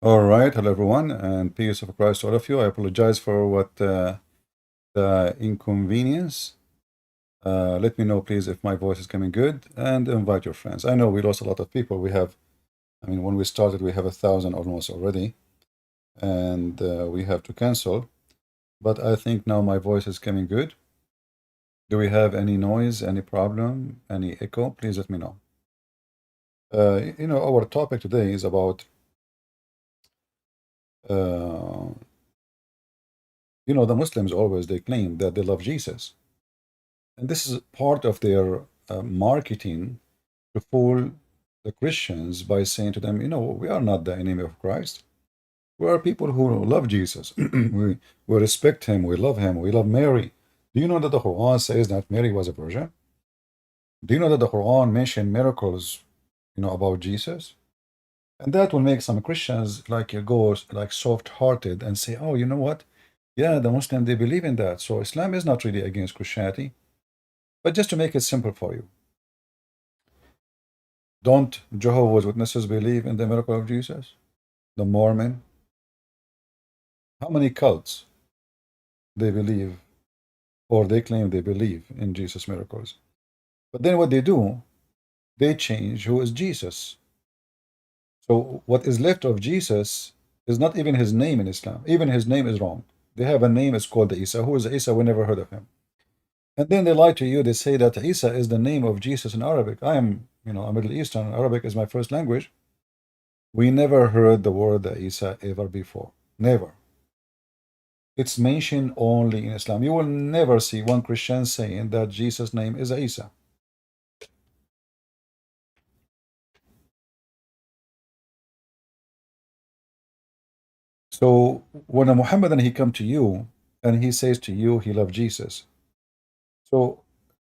All right, hello everyone, and peace of Christ to all of you. I apologize for what the inconvenience. Let me know, please, if my voice is coming good, and invite your friends. I know we lost a lot of people. When we started, we have 1,000 almost already, and we have to cancel. But I think now my voice is coming good. Do we have any noise, any problem, any echo? Please let me know. Our topic today is about, uh, the Muslims always they claim that they love Jesus. And this is part of their marketing to fool the Christians by saying to them, we are not the enemy of Christ. We are people who love Jesus. We respect him. We love him. We love Mary. Do you know that the Quran says that Mary was a virgin? Do you know that the Quran mentioned miracles, about Jesus? And that will make some Christians like go like soft-hearted and say, oh, you know what? Yeah, the Muslim they believe in that. So Islam is not really against Christianity. But just to make it simple for you, don't Jehovah's Witnesses believe in the miracle of Jesus? The Mormon? How many cults they believe or they claim they believe in Jesus' miracles? But then what they do, they change who is Jesus. So what is left of Jesus is not even his name in Islam. Even his name is wrong. They have a name, it's called Isa. Who is Isa? We never heard of him. And then they lie to you. They say that Isa is the name of Jesus in Arabic. I am, a Middle Eastern. Arabic is my first language. We never heard the word Isa ever before. Never. It's mentioned only in Islam. You will never see one Christian saying that Jesus' name is Isa. So when a Muhammadan he come to you and he says to you he loves Jesus. So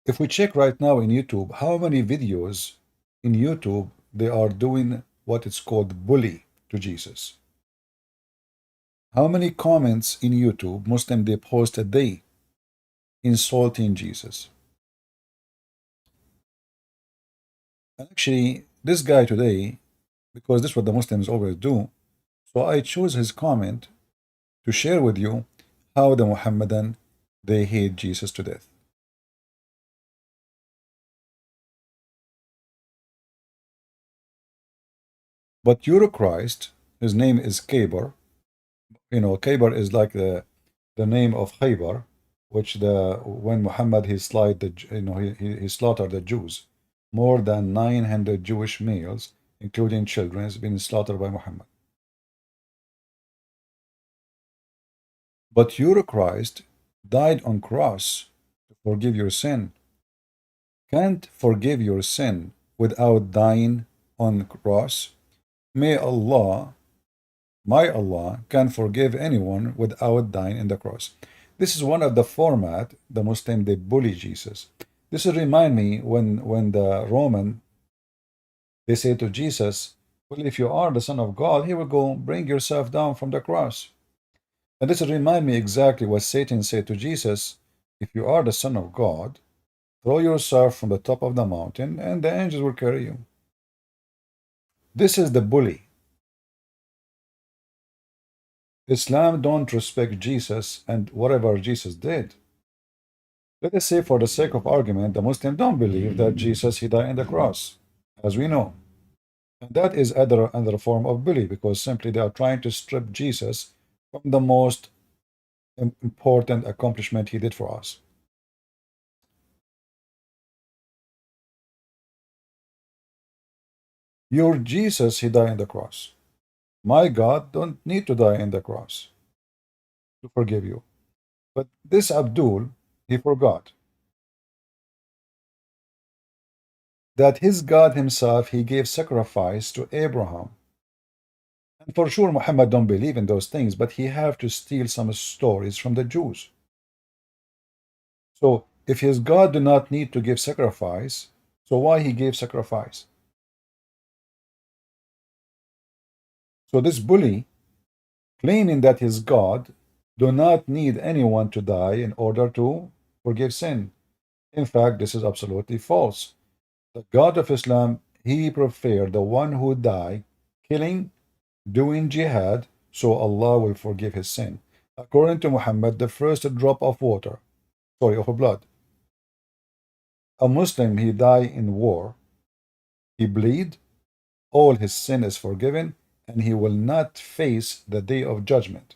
if we check right now in YouTube, how many videos in YouTube they are doing what it's called bully to Jesus? How many comments in YouTube Muslim they post a day insulting Jesus? And actually, this guy today, because this is what the Muslims always do, so I choose his comment to share with you how the Muhammadan they hate Jesus to death. But your Christ, his name is Kaber. Kaber is like the name of Khaybar, which the when Muhammad he slaughtered he slaughtered the Jews. More than 900 Jewish males, including children, has been slaughtered by Muhammad. But your Christ died on cross to forgive your sin. Can't forgive your sin without dying on cross. May Allah, my Allah, can forgive anyone without dying in the cross. This is one of the format the Muslim they bully Jesus. This will remind me when the Roman they say to Jesus, well, if you are the Son of God, he will go bring yourself down from the cross. And this will remind me exactly what Satan said to Jesus, if you are the Son of God, throw yourself from the top of the mountain and the angels will carry you. This is the bully. Islam don't respect Jesus and whatever Jesus did. Let us say for the sake of argument, the Muslims don't believe that Jesus he died on the cross, as we know. And that is another form of bully because simply they are trying to strip Jesus from the most important accomplishment he did for us. Your Jesus, he died on the cross. My God don't need to die on the cross to forgive you. But this Abdul, he forgot that his God himself, he gave sacrifice to Abraham. And for sure, Muhammad don't believe in those things, but he have to steal some stories from the Jews. So if his God do not need to give sacrifice, so why he gave sacrifice? So this bully, claiming that his God do not need anyone to die in order to forgive sin. In fact, this is absolutely false. The God of Islam, he preferred the one who died killing doing jihad, so Allah will forgive his sin. According to Muhammad, the first drop of water, sorry, of blood. A Muslim, he die in war, he bleed, all his sin is forgiven, and he will not face the day of judgment.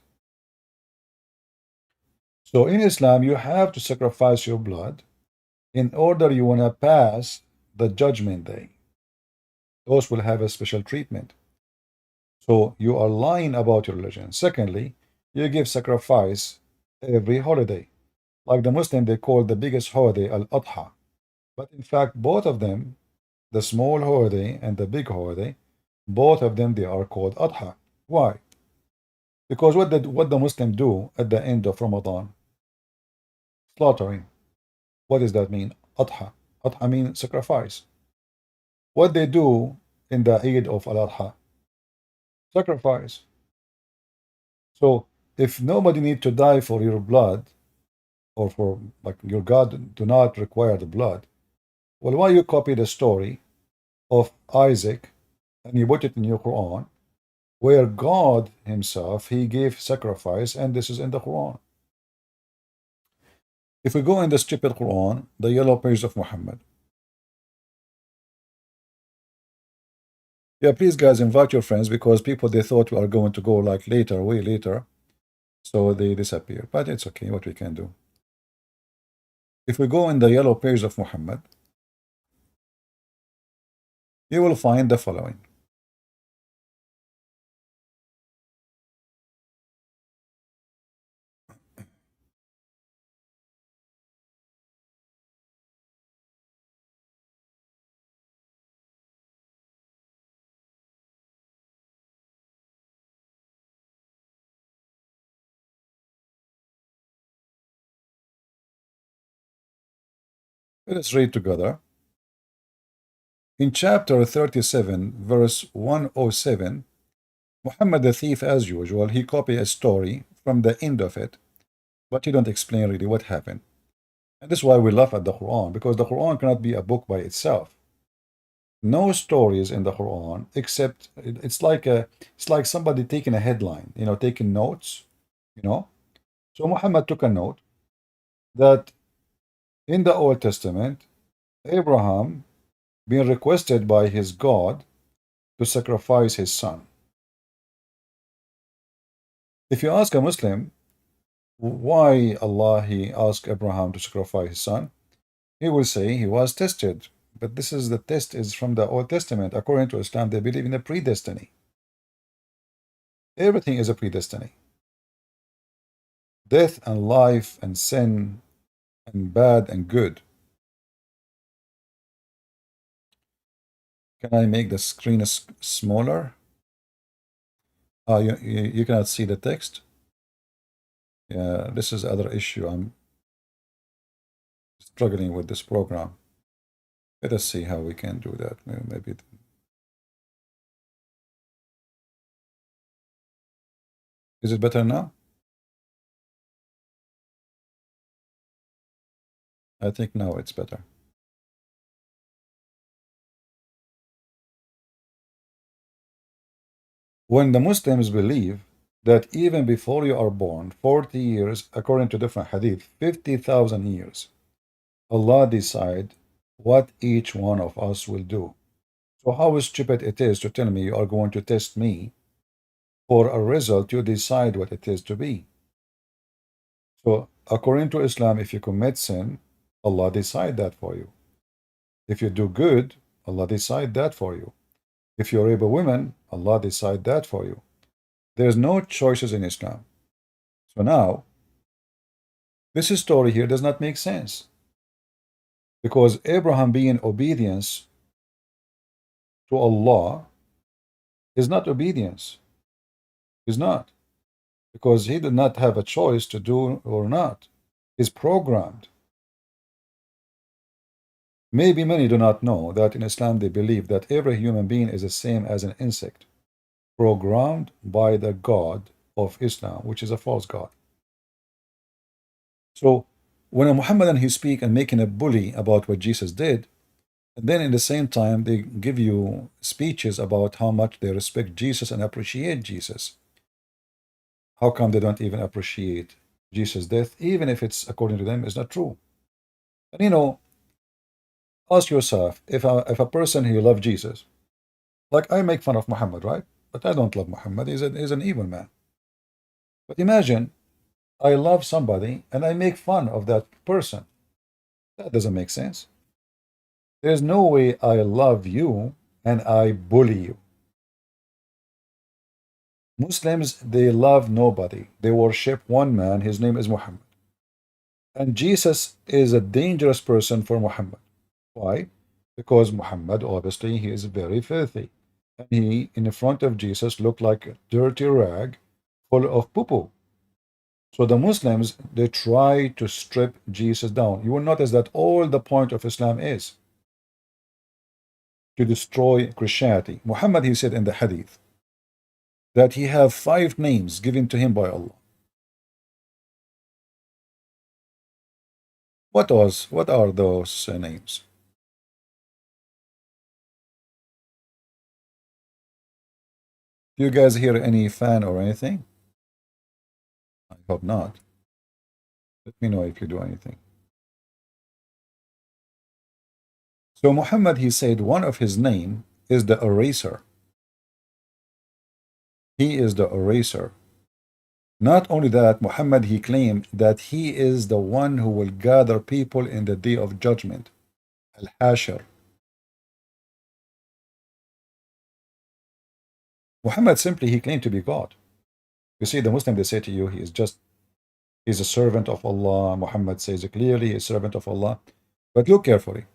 So in Islam, you have to sacrifice your blood in order you want to pass the judgment day. Those will have a special treatment. So you are lying about your religion. Secondly, you give sacrifice every holiday. Like the Muslim, they call the biggest holiday Al-Adha. But in fact, both of them, the small holiday and the big holiday, both of them, they are called Adha. Why? Because what the Muslim do at the end of Ramadan? Slaughtering. What does that mean? Adha. Adha means sacrifice. What they do in the Eid of Al-Adha? Sacrifice. So if nobody need to die for your blood, or for like your God do not require the blood, well, why you copy the story of Isaac and you put it in your Quran, where God himself, he gave sacrifice, and this is in the Quran. If we go in the stupid Quran, the yellow page of Muhammad. Yeah, please guys, invite your friends, because people, they thought we are going to go like later, way later. So they disappear, but it's okay, what we can do. If we go in the yellow page of Muhammad, you will find the following. Let us read together. In chapter 37, verse 107, Muhammad the thief, as usual, he copied a story from the end of it, but he don't explain really what happened. And this is why we laugh at the Quran, because the Quran cannot be a book by itself. No stories in the Quran, except it's like somebody taking a headline, taking notes, you know. So Muhammad took a note that in the Old Testament, Abraham being requested by his God to sacrifice his son. If you ask a Muslim why Allah he asked Abraham to sacrifice his son, he will say he was tested. But this is the test is from the Old Testament. According to Islam, they believe in a predestiny. Everything is a predestiny. Death and life and sin and bad and good. Can I make the screen smaller? You cannot see the text. Yeah, this is other issue. I'm struggling with this program. Let us see how we can do that. Maybe. Is it better now? I think now it's better. When the Muslims believe that even before you are born, 40 years, according to different hadith, 50,000 years, Allah decide what each one of us will do. So how stupid it is to tell me you are going to test me for a result you decide what it is to be. So according to Islam, if you commit sin, Allah decide that for you. If you do good, Allah decide that for you. If you rape a woman, Allah decide that for you. There's no choices in Islam. So now, this story here does not make sense. Because Abraham being obedience to Allah is not obedience. Is not. Because he did not have a choice to do or not. He's programmed. Maybe many do not know that in Islam they believe that every human being is the same as an insect, programmed by the God of Islam, which is a false God. So when a Muhammadan he speak and making a bully about what Jesus did, And then in the same time, they give you speeches about how much they respect Jesus and appreciate Jesus. How come they don't even appreciate Jesus' death, even if it's according to them is not true? And ask yourself, if a person who loves Jesus, like I make fun of Muhammad, right? But I don't love Muhammad. He's an evil man. But imagine I love somebody and I make fun of that person. That doesn't make sense. There's no way I love you and I bully you. Muslims, they love nobody. They worship one man. His name is Muhammad. And Jesus is a dangerous person for Muhammad. Why? Because Muhammad, obviously, he is very filthy. And he, in front of Jesus, looked like a dirty rag full of poo-poo. So the Muslims, they try to strip Jesus down. You will notice that all the point of Islam is to destroy Christianity. Muhammad, he said in the hadith, that he have 5 names given to him by Allah. What are those names? Do you guys hear any fan or anything? I hope not. Let me know if you do anything. So Muhammad, he said one of his name is the eraser. He is the eraser. Not only that, Muhammad, he claimed that he is the one who will gather people in the day of judgment. Al-Hashar. Muhammad simply, he claimed to be God. You see, the Muslim, they say to you, he's a servant of Allah. Muhammad says it clearly, he's a servant of Allah. But look carefully.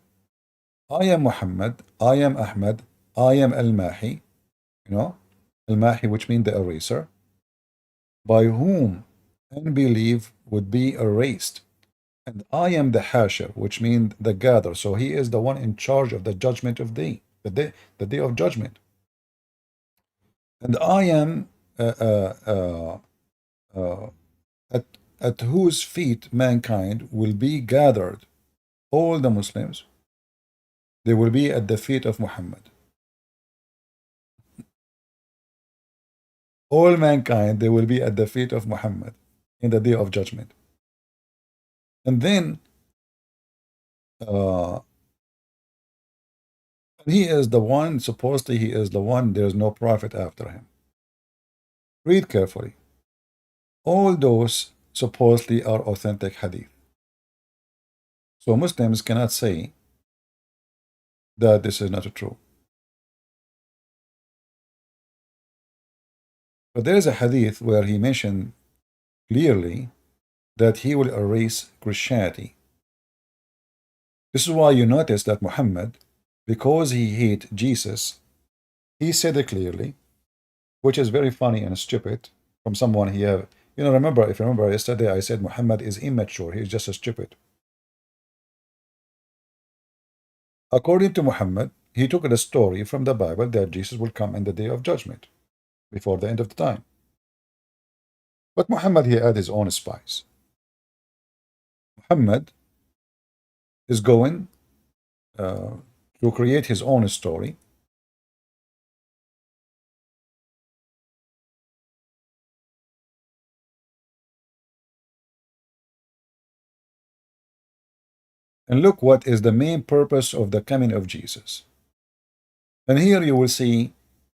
I am Muhammad, I am Ahmad, I am Al-Mahi, Al-Mahi, which means the eraser, by whom unbelief would be erased. And I am the Hashir, which means the gather. So he is the one in charge of the judgment of the day of judgment. And I am uh, at, at whose feet mankind will be gathered. All the Muslims, they will be at the feet of Muhammad. All mankind, they will be at the feet of Muhammad in the day of judgment. And then uh, he is the one, supposedly he is the one, there's no prophet after him. Read carefully. All those supposedly are authentic hadith. So Muslims cannot say that this is not true. But there is a hadith where he mentioned clearly that he will erase Christianity. This is why you notice that Muhammad, because he hated Jesus, he said it clearly, which is very funny and stupid from someone he have. If you remember yesterday, I said Muhammad is immature. He's just a stupid. According to Muhammad, he took the story from the Bible that Jesus will come in the day of judgment, before the end of the time. But Muhammad, he had his own spies. Muhammad is going to create his own story. And look what is the main purpose of the coming of Jesus. And here you will see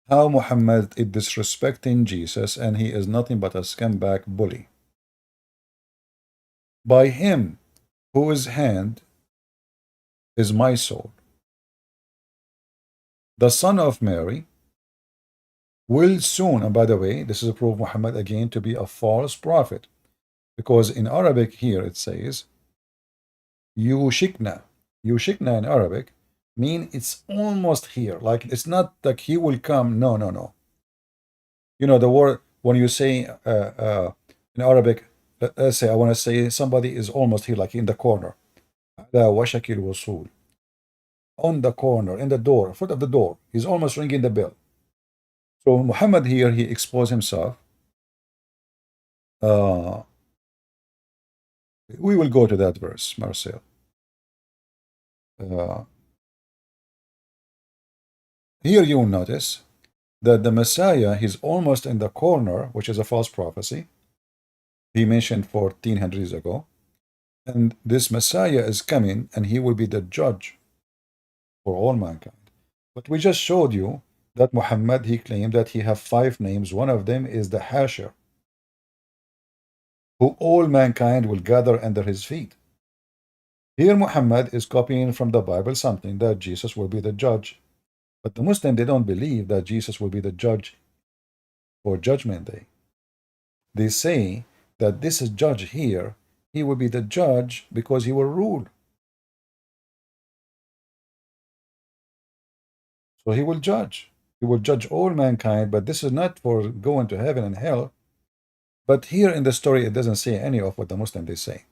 how Muhammad is disrespecting Jesus, and he is nothing but a scumbag bully. By him whose hand is my soul, the son of Mary will soon, and by the way, this is a proof Muhammad again to be a false prophet, because in Arabic here it says yushikna. Yushikna in Arabic mean it's almost here, like it's not like he will come. No, no, no. The word when you say in Arabic, let's say I want to say somebody is almost here, like in the corner. على وشك الوصول. On the corner, in the door, foot of the door. He's almost ringing the bell. So Muhammad here, he exposed himself. Uh, we will go to that verse, Marcel. Uh, here you will notice that the Messiah, he's almost in the corner, which is a false prophecy. He mentioned 1400 years ago. And this Messiah is coming, and he will be the judge for all mankind. But we just showed you that Muhammad, he claimed that he have 5 names. One of them is the Hashir, who all mankind will gather under his feet. Here Muhammad is copying from the Bible something that Jesus will be the judge. But the Muslim, they don't believe that Jesus will be the judge for Judgment Day. They say that this is judge here, he will be the judge because he will rule. So he will judge. He will judge all mankind, but this is not for going to heaven and hell. But here in the story, it doesn't say any of what the Muslim they say.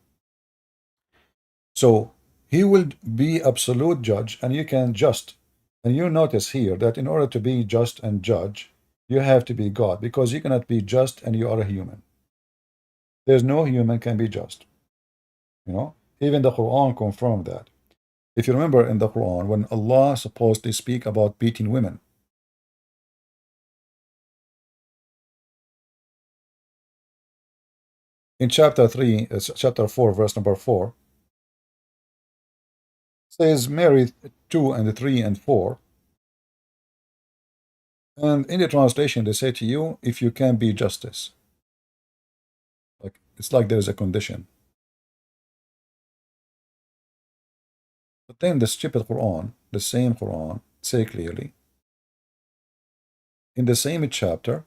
So he will be absolute judge, and you can just. And you notice here that in order to be just and judge, you have to be God, because you cannot be just and you are a human. There's no human can be just. You know, even the Quran confirmed that. If you remember in the Quran, when Allah supposedly speak about beating women, in chapter 3, chapter 4, verse number 4, says marry 2 and 3 and 4. And in the translation, they say to you, if you can be justice. Like it's like there is a condition. But then the stupid Quran, the same Quran, say clearly, in the same chapter,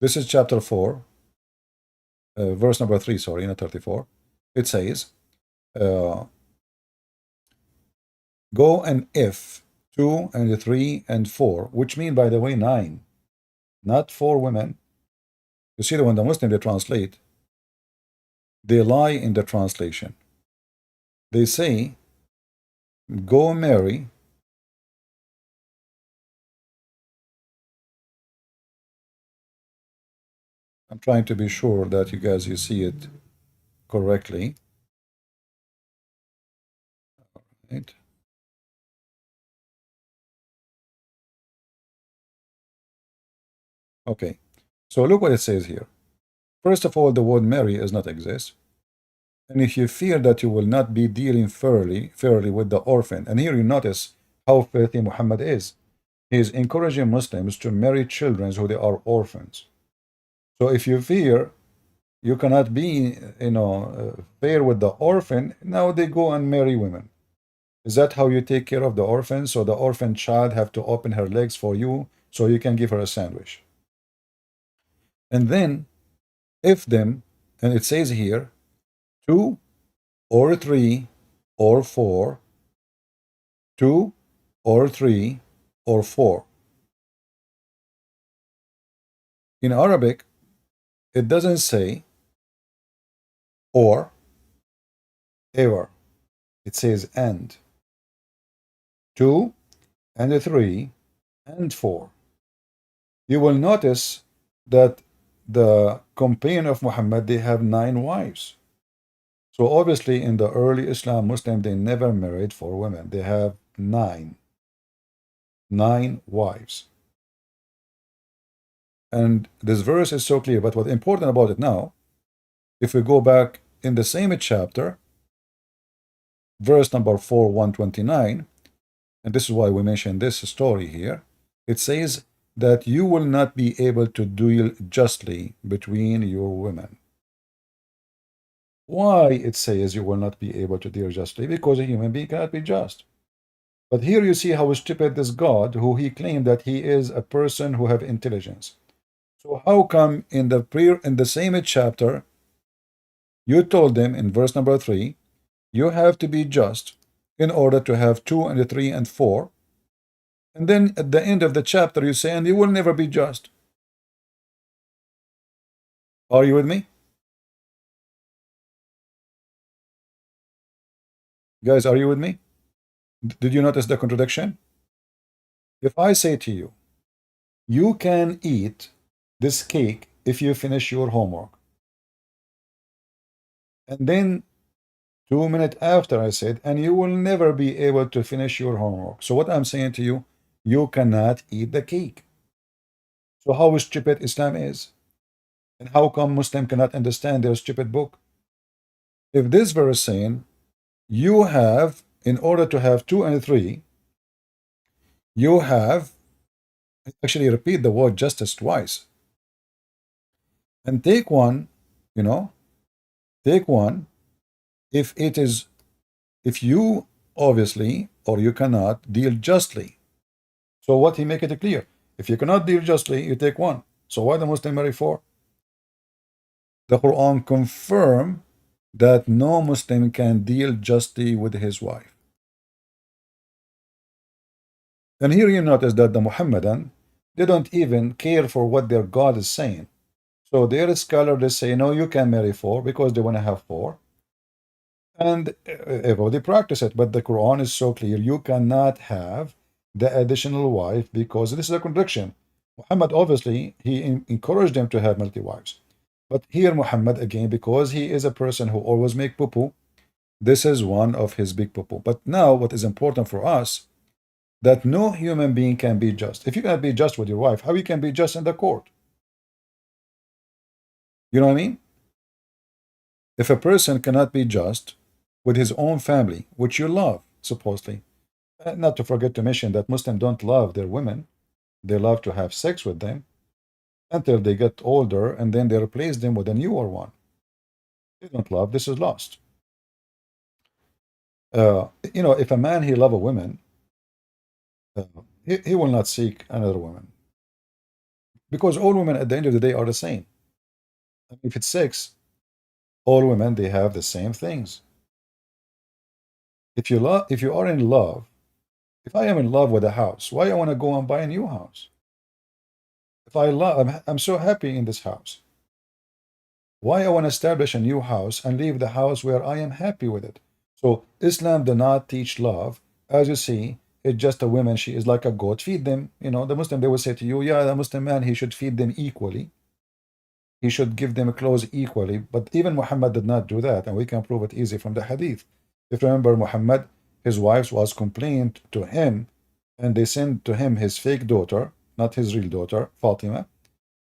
this is chapter 4, verse number 3, sorry, not 34. It says, go and if 2 and 3 and 4, which mean, by the way, 9, not 4 women. You see that when the Muslim they translate, they lie in the translation. They say, go marry I'm trying to be sure that you guys you see it correctly. Right. Okay. So look what it says here. First of all, the word marry does not exist. And if you fear that you will not be dealing fairly with the orphan, and here you notice how filthy Muhammad is. He is encouraging Muslims to marry children who they are orphans. So if you fear you cannot be, fair with the orphan, now they go and marry women. Is that how you take care of the orphan? So the orphan child have to open her legs for you so you can give her a sandwich. And then if them, and it says here, 2 or 3 or 4, 2 or 3 or 4. In Arabic, it doesn't say or, ever. It says and. 2 and 3 and 4. You will notice that the companion of Muhammad, they have 9 wives. So obviously in the early Islam Muslim, they never married 4 women. They have 9 wives. And this verse is so clear. But what's important about it now, if we go back in the same chapter, verse number 4, 129, and this is why we mentioned this story here, it says that you will not be able to deal justly between your women. Why it says you will not be able to deal justly? Because a human being cannot be just. But here you see how stupid this God, who he claimed that he is a person who have intelligence. So how come in the same chapter, you told them in verse number 3, you have to be just in order to have 2 and 3 and 4, and then at the end of the chapter you say, and you will never be just. Are you with me? Guys, are you with me? Did you notice the contradiction? If I say to you, you can eat this cake if you finish your homework, and then 2 minutes after I said, and you will never be able to finish your homework. So what I'm saying to you, you cannot eat the cake. So how stupid Islam is, and how come Muslim cannot understand their stupid book? If this verse saying you have, in order to have 2 and 3, you have actually repeat the word justice twice, and take one, you know, take one if it is, if you obviously or you cannot deal justly. So what he make it clear, if you cannot deal justly, you take one. So why the Muslim marry 4? The Quran confirm that no Muslim can deal justly with his wife. And here you notice that the Muhammadan, they don't even care for what their God is saying. So their scholars, they say, no, you can marry 4 because they want to have 4. And everybody practice it. But the Quran is so clear, you cannot have the additional wife because this is a contradiction. Muhammad, obviously, he encouraged them to have multi wives. But here Muhammad, again, because he is a person who always make poo-poo, this is one of his big poo-poo. But now what is important for us, that no human being can be just. If you cannot be just with your wife, how you can be just in the court? You know what I mean? If a person cannot be just with his own family, which you love, supposedly, not to forget to mention that Muslims don't love their women, they love to have sex with them until they get older, and then they replace them with a newer one. They don't love, this is lost. If a man he love a woman, he will not seek another woman, because all women at the end of the day are the same. If it's sex, all women, they have the same things. If you are in love, if I am in love with a house, why I want to go and buy a new house? If I love, I'm so happy in this house. Why I want to establish a new house and leave the house where I am happy with it? So Islam does not teach love. As you see, it's just a woman, she is like a goat, feed them. The Muslim, they will say to you, yeah, the Muslim man, he should feed them equally. He should give them clothes equally. But even Muhammad did not do that, and we can prove it easy from the hadith. If you remember, Muhammad, his wife was complained to him, and they sent to him his fake daughter, not his real daughter, Fatima,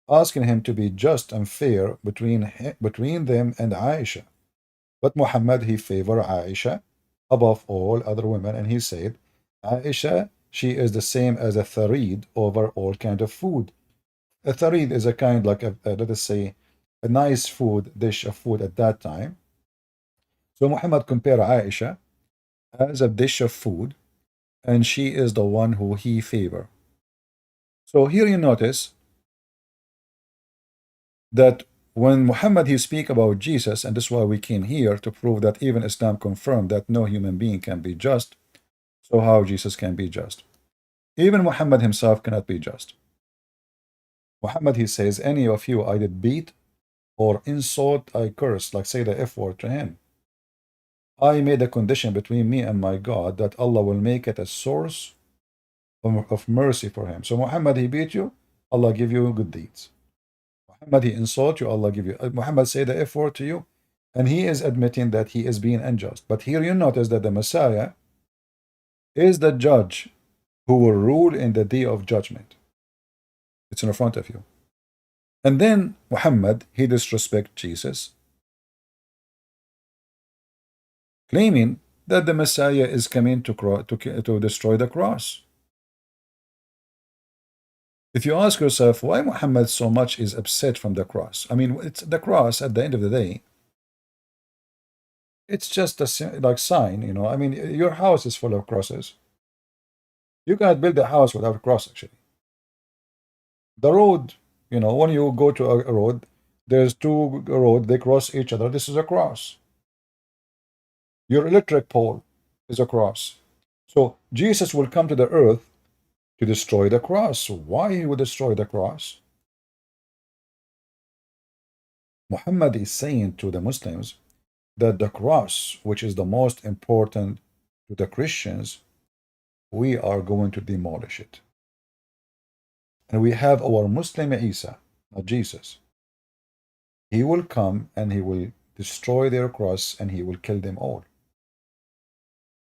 asking him to be just and fair between them and Aisha. But Muhammad, he favored Aisha above all other women, and he said, Aisha, she is the same as a tharid over all kind of food. A tharid is a kind like let us say a nice food dish of food at that time. So Muhammad compared Aisha as a dish of food, and she is the one who he favor. So here you notice that when Muhammad he speak about Jesus, and this is why we came here to prove that even Islam confirmed that no human being can be just. So how Jesus can be just? Even Muhammad himself cannot be just. Muhammad he says, any of you I did beat or insult, I curse, like say the F word to him. I made a condition between me and my God that Allah will make it a source of mercy for him. So Muhammad he beat you, Allah give you good deeds. Muhammad he insult you, Allah give you. Muhammad say the F word to you, and he is admitting that he is being unjust. But here you notice that the Messiah is the judge who will rule in the day of judgment. It's in front of you. And then Muhammad, he disrespect Jesus, claiming that the Messiah is coming to destroy the cross. If you ask yourself why Muhammad so much is upset from the cross, I mean, it's the cross at the end of the day. It's just a like sign, I mean, your house is full of crosses. You cannot build a house without a cross, actually. The road, when you go to a road, there's two roads, they cross each other. This is a cross. Your electric pole is a cross. So Jesus will come to the earth to destroy the cross. So why he would destroy the cross? Muhammad is saying to the Muslims that the cross, which is the most important to the Christians, we are going to demolish it. And we have our Muslim Isa, not Jesus. He will come and he will destroy their cross, and he will kill them all.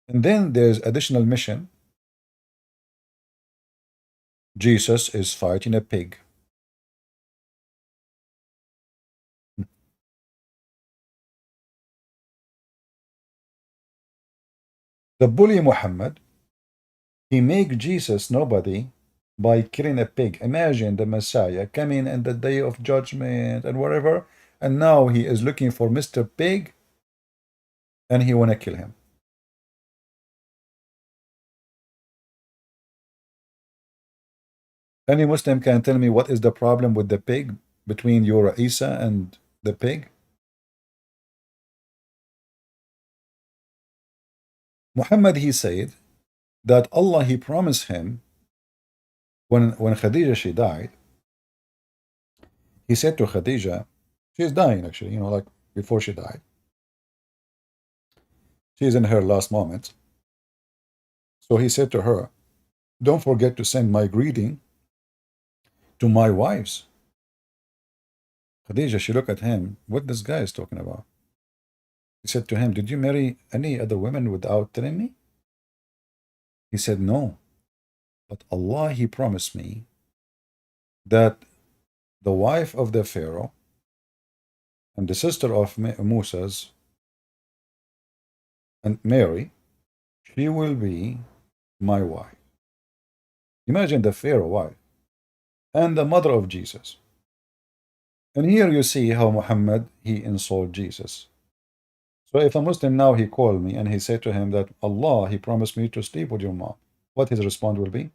And then there's additional mission. Jesus is fighting a pig. The bully Muhammad, he make Jesus nobody by killing a pig. Imagine the Messiah coming in the day of judgment and whatever, and now he is looking for Mr. Pig, and he want to kill him. Any Muslim can tell me what is the problem with the pig between your Isa and the pig? Muhammad, he said that Allah, he promised him when Khadija, she died, he said to Khadija, she's dying actually, like before she died. She's in her last moment. So he said to her, don't forget to send my greeting to my wives. Khadija, she looked at him, what this guy is talking about. He said to him, did you marry any other women without telling me? He said, no. But Allah, he promised me that the wife of the Pharaoh and the sister of Moses and Mary, she will be my wife. Imagine the Pharaoh wife and the mother of Jesus. And here you see how Muhammad, he insulted Jesus. So if a Muslim now, he called me and he said to him that Allah, he promised me to sleep with your mom, what his response will be?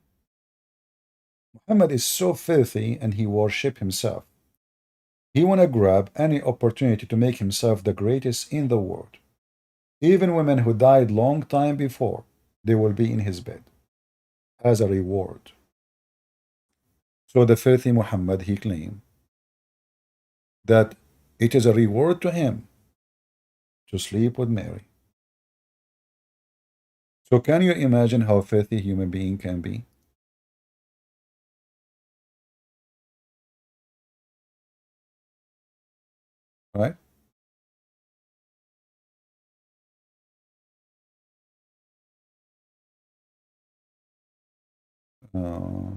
Muhammad is so filthy and he worship himself. He want to grab any opportunity to make himself the greatest in the world. Even women who died long time before, they will be in his bed as a reward. So the filthy Muhammad, he claimed that it is a reward to him to sleep with Mary. So can you imagine how filthy human being can be? Right? Uh,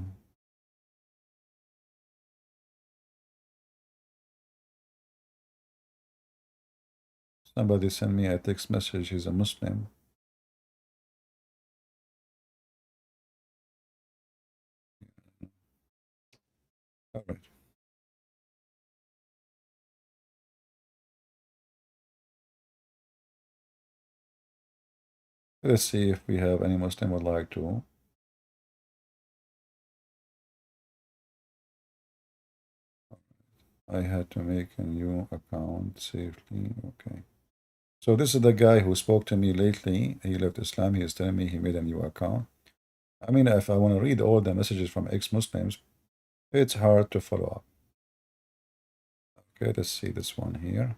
somebody sent me a text message, he's a Muslim. All right. Let's see if we have any Muslim would like to. I had to make a new account safely. Okay. So this is the guy who spoke to me lately. He left Islam. He is telling me he made a new account. I mean, if I want to read all the messages from ex-Muslims, it's hard to follow up. Okay, let's see this one here.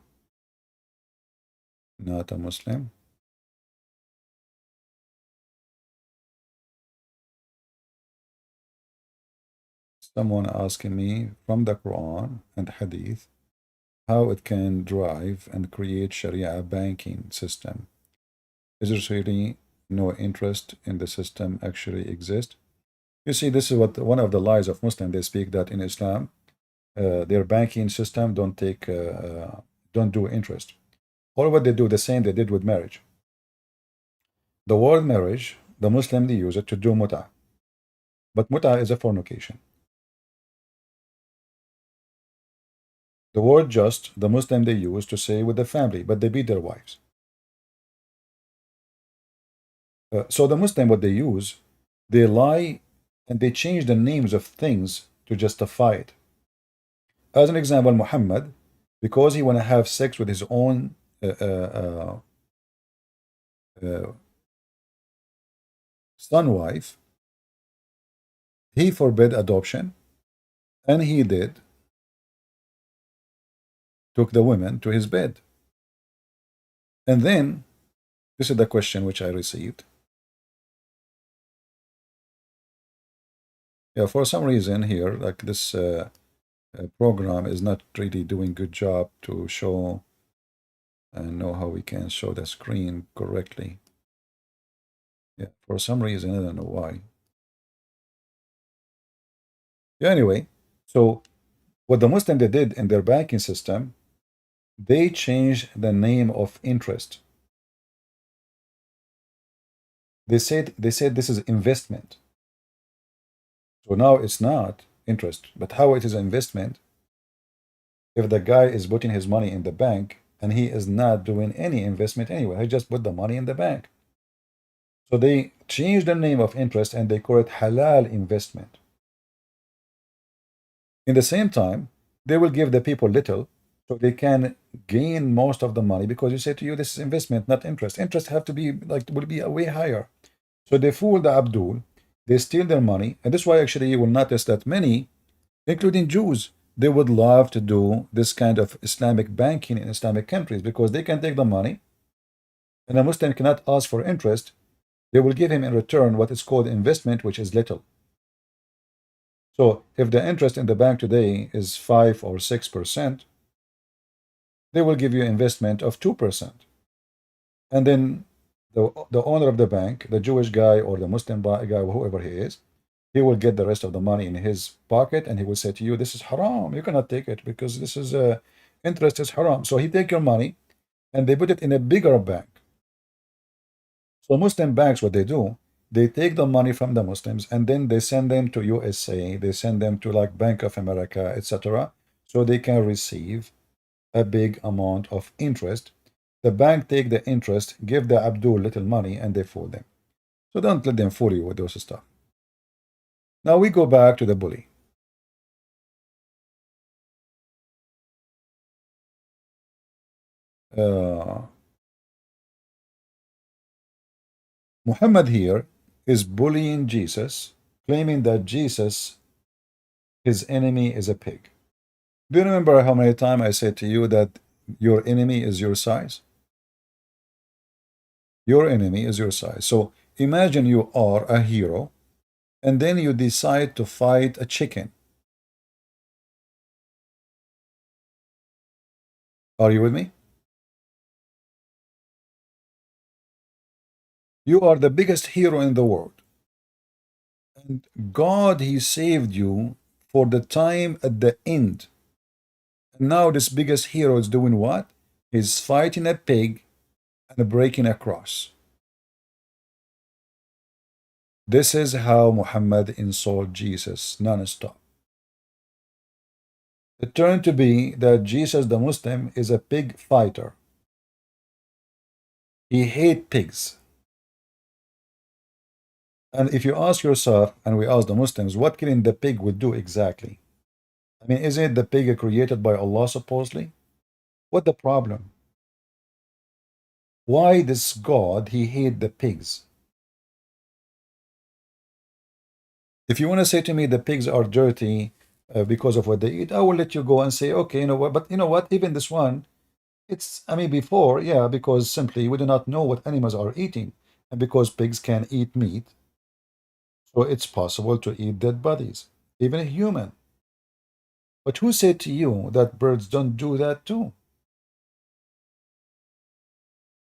Not a Muslim. Someone asking me from the Quran and Hadith how it can drive and create Sharia banking system. Is there really no interest in the system actually exist? You see, this is what one of the lies of Muslim. They speak that in Islam, their banking system don't do interest. Or what they do, the same they did with marriage. The word marriage, the Muslim, they use it to do muta. But muta is a fornication. The word just, the Muslim, they use to say with the family, but they beat their wives. So the Muslim, what they use, they lie and they change the names of things to justify it. As an example, Muhammad, because he want to have sex with his own son wife, he forbid adoption, and he did took the women to his bed. And then this is the question which I received. Yeah, for some reason here, like this program is not really doing good job to show and know how we can show the screen correctly. Yeah, for some reason, I don't know why. Yeah, anyway, so what the Muslim they did in their banking system, they changed the name of interest. They said this is investment. So now it's not interest, but how it is investment if the guy is putting his money in the bank and he is not doing any investment anyway. He just put the money in the bank. So they changed the name of interest and they call it halal investment. In the same time, they will give the people little so they can gain most of the money because you say to you, this is investment, not interest. Interest have to be like will be way higher. So they fool the Abdul, they steal their money, and this is why actually you will notice that many, including Jews, they would love to do this kind of Islamic banking in Islamic countries because they can take the money and a Muslim cannot ask for interest. They will give him in return what is called investment, which is little. So if the interest in the bank today is 5 or 6%, they will give you investment of 2%. And then the owner of the bank, the Jewish guy or the Muslim guy, whoever he is, he will get the rest of the money in his pocket and he will say to you, this is haram. You cannot take it because this is interest is haram. So he take your money and they put it in a bigger bank. So Muslim banks, what they do, they take the money from the Muslims and then they send them to USA, they send them to like Bank of America, etc. So they can receive a big amount of interest. The bank take the interest, give the Abdul little money, and they fool them. So don't let them fool you with those stuff. Now we go back to the bully. Uh, Muhammad here is bullying Jesus, claiming that Jesus, his enemy, is a pig. Do you remember how many times I said to you that your enemy is your size? Your enemy is your size. So imagine you are a hero and then you decide to fight a chicken. Are you with me? You are the biggest hero in the world. And God, he saved you for the time at the end. And now this biggest hero is doing what? He's fighting a pig and breaking a cross. This is how Muhammad insulted Jesus non-stop. It turned to be that Jesus the Muslim is a pig fighter. He hates pigs. And if you ask yourself, and we ask the Muslims, what killing the pig would do exactly? I mean, isn't it the pig created by Allah supposedly? What the problem? Why this God, he hate the pigs? If you want to say to me the pigs are dirty because of what they eat, I will let you go and say, okay, you know what? But you know what? Even this one, it's, I mean, before, yeah, because simply we do not know what animals are eating. And because pigs can eat meat, so it's possible to eat dead bodies, even a human. But who said to you that birds don't do that too?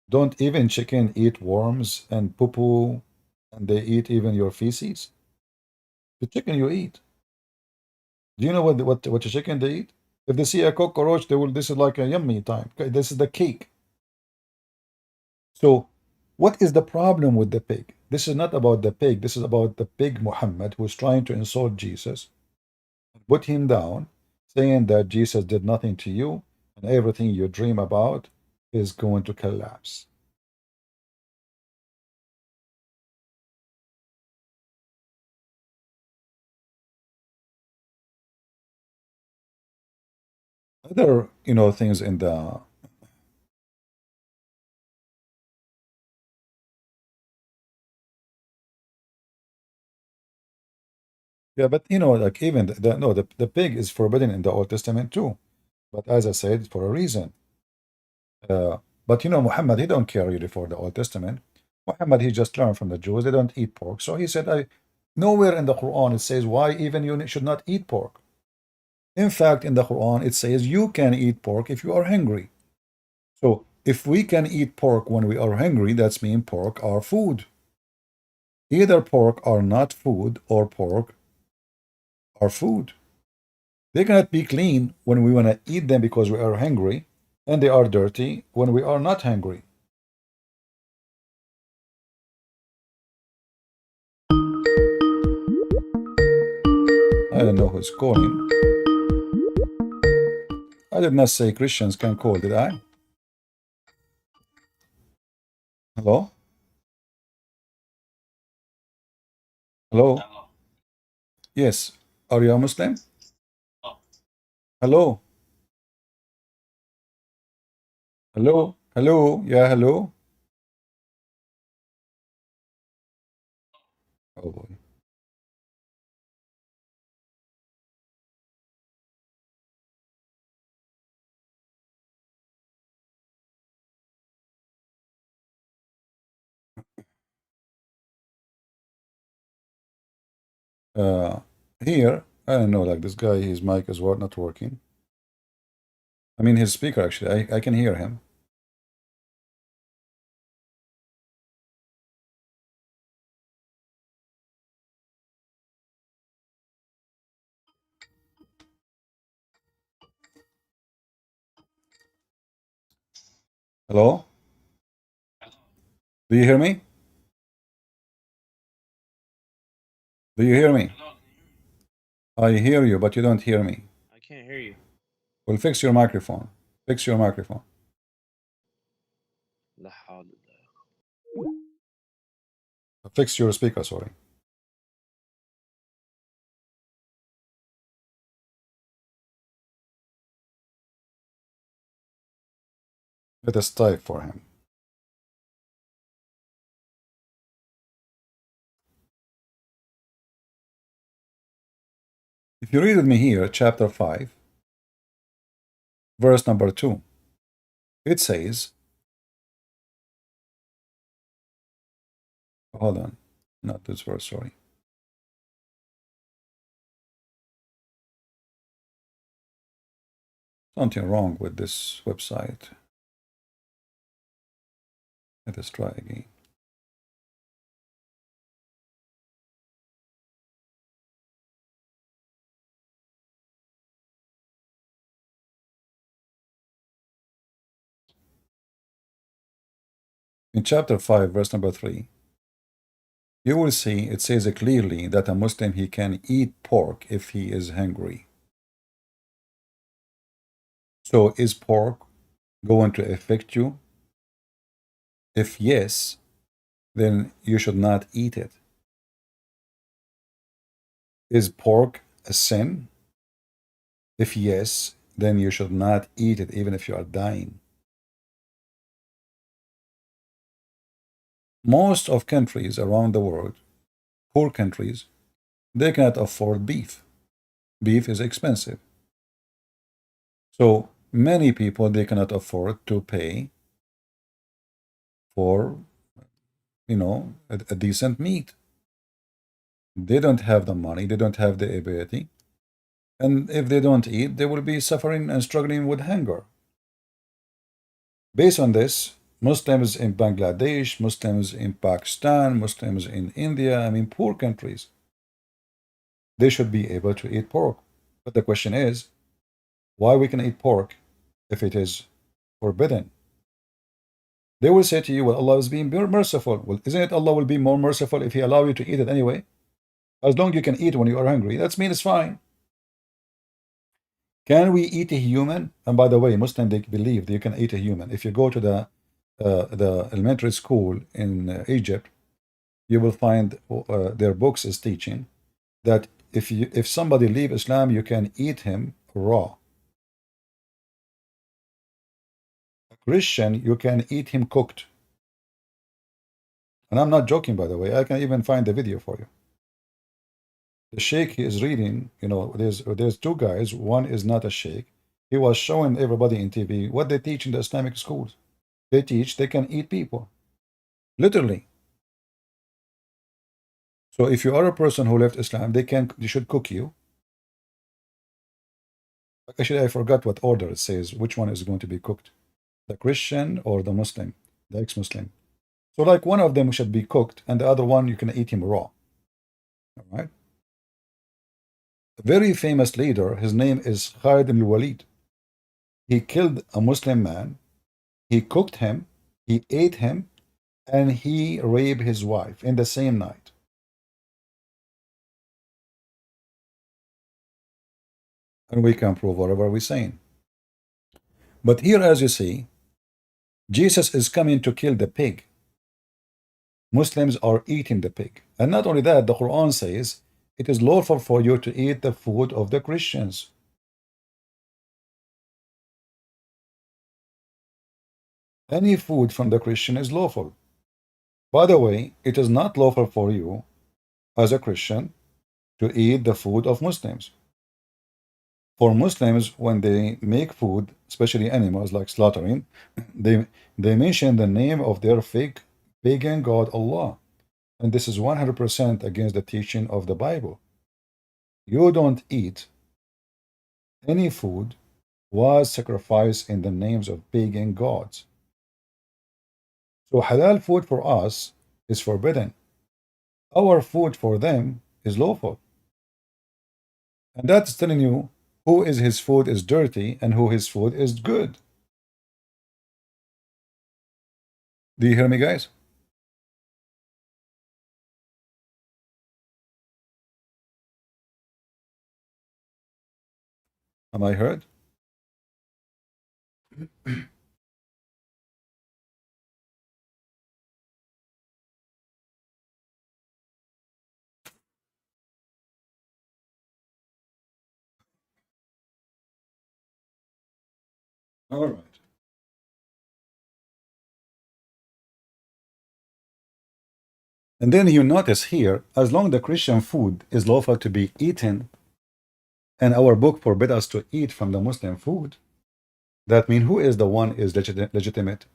Don't even chicken eat worms and poo-poo, and they eat even your feces? The chicken you eat. Do you know what the chicken they eat? If they see a cockroach, they will. This is like a yummy time. Okay, this is the cake. So, what is the problem with the pig? This is not about the pig. This is about the pig Muhammad who is trying to insult Jesus, put him down, saying that Jesus did nothing to you, and everything you dream about is going to collapse. Other, things in the yeah, but like even the pig is forbidden in the Old Testament too. But as I said, for a reason. Uh, but Muhammad, he don't care really for the Old Testament. Muhammad, he just learned from the Jews. They don't eat pork. So he said, nowhere in the Quran it says why even you should not eat pork. In fact, in the Quran, it says you can eat pork if you are hungry. So if we can eat pork when we are hungry, that's mean pork are food. Either pork are not food or pork are food. They cannot be clean when we want to eat them because we are hungry, and they are dirty when we are not hungry. I don't know who's calling. I did not say Christians can call, did I? Hello? Hello? Yes. Are you a Muslim? Hello? Hello? Hello? Yeah, hello? Oh boy. Uh, Here, I don't know, like this guy, his mic is not working. I mean, his speaker actually, I can hear him. Hello? Do you hear me? Do you hear me? I hear you, but you don't hear me. I can't hear you. Well, fix your microphone. Fix your microphone. La hawla. Fix your speaker, sorry. Let us type for him. If you read with me here, chapter 5, verse number 2, it says, hold on, not this verse, sorry. Something wrong with this website. Let us try again. In chapter 5, verse number 3, you will see it says clearly that a Muslim, he can eat pork if he is hungry. So is pork going to affect you? If yes, then you should not eat it. Is pork a sin? If yes, then you should not eat it even if you are dying. Most of countries around the world, poor countries, they cannot afford beef. Beef is expensive. So many people, they cannot afford to pay for, a decent meat. They don't have the money, they don't have the ability. And if they don't eat, they will be suffering and struggling with hunger. Based on this, Muslims in Bangladesh, Muslims in Pakistan, Muslims in India, I mean, poor countries, they should be able to eat pork. But the question is, why we can eat pork if it is forbidden? They will say to you, well, Allah is being merciful. Well, isn't it Allah will be more merciful if He allow you to eat it anyway? As long as you can eat when you are hungry, that means it's fine. Can we eat a human? And by the way, Muslims, they believe that you can eat a human. If you go to the elementary school in Egypt, you will find their books is teaching that if somebody leave Islam, you can eat him raw. A Christian, you can eat him cooked. And I'm not joking, by the way. I can even find the video for you. The sheikh, he is reading, there's two guys. One is not a sheikh. He was showing everybody in TV what they teach in the Islamic schools. They teach they can eat people. Literally. So if you are a person who left Islam, they should cook you. Actually, I forgot what order it says, which one is going to be cooked. the Christian or the Muslim, the ex-Muslim. So like one of them should be cooked and the other one you can eat him raw. All right. A very famous leader, his name is Khalid ibn Walid. He killed a Muslim man, he cooked him, he ate him, and he raped his wife in the same night. And we can prove whatever we're saying. But here, as you see, Jesus is coming to kill the pig. Muslims are eating the pig. And not only that, the Quran says it is lawful for you to eat the food of the Christians. Any food from the Christian is lawful. By the way, it is not lawful for you as a Christian to eat the food of Muslims. For Muslims, when they make food, especially animals like slaughtering, they mention the name of their fake pagan god Allah. And this is 100% against the teaching of the Bible. You don't eat any food was sacrificed in the names of pagan gods. So halal food for us is forbidden. Our food for them is lawful. And that's telling you who is his food is dirty and who his food is good. Do you hear me, guys? Am I heard? All right. And then you notice here, as long the Christian food is lawful to be eaten, and our book forbid us to eat from the Muslim food, that means who is the one is legitimate?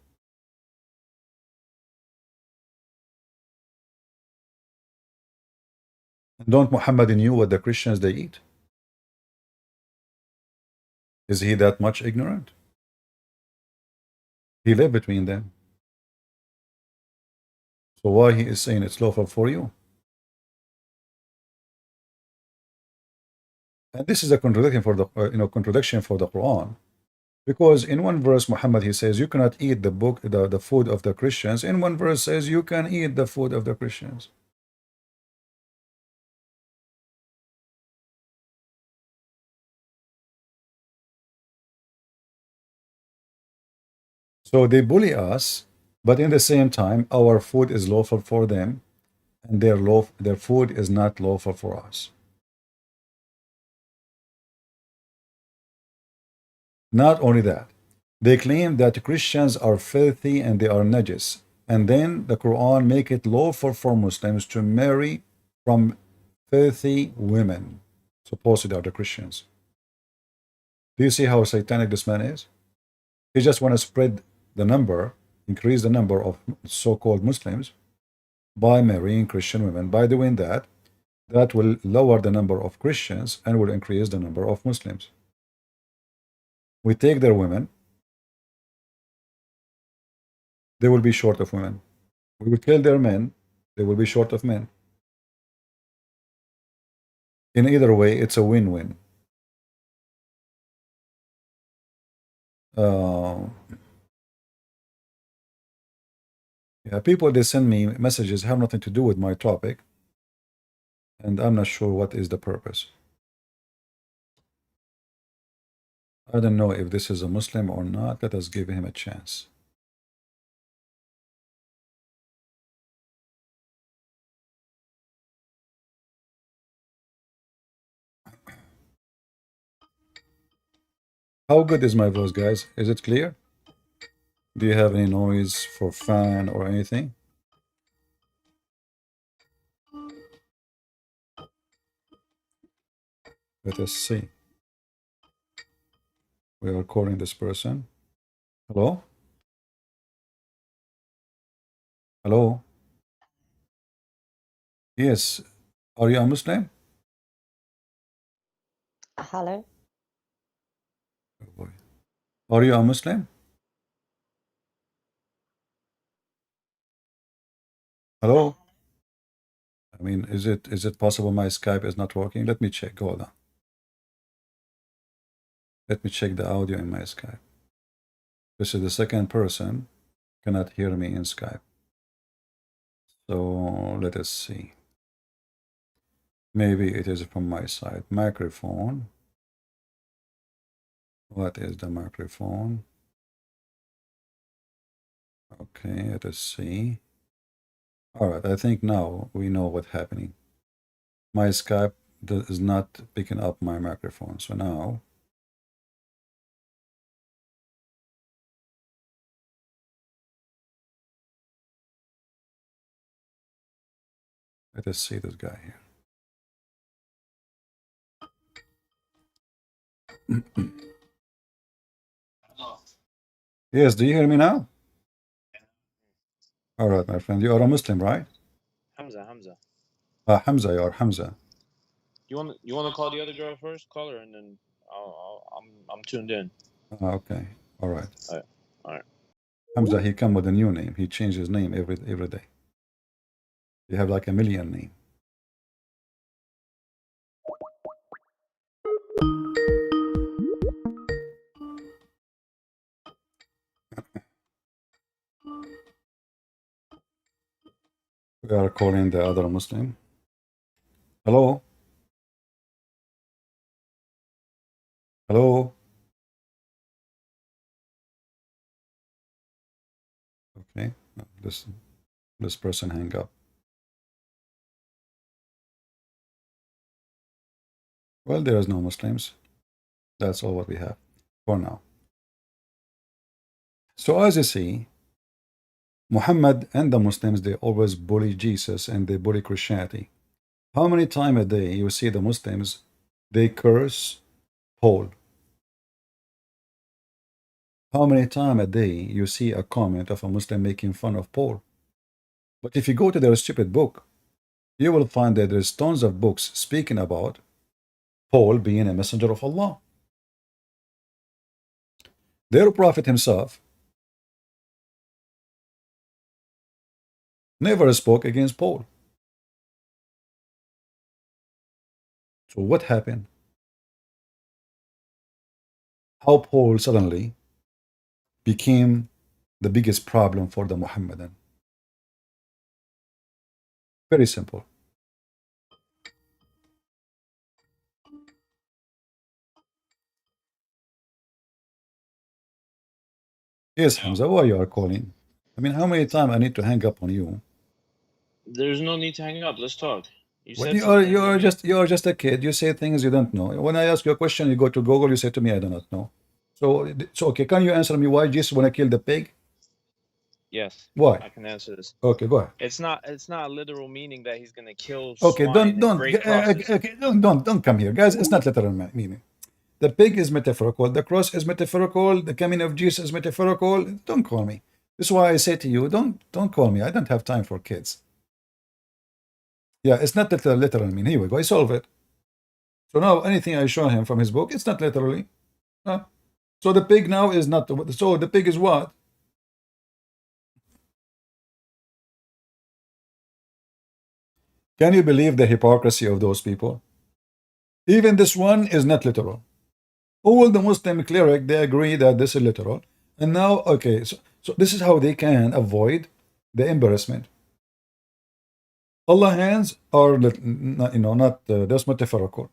Don't Muhammad knew what the Christians they eat? Is he that much ignorant? He lived between them. So why he is saying it's lawful for you? And this is a contradiction for the contradiction for the Quran, because in one verse Muhammad he says you cannot eat the food of the Christians. In one verse says you can eat the food of the Christians. So they bully us, but in the same time our food is lawful for them, and their food is not lawful for us. Not only that, they claim that Christians are filthy and they are najis. And then the Quran make it lawful for Muslims to marry from filthy women. Supposedly are the Christians. Do you see how satanic this man is? He just want to spread the number, increase the number of so-called Muslims by marrying Christian women. By doing that, that will lower the number of Christians and will increase the number of Muslims. We take their women, they will be short of women. We will kill their men, they will be short of men. In either way, it's a win-win. Yeah, people they send me messages have nothing to do with my topic, and I'm not sure what is the purpose. I don't know if this is a Muslim or not. Let us give him a chance. How good is my voice, guys? Is it clear? Do you have any noise for fan or anything? Let us see. We are calling this person. Hello? Hello? Yes. Are you a Muslim? Hello. Oh boy. Are you a Muslim? Hello? I mean, is it possible my Skype is not working? Let me check. Hold on. Let me check the audio in my Skype. This is the second person cannot hear me in Skype. So let us see. Maybe it is from my side. Microphone. What is the microphone? Okay, let us see. All right, I think now we know what's happening. My Skype is not picking up my microphone. So now, let us see this guy here. Yes, do you hear me now? All right, my friend, you are a Muslim, right? Hamza. Hamza, you are Hamza. You want to call the other girl first? Call her, and then I'm tuned in. Okay, all right. All right. Hamza, he come with a new name. He changed his name every day. You have like a million name. We are calling the other Muslim. Hello? Hello? Okay, no, this person hang up. Well, there is no Muslims. That's all what we have for now. So as you see, Muhammad and the Muslims, they always bully Jesus and they bully Christianity. How many times a day you see the Muslims, they curse Paul? How many times a day you see a comment of a Muslim making fun of Paul? But if you go to their stupid book, you will find that there's tons of books speaking about Paul being a messenger of Allah. Their prophet himself never spoke against Paul. So what happened? How Paul suddenly became the biggest problem for the Muhammadan? Very simple. Yes, Hamza, why you are calling? I mean, how many times I need to hang up on you? There's no need to hang up. Let's talk. You When said something. you are just a kid. You say things you don't know. When I ask you a question, you go to Google. You say to me, I do not know. So okay. Can you answer me why Jesus want to kill the pig? Yes, Why? I can answer this. Okay, go ahead. It's not a literal meaning that he's gonna kill Okay, swine and break crosses. okay, don't come here, guys. It's not literal meaning. The pig is metaphorical. The cross is metaphorical. The coming of Jesus is metaphorical. Don't call me. This is why I say to you, don't call me. I don't have time for kids. Yeah, it's not literal meaning. Here we go. I solve it. So now anything I show him from his book, it's not literally. So the pig now is not. So the pig is what? Can you believe the hypocrisy of those people? Even this one is not literal. All the Muslim cleric, they agree that this is literal. And now, okay, so this is how they can avoid the embarrassment. Allah hands are not, that's metaphorical.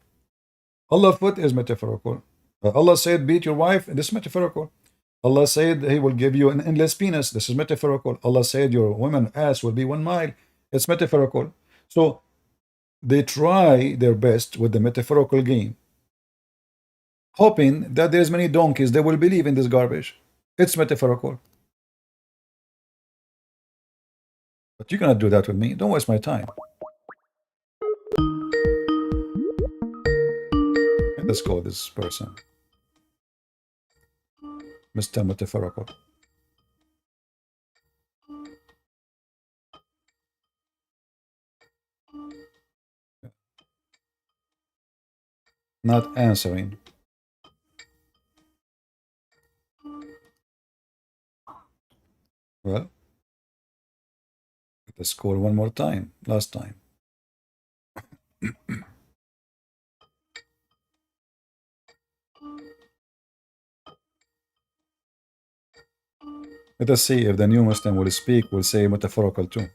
Allah foot is metaphorical. Allah said beat your wife, this is metaphorical. Allah said he will give you an endless penis, this is metaphorical. Allah said your woman ass will be 1 mile, it's metaphorical. So they try their best with the metaphorical game, hoping that there's many donkeys that will believe in this garbage. It's metaphorical. But you cannot do that with me. Don't waste my time. Let's call this person Mr. Metaphorical. Not answering. Well, Let's call one more time. Last time. Let us see if the new Muslim will speak, will say metaphorical too.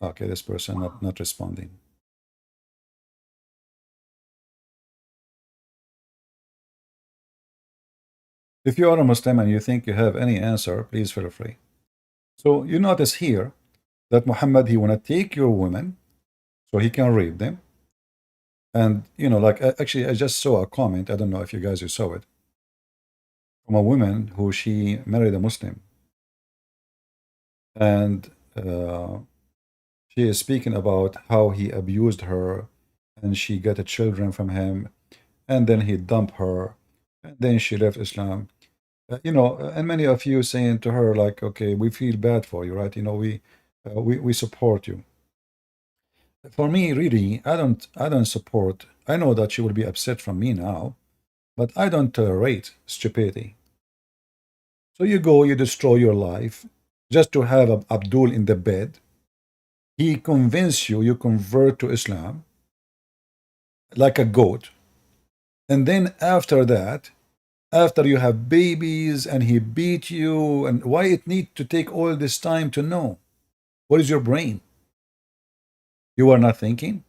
Okay, this person not responding. If you are a Muslim and you think you have any answer, please feel free. So you notice here that Muhammad, he want to take your women so he can rape them. And, you know, like, actually, I just saw a comment. I don't know if you guys saw it. From a woman who she married a Muslim. And she is speaking about how he abused her and she got children from him. And then he dumped her. And then she left Islam. You know, and many of you saying to her, like, okay, we feel bad for you, right? You know, we support you. For me, really, I don't support. I know that she will be upset from me now, but I don't tolerate stupidity. So you go, you destroy your life just to have Abdul in the bed. He convince you, you convert to Islam like a goat. And then after that, after you have babies and he beat you, and why it need to take all this time to know? What is your brain? You are not thinking?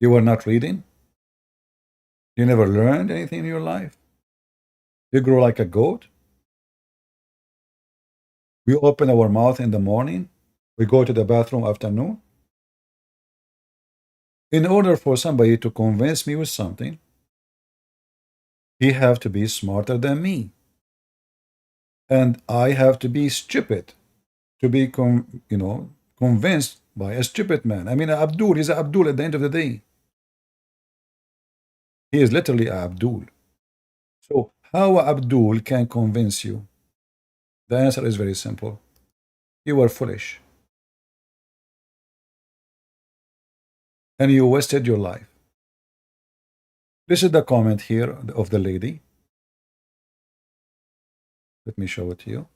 You are not reading? You never learned anything in your life? You grow like a goat? We open our mouth in the morning. We go to the bathroom afternoon. In order for somebody to convince me with something, he have to be smarter than me. And I have to be stupid to be, convinced by a stupid man. I mean, Abdul, he's Abdul at the end of the day. He is literally Abdul. So how Abdul can convince you? The answer is very simple. You are foolish. And you wasted your life. This is the comment here of the lady. Let me show it to you.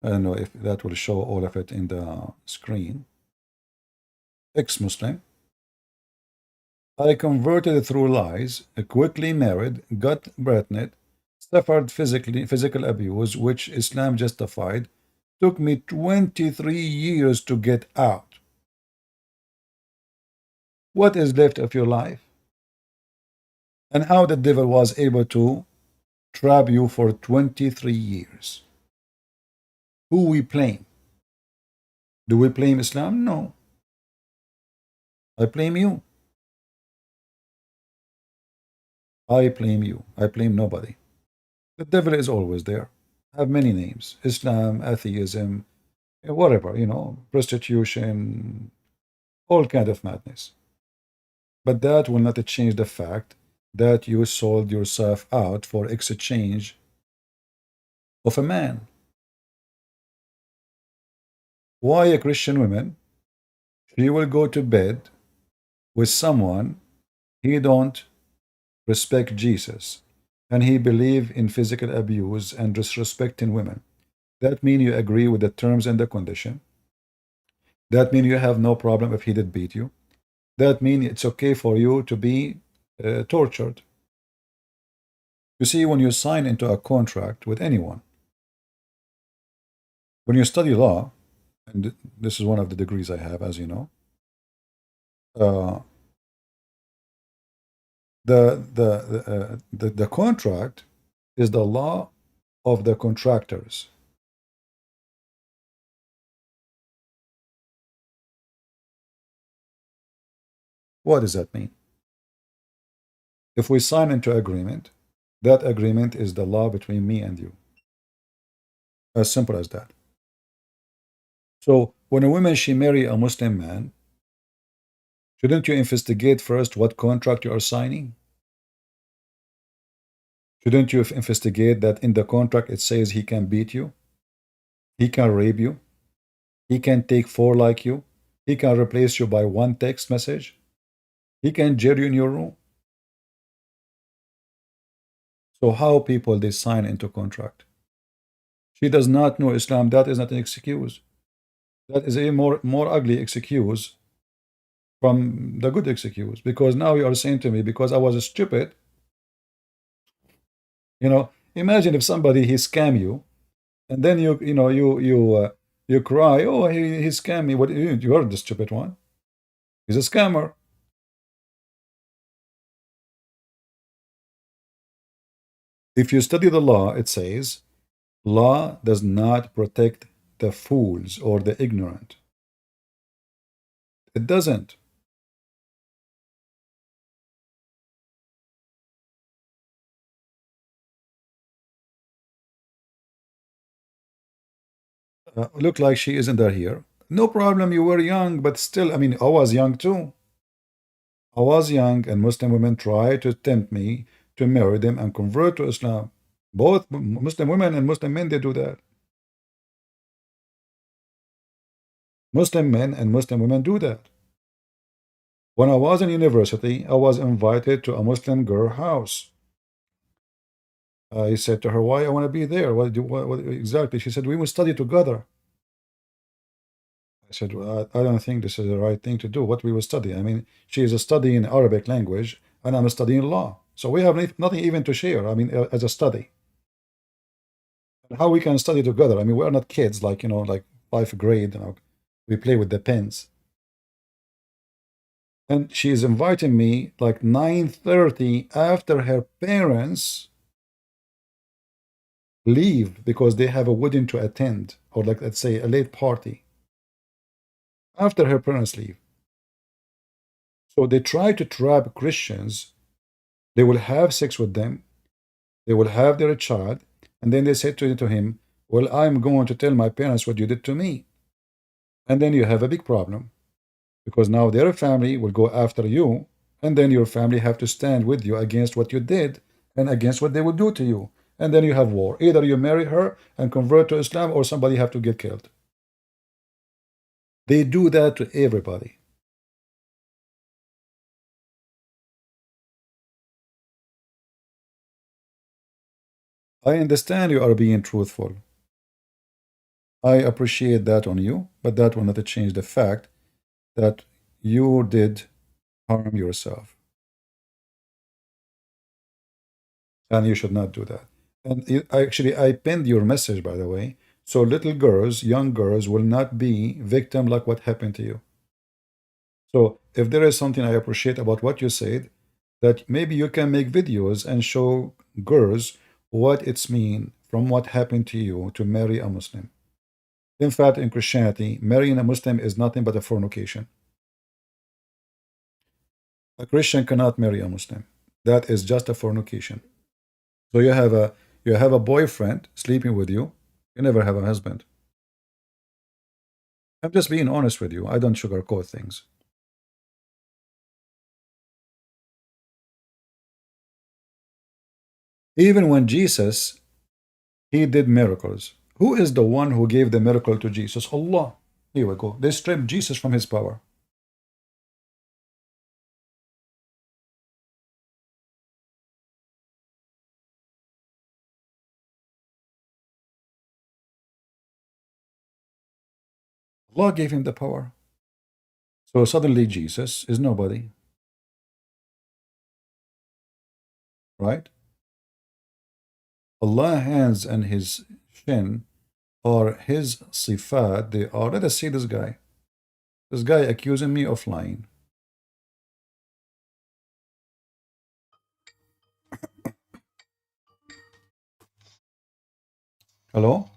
I don't know if that will show all of it in the screen. Ex-Muslim. I converted through lies, quickly married, got pregnant, suffered physical abuse, which Islam justified. Took me 23 years to get out. What is left of your life? And how the devil was able to trap you for 23 years? Who we blame? Do we blame Islam? No. I blame you. I blame you. I blame nobody. The devil is always there. Have many names. Islam, atheism, whatever, prostitution, all kind of madness. But that will not change the fact that you sold yourself out for exchange of a man. Why a Christian woman? She will go to bed with someone he don't respect Jesus, and he believe in physical abuse and disrespecting women. That mean you agree with the terms and the condition. That mean you have no problem if he did beat you. That mean it's okay for you to be tortured. You see, when you sign into a contract with anyone, when you study law, and this is one of the degrees I have, as you know, uh, the contract is the law of the contractors. What does that mean? If we sign into agreement, that agreement is the law between me and you. As simple as that. So when a woman she marry a Muslim man, shouldn't you investigate first what contract you are signing? Shouldn't you investigate that in the contract it says he can beat you? He can rape you? He can take four like you? He can replace you by one text message? He can jail you in your room? So how people they sign into contract? She does not know Islam. That is not an excuse. That is a more ugly excuse from the good excuse. Because now you are saying to me, because I was stupid, you know. Imagine if somebody he scam you, and then you cry, oh, he scammed me. What, you are the stupid one. He's a scammer. If you study the law, it says law does not protect the fools or the ignorant. It doesn't. Look like she isn't there here. No problem, you were young, but still, I mean, I was young too. I was young, and Muslim women try to tempt me to marry them and convert to Islam. Both Muslim women and Muslim men, they do that. Muslim men and Muslim women do that. When I was in university, I was invited to a Muslim girl house. I said to her, why I want to be there? What exactly? She said, we will study together. I said, well, I don't think this is the right thing to do. What we will study? I mean, she is studying Arabic language, and I'm studying law. So we have nothing even to share. I mean, as a study. How we can study together? I mean, we are not kids, like, like 5th grade. We play with the pens. And she is inviting me like 9:30 after her parents leave because they have a wedding to attend, or like, let's say, a late party. After her parents leave. So they try to trap Christians. They will have sex with them. They will have their child. And then they say to him, well, I'm going to tell my parents what you did to me. And then you have a big problem. Because now their family will go after you. And then your family have to stand with you against what you did and against what they will do to you. And then you have war. Either you marry her and convert to Islam, or somebody have to get killed. They do that to everybody. I understand you are being truthful. I appreciate that on you, but that will not change the fact that you did harm yourself. And you should not do that. And actually, I pinned your message, by the way. So little girls, young girls, will not be victim like what happened to you. So if there is something I appreciate about what you said, that maybe you can make videos and show girls what it's mean from what happened to you to marry a Muslim. In fact, in Christianity, marrying a Muslim is nothing but a fornication. A Christian cannot marry a Muslim. That is just a fornication. So you have a boyfriend sleeping with you. You never have a husband. I'm just being honest with you. I don't sugarcoat things. Even when Jesus, he did miracles. Who is the one who gave the miracle to Jesus? Allah. Here we go. They stripped Jesus from his power. Allah gave him the power. So suddenly Jesus is nobody. Right? Allah's hands and his shin are his sifat. They are, let us see this guy. This guy accusing me of lying. Hello?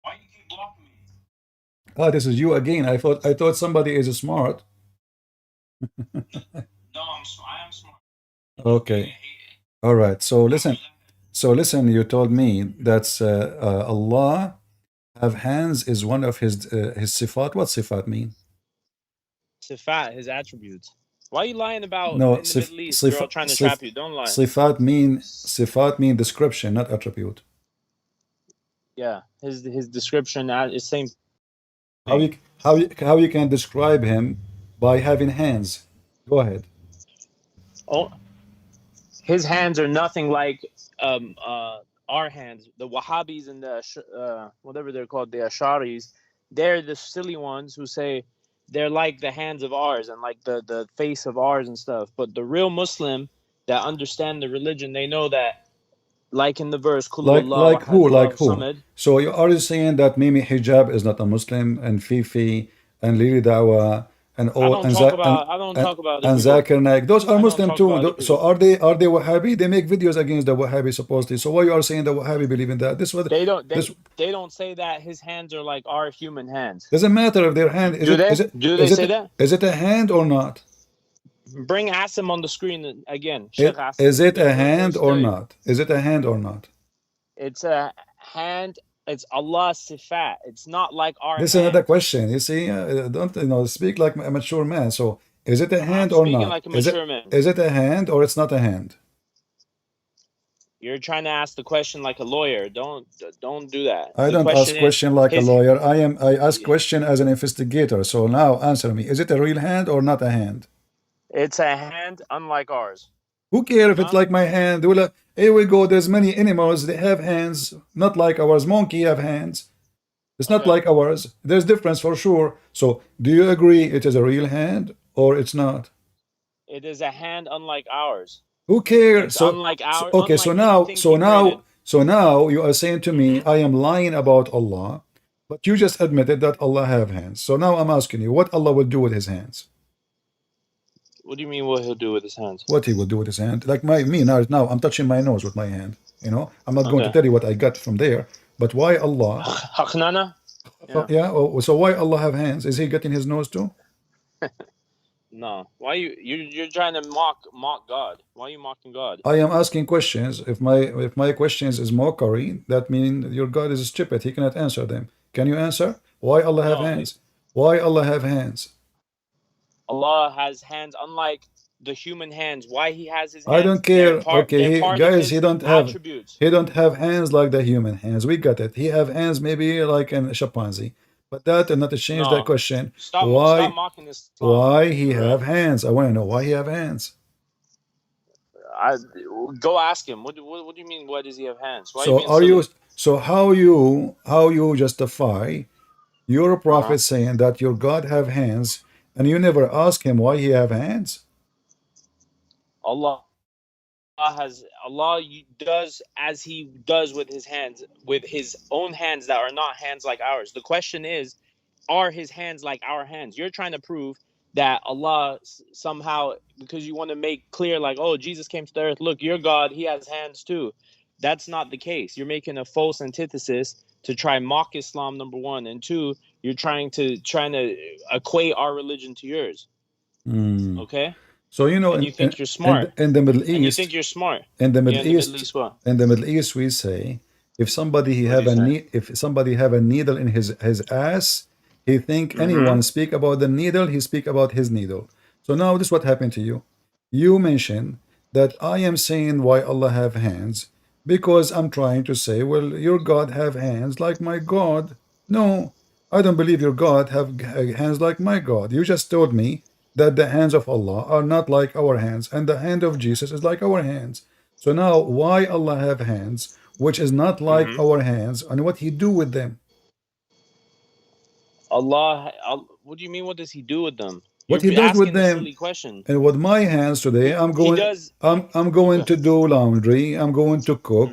Why you keep blocking me? Ah, this is you again. I thought somebody is smart. No, I am smart. Okay. All right. So listen. So listen. You told me that Allah have hands is one of his sifat. What sifat mean? Sifat, his attributes. Why are you lying about No, in the Middle East, girl trying to trap you? Don't lie. Sifat mean description, not attribute. Yeah, his description is same How thing. you how you can describe him by having hands? Go ahead. Oh, his hands are nothing like our hands. The Wahhabis and the whatever they're called, the Asharis, they're the silly ones who say they're like the hands of ours and like the face of ours and stuff. But the real Muslim that understand the religion, they know that, like in the verse, Qul huwallahu Like ahad, who? Like Allahu who? samad. So you are saying that Mimi Hijab is not a Muslim, and Fifi and Lili Dawa and I all don't and talk Za- about I don't talk about other and people. Zakir Naik, those are I don't Muslim talk too. about other So people. are they Wahhabi? They make videos against the Wahhabi supposedly. So why you are saying the Wahhabi believe in that? This was They don't say that his hands are like our human hands. doesn't matter if their hand is Do it they? is it Do they is say it that? is it a hand or not? Bring Asim on the screen again. Sheikh Asim. Is it a hand or not? Is it a hand or not? It's a hand. It's Allah's sifat. It's not like our This is hand. another question. You see, don't speak like a mature man. So is it a hand I'm or speaking not? like a mature man. Is it a hand or it's not a hand? You're trying to ask the question like a lawyer. Don't do that. I The don't ask question like a lawyer. I ask question as an investigator. So now answer me. Is it a real hand or not a hand? It's a hand unlike ours. Who cares if it's like my hand? Here we go. There's many animals. They have hands, not like ours. Monkey have hands. It's not like ours. There's difference for sure. So do you agree it is a real hand or it's not? It is a hand unlike ours. Who cares? It's unlike ours. Okay, so now you are saying to me, I am lying about Allah, but you just admitted that Allah have hands. So now I'm asking you, what Allah will do with his hands? What do you mean what he'll do with his hands? What he will do with his hand? Like me now I'm touching my nose with my hand. I'm not going to tell you what I got from there. But why Allah? Haknana? Yeah. So why Allah have hands? Is he getting his nose too? No. Why you're trying to mock God? Why are you mocking God? I am asking questions. If my questions is mockery, that means your God is stupid. He cannot answer them. Can you answer? Why Allah have hands? Why Allah have hands? Allah has hands unlike the human hands. Why he has his hands? I don't care. Okay, guys, he don't have hands like the human hands. We got it. He have hands maybe like a chimpanzee. But that and not to change that question. Stop mocking this. Why he have hands? I want to know why he have hands. Go ask him. What do you mean? Why does he have hands? Why So how you justify your prophet saying that your God have hands, and you never ask him why he have hands? Allah does as he does with his hands, with his own hands that are not hands like ours. The question is, are his hands like our hands? You're trying to prove that Allah somehow, because you want to make clear like, oh, Jesus came to the earth, look, your God, he has hands too. That's not the case. You're making a false antithesis to try mock Islam, number one, and two, you're trying to equate our religion to yours. Okay? So and you think you're smart. In the Middle East, and you think you're smart. In the Middle East, we say if somebody have a needle in his ass, he think anyone speak about the needle, he speak about his needle. So now this is what happened to you. You mentioned that I am saying why Allah have hands because I'm trying to say, well, your God have hands like my God. No, I don't believe your God have hands like my God. You just told me that the hands of Allah are not like our hands, and the hand of Jesus is like our hands. So now, why Allah have hands, which is not like our hands, and what He do with them? Allah, what do you mean? What does He do with them? What He does with them? Silly question. And with my hands today, I'm going to do laundry. I'm going to cook.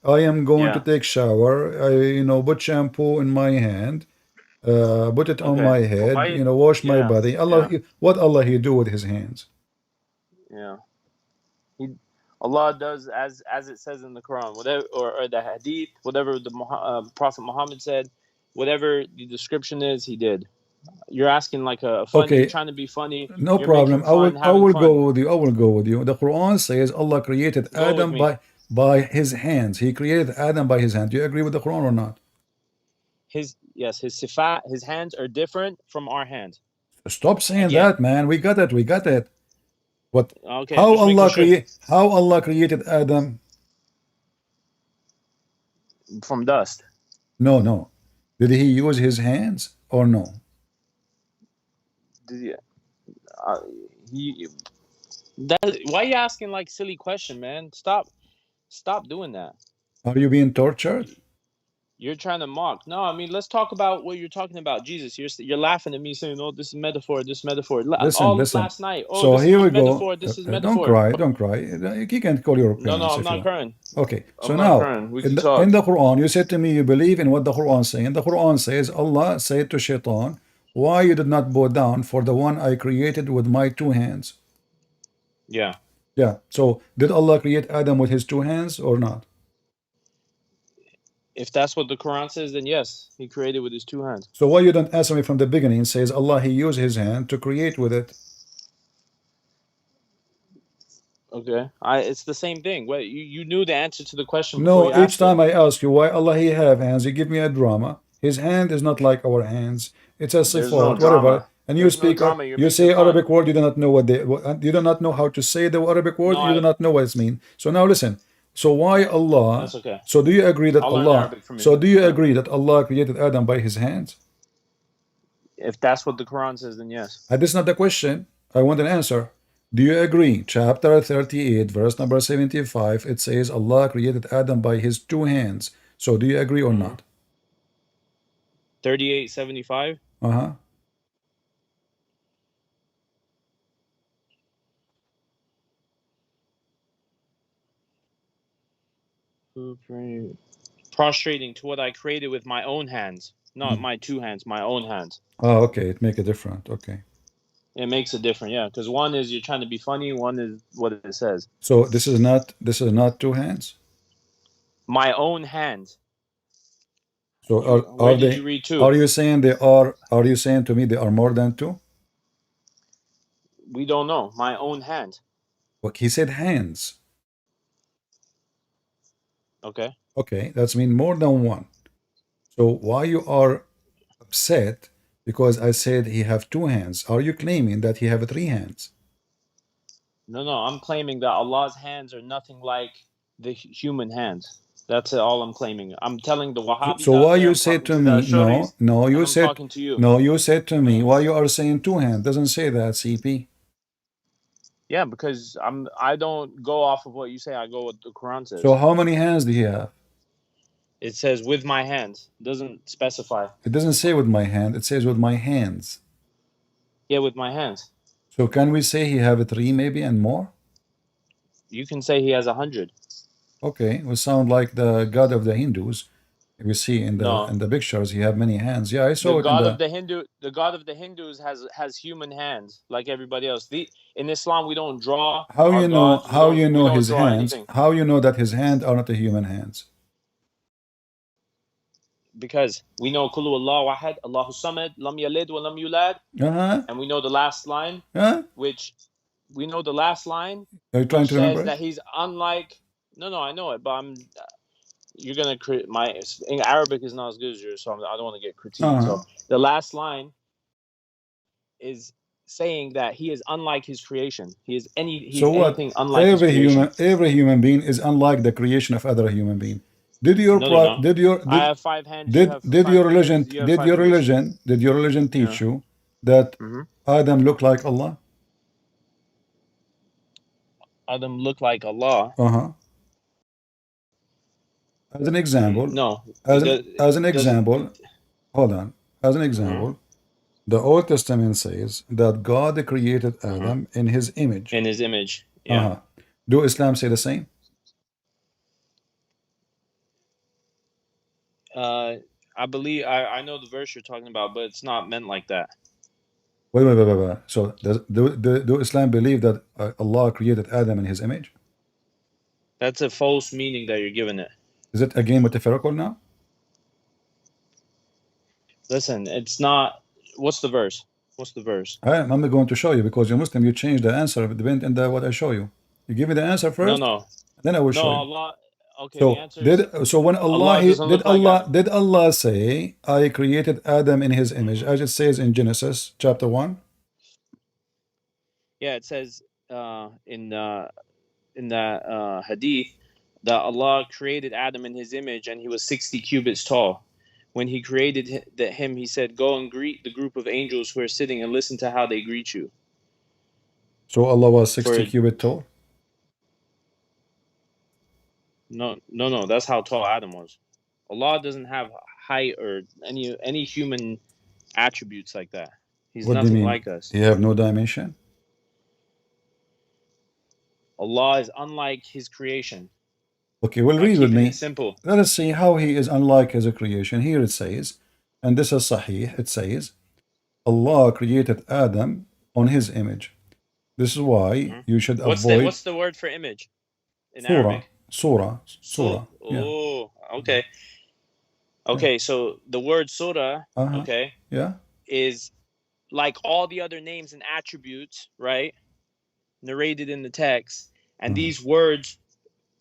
I am going to take shower. I put shampoo in my hand. Put it on my head, wash my body. What Allah He do with His hands? Yeah, Allah does as it says in the Quran, whatever, or the Hadith, whatever the Prophet Muhammad said, whatever the description is, He did. You're asking like a funny, you're trying to be funny. No problem. I will go with you. I will go with you. The Quran says Allah created Adam by His hands. He created Adam by His hand. Do you agree with the Quran or not? His sifat, his hands are different from our hands. Stop saying that, man. We got it. What? Okay. How Allah created Adam? From dust. No. Did He use His hands or no? Why are you asking like silly question, man? Stop doing that. Are you being tortured? You're trying to mock. No, I mean, let's talk about what you're talking about. Jesus, you're laughing at me saying, "Oh, this is metaphor. This is metaphor." Listen, All last night. Oh, So this is here we go. metaphor. This is Don't metaphor. cry, don't cry. You can call your No, parents I'm if you not want. crying. Okay, so I'm not now crying. We in can talk. in the Quran, you said to me you believe in what the Quran says. And the Quran says Allah said to Shaitan, "Why you did not bow down for the one I created with my two hands?" Yeah. Yeah. So did Allah create Adam with his two hands or not? If that's what the Quran says, then yes, he created with his two hands. So why you don't answer me from the beginning? Says Allah, He used His hand to create with it. Okay. It's the same thing. What you knew the answer to the question before No, you each asked time it. I ask you why Allah He have hands, you give me a drama. His hand is not like our hands. It's a There's no sifat, whatever. drama. And you There's no speak, drama. You're you making say fun. Arabic word, you do not know you do not know how to say the Arabic word. No, You do not know what it means. So now listen. So why Allah? That's okay. So do you agree that I'll learn Allah? Arabic from you. So do you Yeah. agree that Allah created Adam by His hands? If that's what the Quran says, then yes. This is not the question. I want an answer. Do you agree? Chapter 38, verse number 75, it says Allah created Adam by his two hands. So do you agree or not? 38:75. Uh-huh. Prostrating to what I created with my own hands, not my two hands, my own hands. Oh, okay. It make a difference. Okay. It makes a difference, yeah. Because one is you're trying to be funny, one is what it says. So this is not two hands. My own hands. So Where did you read two? Are you saying they are? Are you saying to me they are more than two? We don't know. My own hand. Well, he said hands. Okay. Okay, that's mean more than one. So why you are upset because I said he have two hands? Are you claiming that he have three hands? No, I'm claiming that Allah's hands are nothing like the human hands. That's all I'm claiming. I'm telling the Wahhabis So out why there, you I'm say talking to the me Ashuris, no you and I'm said talking to you. no you said to me why you are saying two hands? Doesn't say that, CP. Yeah, because I don't go off of what you say. I go what the Quran says. So how many hands do you have? It says with my hands. It doesn't specify. It doesn't say with my hand. It says with my hands. Yeah, with my hands. So can we say he have three maybe and more? You can say he has 100. Okay, we sound like the god of the Hindus. We see in No. the pictures he have many hands. Yeah, I saw The it god in of the god of the Hindus has human hands like everybody else. In Islam we don't draw how our you know gods. how you know we don't his draw hands? anything. How you know that his hands are not the human hands? Because we know Kulu Allah Wahad, Allahu Samad, Lam Yalid wa Lam Yulad, and we know the last line, which we know the last line, Are you trying which to remember says that he's unlike. No, I know it, but you're gonna my in Arabic is not as good as yours, so I don't want to get critiqued. So the last line is saying that he is unlike his creation. He's anything unlike his creation. Every human being is unlike the creation of other human being. Did your No. did your I have 5 hands. did your religion teach you that Adam looked like Allah? Adam looked like Allah. As an example, no. As an example, hold on. As an example, the Old Testament says that God created Adam in His image. In His image, yeah. Do Islam say the same? I believe I know the verse you're talking about, but it's not meant like that. Wait. So do Islam believe that Allah created Adam in His image? That's a false meaning that you're giving it. Is it again metaphorical now? Listen, it's not. What's the verse? I'm going to show you, because you're Muslim. You change the answer depending on what I show you. You give me the answer first. No. Then I will show you. Allah. Okay. So the answer so when did Allah say, "I created Adam in His image," as it says in Genesis chapter 1? Yeah, it says in that hadith that Allah created Adam in His image, and he was 60 cubits tall. When He created him, He said, "Go and greet the group of angels who are sitting, and listen to how they greet you." So Allah was 60 For cubit tall. no, that's how tall Adam was. Allah doesn't have height or any human attributes like that. He's What do you nothing mean? like us. You have no dimension? Allah is unlike his creation. Okay, well, I'm read with keeping me. it simple. Let us see how he is unlike his creation. Here it says, and this is Sahih, it says, Allah created Adam on his image. This is why you should avoid What's the word for image in surah, Arabic? surah. Yeah, Oh, okay. Okay, so the word surah, uh-huh, okay, yeah. is like all the other names and attributes, right? Narrated in the text, and these words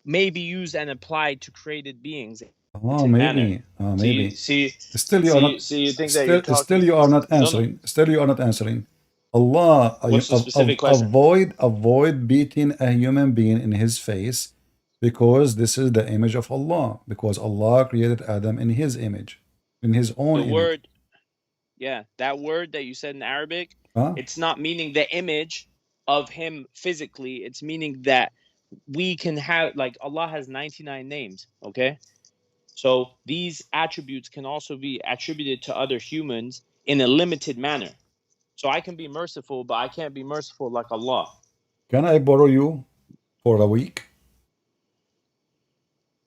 may be used and applied to created beings in a manner. Maybe. See, Still you are not. you think that you're talking? Still you are not No. answering. Still you are not answering. Allah, What's the specific question? avoid beating a human being in his face, because this is the image of Allah. Because Allah created Adam in His image, in His own The image. word, yeah, that word that you said in Arabic, Huh? it's not meaning the image of him physically. It's meaning that we can have, like, Allah has 99 names, okay? So these attributes can also be attributed to other humans in a limited manner. So I can be merciful, but I can't be merciful like Allah. Can I borrow you for a week?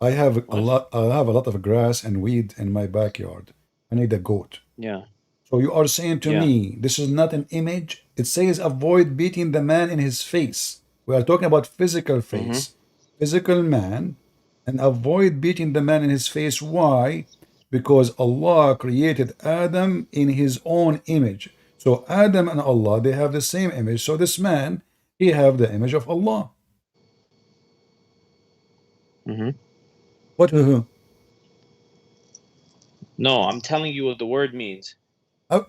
I have a lot. I have a lot of grass and weed in my backyard. I need a goat. Yeah. So you are saying to me, this is not an image? It says avoid beating the man in his face. We are talking about physical face, physical man, and avoid beating the man in his face. Why? Because Allah created Adam in his own image. So Adam and Allah, they have the same image. So this man, he have the image of Allah. What? No, I'm telling you what the word means.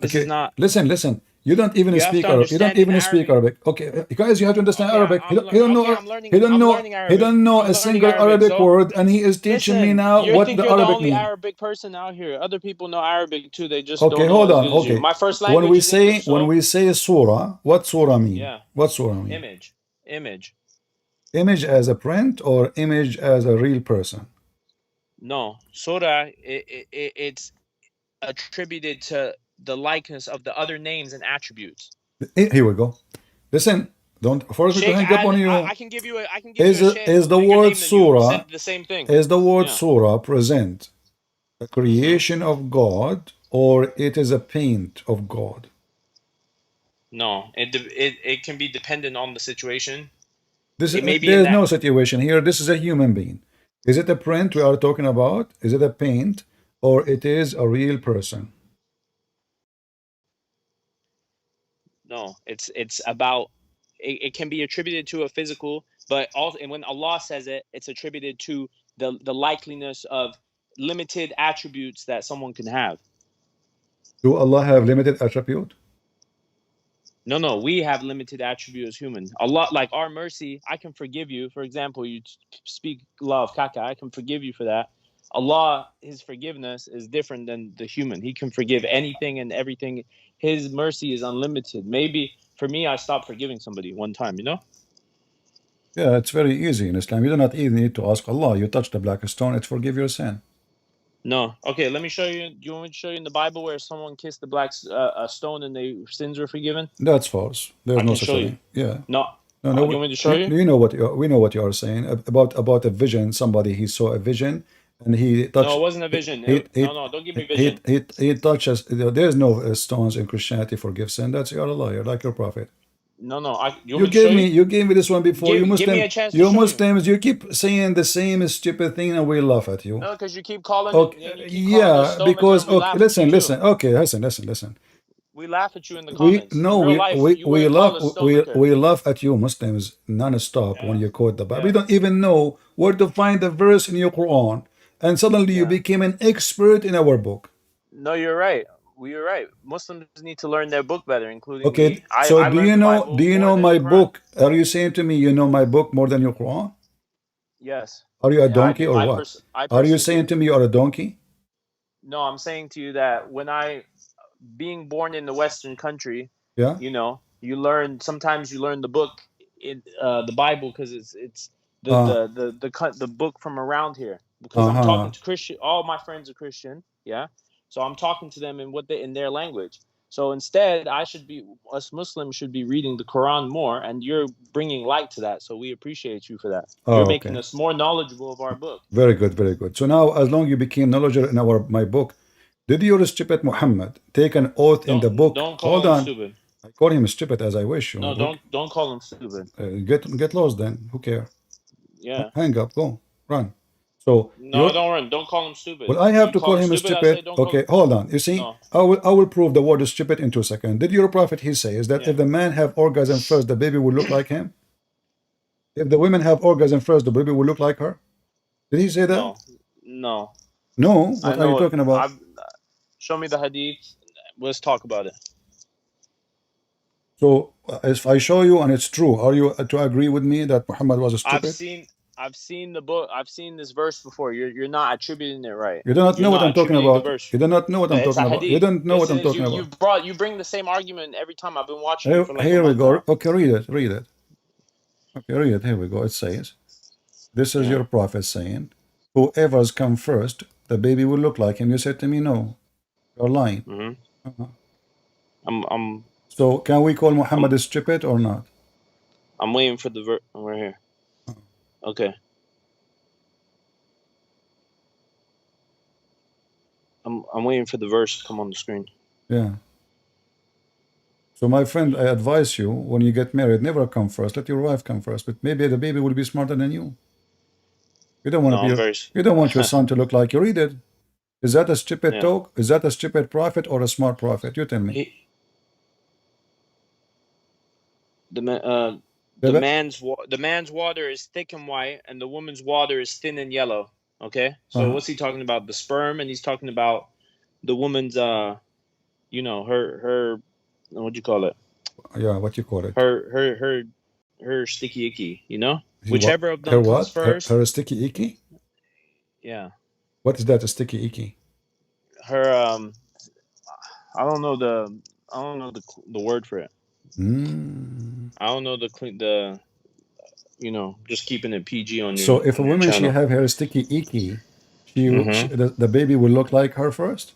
This Okay, is not. listen. You don't even You have speak to Arabic. You don't understand in even speak Arabic. Arabic. Okay, guys, you have to understand Okay, Arabic. I'm He don't know. I'm learning. He don't I'm know. learning He Arabic. don't know I'm a learning single Arabic, Arabic so word, and he is teaching me listen. now You what think the you're the Arabic only means. Arabic person out here. Other people know Arabic too. They just Okay, don't know hold as on. good as you. Okay, My first when language we is say English, so surah, what surah mean? yeah, What surah mean? image. Image as a print or image as a real person? No, surah. It's attributed to the likeness of the other names and attributes. Here we go. Listen, don't force me to Sheikh hang up on you. I can give you a sheikh Is who's the bigger word name than you. surah? Said the same thing. Is the word Yeah. surah present a creation of God, or it is a paint of God? No, it can be dependent on the situation. This It may be there in is no that. situation here. This is a human being. Is it a print we are talking about? Is it a paint, or it is a real person? No, it's about. It can be attributed to a physical, but also, and when Allah says it, it's attributed to the likeliness of limited attributes that someone can have. Do Allah have limited attribute? No, we have limited attribute as human. Allah, like our mercy, I can forgive you. For example, you speak love, kaka, I can forgive you for that. Allah, His forgiveness is different than the human. He can forgive anything and everything. His mercy is unlimited. Maybe for me, I stopped forgiving somebody one time, you know? Yeah, it's very easy in Islam. You do not even need to ask Allah. You touch the black stone, it forgive your sin. No. Okay, let me show you. Do you want me to show you in the Bible where someone kissed the black stone and their sins were forgiven? That's false. There's I no can such show thing. you. Yeah. No. No, You want me to show you? you know what we know what you are saying about a vision. Somebody he saw a vision and he touched. No, it wasn't a vision. No, don't give me vision. He touches. There's no stones in Christianity forgive sin. That's you're a liar, like your prophet. No. You want me to show you? You gave me this one before. Give me a chance to you show you. Muslims, you keep saying the same stupid thing and we laugh at you. No, because you keep calling. Okay, yeah, because okay, listen. Okay, listen. We laugh at you in the comments. In real life, you wouldn't call us stomach. We laugh at you Muslims non-stop when you quote the Bible. Yeah. We don't even know where to find the verse in your Quran, and suddenly you became an expert in our book. No, you're right. You're right. Muslims need to learn their book better, including Okay, me. so I do you know more my than the Quran. book? Are you saying to me you know my book more than your Quran? Yes. Are you a Yeah, donkey or what? Are you saying to me you're a donkey? No, I'm saying to you that when being born in the Western country, Yeah. you know, You learn sometimes you learn the book in the Bible because it's Uh, the book from around here because I'm talking uh-huh. to Christian. All my friends are Christian, yeah. So I'm talking to them in what they in their language. So instead, us Muslims should be reading the Quran more, and you're bringing light to that. So we appreciate you for that. You're Oh, making okay. us more knowledgeable of our book. Very good, very good. So now, as long you became knowledgeable in my book, did your stupid Muhammad take an oath in the book? Don't Hold call him on. stupid. I call him stupid as I wish. No, don't call him stupid. Get lost then. Who care? Yeah. Hang up. Go. Run. So No, you're don't run. Don't call him stupid. well. I have You to call call him him stupid. I say stupid. don't call Okay. him. Hold on. You see, No. I will prove the word stupid in 2 seconds. Did your prophet he says that Yeah. if the man have orgasm first, the baby will look like him? If the women have orgasm first, the baby will look like her? Did he say that? No. No. No. I What are you know it. talking about? Show me the hadith. Let's talk about it. So if I show you and it's true, are you to agree with me that Muhammad was stupid? I've seen the book. I've seen this verse before. You're not attributing it right. You do not You're know what not I'm talking attributing the about. verse. You do not know what I'm It's a talking about. You hadith. don't know what I'm talking You about. you bring the same argument every time. I've been watching you for like a Here we month go. now. Okay, read it. Read it. Okay, read it. Here we go. It says, this is Yeah. your prophet saying, whoever's come first, the baby will look like him. You said to me, no. You're lying. So can we call Muhammad stupid or not? I'm waiting for the verse right here. Okay. I'm waiting for the verse to come on the screen. Yeah. So my friend, I advise you, when you get married, never come first. Let your wife come first. But maybe the baby will be smarter than you. You don't want No, to be. You don't want your son to look like you. Read it. Is that a stupid Yeah. talk? Is that a stupid prophet or a smart prophet? You tell me. The man's water is thick and white, and the woman's water is thin and yellow. Okay, so what's he talking about? The sperm, and he's talking about the woman's you know, her what do you call it? Yeah, what you call it? Her sticky icky. You know, whichever of them her comes what? first. Her sticky icky. Yeah. What is that? A sticky icky? Her I don't know the word for it. I don't know the you know, just keeping it PG on you. So if a woman she have her sticky icky, the baby will look like her first.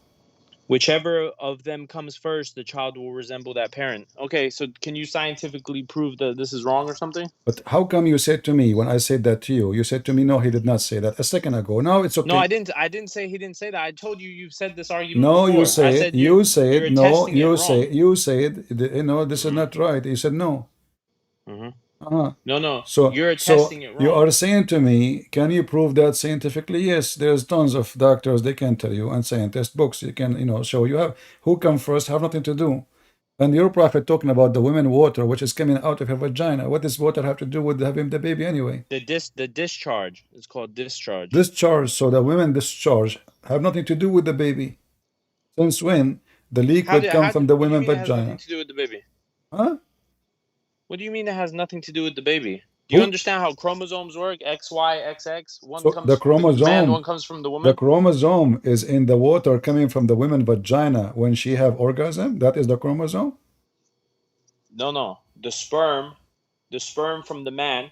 Whichever of them comes first, the child will resemble that parent. Okay, so can you scientifically prove that this is wrong or something? But how come you said to me when I said that to you? You said to me, no, he did not say that a second ago. No, it's okay. No, I didn't say he didn't say that. I told you you've said this argument no, before. you said you said no. You said you know this is not right. You said no. No. So you're attesting it wrong. You are saying to me, can you prove that scientifically? Yes, there's tons of doctors they can tell you, and scientist books you can show you have who come first have nothing to do. And your prophet talking about the women water which is coming out of her vagina. What does water have to do with having the baby anyway? The discharge. It's called discharge. Discharge. So the women discharge have nothing to do with the baby. Since when the liquid come from the women vagina? Has nothing to do with the baby? Huh? What do you mean it has nothing to do with the baby? Do you understand how chromosomes work? X, Y, XX. One comes from the man, one comes from the woman. The chromosome is in the water coming from the women's vagina when she have orgasm. That is the chromosome. No. The sperm from the man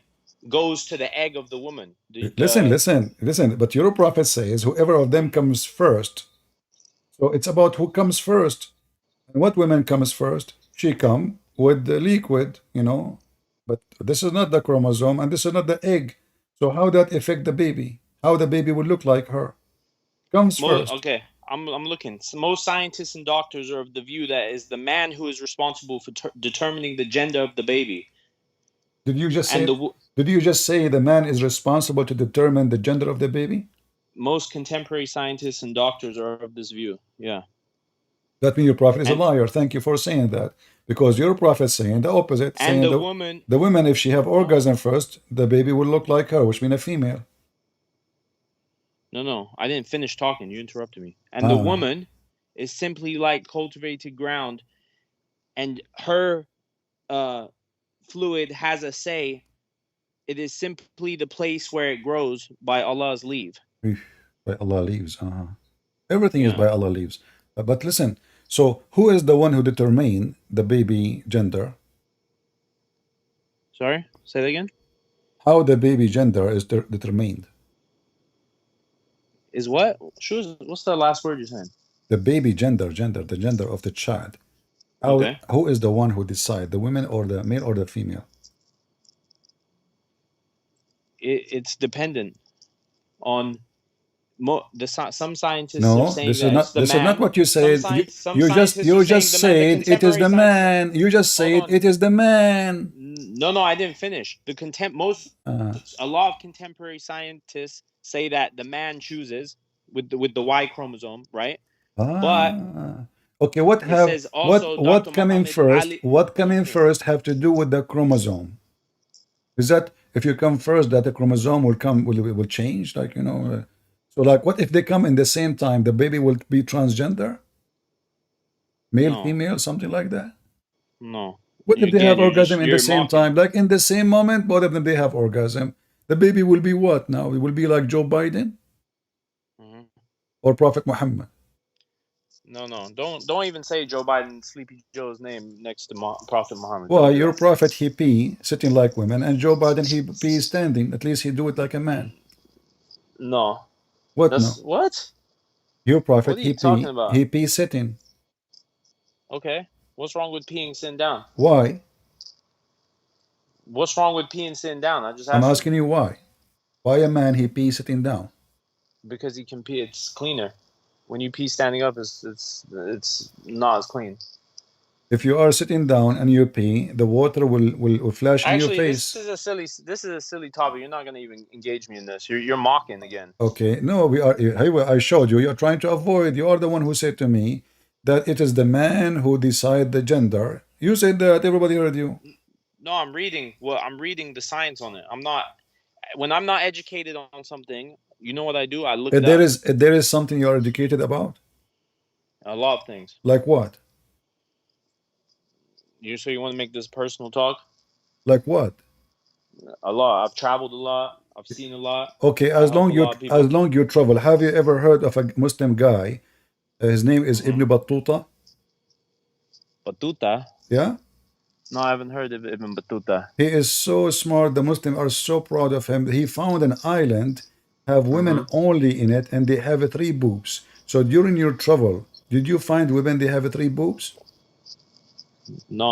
goes to the egg of the woman. Listen. But your prophet says whoever of them comes first. So it's about who comes first. And what woman comes first? She come with the liquid, But this is not the chromosome and this is not the egg. So how that affect the baby? How the baby would look like her? Comes first. Okay, I'm looking. So most scientists and doctors are of the view that is the man who is responsible for determining the gender of the baby. Did you just say the man is responsible to determine the gender of the baby? Most contemporary scientists and doctors are of this view. Yeah. That means your prophet is a liar. Thank you for saying that. Because your prophet is saying the opposite. And saying the woman, if she have orgasm first, the baby will look like her, which means a female. No. I didn't finish talking. You interrupted me. And the woman is simply like cultivated ground. And her fluid has a say. It is simply the place where it grows by Allah's leave. By Allah leaves. Everything is by Allah leaves. But listen, so who is the one who determine the baby gender? Sorry, say that again. How the baby gender is determined? Is what? What's the last word you're saying? The baby gender, the gender of the child. Okay. Who is the one who decide? The women or the male or the female? It's dependent on some scientists are No, saying this is that it's not. the This is not man. what you said. Some scientists are You saying just the man. The said it is contemporary the scientists. man. You just Hold said on. it is the man. No, I didn't finish. A lot of contemporary scientists say that the man chooses with the Y chromosome, right? But Okay, what it says also Dr. coming Muhammad first? Ali. What coming Okay. first have to do with the chromosome? Is that if you come first, that the chromosome will change? Like so like what if they come in the same time? The baby will be transgender, male, No, female, something like that. no. What if they Again, have orgasm in the you're same mocking. time? Like in the same moment, both of them they have orgasm. The baby will be what now? It will be like Joe Biden Mhm. or Prophet Muhammad. No. Don't even say Joe Biden, Sleepy Joe's name next to Prophet Muhammad. Well, Don't do your that. prophet he pee sitting like women, and Joe Biden he pee standing. At least he do it like a man. No. What That's no? what? Your What prophet are you talking about? he pee sitting. Okay. What's wrong with peeing sitting down? Why? What's wrong with peeing sitting down? I just I'm asked you. asking you why. Why a man he pee sitting down? Because he can pee, it's cleaner. When you pee standing up, it's not as clean. If you are sitting down and you pee, the water will flash in your Actually, face. this is a silly topic. You're not gonna even engage me in this. You're mocking again. Okay, no, we are. I showed you. You're trying to avoid. You are the one who said to me that it is the man who decide the gender. You said that. Everybody heard you. No, I'm reading. Well, I'm reading the science on it. I'm not. When I'm not educated on something, you know what I do? I look it up. There is something you are educated about. A lot of things. Like what? You want to make this personal talk? Like what? A lot. I've traveled a lot. I've seen a lot. Okay, I helped a lot of people. as long you travel, have you ever heard of a Muslim guy? His name is Ibn Battuta. Battuta? Yeah. No, I haven't heard of Ibn Battuta. He is so smart. The Muslims are so proud of him. He found an island, have women only in it, and they have 3 boobs. So during your travel, did you find women they have 3 boobs? No,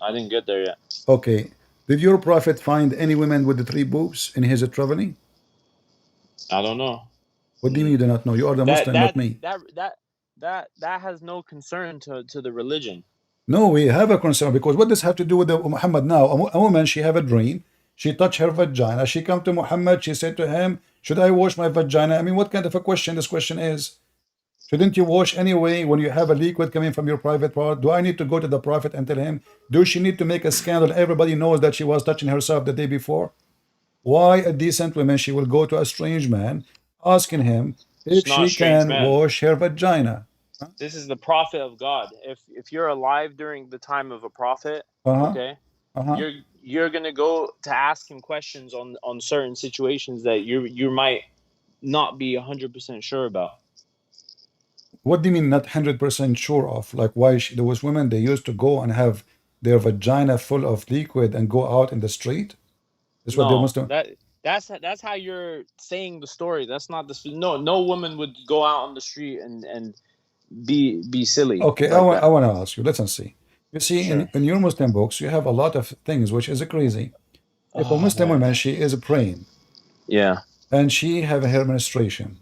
I didn't get there yet. Okay. Did your prophet find any women with the 3 boobs in his traveling? I don't know. What do you mean you do not know? You are the Muslim, not me. That has no concern to the religion. No, we have a concern because what does have to do with the Muhammad now? A woman, she have a dream. She touched her vagina. She come to Muhammad. She said to him, should I wash my vagina? I mean, what kind of a question this question is? Shouldn't you wash anyway when you have a liquid coming from your private part? Do I need to go to the prophet and tell him? Do she need to make a scandal? Everybody knows that she was touching herself the day before. Why a decent woman, she will go to a strange man asking him if she can wash her vagina? This is the prophet of God. If you're alive during the time of a prophet, okay, you're gonna go to ask him questions on certain situations that you might not be 100% sure about. What do you mean not 100% sure of? Like why there was women they used to go and have their vagina full of liquid and go out in the street? That's what they must do. That's how you're saying the story. That's not the no woman would go out on the street and be silly. Okay, like I want to ask you. Let's see. You see, Sure. in your Muslim books, you have a lot of things which is crazy. If a Muslim woman she is praying, Yeah. and she have her menstruation,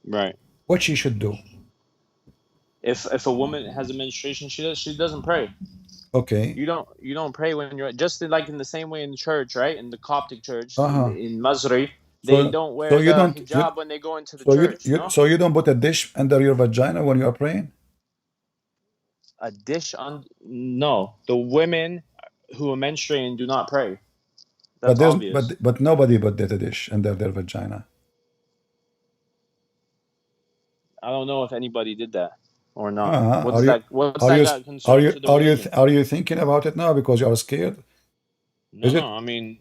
Right. what she should do? If a woman has a menstruation, she doesn't pray. Okay. You don't pray when you're just like in the same way in church, right? In the Coptic church, in Masri, they don't wear the hijab when they go into the church. So you don't put a dish under your vagina when you are praying? A dish on? No, the women who are menstruating do not pray. That's obvious. But nobody put a dish under their vagina. I don't know if anybody did that or not. Are you thinking about it now because you are scared? No, I mean,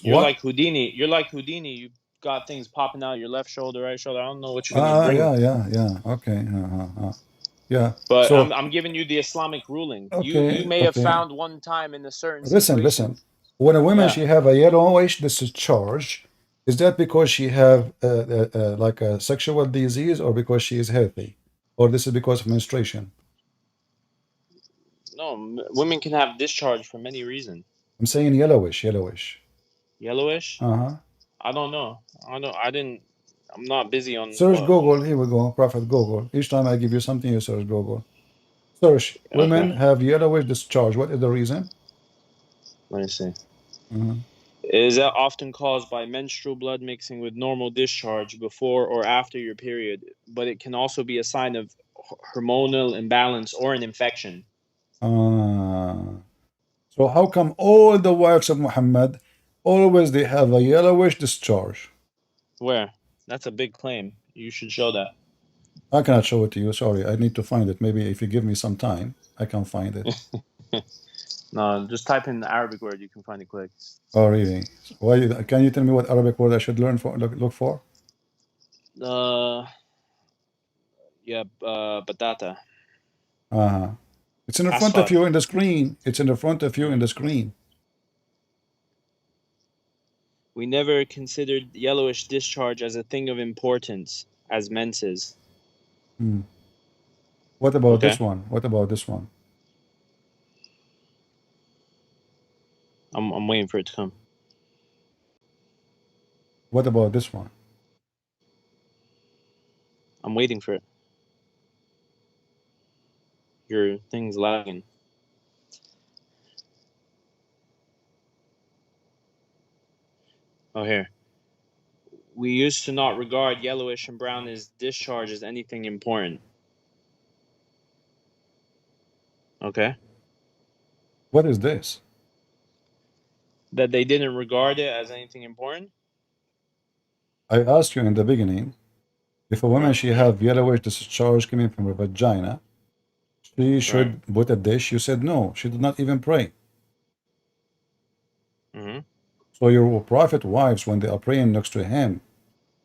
you're like Houdini. You're like Houdini. You got things popping out your left shoulder, right shoulder. I don't know what you're gonna bring. Yeah. Okay. Yeah. But I'm giving you the Islamic ruling. Okay, you may have found one time in a certain situation. Listen. When a woman Yeah. she have a yellowish discharge, is that because she have like a sexual disease or because she is healthy, or this is because of menstruation? No, women can have discharge for many reasons. I'm saying yellowish, yellowish. Yellowish? Uh-huh. I don't know. I don't. I didn't. I'm not busy on Search what. Google. Here we go. Prophet Google. Each time I give you something, you search Google. Search women Okay. have yellowish discharge. What is the reason? Let me see. Mhm. Is that often caused by menstrual blood mixing with normal discharge before or after your period, but it can also be a sign of hormonal imbalance or an infection. Uh, so how come all the wives of Muhammad always they have a yellowish discharge? Where? That's a big claim. You should show that. I cannot show it to you. Sorry, I need to find it. Maybe if you give me some time, I can find it. No, just type in the Arabic word. You can find it quick. Oh, really? Why? Can you tell me what Arabic word I should learn for? Look for? Uh, yeah, batata. Uh-huh. It's in the front of Asfar. you in the screen. It's in the front of you in the screen. We never considered yellowish discharge as a thing of importance, as menses. Hmm. What about this Okay? one? What about this one? I'm waiting for it to come. What about this one? I'm waiting for it. Your thing's lagging. Oh, here. We used to not regard yellowish and brownish discharge as anything important. Okay? What is this? That they didn't regard it as anything important? I asked you in the beginning, if a woman Right. she have yellowish discharge coming from her vagina, she Right. should put a dish. You said no. She did not even pray. Mm-hmm. So your prophet wives, when they are praying next to him,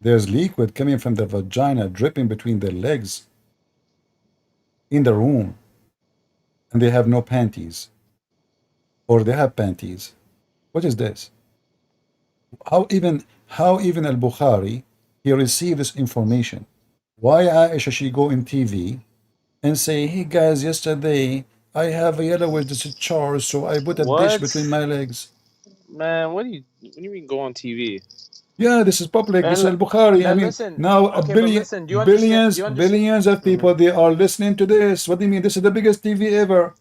there's liquid coming from the vagina dripping between their legs in the room, and they have no panties, or they have panties. What is this? How even al-Bukhari he received this information? Why Aisha she go in TV and say, "Hey guys, yesterday I have a yellowish discharge, so I put a dish What? between my legs." Man, what do you mean go on TV? Yeah, this is public. This is Man, al-Bukhari. I man, mean, listen. now a Okay, but billion, listen. Do you understand? Do billions, you understand? billions of people they are listening to this. What do you mean? This is the biggest TV ever.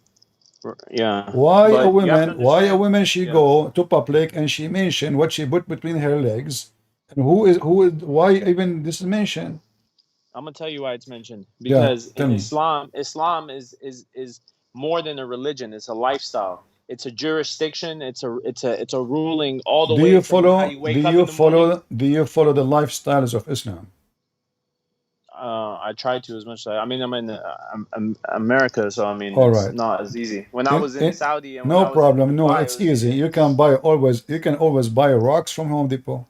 Yeah, Why a but you have to woman? Why a understand. woman she Yeah, go to public and she mention what she put between her legs, and who is why even this is mentioned? I'm gonna tell you why it's mentioned. Yeah, Because tell in me. Islam, Islam is more than a religion. It's a lifestyle. It's a jurisdiction. It's a ruling all the Do way you from how follow? you Do wake up you in the morning. follow? Do you follow the lifestyles of Islam? I try to as much as I mean, I'm in America, so I mean, All it's right. not as easy. When I was in In Saudi and when no I was in problem. No, Dubai, it it's was easy. easy. You can buy always. You can always buy rocks from Home Depot.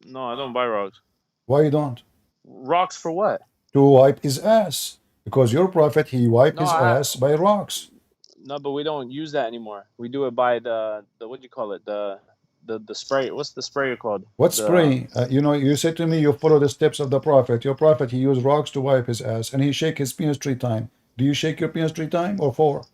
No, I don't buy rocks. Why you don't? Rocks for what? To wipe his ass. Because your prophet he wiped No, his ass by rocks. no, but we don't use that anymore. We do it by the what do you call it? The spray. What's the sprayer called? What The spray? You said to me you follow the steps of the prophet. Your prophet he used rocks to wipe his ass, and he shake his penis 3 times. Do you shake your penis 3 times or 4?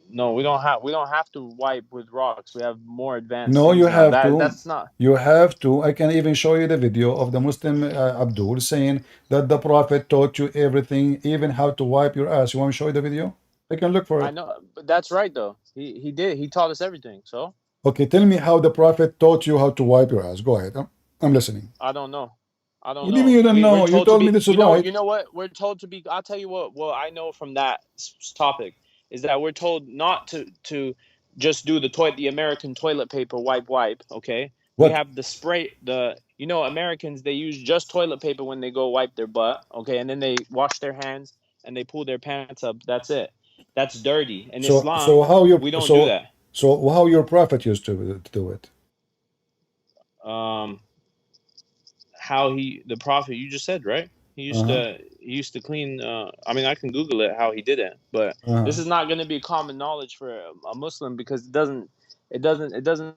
no, we don't have to wipe with rocks. We have more advanced No, you things now. have That to. that's not. You have to. I can even show you the video of the Muslim Abdul saying that the prophet taught you everything, even how to wipe your ass. You want me to show you the video? I can look for I it. know, but that's right though. He did. He taught us everything. So Okay, tell me how the prophet taught you how to wipe your ass. Go ahead. I'm listening. I don't know. I don't What do you mean know. you don't We're know? You told to told me be. this is You right. know what? We're told to be. I'll tell you what I know from that topic is that we're told not to just do the American toilet paper wipe. Okay, we What? have the spray. Americans they use just toilet paper when they go wipe their butt. Okay, and then they wash their hands and they pull their pants up. That's it. That's dirty. In So Islam, so how your we don't do so that. so how your prophet used to do it? Um, how the prophet you just said right? He used to clean. I mean, I can Google it how he did it, but this Uh-huh. is not going to be common knowledge for a Muslim because it doesn't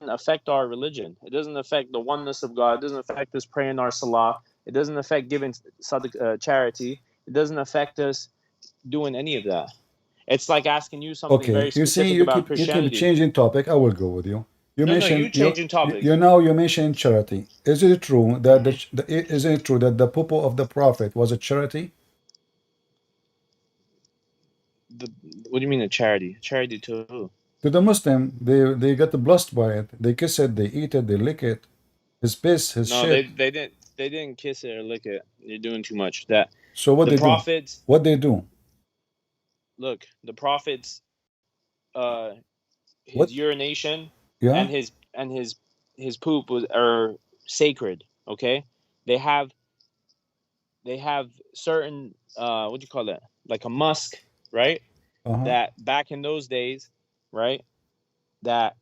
affect our religion. It doesn't affect the oneness of God. It doesn't affect us praying our salah. It doesn't affect giving charity. It doesn't affect us doing any of that. It's like asking you something Okay, very you see, specific about you keep Christianity. changing topic. I will go with you. You No, you mentioned changing topic. you mentioned charity. Is it true that is it true that the pupil of the prophet was a charity The What do you mean a charity? Charity to who? to the Muslim? They got blessed by it. They kiss it, they eat it, they lick it. His piss, his No, they shit. they didn't they didn't kiss it or lick it. You're doing too much. That So what the they do? prophets What they do? look the prophets uh What? his urination Yeah. and his poop are sacred. Okay, they have certain what do you call that, like a musk, right? Uh-huh. That back in those days, right, that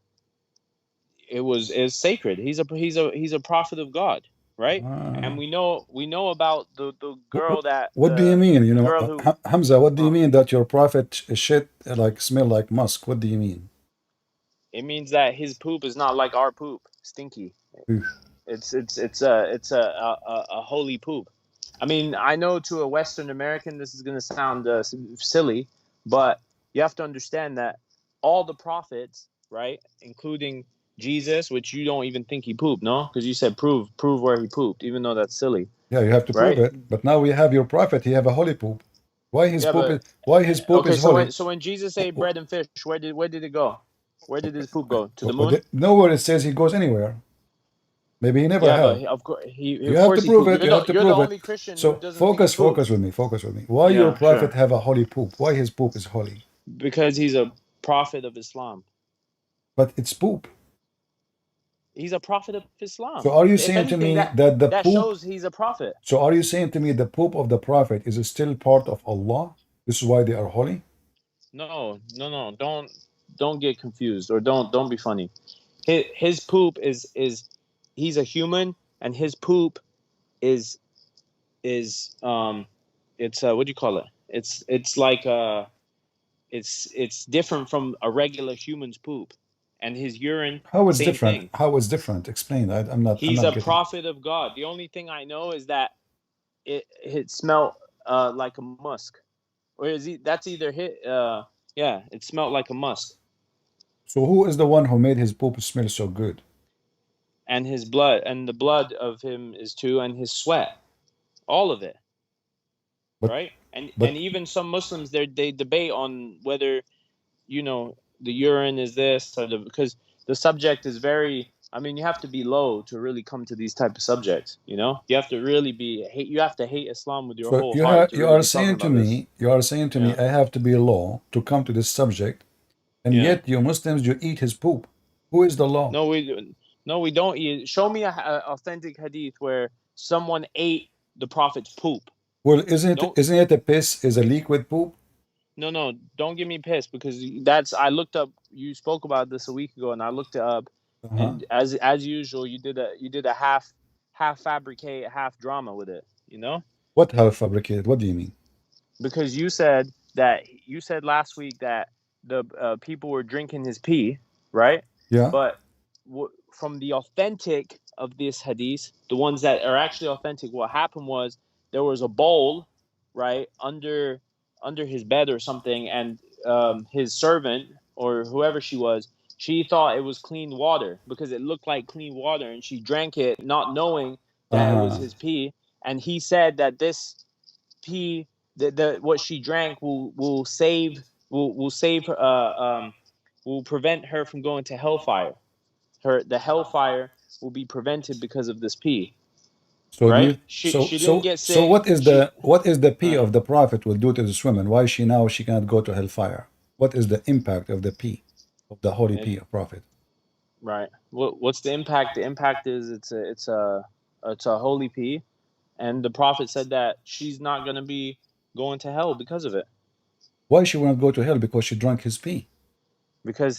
is sacred. He's a prophet of God, right? And Ah. we know about the girl that What do you mean? You the know, girl who Hamza, what do you uh, mean that your prophet shit like smell like musk? What do you mean? it means that his poop is not like our poop, stinky. Oof. It's a holy poop. I mean, I know to a Western American this is going to sound silly, but you have to understand that all the prophets, right, including Jesus, which you don't even think he pooped, no, because you said prove where he pooped, even though that's silly, Yeah, you have to prove right? it. But now we have your prophet. He have a holy poop. Yeah, but Why his poop okay. is So holy? when Jesus ate bread and fish, where did it go? Where did his poop go? To the Well, moon? nowhere it says he goes anywhere. Maybe he never Yeah, have. but of course You have to he prove pooped. it. You're You the have to you're the prove it. only Christian who So doesn't think he pooped. focus with me. Why your Yeah, prophet sure. have a holy poop? Why his poop is holy? Because he's a prophet of Islam. But it's poop. He's a prophet of So Islam. are you If saying to anything, me that that the that poop? shows he's a prophet. So are you saying to me the poop of the prophet is still part of Allah? This is why they are holy? No. Don't get confused, or don't be funny. His poop is he's a human, and his poop is it's what do you call it? It's like it's different from a regular human's poop, and his urine, How it's same different? thing. How it's different? Explain. I'm He's not a getting. prophet of God. The only thing I know is that it smelled like a musk, or is he? That's either hit. Yeah, it smelled like a musk, So who is the one who made his poop smell so good? and his blood, and the blood of him is too, and his sweat, all of it, But right? And but even some Muslims, they debate on whether the urine is this or because the subject is very. I mean, you have to be low to really come to these type of subjects. You have to really you have to hate Islam with your so whole heart to you really are be talking saying to about this. me Yeah, I have to be low to come to this subject, and yeah. yet you Muslims you eat his poop. Who is the law? No, we don't eat. Show me a authentic hadith where someone ate the prophet's poop. Well, Don't isn't it a piss is a liquid poop? no, don't get me pissed because that's I looked up. You spoke about this a week ago, and I looked it up. Uh-huh. And as usual, you did a half fabricate, half drama with it. What half fabricated? What do you mean? Because you said last week that the people were drinking his pee, right? Yeah. But from the authentic of this hadith, the ones that are actually authentic, what happened was there was a bowl, right, under his bed or something, and his servant or whoever she was, she thought it was clean water because it looked like clean water, and she drank it not knowing that it was Uh-huh. his pee. And he said that this pee, the what she drank will save her, will prevent her from going to hellfire. The hellfire will be prevented because of this pee, So do right? you She didn't get so sick. what is the pee Uh, of the prophet will do to this woman? Why she cannot go to hellfire? What is the impact of the pee of the holy it, pee of prophet? right. What's the impact? The impact is it's a holy pee, and the prophet said that she's not gonna be going to hell because of it, Why she will not go to hell? Because she drank his pee. because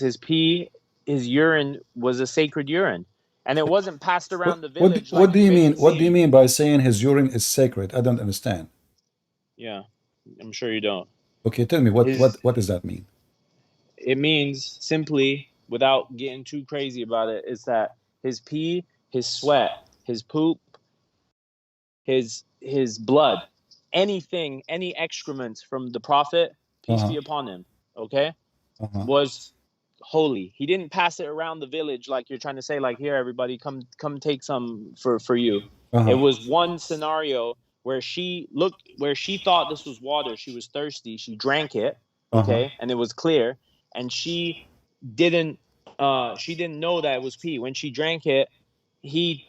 his urine was a sacred urine. and it wasn't passed around the What village what like do you you made mean? it What do you seem. mean by saying his urine is sacred? I don't understand. Yeah, I'm sure you don't. Okay, tell me what His what does that mean? It means simply, without getting too crazy about it, is that his pee, his sweat, his poop, his blood, anything, any excrement from the prophet, peace Uh-huh. be upon him, okay, Uh-huh. was holy. He didn't pass it around the village like you're trying to say, like, here, everybody, come take some for you. It Uh-huh. was one scenario where she thought this was water. She was thirsty. She drank it, Uh-huh. okay, and it was clear. And didn't she didn't know that it was pee. When she drank it, he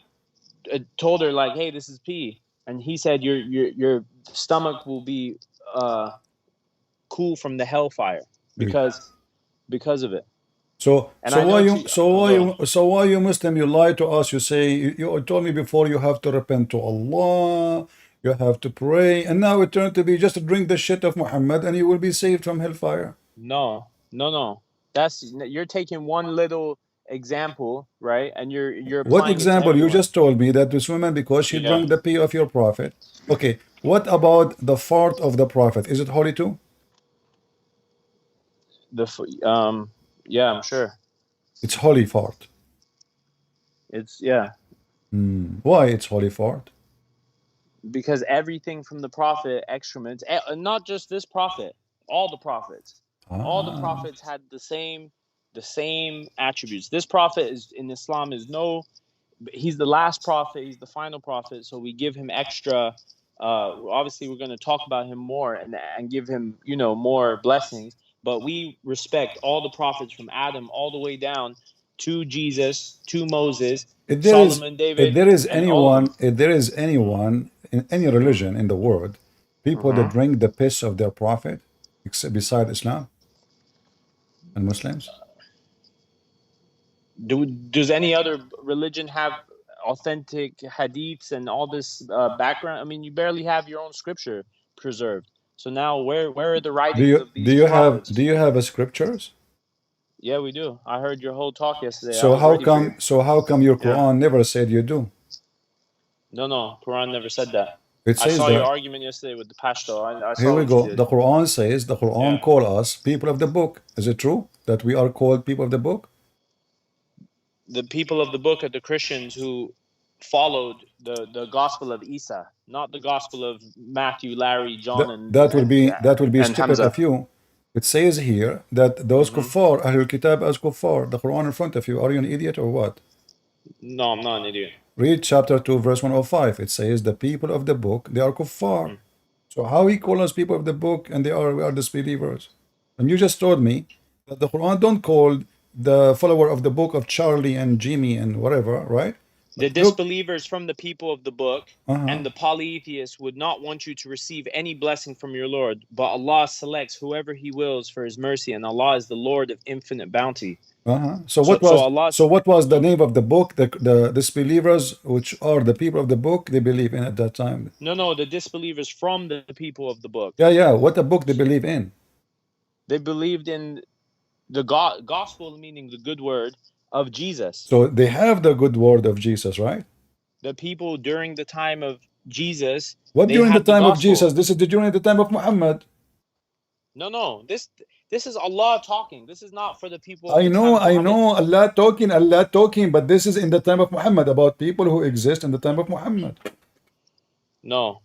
told her like, "Hey, this is pee," and he said, "Your stomach will be uh, cool from the hellfire Great. because of it." So And I know to go ahead. why you Muslim, you lie to us, you say you told me before you have to repent to Allah, you have to pray, and now it turned to be just drink the shit of Muhammad and you will be saved from hellfire. No. You're taking one little example, right? And you're What applying it to example? You everyone. just told me that this woman, because she Yeah. drank the pee of your prophet. Okay, what about the fart of the prophet? Is it holy too? Yeah, I'm sure. It's holy fart. Yeah, Why it's holy fart? because everything from the prophet excrement, not just this prophet, all the prophets, Ah, had the same attributes. This prophet is in Islam is no, he's the last prophet, he's the final prophet, so we give him extra. Obviously, we're going to talk about him more and give him more blessings, but we respect all the prophets from Adam all the way down to Jesus, to Moses, if there is Solomon, if David, there is and all of them. anyone if there is anyone in any religion in the world, people that drink the piss of their prophet, except beside Islam and Muslims. Does any other religion have authentic hadiths and all this background? I mean, you barely have your own scripture preserved. So now, where are the Do writings you of these prophets? a scriptures? Yeah, we do. I heard your whole talk yesterday. I So was ready for you. how come your Yeah. Quran never said you do? No. Quran never said that. It I says saw your that. argument yesterday with the Pashto. I Here saw we what you go. did. The Quran says, the Quran Yeah. call us people of the book. Is it true that we are called people of the book? The people of the book are the Christians who followed the gospel of Isa, not the gospel of Matthew, Larry, John, That will be and stupid Hamza. of you. It says here that those kuffar, Ahlul Kitab as kuffar, the Quran in front of you. Are you an idiot or what? No, I'm not an idiot. Read chapter 2, verse 105. It says the people of the book, they are kuffar. So how he call us people of the book and we are disbelievers? And you just told me that the Quran don't call the follower of the book of Charlie and Jimmy and whatever, right? The Look, disbelievers from the people of the book and the polytheists would not want you to receive any blessing from your Lord, but Allah selects whoever He wills for His mercy, and Allah is the Lord of infinite bounty. So what was the name of the book? The disbelievers, which are the people of the book, they believe in at that time. No, the disbelievers from the people of the book. Yeah. What a book they believe in. They believed in the gospel, meaning the good word of Jesus. So they have the good word of Jesus, right? The people during the time of Jesus. What they during the had time of gospel. Jesus? This is during the time of Muhammad. No. This is Allah talking. This is not for the people. I know. Allah talking, but this is in the time of Muhammad, about people who exist in the time of Muhammad. No,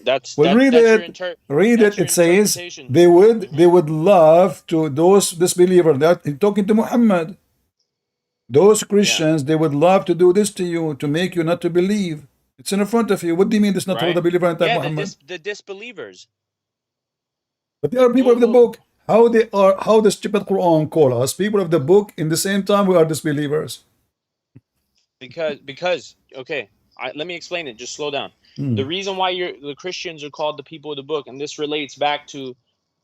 that's Well, read that's it. Read it. your It says interpretation. they would love to those disbelievers that talking to Muhammad. Those Christians, they would love to do this to you to make you not to believe. It's in front of you. What do you mean it's not for the believer in time Yeah, Muhammad? the disbelievers. But they are people of the book. How the stupid Quran call us people of the book in the same time we are disbelievers? Because okay, let me explain it. Just slow down. The reason why the Christians are called the people of the book, and this relates back to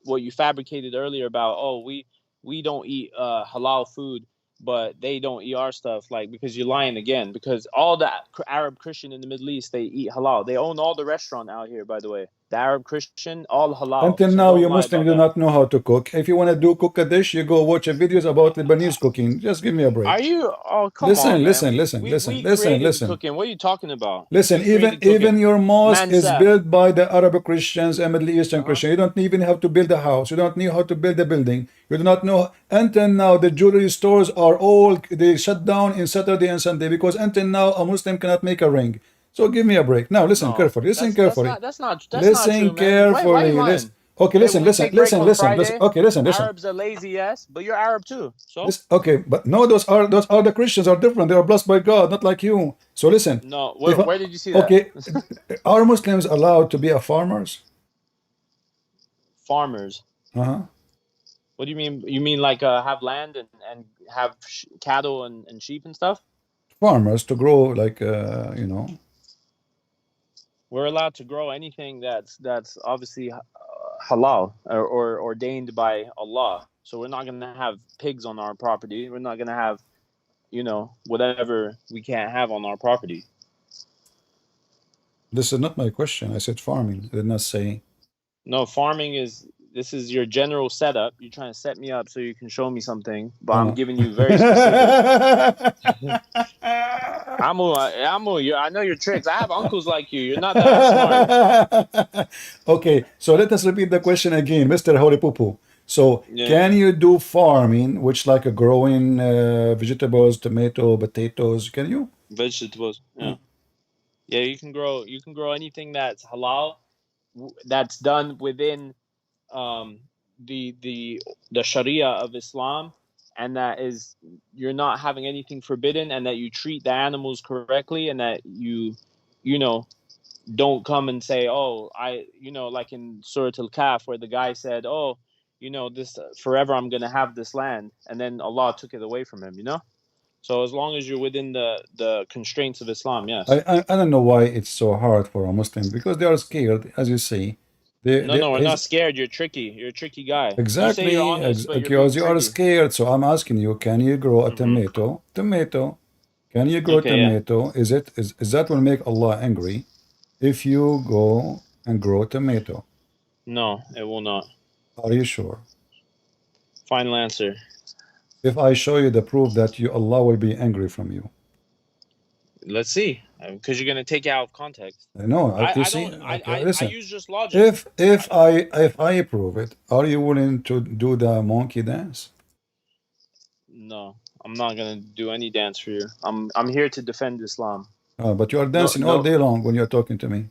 what you fabricated earlier about, we don't eat halal food, but they don't eat our stuff, like, because you're lying again. Because all the Arab Christian in the Middle East, they eat halal. They own all the restaurant out here, by the way. the Arab Christian, all halal. Until So now, don't you lie Muslim about do that. not know how to cook. If you want to cook a dish, you go watch videos about Lebanese cooking. Just give me a break. Are you? Oh, come on, Listen, man. listen, listen, We listen, listen, created listen. cooking. What are you talking about? Listen, We even created cooking. your mosque Man, is Seth. built by the Arab Christians and Middle Eastern Uh-huh. Christians. You don't even have to build a house. You don't know how to build a building. You do not know. Until now, the jewelry stores are all, they shut down in Saturday and Sunday because until now, a Muslim cannot make a ring. So give me a break. Now listen No, carefully. Listen carefully. that's not Listen true, man. Why are you carefully. lying? Okay, Hey, listen, we listen, take break listen, on listen, listen. Friday. Okay, listen, listen. Arabs are lazy, yes, but you're Arab too. So Okay, but no, those are the Christians are different. They are blessed by God, not like you. So listen. no, If where did you see that? okay, are Muslims allowed to be a farmers? Farmers. Uh-huh. What do you mean? You mean like have land and have cattle and sheep and stuff? Farmers to grow like We're allowed to grow anything that's obviously halal or ordained by Allah. So we're not gonna have pigs on our property. We're not gonna have, whatever we can't have on our property. This is not my question. I said farming. I did not say. No, farming is this is your general setup. You're trying to set me up so you can show me something, but I'm giving you very specific. Amu, I know your tricks. I have uncles like you. You're not that smart. Okay, so let us repeat the question again, Mr. Holy Poo. So, Yeah. can you do farming, which like a growing vegetables, tomato, potatoes? Can you? Vegetables. Yeah. Yeah, you can grow anything that's halal, that's done within the Sharia of Islam, and that is you're not having anything forbidden, and that you treat the animals correctly, and that you know don't come and say, oh, like in Surah Al-Kahf, where the guy said, oh, this forever I'm gonna have this land, and then Allah took it away from him. So as long as you're within the constraints of Islam, yes. I don't know why it's so hard for a Muslim because they are scared, as you say. No, we're not scared. You're tricky. You're a tricky guy. Exactly, You say you're honest, but you're because being you are tricky. scared. So I'm asking you, can you grow a tomato? Tomato. Can you grow Okay, yeah. tomato? Is that will make Allah angry if you go and grow tomato? No, it will not. Are you sure? Final answer. If I show you the proof that Allah will be angry from you. Let's see, because you're gonna take it out of context. No, I listen. use just logic. If I prove it, are you willing to do the monkey dance? No, I'm not gonna do any dance for you. I'm here to defend Islam. But you are dancing all day long when you're talking to me.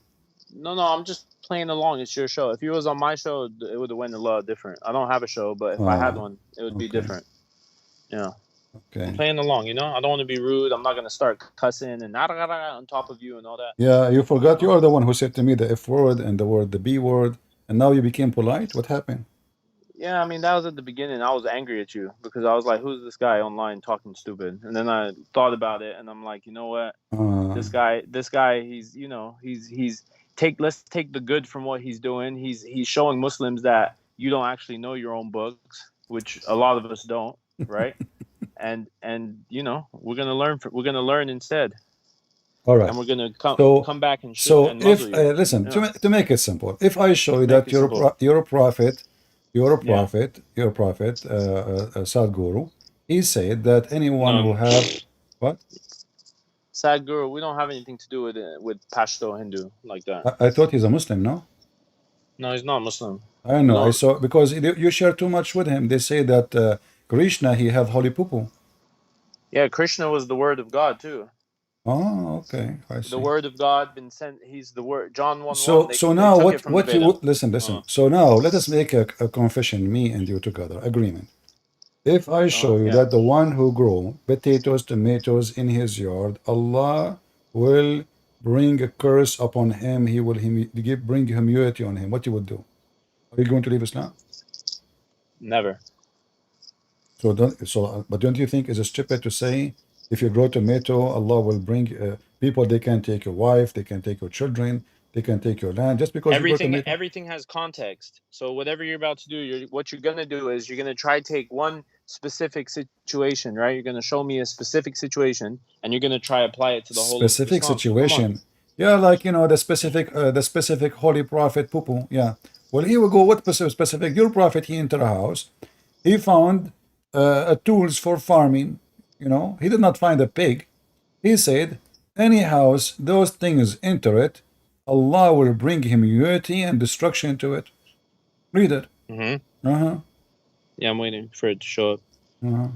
No, I'm just playing along. It's your show. If you was on my show, it would have went a lot different. I don't have a show, but if I had one, it would be different. Yeah. Okay. I'm playing along, I don't want to be rude. I'm not gonna start cussing and on top of you and all that. Yeah, you forgot you are the one who said to me the F word and the B word, and now you became polite. What happened? Yeah, I mean, that was at the beginning. I was angry at you because I was like, who's this guy online talking stupid? And then I thought about it and I'm like, you know what? This guy, he's let's take the good from what he's doing. He's showing Muslims that you don't actually know your own books, which a lot of us don't, right? and we're gonna learn instead. All right. And we're gonna come back and shoot and if muzzle you. Listen, to make it simple, if I show you that you're a prophet, Sadhguru, he said that anyone who have what? Sadhguru, we don't have anything to do with Pashto Hindu like that. I thought he's a Muslim, no? No, he's not Muslim. I know. I saw because you share too much with him. They say that Krishna he have holy poo-poo. Yeah, Krishna was the word of God too. Oh, okay. I see. The word of God been sent. He's the word. John 1:1. So now what you listen. So now let us make a confession, me and you together, agreement. If I show you that the one who grow potatoes, tomatoes in his yard, Allah will bring a curse upon him. He will bring humility on him. What you would do? Are you going to leave Islam? Never. But don't you think it's stupid to say if you grow tomato, Allah will bring people? They can take your wife, they can take your children, they can take your land just because everything has context. So whatever you're about to do, what you're gonna do is you're gonna try to take one specific situation, right? You're gonna show me a specific situation, and you're gonna try to apply it to the whole specific of Islam. situation. Yeah, like the specific holy prophet Pupu. Yeah. Well, here we go. What specific? Your prophet, he entered a house. He found tools for farming. He did not find a pig. He said, any house those things enter it, Allah will bring humility and destruction to it. Read it. Uh-huh. Yeah, I'm waiting for it to show up. Uh-huh.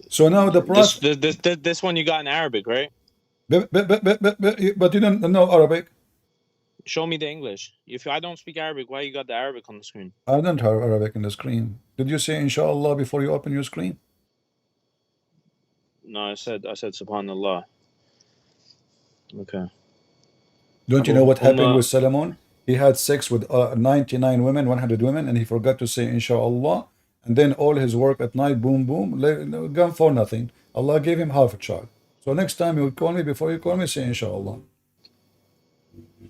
So now the This prophet, this this this this one you got in Arabic, right? but you don't know Arabic. Show me the English. If I don't speak Arabic, why you got the Arabic on the screen? I don't have Arabic in the screen. Did you say inshallah before you open your screen? No, I said Subhanallah. Okay. Don't you know Abu what happened Umma. with Solomon? He had sex with 99 women, 100 women, and he forgot to say inshallah. And then all his work at night, boom, boom, gone for nothing. Allah gave him half a child. So next time you will call me, before you call me, say inshallah.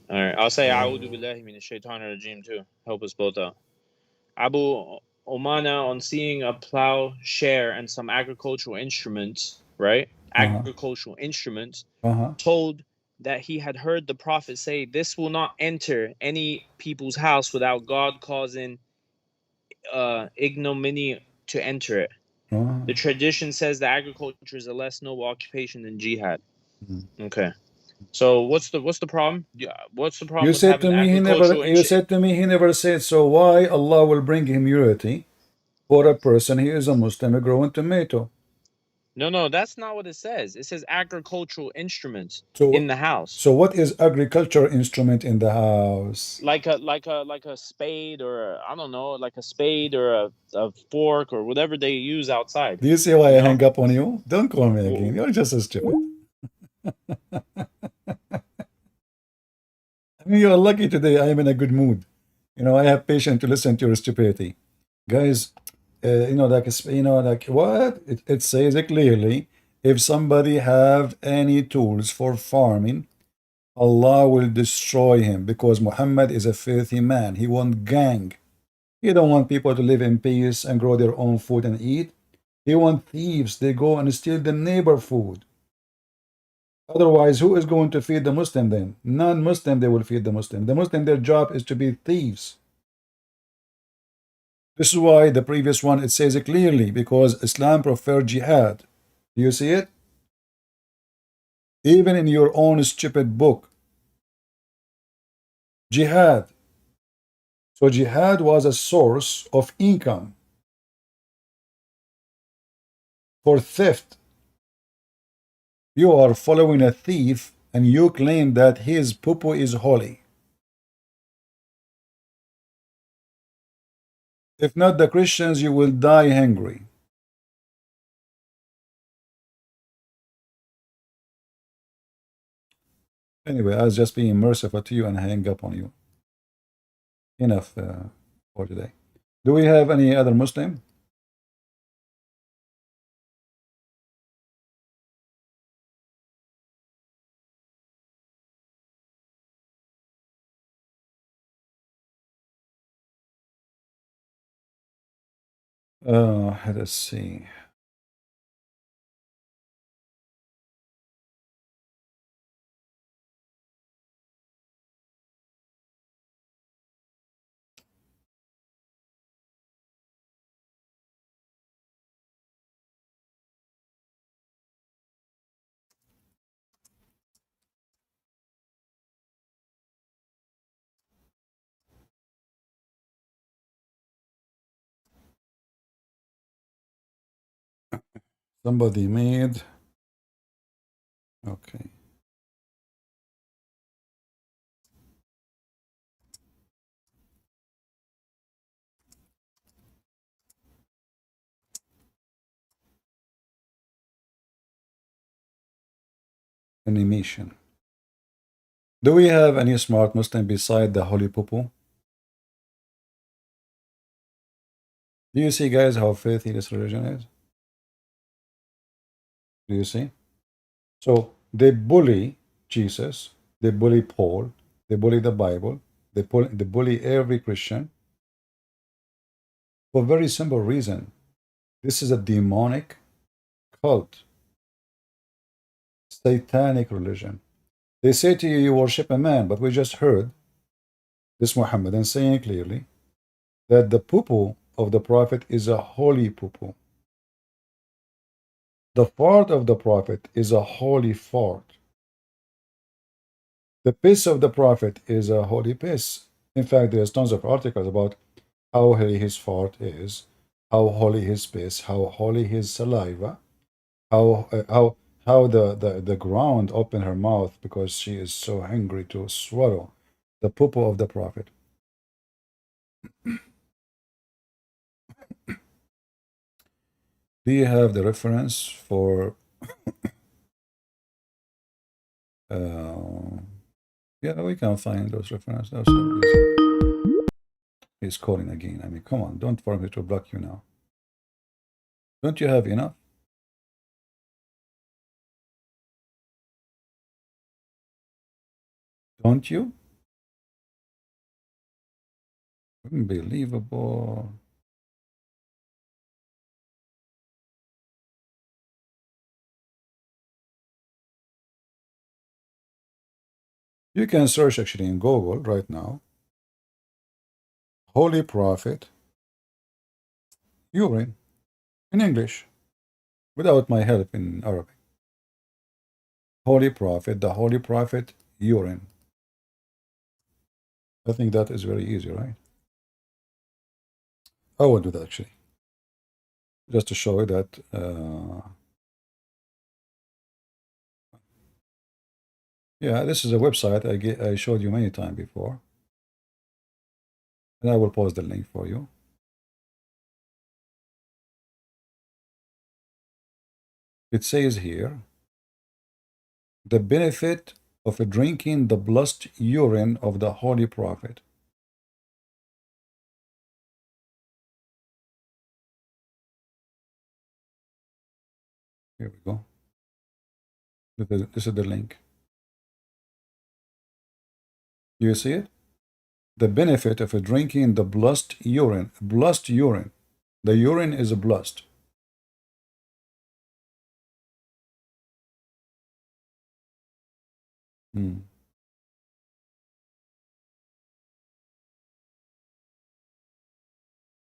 All right, I'll say A'udhu billahi minash shaitanir rajim too. Help us both out. Abu Omana, on seeing a plow, share, and some agricultural instruments, right? Agricultural instruments, told that he had heard the Prophet say, "This will not enter any people's house without God causing ignominy to enter it." The tradition says that agriculture is a less noble occupation than jihad. Okay. So what's the problem? Yeah, what's the problem You with said to having me he never. agricultural You said to me he never said. So why Allah will bring humility for a person? He is a Muslim, a growing tomato. No, that's not what it says. It says agricultural instruments So, in the house, so what is agriculture instrument in the house? like a spade or I don't know, like a spade or a fork or whatever they use outside. Do you see why You I know. hang up on you? Don't call me again. You're just a stupid. I mean, you're lucky today. I am in a good mood. I have patience to listen to your stupidity, guys. Like what it says it clearly. If somebody have any tools for farming, Allah will destroy him because Muhammad is a filthy man. He want gang. He don't want people to live in peace and grow their own food and eat. He want thieves. They go and steal the neighbor food. Otherwise, who is going to feed the Muslim then? Non-Muslim, they will feed the Muslim. The Muslim, their job is to be thieves. This is why the previous one, it says it clearly, because Islam prefer jihad. Do you see it? Even in your own stupid book. Jihad. So jihad was a source of income for theft. You are following a thief and you claim that his poo is holy. If not the Christians, you will die hungry. Anyway, I was just being merciful to you and hang up on you. Enough for today. Do we have any other Muslim? Let's see. Somebody made. Okay. Animation. Do we have any smart Muslim beside the Holy Popo? Do you see, guys, how filthy this religion is? Do you see? So they bully Jesus, they bully Paul, they bully the Bible, they bully every Christian. For a very simple reason. This is a demonic cult, satanic religion. They say to you, you worship a man, but we just heard this Muhammadan saying clearly that the poo-poo of the Prophet is a holy poo-poo. The fart of the Prophet is a holy fart. The piss of the Prophet is a holy piss. In fact, there's tons of articles about how holy his fart is, how holy his piss, how holy his saliva, how the ground opened her mouth because she is so hungry to swallow the poo-poo of the Prophet. Do you have the reference for yeah, we can find those references. Those are easy. He's calling again. I mean, come on, don't force me to block you now. Don't you have enough? Don't you? Unbelievable. You can search actually in Google right now. Holy Prophet urine in English without my help in Arabic. Holy Prophet, the Holy Prophet urine. I think that is very easy, right? I will do that actually, just to show you that. Yeah, this is a website I showed you many times before. And I will post the link for you. It says here, the benefit of drinking the blessed urine of the Holy Prophet. Here we go. This is the link. You see it? The benefit of drinking the blessed urine. Blessed urine. The urine is blessed. Hmm.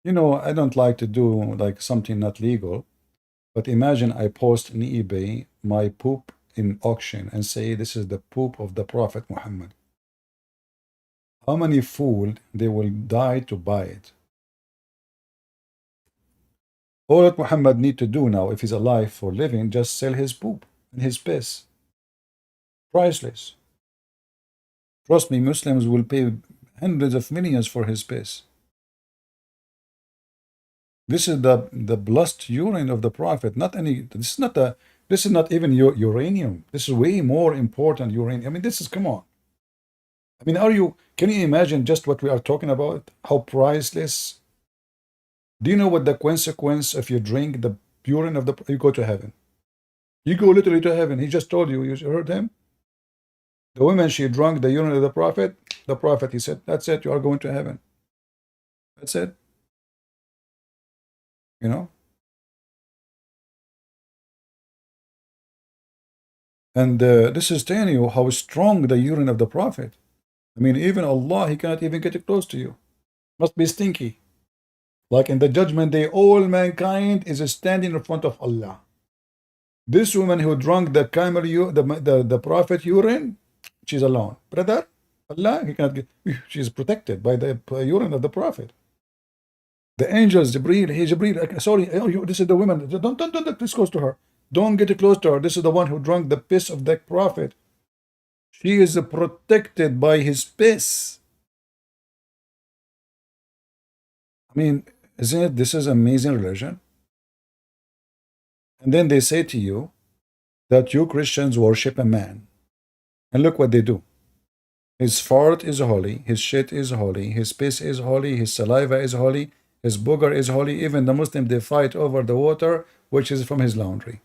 You know, I don't like to do like something not legal, but imagine I post on eBay my poop in auction and say this is the poop of the Prophet Muhammad. How many fools they will die to buy it? All that Muhammad need to do now, if he's alive for living, just sell his poop and his piss. Priceless. Trust me, Muslims will pay hundreds of millions for his piss. This is the blessed urine of the Prophet. Not any. This is not a. This is not even uranium. This is way more important uranium. I mean, this is, come on. I mean, are you? Can you imagine just what we are talking about? How priceless. Do you know what the consequence if you drink the urine of the? You go to heaven. You go literally to heaven. He just told you. You heard him. The woman, she drank the urine of the Prophet. The Prophet, he said, that's it. You are going to heaven. That's it. You know. And this is telling you how strong the urine of the Prophet. I mean, even Allah, he cannot even get close to you. Must be stinky. Like in the judgment day, all mankind is standing in front of Allah. This woman who drank the camel, the Prophet urine, she's alone. Brother, Allah, he cannot get, she's protected by the urine of the Prophet. The angels, Jibreel, hey Jibreel, sorry, this is the woman. Don't this close to her. Don't get close to her. This is the one who drank the piss of the Prophet. She is protected by his piss. I mean, isn't it? This is amazing religion. And then they say to you that you Christians worship a man. And look what they do. His fart is holy, his shit is holy, his piss is holy, his saliva is holy, his booger is holy. Even the Muslim, they fight over the water, which is from his laundry.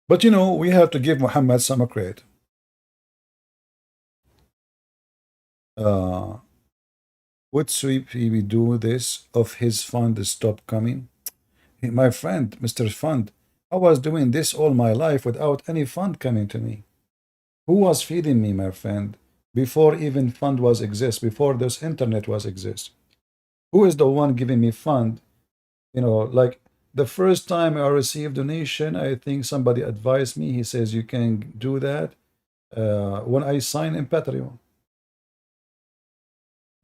But you know, we have to give Muhammad some credit. Would Sweep he do this if his fund stop coming? My friend, Mr. Fund, I was doing this all my life without any fund coming to me. Who was feeding me, my friend, before even fund was exist, before this internet was exist? Who is the one giving me fund? You know, like the first time I received donation, I think somebody advised me. He says you can do that when I sign in Patreon.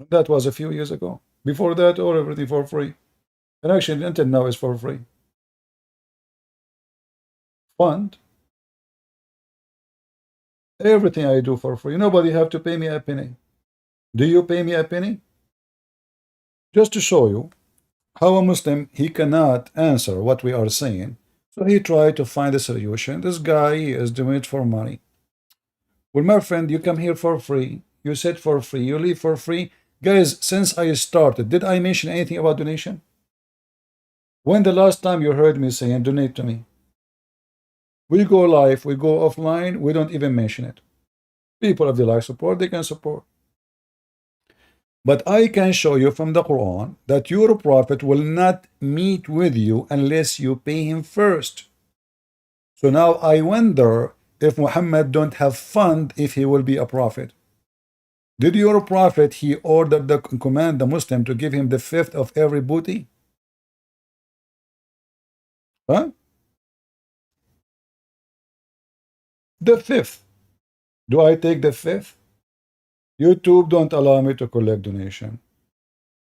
That was a few years ago. Before that, all everything for free. And actually, the internet now is for free. Fund everything I do for free. Nobody have to pay me a penny. Do you pay me a penny? Just to show you how a Muslim he cannot answer what we are saying. So he tried to find a solution. This guy is doing it for money. Well, my friend, you come here for free. You sit for free. You leave for free. Guys, since I started, did I mention anything about donation? When the last time you heard me saying donate to me? We go live, we go offline, we don't even mention it. People, if they like support, they can support. But I can show you from the Quran that your prophet will not meet with you unless you pay him first. So now I wonder if Muhammad don't have fund if he will be a prophet. Did your prophet he ordered the command the Muslim to give him the fifth of every booty? Huh? The fifth. Do I take the fifth? YouTube don't allow me to collect donation.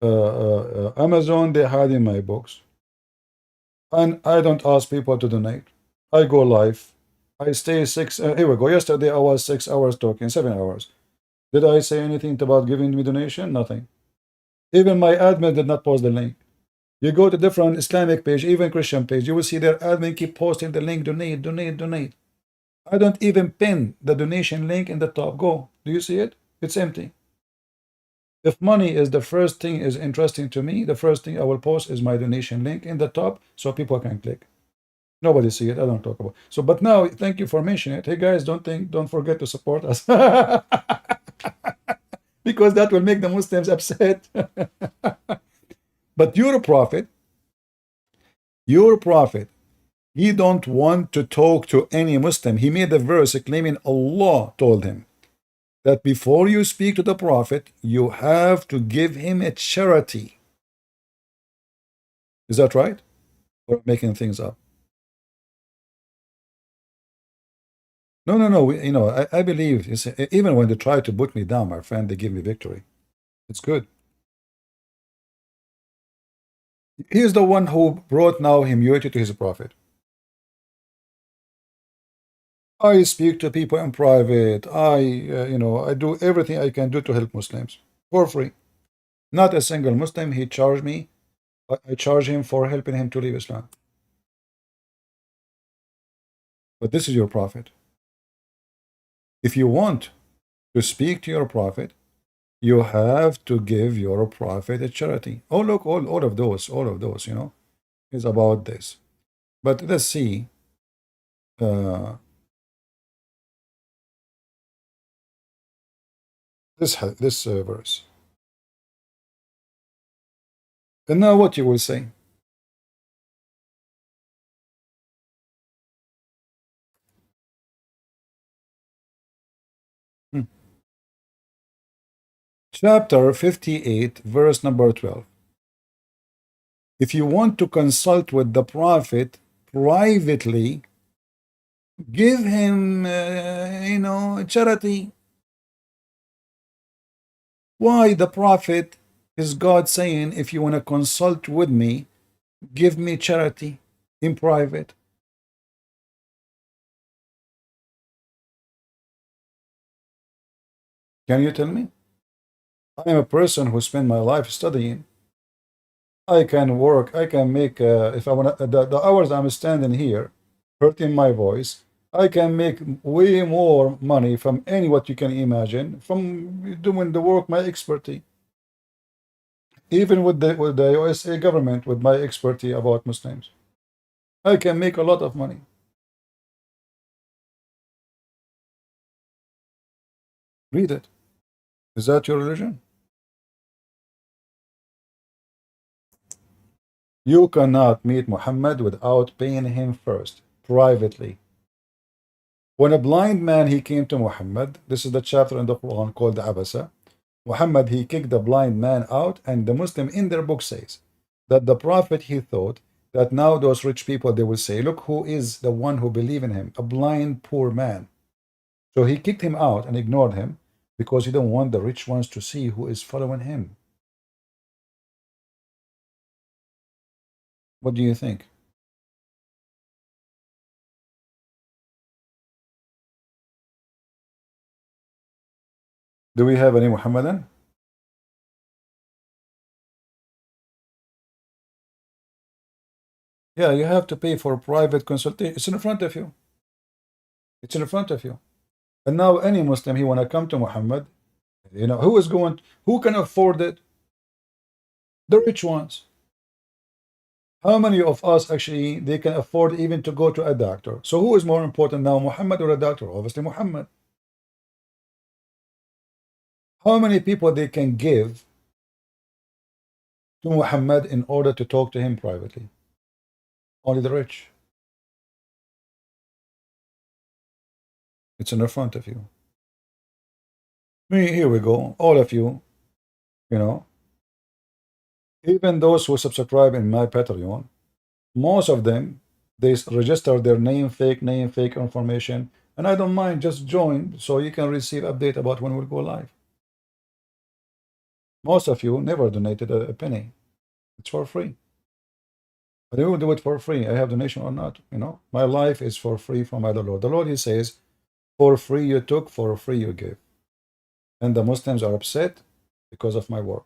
Amazon they hide in my books, and I don't ask people to donate. I go live. I stay six. Here we go. Yesterday I was 6 hours talking, 7 hours. Did I say anything about giving me donation? Nothing. Even my admin did not post the link. You go to different Islamic page, even Christian page, you will see their admin keep posting the link, donate, donate, donate. I don't even pin the donation link in the top. Go. Do you see it? It's empty. If money is the first thing is interesting to me, the first thing I will post is my donation link in the top so people can click. Nobody see it. I don't talk about. So, but now, thank you for mentioning it. Hey guys, don't forget to support us because that will make the Muslims upset. But your prophet, he don't want to talk to any Muslim. He made a verse claiming Allah told him that before you speak to the prophet, you have to give him a charity. Is that right? Or making things up? No, no, no. I believe even when they try to put me down, my friend, they give me victory. It's good. He is the one who brought now humility to his prophet. I speak to people in private. I do everything I can do to help Muslims for free. Not a single Muslim he charged me. I charge him for helping him to leave Islam. But this is your prophet. If you want to speak to your prophet, you have to give your prophet a charity. Oh, look, all of those, is about this. But let's see. This verse. And now what you will say? Hmm. Chapter 58, verse number 12. If you want to consult with the prophet privately, give him, charity. Why the prophet is God saying, if you want to consult with me, give me charity in private? Can you tell me? I am a person who spent my life studying. I can work, I can make, if I want the hours I'm standing here, hurting my voice, I can make way more money from any what you can imagine from doing the work, my expertise. Even with the USA government, with my expertise about Muslims, I can make a lot of money. Read it. Is that your religion? You cannot meet Muhammad without paying him first, privately. When a blind man he came to Muhammad, this is the chapter in the Quran called Abasa. Muhammad he kicked the blind man out, and the Muslim in their book says that the Prophet he thought that now those rich people they will say, look who is the one who believe in him, a blind poor man. So he kicked him out and ignored him because he don't want the rich ones to see who is following him. What do you think? Do we have any Muhammadan? Yeah, you have to pay for a private consultation. It's in front of you. It's in front of you. And now any Muslim, he want to come to Muhammad, who is going, who can afford it? The rich ones. How many of us actually, they can afford even to go to a doctor? So who is more important now, Muhammad or a doctor? Obviously Muhammad. How many people they can give to Muhammad in order to talk to him privately? Only the rich. It's in the front of you. Me, here we go. All of you, you know, even those who subscribe in my Patreon, most of them, they register their name, fake information, and I don't mind, just join so you can receive update about when we'll go live. Most of you never donated a penny. It's for free. But I will do it for free. I have donation or not, My life is for free from my Lord. The Lord, he says, for free you took, for free you gave. And the Muslims are upset because of my work.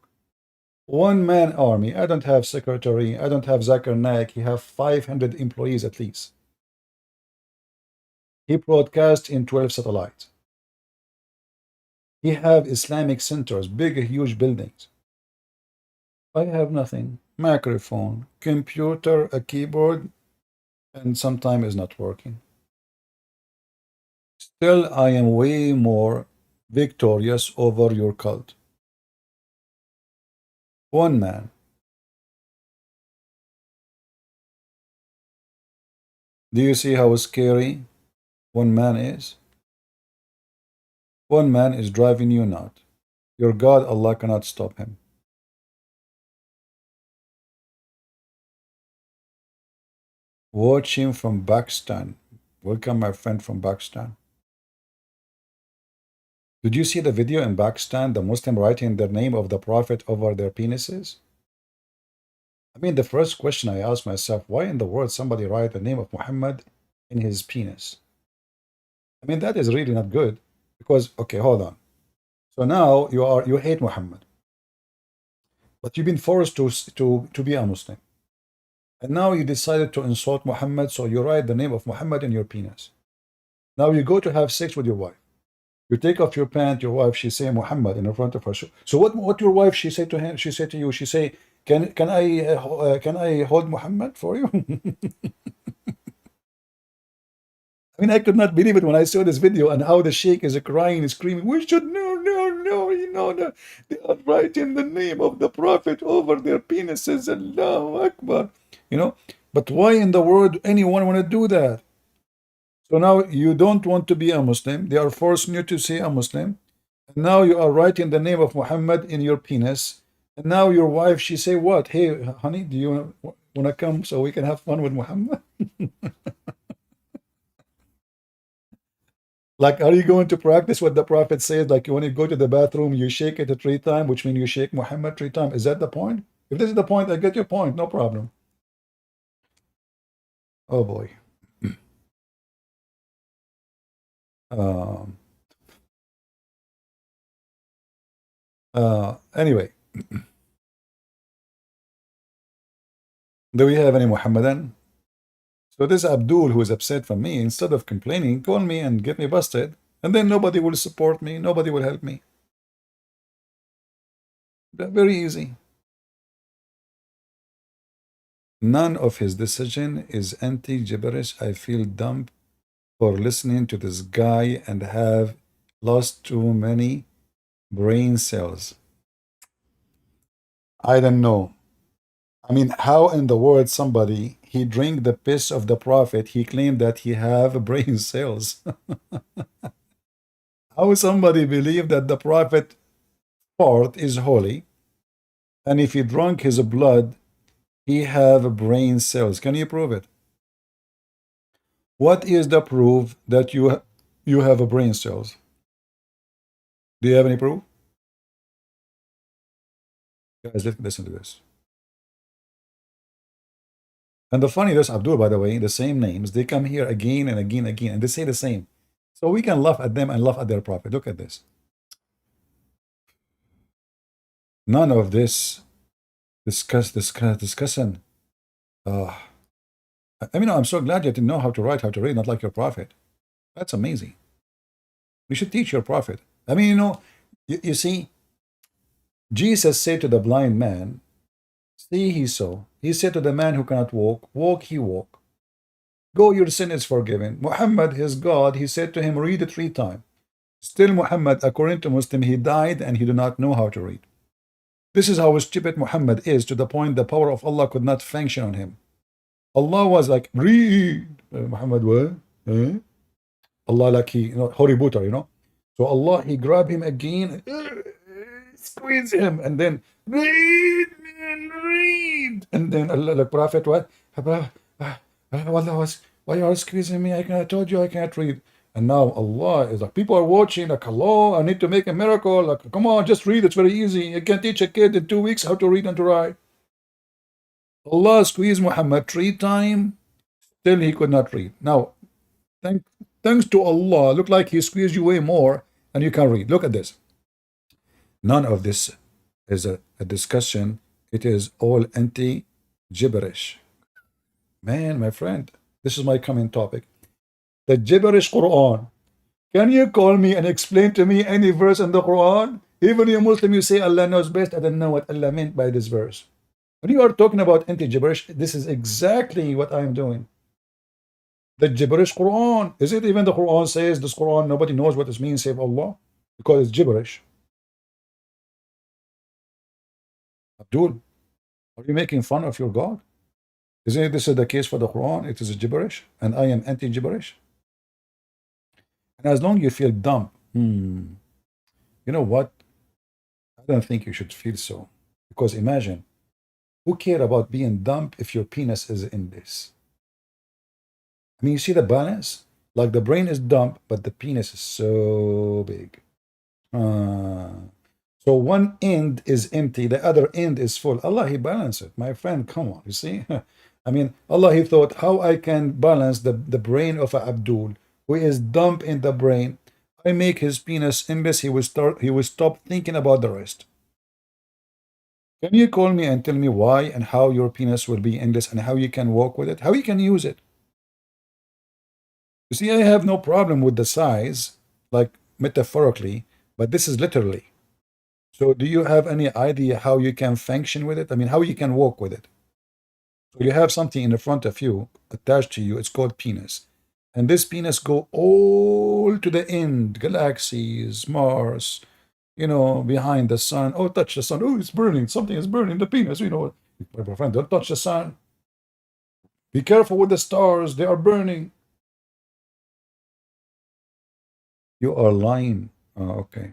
One man army. I don't have secretary. I don't have Zakir Naik. He have 500 employees at least. He broadcasts in 12 satellites. He have Islamic centers, big, huge buildings. I have nothing. Microphone, computer, a keyboard, and sometimes it's not working. Still, I am way more victorious over your cult. One man. Do you see how scary one man is? One man is driving you nuts. Your God, Allah, cannot stop him. Watch him from Pakistan. Welcome, my friend from Pakistan. Did you see the video in Pakistan, the Muslim writing the name of the Prophet over their penises? I mean, the first question I asked myself, why in the world somebody write the name of Muhammad in his penis? I mean, that is really not good because, okay, hold on. So now you hate Muhammad, but you've been forced to be a Muslim. And now you decided to insult Muhammad, so you write the name of Muhammad in your penis. Now you go to have sex with your wife. You take off your pant, your wife, she say Muhammad in front of her. So what your wife, she said to him, she said to you, she say, can I hold Muhammad for you? I mean, I could not believe it when I saw this video and how the sheikh is crying and screaming, we should, no, they are writing the name of the Prophet over their penises, Allahu Akbar, But why in the world anyone want to do that? So now you don't want to be a Muslim. They are forcing you to say a Muslim. And now you are writing the name of Muhammad in your penis. And now your wife, she say what? Hey, honey, do you want to come so we can have fun with Muhammad? Like, are you going to practice what the Prophet says? Like, when you go to the bathroom, you shake it 3 times, which means you shake Muhammad 3 times. Is that the point? If this is the point, I get your point. No problem. Oh, boy. Anyway, do we have any Muhammadan? So this Abdul who is upset from me, instead of complaining, call me and get me busted, and then nobody will support me, nobody will help me. Very easy. None of his decision is anti-gibberish. I feel dumb for listening to this guy and have lost too many brain cells. I don't know. I mean, how in the world somebody he drink the piss of the prophet? He claimed that he have brain cells. How somebody believe that the prophet part is holy, and if he drunk his blood, he have brain cells? Can you prove it? What is the proof that you have a brain cells? Do you have any proof? Guys, let's listen to this. And the funny, this Abdul, by the way, the same names, they come here again and again and again, and they say the same. So we can laugh at them and laugh at their prophet. Look at this. None of this discussing. I mean, I'm so glad you didn't know how to write, how to read, not like your prophet. That's amazing. We should teach your prophet. I mean, you see, Jesus said to the blind man, see, he saw. He said to the man who cannot walk, walk, he walk. Go, your sin is forgiven. Muhammad, his God, he said to him, read it 3 times. Still, Muhammad, according to Muslim, he died and he did not know how to read. This is how stupid Muhammad is, to the point the power of Allah could not function on him. Allah was like, read. Muhammad, what? Allah, like he, Harry Potter. So Allah, he grabbed him again, squeeze him, and then read, man, read. And then Allah, the Prophet, what? Allah was, why you are squeezing me? I told you I can't read. And now Allah is like, people are watching, like, hello, I need to make a miracle. Like, come on, just read. It's very easy. You can teach a kid in 2 weeks how to read and to write. Allah squeezed Muhammad 3 times, still he could not read. Now, thanks to Allah, look like he squeezed you way more and you can read. Look at this. None of this is a discussion. It is all anti-gibberish. Man, my friend, this is my coming topic. The gibberish Quran. Can you call me and explain to me any verse in the Quran? Even you Muslim, you say Allah knows best. I don't know what Allah meant by this verse. When you are talking about anti-gibberish, this is exactly what I am doing. The gibberish Quran. Is it even the Quran says this Quran, nobody knows what this means save Allah? Because it's gibberish. Abdul, are you making fun of your God? Isn't this the case for the Quran? It is a gibberish, and I am anti-gibberish. And as long as you feel dumb, you know what? I don't think you should feel so. Because imagine, who care about being dumb if your penis is in this? I mean, you see the balance? Like the brain is dumb, but the penis is so big. So one end is empty, the other end is full. Allah, he balanced it. My friend, come on, you see? I mean, Allah, he thought, how I can balance the brain of Abdul, who is dumb in the brain. I make his penis endless, he will stop thinking about the rest. Can you call me and tell me why and how your penis will be endless and how you can walk with it, how you can use it? You see, I have no problem with the size, like metaphorically, but this is literally. So do you have any idea how you can function with it? I mean, how you can walk with it? So you have something in the front of you, attached to you, it's called penis. And this penis go all to the end, galaxies, Mars, behind the sun. Oh, touch the sun. Oh, it's burning. Something is burning the penis. My friend, don't touch the sun. Be careful with the stars. They are burning. You are lying. Oh, okay.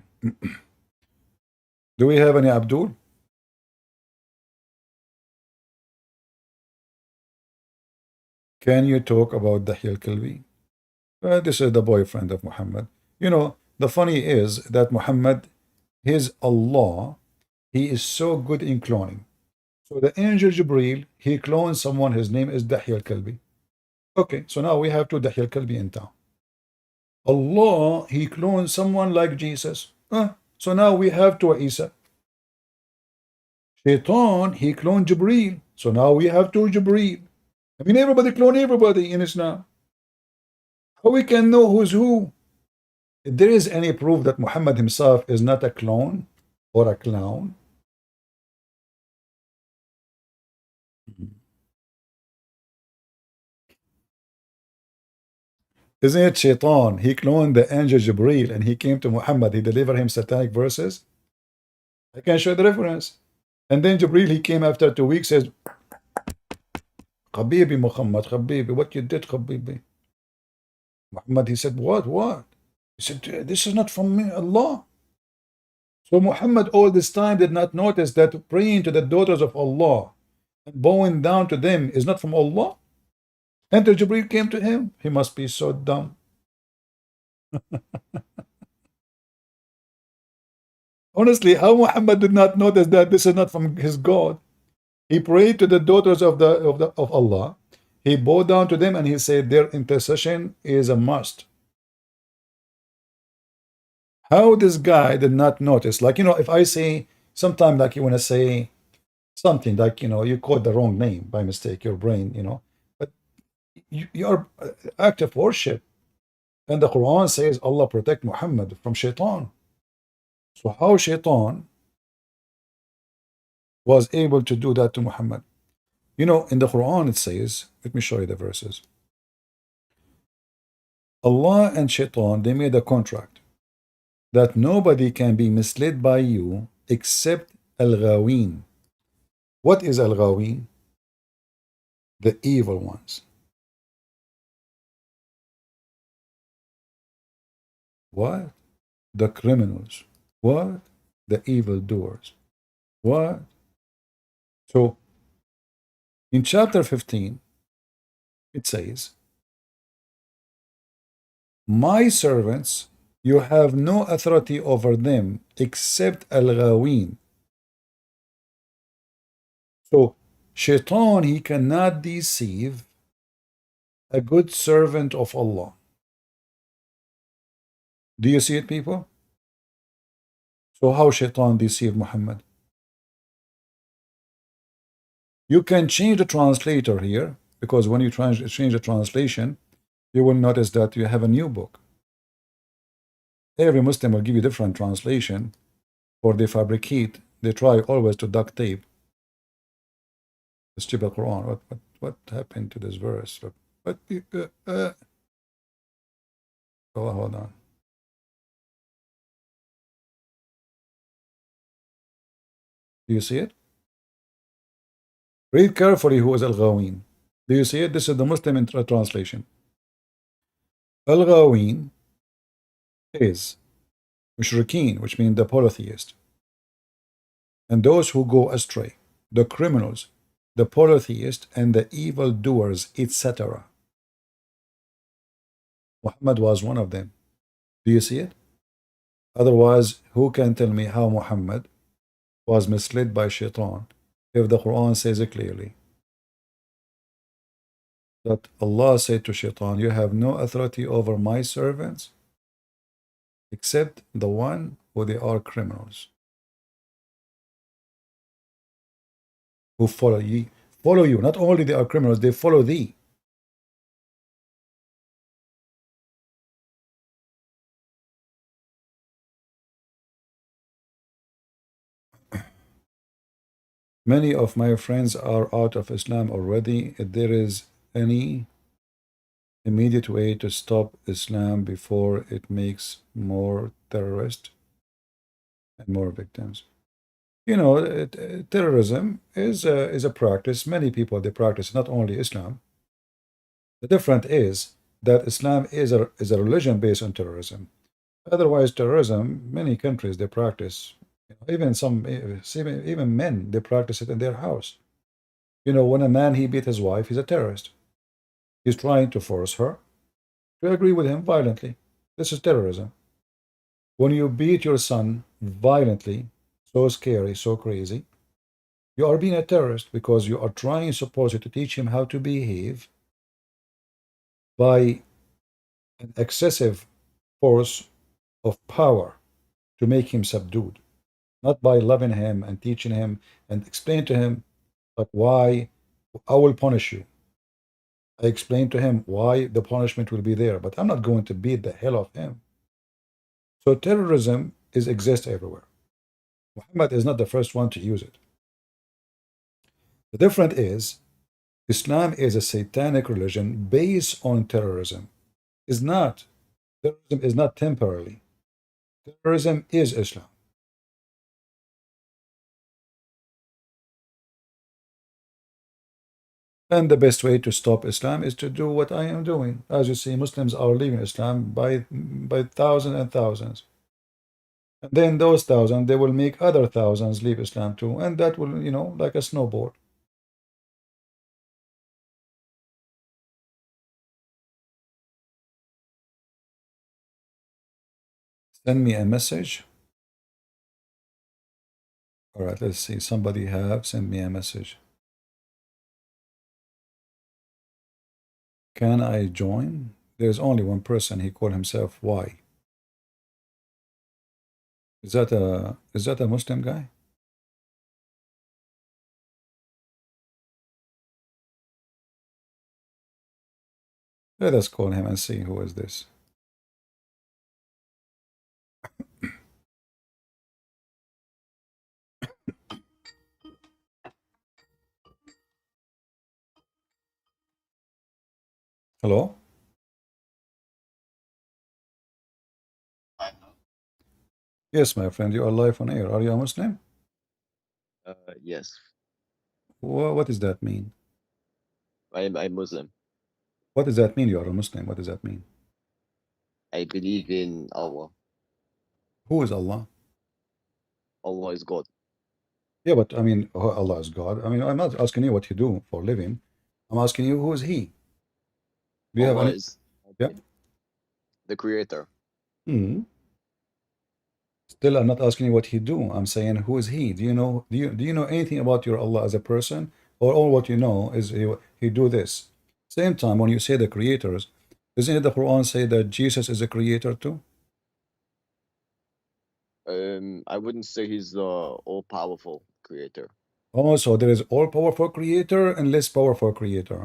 Do we have any Abdul? Can you talk about Dahya al-Kalbi? This is the boyfriend of Muhammad. The funny is that Muhammad, his Allah, he is so good in cloning. So the angel Jibreel, he clones someone, his name is Dahya al-Kalbi. Okay, so now we have 2 Dahya al-Kalbi in town. Allah, he clones someone like Jesus. So now we have 2 Isa. Shaitan, he cloned Jibreel. So now we have 2 Jibreel. I mean, everybody clone everybody in Islam. How we can know who's who? If there is any proof that Muhammad himself is not a clone or a clown, isn't it Shaitan? He cloned the angel Jibreel and he came to Muhammad. He delivered him satanic verses. I can show the reference. And then Jibreel, he came after 2 weeks, says, Habibi Muhammad, Habibi, what you did, Habibi. Muhammad, he said, what? He said, this is not from me, Allah. So Muhammad all this time did not notice that praying to the daughters of Allah and bowing down to them is not from Allah. Until Jibreel came to him. He must be so dumb. Honestly, how Muhammad did not notice that this is not from his God? He prayed to the daughters of Allah. He bowed down to them and he said their intercession is a must. How this guy did not notice? Like, if I say sometime, like you want to say something like, you called the wrong name by mistake, your brain, but you're active worship. And the Quran says Allah protect Muhammad from shaitan. So how shaitan was able to do that to Muhammad? In the Quran it says, let me show you the verses. Allah and shaitan, they made a contract that nobody can be misled by you except al-ghawin. What is al-ghawin? The evil ones. What? The criminals. What? The evildoers. What? So, in chapter 15, it says, my servants, you have no authority over them except al-ghawin. So, shaitan, he cannot deceive a good servant of Allah. Do you see it, people? So how shaitan deceived Muhammad? You can change the translator here, because when you change the translation, you will notice that you have a new book. Every Muslim will give you different translation, or they fabricate. They try always to duct tape the stupid Quran. What happened to this verse? Oh, hold on. Do you see it? Read carefully who is Al-Ghawin. Do you see it? This is the Muslim translation. Al-Ghawin is Mushrikeen, which means the polytheist. And those who go astray, the criminals, the polytheist, and the evildoers, etc. Muhammad was one of them. Do you see it? Otherwise, who can tell me how Muhammad was misled by shaitan if the Quran says it clearly? That Allah said to shaitan, you have no authority over my servants except the one who they are criminals, who follow you. Not only they are criminals, they follow thee. Many of my friends are out of Islam already. If there is any immediate way to stop Islam before it makes more terrorists and more victims. Terrorism is a practice. Many people, they practice, not only Islam. The difference is that Islam is a religion based on terrorism. Otherwise, terrorism, many countries, they practice. Even even men, they practice it in their house. When a man, he beat his wife, he's a terrorist. He's trying to force her to agree with him violently. This is terrorism. When you beat your son violently, so scary, so crazy, you are being a terrorist, because you are trying supposedly to teach him how to behave by an excessive force of power to make him subdued, not by loving him and teaching him and explain to him like why I will punish you. I explained to him why the punishment will be there, but I'm not going to beat the hell of him. So terrorism exists everywhere. Muhammad is not the first one to use it. The difference is Islam is a satanic religion based on terrorism. Terrorism is not temporarily. Terrorism is Islam. And the best way to stop Islam is to do what I am doing. As you see, Muslims are leaving Islam by thousands and thousands. And then those thousands, they will make other thousands leave Islam too. And that will, you know, like a snowball. Send me a message. All right, let's see. Somebody have sent me a message. Can I join? There's only one person. He called himself Y. Is that a Muslim guy? Let us call him and see who is this. Hello? Yes, my friend, you are live on air. Are you a Muslim? Yes, What does that mean? I'm Muslim. What does that mean you are a Muslim? What does that mean? I believe in Allah. Who is Allah? Allah is God. Yeah, but I mean, Allah is God. I mean, I'm not asking you what you do for a living. I'm asking you who is He? Do you have Allah any? is Yeah. the creator. Hmm. Still, I'm not asking you what He do. I'm saying who is He? Do you know anything about your Allah as a person, or all what you know is He do this? Same time, when you say the creators, doesn't it the Quran say that Jesus is a creator too? I wouldn't say he's the all-powerful creator. Also, there is all-powerful creator and less powerful creator.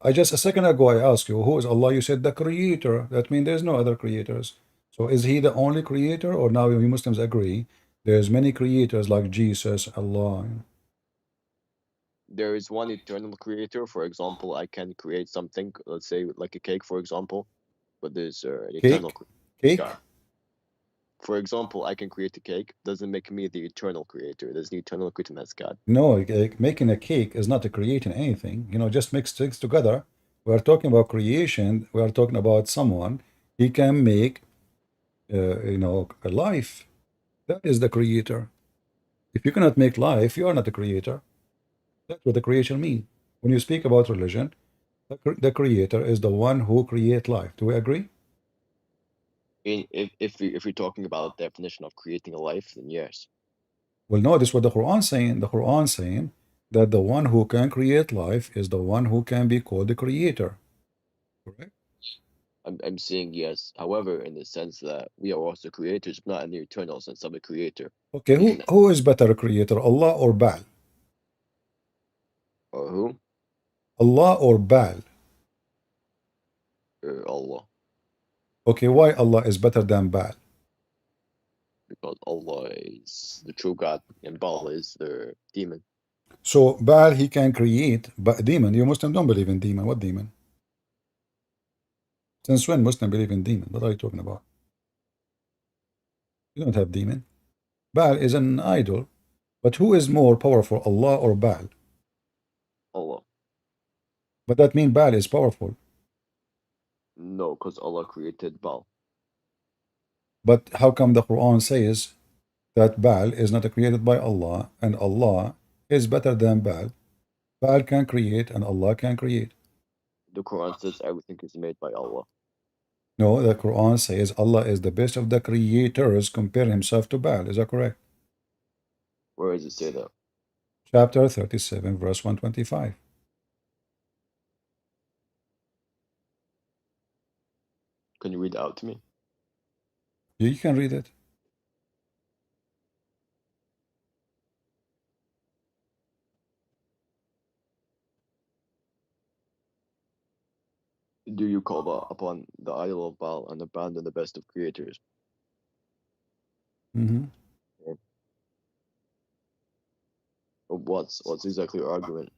I just a second ago I asked you who is Allah. You said the creator. That means there's no other creators. So is He the only creator, or now we Muslims agree there's many creators like Jesus, Allah? There is one eternal creator. For example, I can create something, let's say like a cake, for example, but there's an eternal Cake? God. For example, I can create a cake. Doesn't make me the eternal creator. There's an eternal creator, that's God. No, making a cake is not creating anything. Just mix things together. We are talking about creation. We are talking about someone. He can make, a life. That is the creator. If you cannot make life, you are not a creator. That's what the creation means. When you speak about religion, the creator is the one who create life. Do we agree? If you're talking about definition of creating a life, then yes. Well, no, this is what the Quran saying. The Quran saying that the one who can create life is the one who can be called the creator. Correct? I'm saying yes. However, in the sense that we are also creators, but not in the eternal sense of a creator. Okay, who is better creator, Allah or Baal? Or who? Allah or Baal? Allah. Okay, why Allah is better than Baal? Because Allah is the true God and Baal is the demon. So Baal, he can create, but demon. You Muslim don't believe in demon. What demon? Since when Muslim believe in demon? What are you talking about? You don't have demon. Baal is an idol. But who is more powerful, Allah or Baal? Allah. But that means Baal is powerful. No, because Allah created Baal. But how come the Quran says that Baal is not created by Allah and Allah is better than Baal? Baal can create and Allah can create. The Quran says everything is made by Allah. No, the Quran says Allah is the best of the creators, compare himself to Baal. Is that correct? Where does it say that? Chapter 37, verse 125. Can you read it out to me? You can read it. Do you call upon the idol of Baal and abandon the best of creators? Mm-hmm. What's exactly your argument?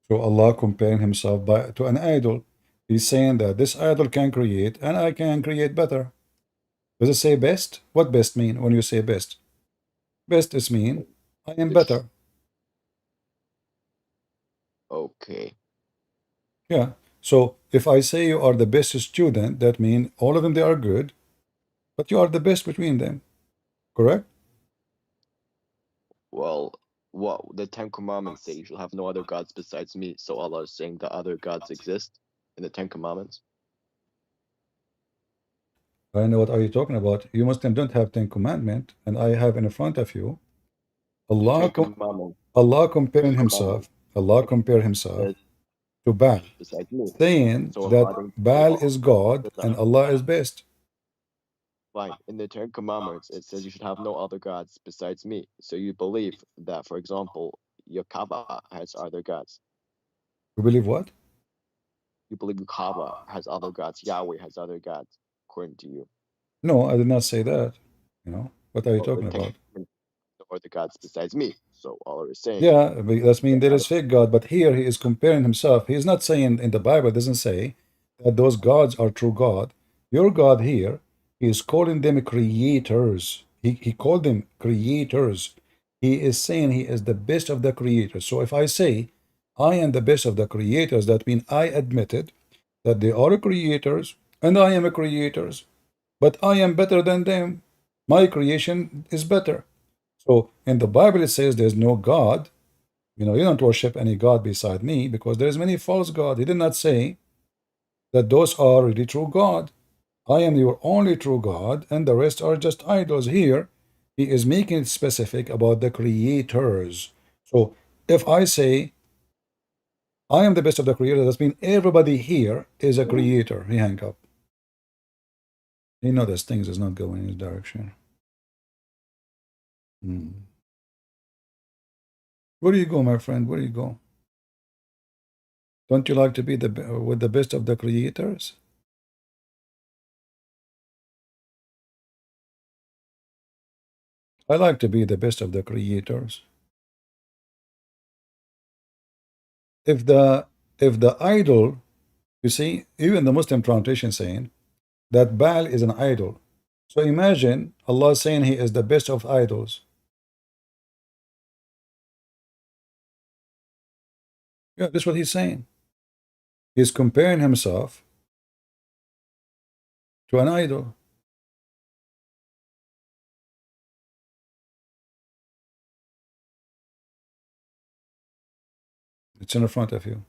So Allah comparing himself to an idol. He's saying that this idol can create and I can create better. Does it say best? What best mean when you say best? Best is mean I am better. Okay. Yeah. So if I say you are the best student, that means all of them they are good, but you are the best between them. Correct? Well, what the Ten Commandments say, you shall have no other gods besides me. So Allah is saying that other gods exist in the Ten Commandments. I know what are you talking about. You Muslims don't have Ten Commandment, and I have in front of you The Allah. Ten Commandments. Allah comparing Ten himself. Commandments Allah compare himself says to Baal, besides me. saying So that according to Baal Allah, is God and Allah is best. fine. In the Ten Commandments, it says you should have no other gods besides me. So you believe that, for example, your Kaaba has other gods. You believe what? You believe your Kaaba has other gods. Yahweh has other gods, according to you. No, I did not say that. You know, what are you Well, the talking Ten about? Commandments, no other gods besides me. So Allah is saying Yeah, but that's mean that there is fake God, but here he is comparing himself. He is not saying in the Bible, it doesn't say that those gods are true God. Your God here, he is calling them creators. He called them creators. He is saying he is the best of the creators. So if I say I am the best of the creators, that means I admitted that they are creators and I am a creators, but I am better than them. My creation is better. So in the Bible it says there's no God. You know, you don't worship any God beside me because there's many false gods. He did not say that those are really true God. I am your only true God, and the rest are just idols. Here, he is making it specific about the creators. So if I say I am the best of the creators, that means everybody here is a creator. He hang up. He know that things is not going in his direction. Where do you go, my friend? Where do you go? Don't you like to be with the best of the creators? I like to be the best of the creators. If the idol, you see, even the Muslim translation saying that Baal is an idol. So imagine Allah saying he is the best of idols. Yeah, that's what he's saying. He's comparing himself to an idol. It's in front of you.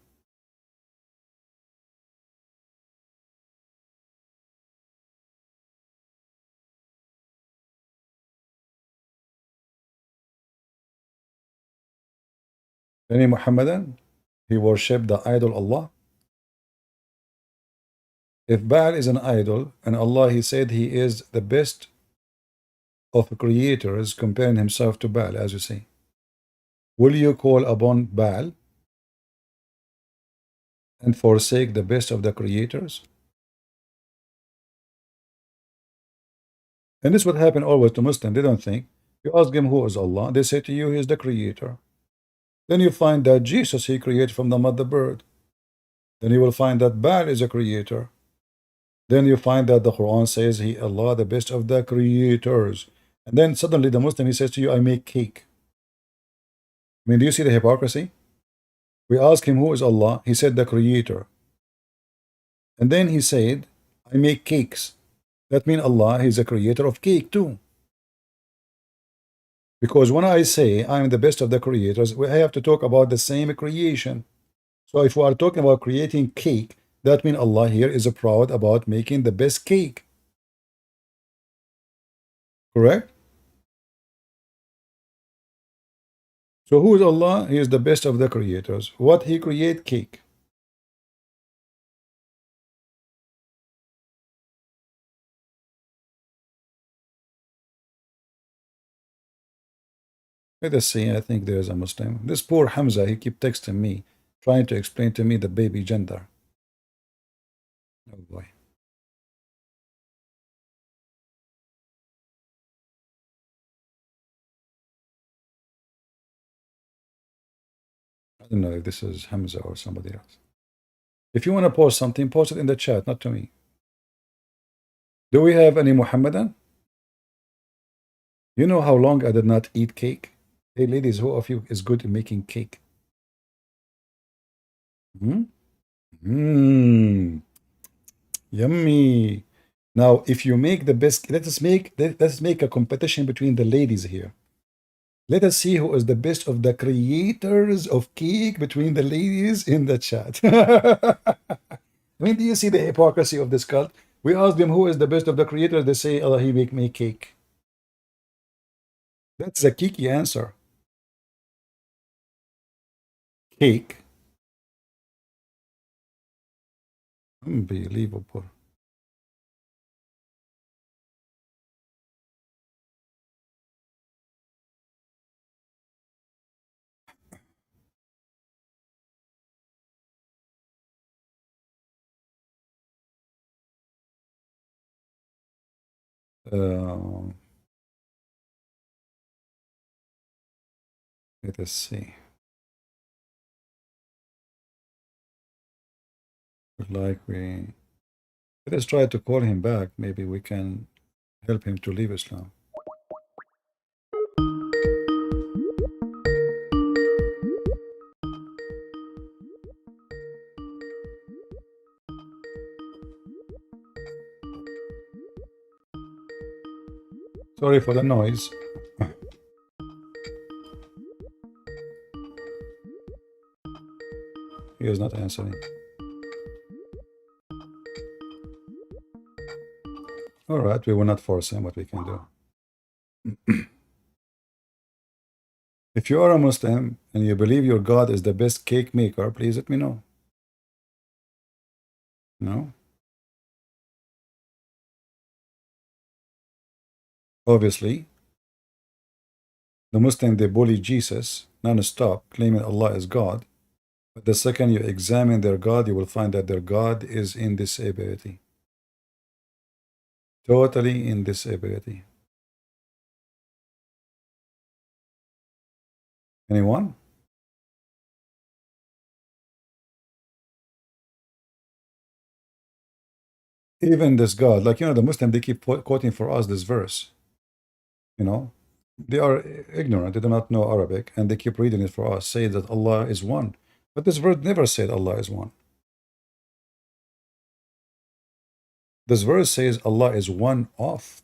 Any Muhammadan, he worshipped the idol Allah. If Baal is an idol and Allah, he said he is the best of creators, comparing himself to Baal, as you say, will you call upon Baal and forsake the best of the creators? And this is what happened always to Muslims. They don't think. You ask them who is Allah, they say to you, he is the creator. Then you find that Jesus, he created from the mother bird. Then you will find that Baal is a creator. Then you find that the Quran says he Allah, the best of the creators. And then suddenly the Muslim, he says to you, I make cake. I mean, do you see the hypocrisy? We ask him who is Allah, he said the creator. And then he said, I make cakes. That means Allah is a creator of cake too. Because when I say I'm the best of the creators, we have to talk about the same creation. So if we are talking about creating cake, that means Allah here is proud about making the best cake. Correct? So who is Allah? He is the best of the creators. What he create? Cake. Let us see. I think there is a Muslim. This poor Hamza, he keep texting me, trying to explain to me the baby gender. Oh boy. I don't know if this is Hamza or somebody else. If you want to post something, post it in the chat, not to me. Do we have any Muhammadan? You know how long I did not eat cake? Hey ladies, who of you is good in making cake? Hmm? Mmm. Yummy. Now, if you make the best, let's make a competition between the ladies here. Let us see who is the best of the creators of cake between the ladies in the chat. I mean, do you see the hypocrisy of this cult? We ask them who is the best of the creators. They say, "Allah, he make me cake." That's a kiki answer. Cake. Unbelievable. Uh, Let us see. Like we let us try to call him back. Maybe we can help him to leave Islam. Sorry for the noise. He is not answering. All right, we will not force him. What we can do. If you are a Muslim and you believe your God is the best cake maker, please let me know. No? Obviously, the Muslim, they bully Jesus non-stop, claiming Allah is God. But the second you examine their God, you will find that their God is in disability. Totally in disability. Anyone? Even this God, like, the Muslim, they keep quoting for us this verse. They are ignorant, they do not know Arabic, and they keep reading it for us, say that Allah is one. But this verse never said Allah is one. This verse says Allah is one of.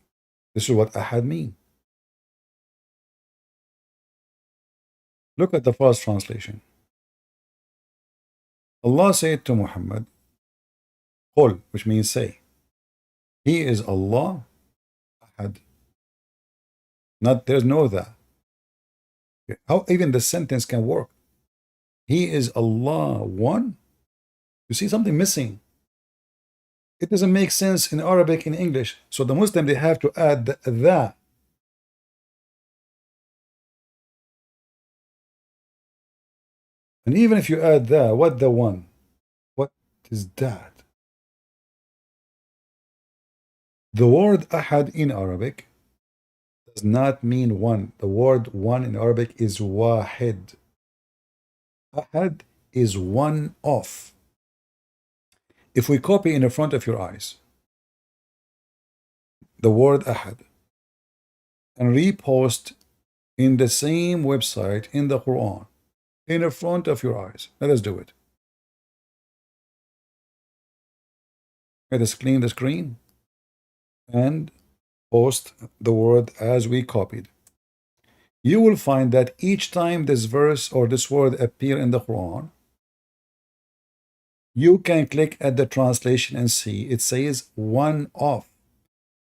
This is what ahad mean. Look at the first translation. Allah said to Muhammad, Qul, which means say. He is Allah ahad. Not, there's no that. How even the sentence can work? He is Allah one? You see something missing. It doesn't make sense in Arabic, in English. So the Muslim, they have to add the. And even if you add the, what the one? What is that? The word ahad in Arabic does not mean one. The word one in Arabic is wahid. Ahad is one of. If we copy in the front of your eyes the word ahad and repost in the same website in the Quran in the front of your eyes, let us do it. Let us clean the screen and post the word as we copied. You will find that each time this verse or this word appear in the Quran, you can click at the translation and see it says one of.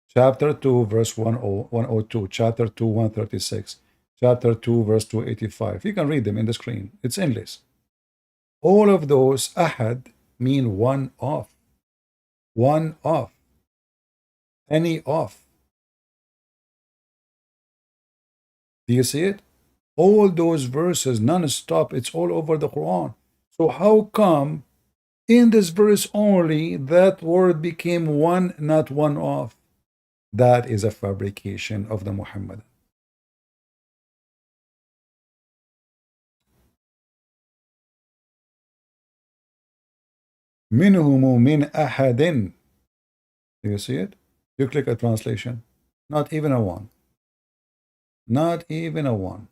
Chapter 2, verse 102, chapter 2, 136, chapter 2, verse 285. You can read them in the screen. It's endless. All of those ahad mean one of. One of. Any of. Do you see it? All those verses non-stop, it's all over the Quran. So how come in this verse only that word became one, not one of? That is a fabrication of the Muhammad. Minhumu min ahadin. Do you see it? You click a translation. Not even a one. Not even a one.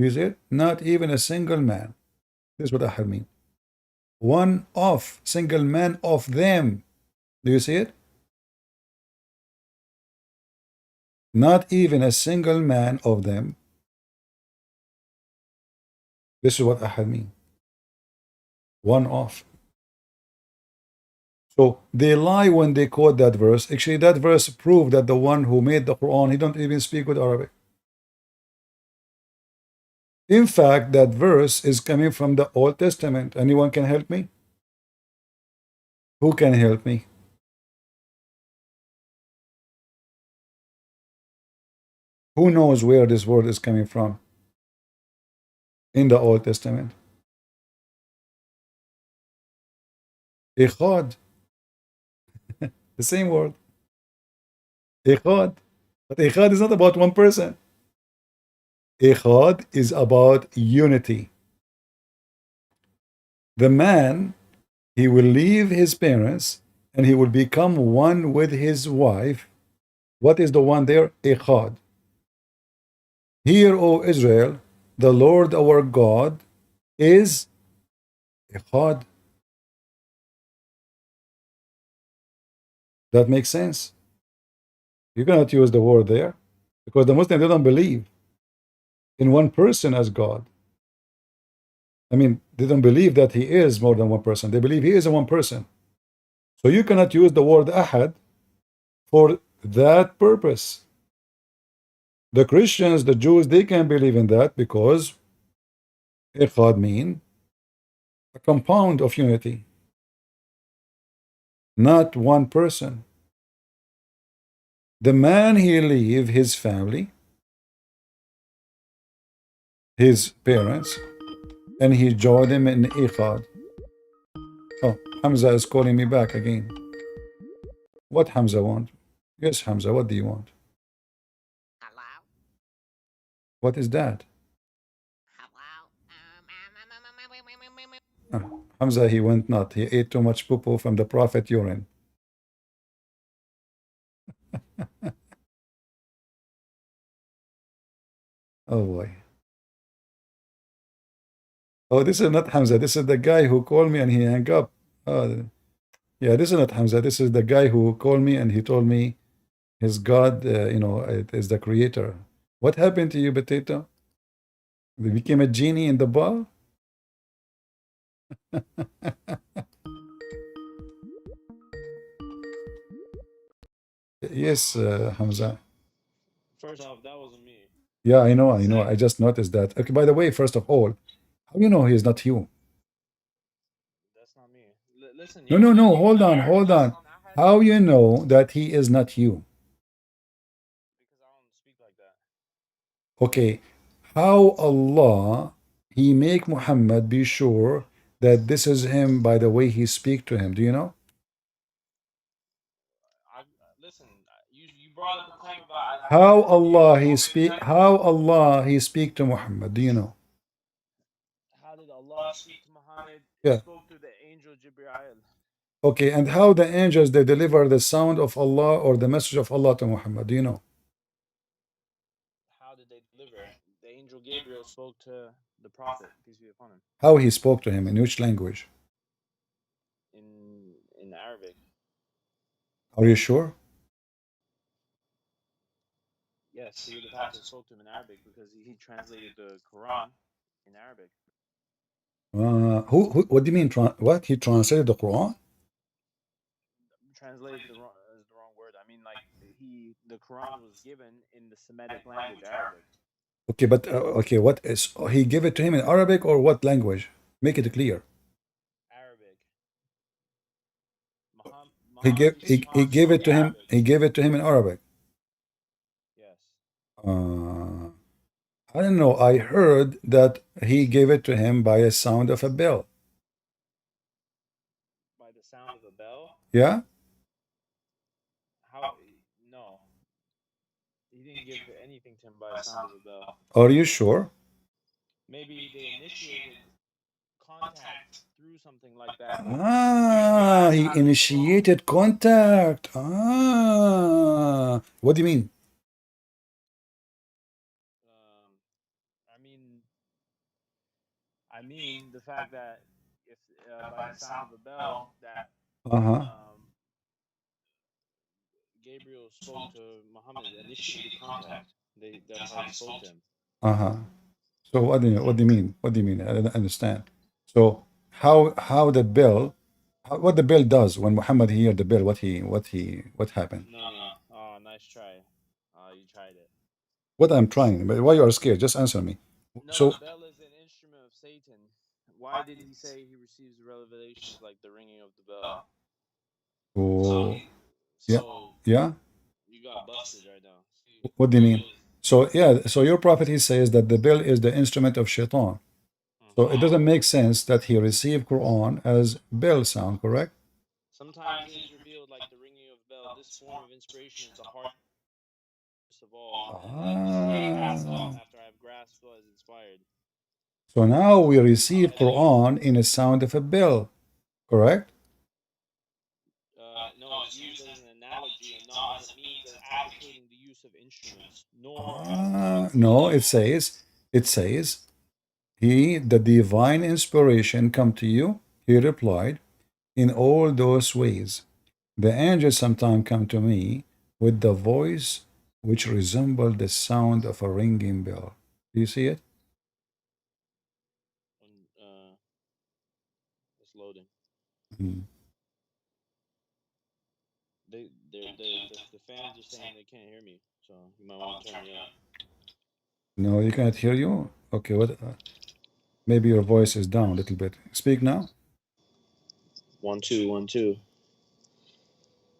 Do you see it? Not even a single man. This is what ahad mean. One of, single man of them. Do you see it? Not even a single man of them. This is what ahad mean. One of. So they lie when they quote that verse. Actually, that verse proved that the one who made the Quran, he don't even speak good Arabic. In fact, that verse is coming from the Old Testament. Anyone can help me? Who can help me? Who knows where this word is coming from in the Old Testament? Ikhad. The same word. Ikhad. But Ikhad is not about one person. Ikhad is about unity. The man, he will leave his parents and he will become one with his wife. What is the one there? Ikhad. Hear, O Israel, the Lord our God is Ikhad. That makes sense. You cannot use the word there because the Muslims, they don't believe in one person as God. I mean, they don't believe that he is more than one person. They believe he is a one person. So you cannot use the word ahad for that purpose. The Christians, the Jews, they can believe in that because ikhad mean a compound of unity, not one person. The man, he leave his family, his parents, and he joined them in ikhad. Oh, Hamza is calling me back again. What Hamza want? Yes, Hamza, what do you want? Hello? What is that? Hello? Hamza, he went nut. He ate too much poo-poo from the Prophet urine. Oh boy. Oh, this is not Hamza. This is the guy who called me and he hung up. Yeah, this is not Hamza. This is the guy who called me and he told me his God, is the creator. What happened to you, Potato? You became a genie in the ball? Yes, Hamza. First off, that wasn't me. Yeah, I know. I just noticed that. Okay, by the way, first of all, how you know he is not you? That's not me. Listen, No, you no, said no. you Hold on, never hold on. asked on Ahad How you know that he is not you? because I don't speak like that. Okay, how Allah he make Muhammad be sure that this is him by the way he speak to him? Do you know? I listen. You brought up a claim about How Ahad. You Allah he want me to speak? tell you How Allah he speak to Muhammad? Do you know? how did Allah speak to Muhammad? He Yeah. spoke through the angel Jibreel. Okay, and how the angels they deliver the sound of Allah or the message of Allah to Muhammad? Do you know? How did they deliver? The angel Gabriel spoke to the Prophet, peace be upon him, How he spoke to him in which language? in Arabic. Are you sure? Yes, he would have had to spoke to him in Arabic because he translated the Quran in Arabic. Who what do you mean? What he translated the Quran? Translated is the wrong word. I mean, like the Quran was given in the Semitic language, Arabic. Okay, but okay, what is he gave it to him in Arabic or what language? Make it clear. Arabic. He Muhammad he gave spoke it to him. Arabic. He gave it to him in Arabic. Yes. Uh, I don't know. I heard that he gave it to him by a sound of a bell. By the sound of a bell. Yeah. How? No, he didn't give anything to him by the sound of a bell. Are you sure? Maybe they initiated contact through something like that. Like He initiated contact. What do you mean? I mean, I mean the fact that if by the sound of a bell that Uh-huh. Gabriel spoke to Muhammad, initiated contact. That's how he spoke to him. Uh-huh. So what do you mean? What do you mean? I don't understand. So how the bell, what the bell does when Muhammad hear the bell, what happened? No. Oh, nice try. Oh, you tried it. What I'm trying, but why you are scared? Just answer me. No, So the bell is an instrument of Satan. Why did he say he receives revelations like the ringing of the bell? oh, yeah, So yeah. you got busted right now. What do you mean? So yeah, so your prophet he says that the bell is the instrument of shaitan. So it doesn't make sense that he received Quran as bell sound, correct? Sometimes it is revealed like the ringing of a bell. This form of inspiration is the hardest of all, and then the state passes off Ah. after I have grasped what is inspired. So now we receive Quran in a sound of a bell, correct? No, it's used as an analogy and not as a means of advocating the use of instruments, nor No, it says, he, the divine inspiration come to you, he replied, in all those ways. The angels sometimes come to me with the voice which resemble the sound of a ringing bell. Do you see it? it's loading. Mm. The fans are saying they can't hear me, so you might want to turn me up. No, you cannot hear you? Okay, what? Maybe your voice is down a little bit. Speak now. 1 2 1 2.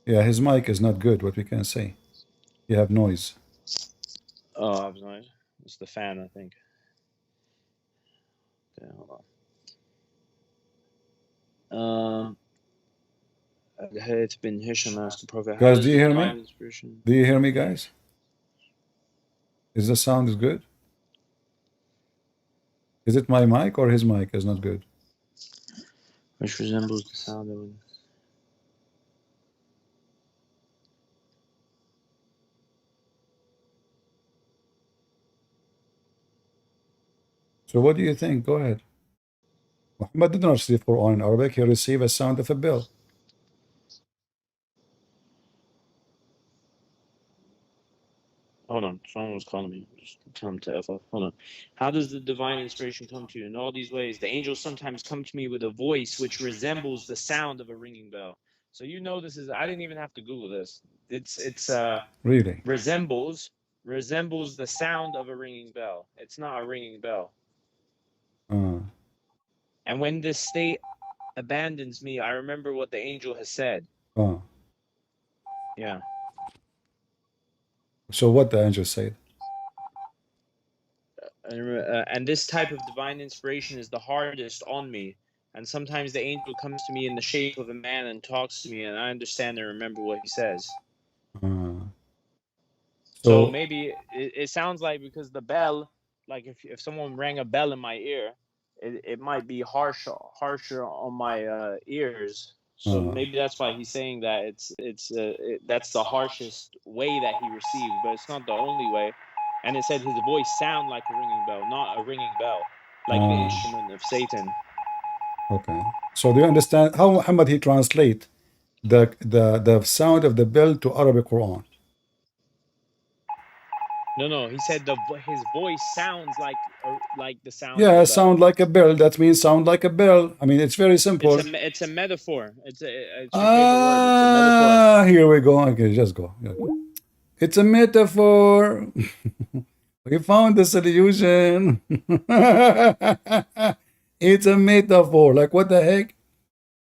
Yeah, his mic is not good, what we can say. You have noise. Oh, I was nice. It's the fan, I think. Okay, hold on. It's been Hisham asked the Prophet. Guys, do you hear me? Do you hear me, guys? Is the sound is good? Is it my mic or his mic is not good? Which resembles the sound of. So what do you think? Go ahead. Muhammad did not receive Quran in Arabic. He received a sound of a bell. Hold on, someone was calling me. Just tell him to F off. Hold on. How does the divine inspiration come to you? In all these ways, the angels sometimes come to me with a voice which resembles the sound of a ringing bell. So you know this is. I didn't even have to Google this. It's Really? resembles the sound of a ringing bell. It's not a ringing bell. And when this state abandons me, I remember what the angel has said. Yeah. So what the angel said? And this type of divine inspiration is the hardest on me. And sometimes the angel comes to me in the shape of a man and talks to me, and I understand and remember what he says. So maybe it sounds like because the bell, like if someone rang a bell in my ear, it might be harsher on my ears. So maybe that's why he's saying that that's the harshest way that he received, but it's not the only way. And it said his voice sound like a ringing bell, not a ringing bell, like the instrument of Satan. Okay. So do you understand how Muhammad he translate the sound of the bell to Arabic Quran? No. He said his voice sounds like the sound. Yeah, of a bell. sound like a bell. That means sound like a bell. I mean, it's very simple. It's a metaphor. It's your favorite word. It's a metaphor. Here we go. Okay, just go. It's a metaphor. We found the solution. It's a metaphor. Like what the heck?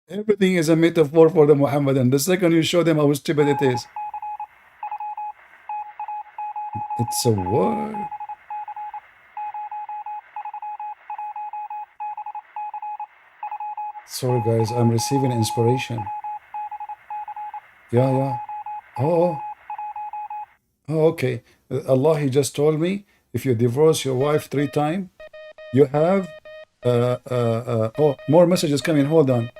Everything is a metaphor for the Muhammadan. The second you show them how stupid it is. It's a word. Sorry guys, I'm receiving inspiration. Yeah. Oh, okay. Allah, he just told me, if you divorce your wife 3 times, you have oh, more messages coming. Hold on.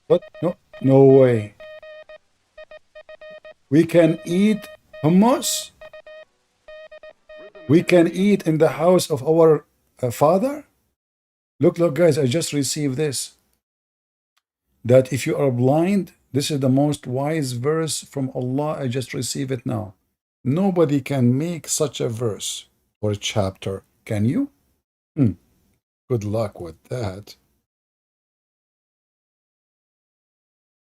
What? No way. We can eat hummus. We can eat in the house of our father. Look, guys, I just received this. That if you are blind, this is the most wise verse from Allah. I just received it now. Nobody can make such a verse or a chapter. Can you? Good luck with that.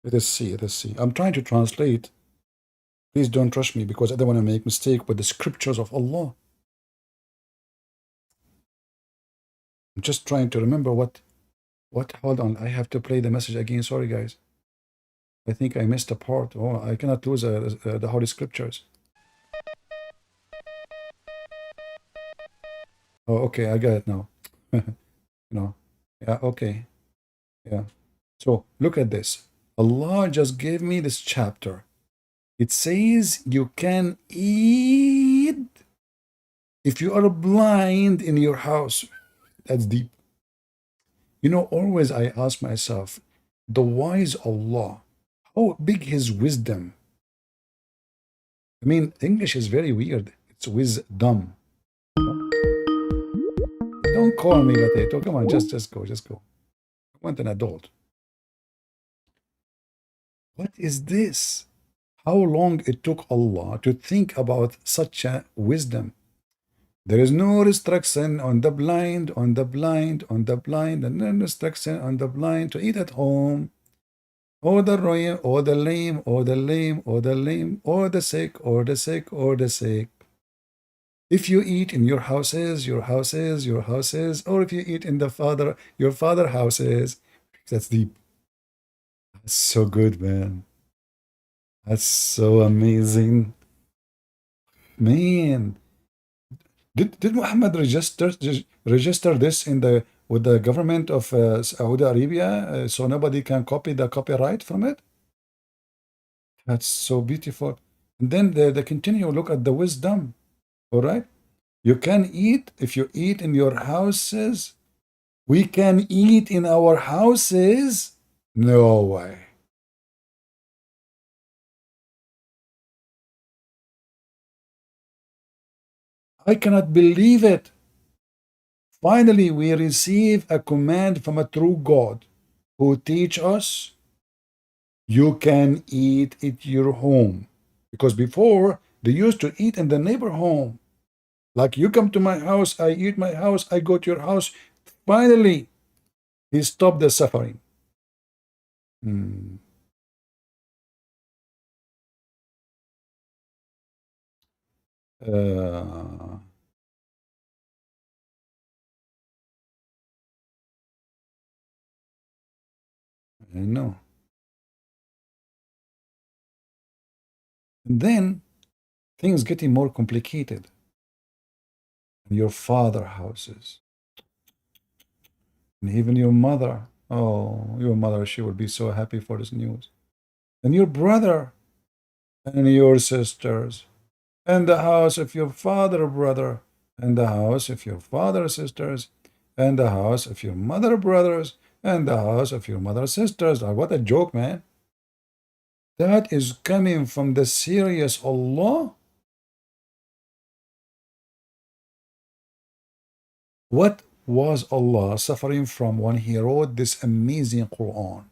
Let us see. I'm trying to translate. Please don't trust me because I don't want to make mistake with the scriptures of Allah. I'm just trying to remember what, hold on. I have to play the message again. Sorry, guys. I think I missed a part. Oh, I cannot lose the Holy Scriptures. Oh, okay. I got it now. No. Yeah, okay. Yeah. So look at this. Allah just gave me this chapter. It says you can eat if you are blind in your house. That's deep. You know, always I ask myself, the wise Allah, how big his wisdom. I mean, English is very weird. It's wisdom. Don't call me potato. Come on, just go. I want an adult. What is this? How long it took Allah to think about such a wisdom? There is no restriction on the blind, and no restriction on the blind to eat at home, or the lame, or the lame, or the sick, or the sick. If you eat in your houses, or if you eat in your father houses, that's deep. That's so good, man. That's so amazing, man. Did Muhammad register this with the government of Saudi Arabia so nobody can copy the copyright from it? That's so beautiful. And then they continue. Look at the wisdom. All right. You can eat if you eat in your houses. We can eat in our houses. No way. I cannot believe it. Finally, we receive a command from a true God who teach us you can eat at your home. Because before, they used to eat in the neighbor home. Like you come to my house, I eat my house, I go to your house. Finally, he stopped the suffering. I know. And then things getting more complicated. Your father houses. And even your mother. Oh, your mother, she will be so happy for this news. And your brother and your sisters. And the house of your father, brother. And the house of your father, sisters. And the house of your mother, brothers. And the house of your mother, sisters. Oh, what a joke, man. That is coming from the serious Allah. What was Allah suffering from when he wrote this amazing Quran?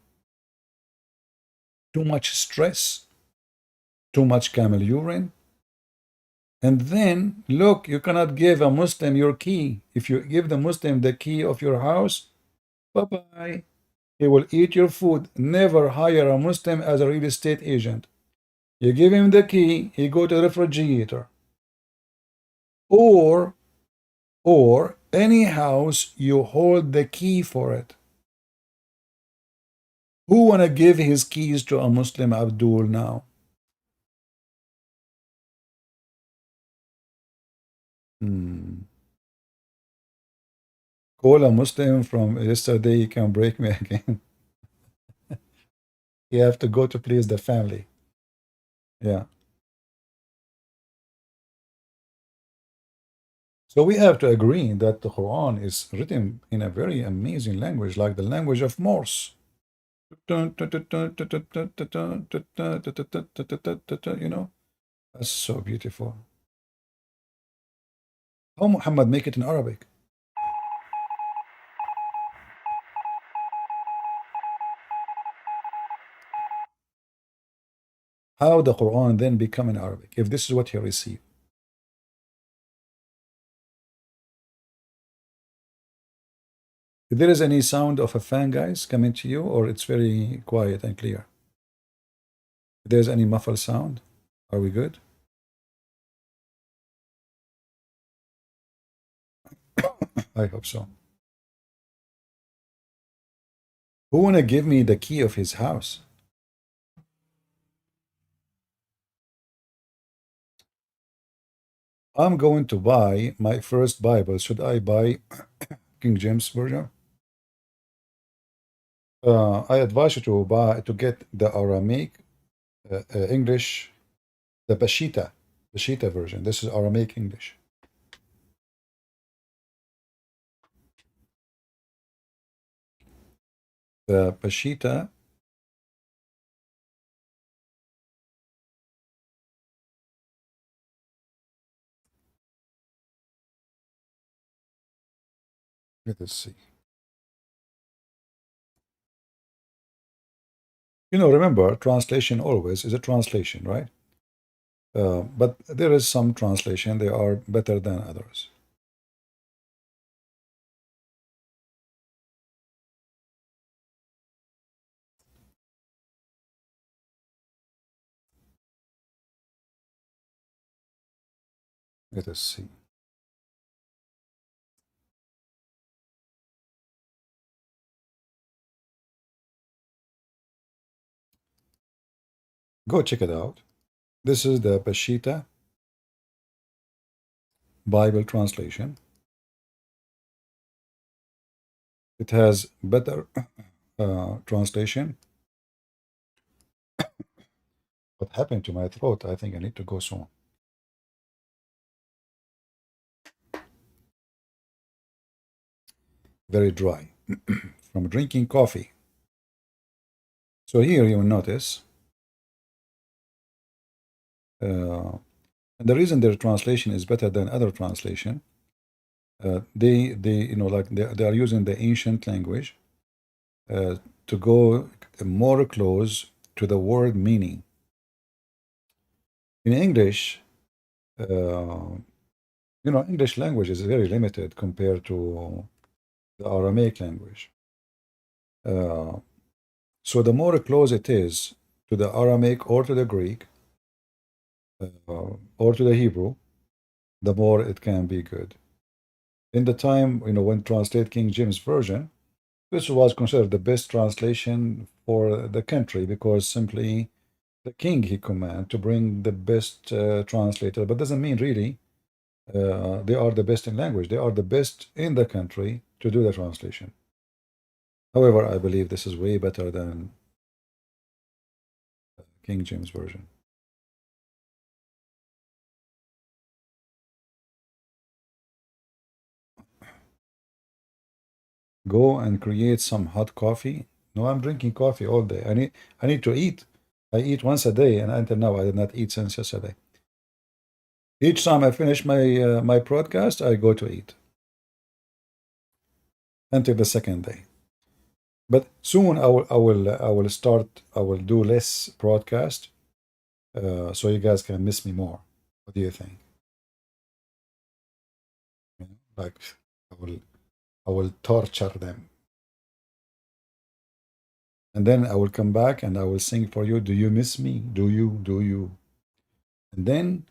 Too much stress? Too much camel urine? And then, look, you cannot give a Muslim your key. If you give the Muslim the key of your house, bye-bye. He will eat your food. Never hire a Muslim as a real estate agent. You give him the key, he go to the refrigerator. Or any house, you hold the key for it. Who wanna give his keys to a Muslim Abdul now? Call a Muslim from yesterday, he can break me again. You have to go to please the family. Yeah. So we have to agree that the Quran is written in a very amazing language, like the language of Morse. You know, that's so beautiful. How Muhammad make it in Arabic? How the Quran then become in Arabic if this is what he received? If there is any sound of a fan, guys, coming to you, or it's very quiet and clear? If there's any muffled sound, are we good? I hope so. Who wanna give me the key of his house? I'm going to buy my first Bible. Should I buy King James Version? I advise you to get the Aramaic, English, the Peshitta version. This is Aramaic English. The Peshitta. Let us see. Remember, translation always is a translation, right? But there is some translation, they are better than others. Let us see. Go check it out. This is the Peshitta Bible translation. It has better translation. What happened to my throat? I think I need to go soon. Very dry from drinking coffee. So here you will notice, and the reason their translation is better than other translation, they they are using the ancient language to go more close to the word meaning. In English, English language is very limited compared to the Aramaic language. So the more close it is to the Aramaic or to the Greek or to the Hebrew, the more it can be good. In the time, when translate King James Version, this was considered the best translation for the country because simply the king he command to bring the best translator, but doesn't mean really they are the best in language. They are the best in the country to do the translation. However, I believe this is way better than King James Version. Go and create some hot coffee. No, I'm drinking coffee all day. I need to eat. I eat once a day, and until now I did not eat since yesterday. Each time I finish my broadcast, I go to eat until the second day. But soon I will do less broadcast, so you guys can miss me more. What do you think? Like I will torture them, and then I will come back and I will sing for you. Do you miss me? Do you? Do you? And then,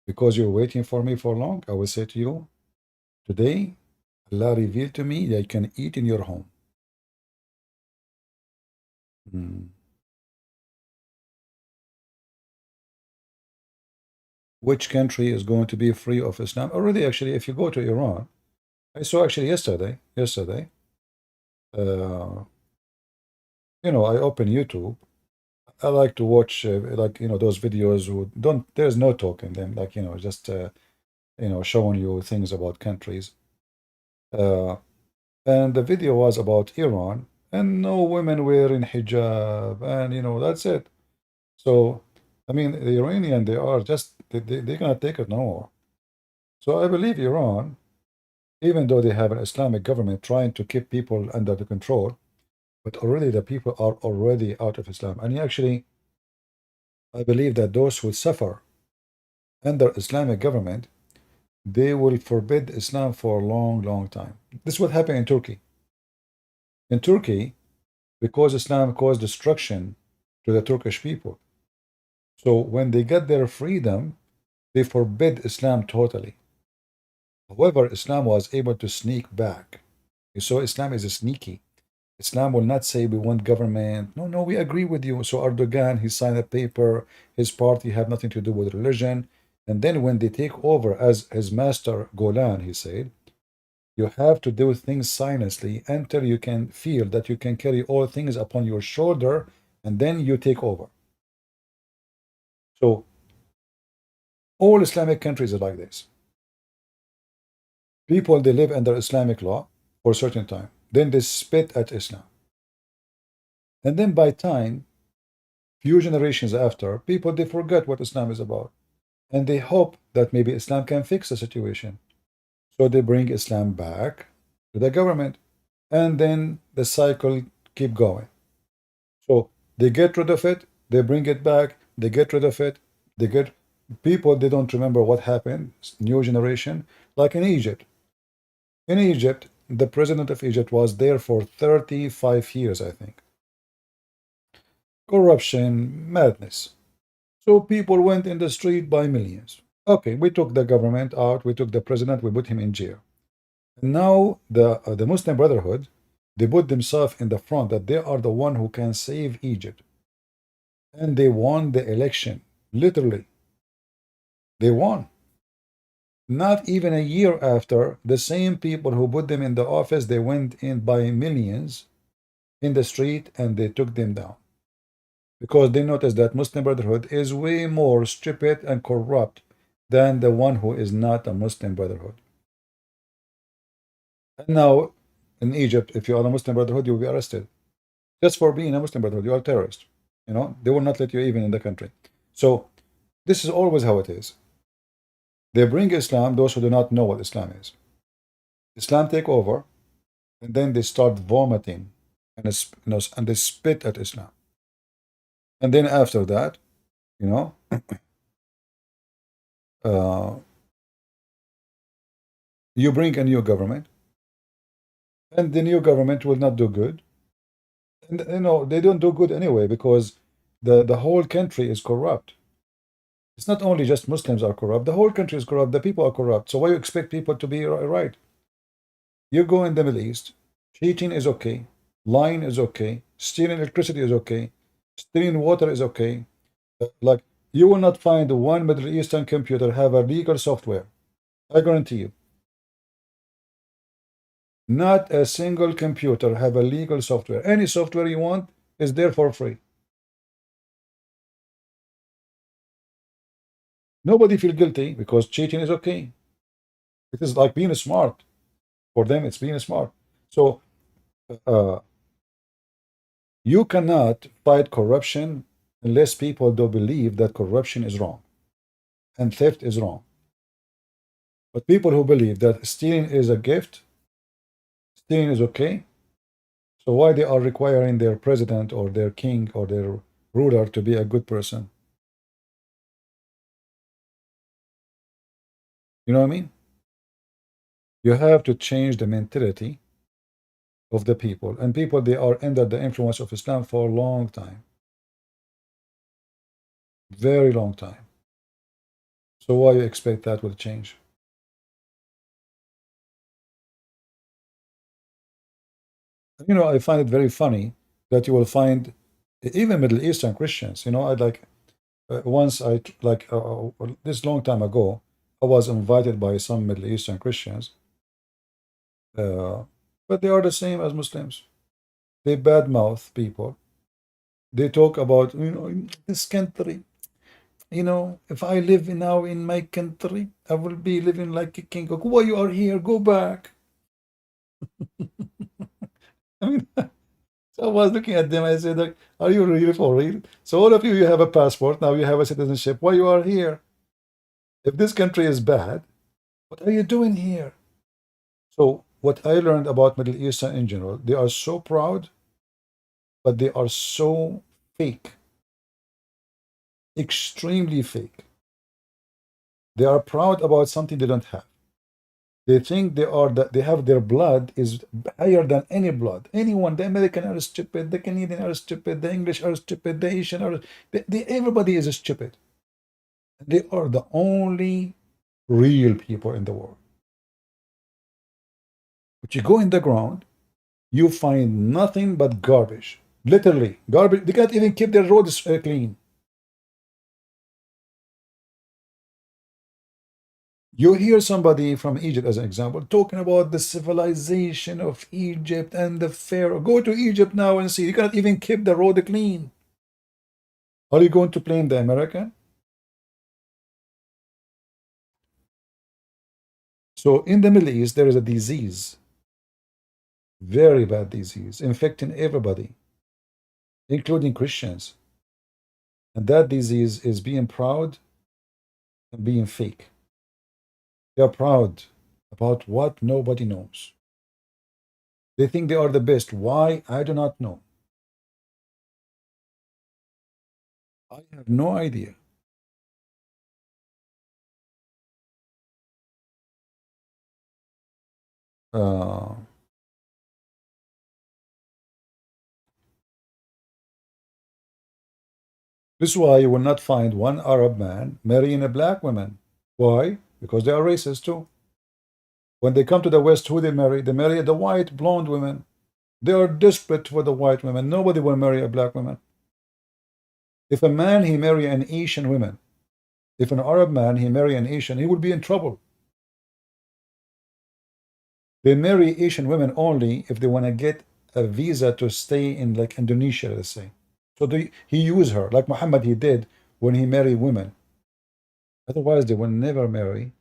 because you're waiting for me for long, I will say to you, today, Allah revealed to me that I can eat in your home. Which country is going to be free of Islam? Already, actually, if you go to Iran, I saw actually yesterday, uh, I open YouTube. I like to watch, those videos who there's no talk in them, just, showing you things about countries. And the video was about Iran, and no women wearing hijab, and that's it. So, I mean, the Iranian, they are just, they're gonna take it no more. So I believe Iran, even though they have an Islamic government trying to keep people under the control, but already the people are already out of Islam. And actually, I believe that those who suffer under Islamic government, they will forbid Islam for a long, long time. This is what happened in Turkey. In Turkey, because Islam caused destruction to the Turkish people. So when they got their freedom, they forbid Islam totally. However, Islam was able to sneak back. So Islam is sneaky. Islam will not say we want government. No, no, we agree with you. So Erdogan, he signed a paper. His party have nothing to do with religion. And then when they take over, as his master Golan, he said, you have to do things silently until you can feel that you can carry all things upon your shoulder, and then you take over. So all Islamic countries are like this. People, they live under Islamic law for a certain time. Then they spit at Islam. And then by time, few generations after, people, they forget what Islam is about. And they hope that maybe Islam can fix the situation. So they bring Islam back to the government. And then the cycle keep going. So they get rid of it, they bring it back, they get rid of it, they get people, they don't remember what happened, new generation, like in Egypt. In Egypt, the president of Egypt was there for 35 years, I think. Corruption, madness. So people went in the street by millions. Okay, we took the government out, we took the president, we put him in jail. And now the Muslim Brotherhood, they put themselves in the front that they are the one who can save Egypt. And they won the election, literally. They won. Not even a year after, the same people who put them in the office, they went in by millions in the street and they took them down. Because they noticed that Muslim Brotherhood is way more stupid and corrupt than the one who is not a Muslim Brotherhood. And now, in Egypt, if you are a Muslim Brotherhood, you will be arrested. Just for being a Muslim Brotherhood, you are a terrorist. You know, they will not let you even in the country. So, this is always how it is. They bring Islam, those who do not know what Islam is. Islam take over, and then they start vomiting, and they spit at Islam. And then after that, you know, you bring a new government, and the new government will not do good. And you know, they don't do good anyway because the whole country is corrupt. It's not only just Muslims are corrupt, the whole country is corrupt, the people are corrupt. So why you expect people to be right? You go in the Middle East, cheating is okay, lying is okay, stealing electricity is okay, stealing water is okay. Like, you will not find one Middle Eastern computer have a legal software. I guarantee you. Not a single computer have a legal software. Any software you want is there for free. Nobody feel guilty because cheating is okay. It is like being smart. For them, it's being smart. So you cannot fight corruption unless people don't believe that corruption is wrong and theft is wrong. But people who believe that stealing is a gift, stealing is okay, so why they are requiring their president or their king or their ruler to be a good person? You know what I mean? You have to change the mentality of the people. And people, they are under the influence of Islam for a long time. Very long time. So why you expect that will change? You know, I find it very funny that you will find even Middle Eastern Christians. You know, I like once this long time ago, I was invited by some Middle Eastern Christians, but they are the same as Muslims. They badmouth people. They talk about, you know, this country. You know, if I live now in my country, I will be living like a king. Why you are here? Go back. I mean, so I was looking at them. I said, like, are you really for real? So all of you, you have a passport. Now you have a citizenship. Why you are here? If this country is bad, what are you doing here? So what I learned about Middle Eastern in general, they are so proud, but they are so fake. extremely fake. They are proud about something they don't have. They think they have their blood is higher than any blood. Anyone, the American are stupid, the Canadian are stupid, the English are stupid, the Asian are everybody is stupid. They are the only real people in the world. But you go in the ground, you find nothing but garbage. Literally, garbage. They can't even keep their roads clean. You hear somebody from Egypt, as an example, talking about the civilization of Egypt and the Pharaoh. Go to Egypt now and see. You cannot even keep the road clean. Are you going to blame the American? So in the Middle East, there is a disease, very bad disease, infecting everybody, including Christians. And that disease is being proud and being fake. They are proud about what nobody knows. They think they are the best. Why? I do not know. I have no idea. This is why you will not find one Arab man marrying a black woman. Why? Because they are racist too. When they come to the West, who they marry? They marry the white blonde women. They are desperate for the white women. Nobody will marry a black woman. If a man he marry an Asian woman, if an Arab man he marry an Asian, he will be in trouble. They marry Asian women only if they want to get a visa to stay in like Indonesia, let's say. So he use her like Muhammad he did when he married women. Otherwise, they will never marry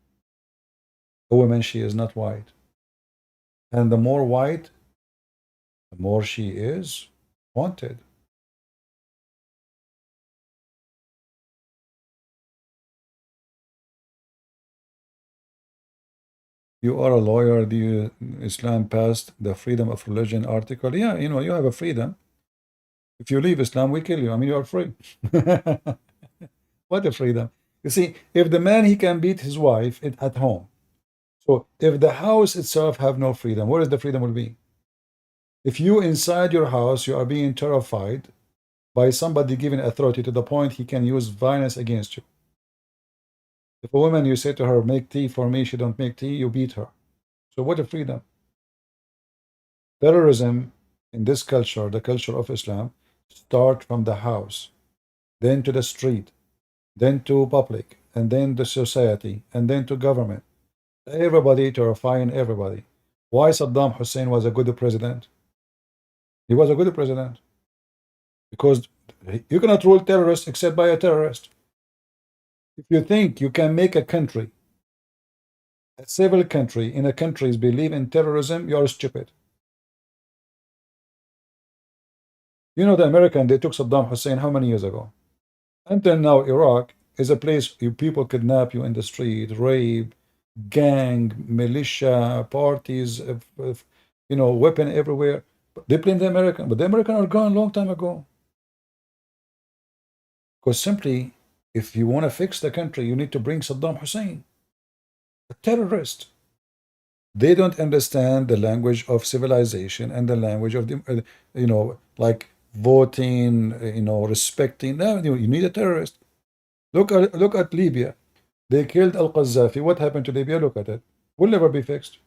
a woman she is not white. And the more white, the more she is wanted. You are a lawyer. The Islam passed the freedom of religion article. Yeah, you know, you have a freedom. If you leave Islam, we kill you. I mean, you are free. What a freedom. You see, if the man, he can beat his wife at home. So if the house itself have no freedom, where is the freedom will be? If you inside your house, you are being terrified by somebody giving authority to the point he can use violence against you. If a woman, you say to her, make tea for me, she don't make tea, you beat her. So what a freedom. Terrorism in this culture, the culture of Islam, start from the house, then to the street, then to public, and then the society, and then to government. Everybody terrifying everybody. Why Saddam Hussein was a good president? He was a good president because you cannot rule terrorists except by a terrorist. If you think you can make a country, a civil country, in a country believe in terrorism, you are stupid. You know the American, they took Saddam Hussein how many years ago? Until now, Iraq is a place people kidnap you in the street, rape, gang, militia, parties, you know, weapon everywhere. They blame the American, but the American are gone a long time ago. Because simply, if you want to fix the country, you need to bring Saddam Hussein, a terrorist. They don't understand the language of civilization and the language of the, you know, like voting, you know, respecting. No, you need a terrorist. Look at Libya. They killed Al-Qaddafi. What happened to Libya? Look at it. Will never be fixed.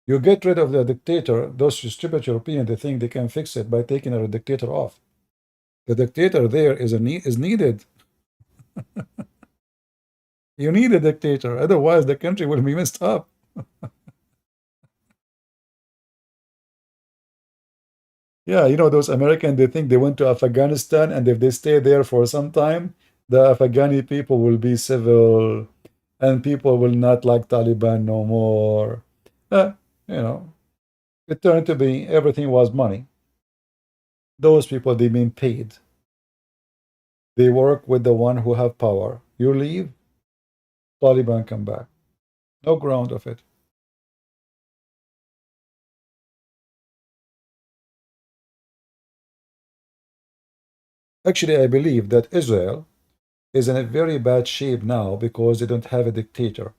You get rid of the dictator. Those stupid Europeans, they think they can fix it by taking a dictator off. The dictator there is needed. You need a dictator, otherwise the country will be messed up. Yeah, you know, those Americans, they think they went to Afghanistan, and if they stay there for some time, the Afghani people will be civil, and people will not like Taliban no more. You know, it turned to be everything was money. Those people, they been paid. They work with the one who have power. You leave, Taliban come back. No ground of it. Actually, I believe that Israel is in a very bad shape now because they don't have a dictator.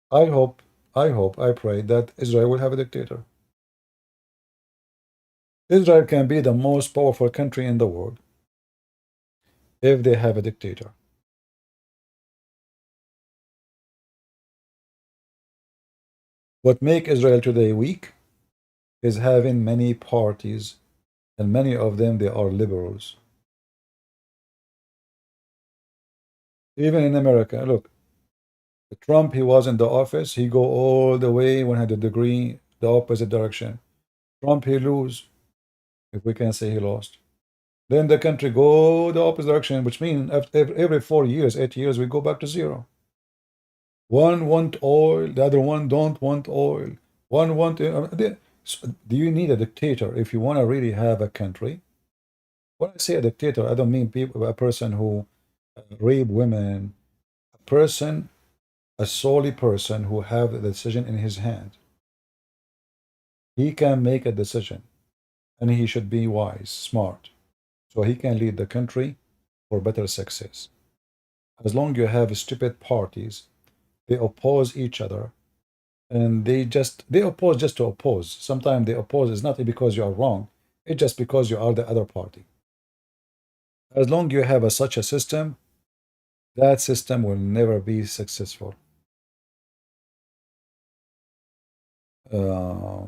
I hope, I pray that Israel will have a dictator. Israel can be the most powerful country in the world if they have a dictator. What makes Israel today weak is having many parties, and many of them, they are liberals. Even in America, look, Trump, he was in the office, he go all the way 100-degree, the opposite direction. Trump, he lose, if we can say he lost. Then the country go the opposite direction, which means every 4 years, 8 years, we go back to zero. One want oil, the other one don't want oil. One want. So do you need a dictator if you want to really have a country? When I say a dictator, I don't mean a person who rape women. A solely person who have the decision in his hand. He can make a decision, and he should be wise, smart, so he can lead the country for better success. As long you have stupid parties, they oppose each other, and they oppose just to oppose. Sometimes they oppose is not because you are wrong, it's just because you are the other party. As long you have such a system, that system will never be successful. I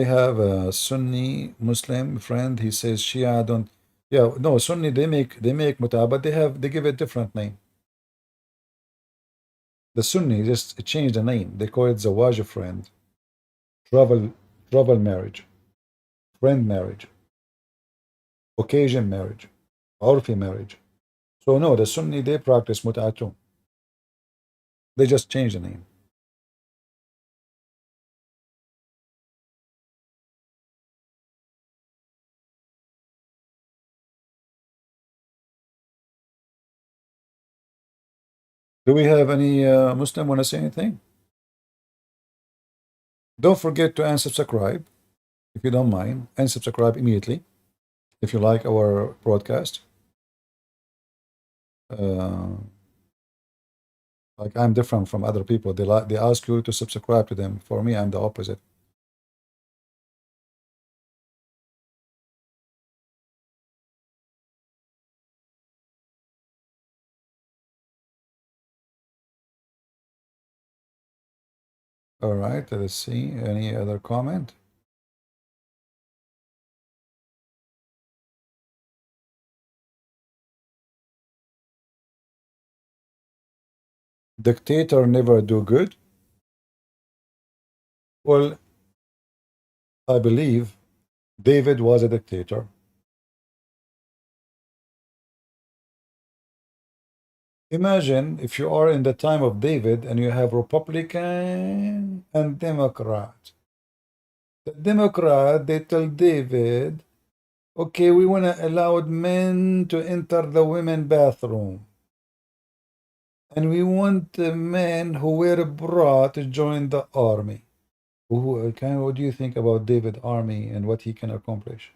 have a Sunni Muslim friend. He says Shia don't. Yeah, no, Sunni they make muta, but they give it a different name. The Sunni just change the name. They call it zawaj friend, travel travel marriage, friend marriage, occasion marriage, urfi marriage. So no, the Sunni they practice muta too. They just change the name. Do we have any Muslim want to say anything? Don't forget to unsubscribe if you don't mind. Unsubscribe immediately if you like our broadcast. Like I'm different from other people. They ask you to subscribe to them. For me, I'm the opposite. All right, let's see. Any other comment? Dictator never do good. Well, I believe David was a dictator. Imagine if you are in the time of David and you have Republican and Democrat. The Democrat, they tell David, okay, we want to allow men to enter the women bathroom. And we want the men who wear a bra to join the army. What do you think about David army and what he can accomplish?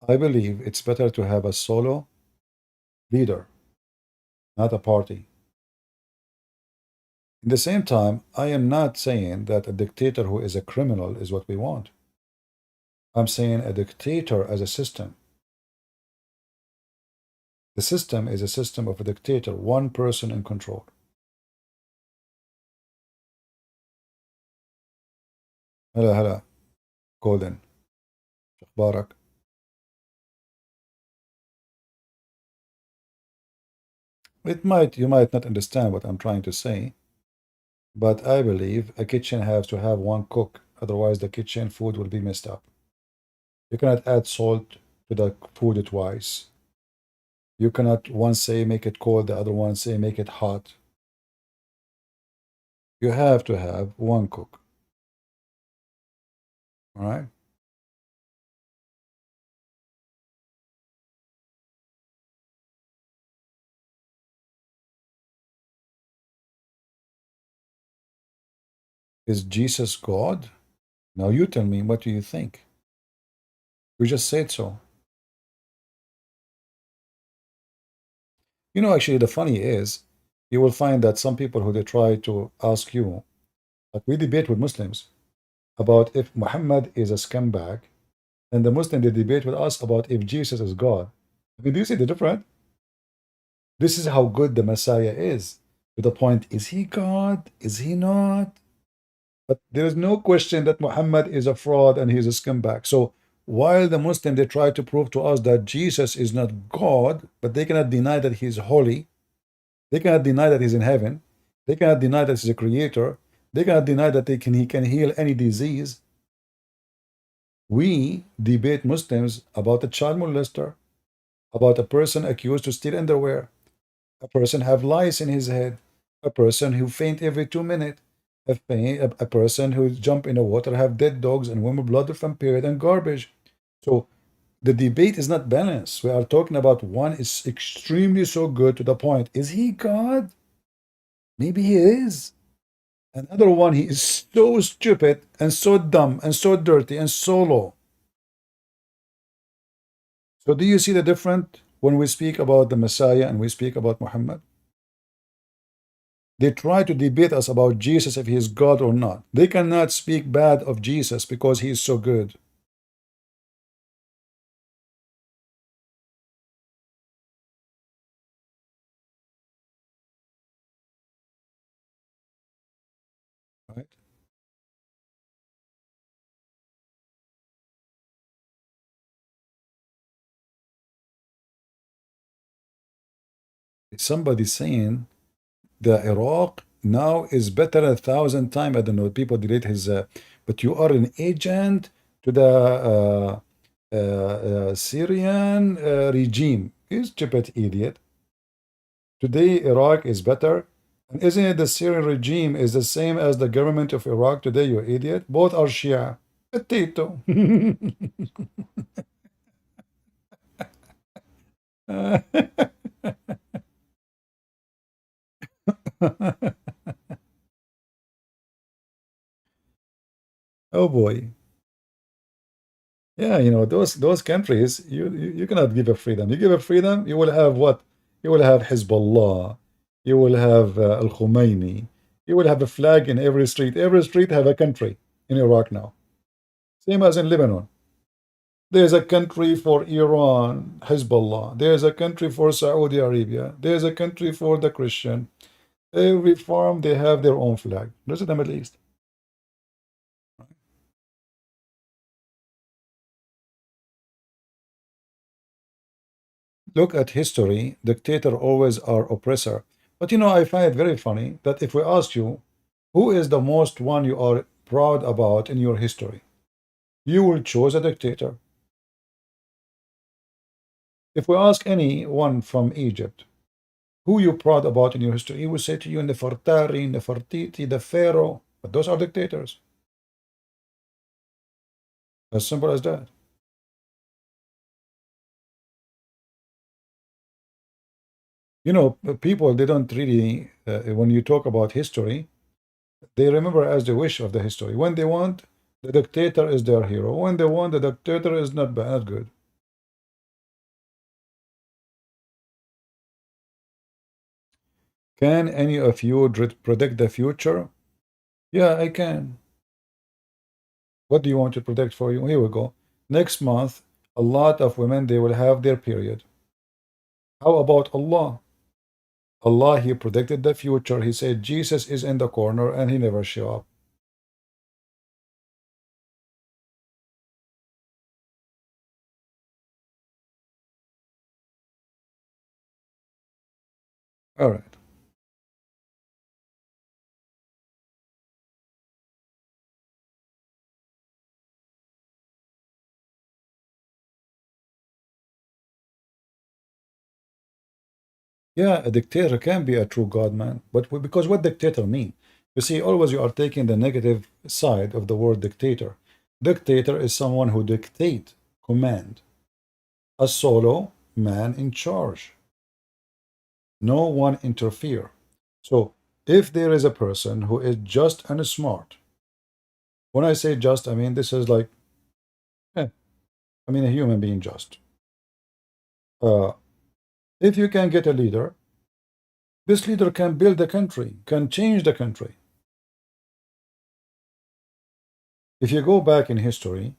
I believe it's better to have a solo leader, not a party. At the same time, I am not saying that a dictator who is a criminal is what we want. I'm saying a dictator as a system. The system is a system of a dictator, one person in control. هلا هلا Golden. أخبارك؟ You might not understand what I'm trying to say, but I believe a kitchen has to have one cook, otherwise the kitchen food will be messed up. You cannot add salt to the food twice. You cannot one say make it cold, the other one say make it hot. You have to have one cook. All right? Is Jesus God? Now you tell me, what do you think? You just said so. You know, actually, the funny is, you will find that some people who they try to ask you, like we debate with Muslims about if Muhammad is a scumbag, and the Muslim they debate with us about if Jesus is God. I mean, do you see the difference? This is how good the Messiah is. To the point, is he God? Is he not? But there is no question that Muhammad is a fraud and he's a scumbag. So while the Muslim they try to prove to us that Jesus is not God, but they cannot deny that he's holy, they cannot deny that he's in heaven, they cannot deny that he's a creator, they cannot deny that he can heal any disease. We debate Muslims about a child molester, about a person accused to steal underwear, a person have lice in his head, a person who faint every 2 minutes, a person who jump in the water, have dead dogs and women blood from period and garbage. So the debate is not balanced. We are talking about one is extremely so good to the point. Is he God? Maybe he is. Another one, he is so stupid and so dumb and so dirty and so low. So do you see the difference when we speak about the Messiah and we speak about Muhammad? They try to debate us about Jesus if he is God or not. They cannot speak bad of Jesus because he is so good. Right? Somebody saying the Iraq now is better 1,000 times. I don't know. People delete his. But you are an agent to the Syrian regime. You stupid idiot. Today Iraq is better. And isn't it the Syrian regime is the same as the government of Iraq today, you idiot? Both are Shia. Potato. Oh boy. Yeah, you know, those countries, you cannot give a freedom. You give a freedom, you will have what? You will have Hezbollah, you will have Al Khomeini, you will have a flag in every street. Every street have a country in Iraq now. Same as in Lebanon. There's a country for Iran, Hezbollah. There's a country for Saudi Arabia. There's a country for the Christian. Every farm they have their own flag. This is the Middle East. Look at history, dictator always are oppressor. But you know, I find it very funny that if we ask you, who is the most one you are proud about in your history, you will choose a dictator. If we ask anyone from Egypt, who you proud about in your history, he will say to you Nefertari, Nefertiti, the Pharaoh. But those are dictators. As simple as that. You know, people, they don't really, when you talk about history, they remember as the wish of the history. When they want, the dictator is their hero. When they want, the dictator is not bad, not good. Can any of you predict the future? Yeah, I can. What do you want to predict for you? Here we go. Next month, a lot of women, they will have their period. How about Allah? Allah, he predicted the future. He said Jesus is in the corner and he never show up. All right. Yeah, a dictator can be a true God, man. But because what dictator mean? You see, always you are taking the negative side of the word dictator. Dictator is someone who dictate, command. A solo man in charge. No one interfere. So if there is a person who is just and smart, When I say just, I mean this is like, I mean a human being just. If you can get a leader, this leader can build the country, can change the country. If you go back in history,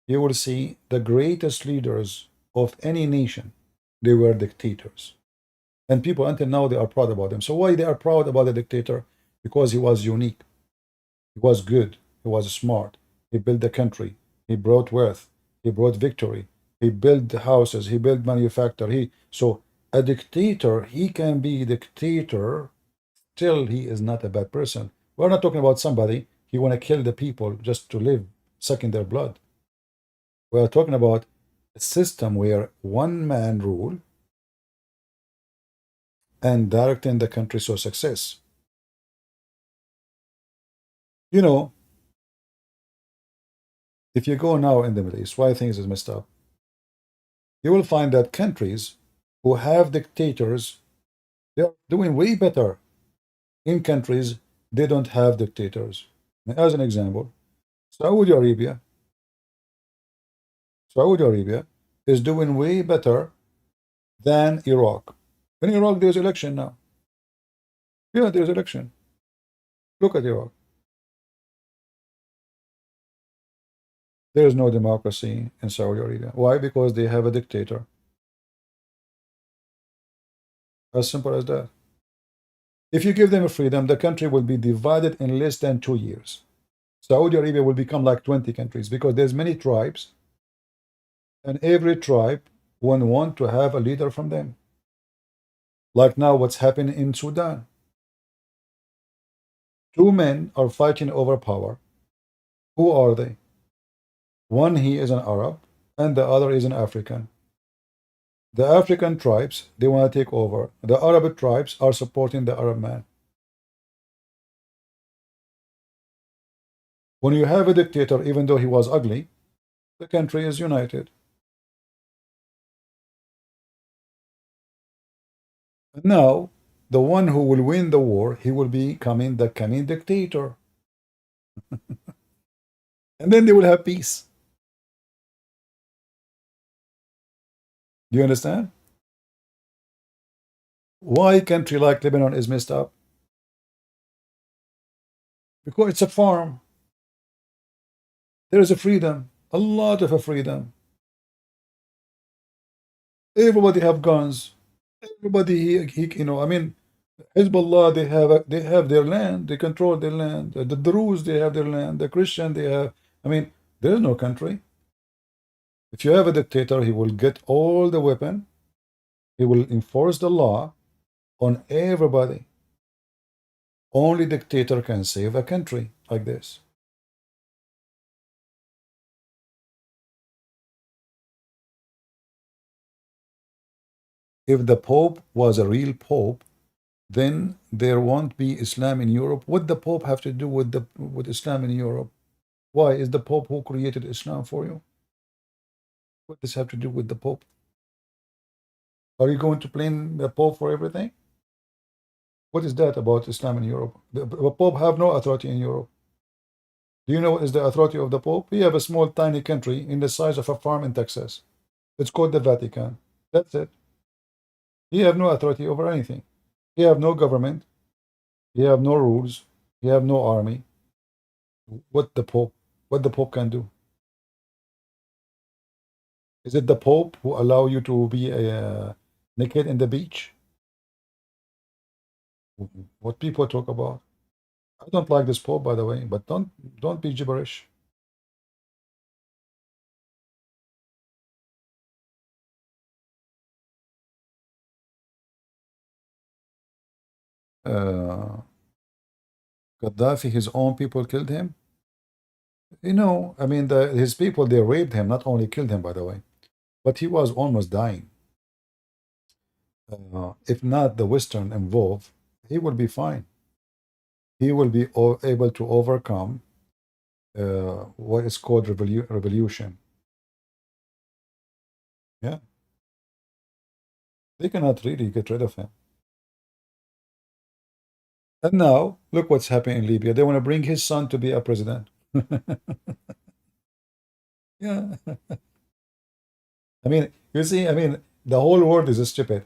you will see the greatest leaders of any nation, they were dictators. And people until now, they are proud about them. So why they are proud about the dictator? Because he was unique. He was good. He was smart. He built the country. He brought wealth. He brought victory. He built houses. He built manufacture. So a dictator, he can be dictator, still he is not a bad person. We're not talking about somebody he want to kill the people just to live, sucking their blood. We are talking about a system where one man rule and directing the country to success. You know, if you go now in the Middle East, why things is messed up, you will find that countries who have dictators, they are doing way better in countries they don't have dictators. As an example, Saudi Arabia is doing way better than Iraq. In Iraq, there's election now. Yeah, there's election. Look at Iraq. There is no democracy in Saudi Arabia. Why? Because they have a dictator. As simple as that. If you give them a freedom, the country will be divided in less than 2 years. Saudi Arabia will become like 20 countries because there's many tribes, and every tribe will want to have a leader from them. Like now, what's happening in Sudan? 2 men are fighting over power. Who are they? One, he is an Arab, and the other is an African. The African tribes, they want to take over. The Arab tribes are supporting the Arab man. When you have a dictator, even though he was ugly, the country is united. And now, the one who will win the war, he will be becoming the coming dictator. And then they will have peace. Do you understand? Why a country like Lebanon is messed up? Because it's a farm. There is a freedom, a lot of a freedom. Everybody have guns. Everybody, you know, I mean, Hezbollah, they have their land. They control their land. The Druze, they have their land. The Christian, they have. I mean, there is no country. If you have a dictator, he will get all the weapon. He will enforce the law on everybody. Only dictator can save a country like this. If the Pope was a real Pope, then there won't be Islam in Europe. What the Pope have to do with Islam in Europe? Why is the Pope who created Islam for you? What does have to do with the Pope? Are you going to blame the Pope for everything? What is that about Islam in Europe? The Pope have no authority in Europe. Do you know what is the authority of the Pope? He have a small, tiny country in the size of a farm in Texas. It's called the Vatican. That's it. He have no authority over anything. He have no government. He have no rules. He have no army. What the Pope can do? Is it the Pope who allow you to be naked in the beach? What people talk about? I don't like this Pope, by the way, but don't be gibberish. Gaddafi, his own people killed him. You know, I mean, his people, they raped him, not only killed him, by the way, but he was almost dying. If not the Western involved, he will be fine. He will be able to overcome what is called revolution. Yeah. They cannot really get rid of him. And now, look what's happening in Libya. They want to bring his son to be a president. Yeah. I mean, you see, I mean, the whole world is stupid.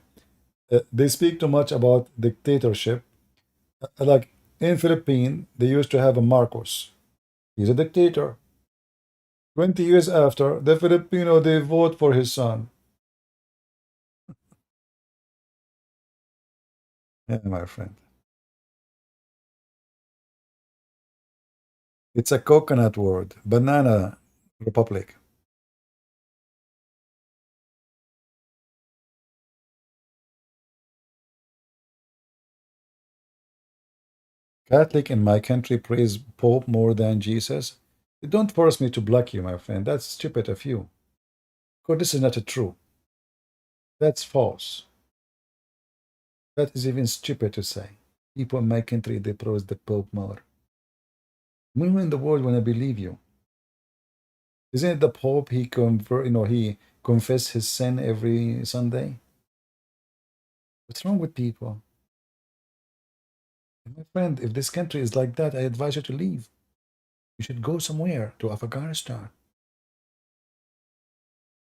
They speak too much about dictatorship. Like in Philippines, they used to have a Marcos. He's a dictator. 20 years after, the Filipino, they vote for his son. Yeah, my friend. It's a coconut word. Banana republic. Catholic in my country praise Pope more than Jesus. Don't force me to block you, my friend. That's stupid of you. Because this is not true. That's false. That is even stupid to say. People in my country, they praise the Pope more. When in the world when I believe you? Isn't it the Pope, he he confess his sin every Sunday? What's wrong with people? My friend, if this country is like that, I advise you to leave. You should go somewhere to Afghanistan.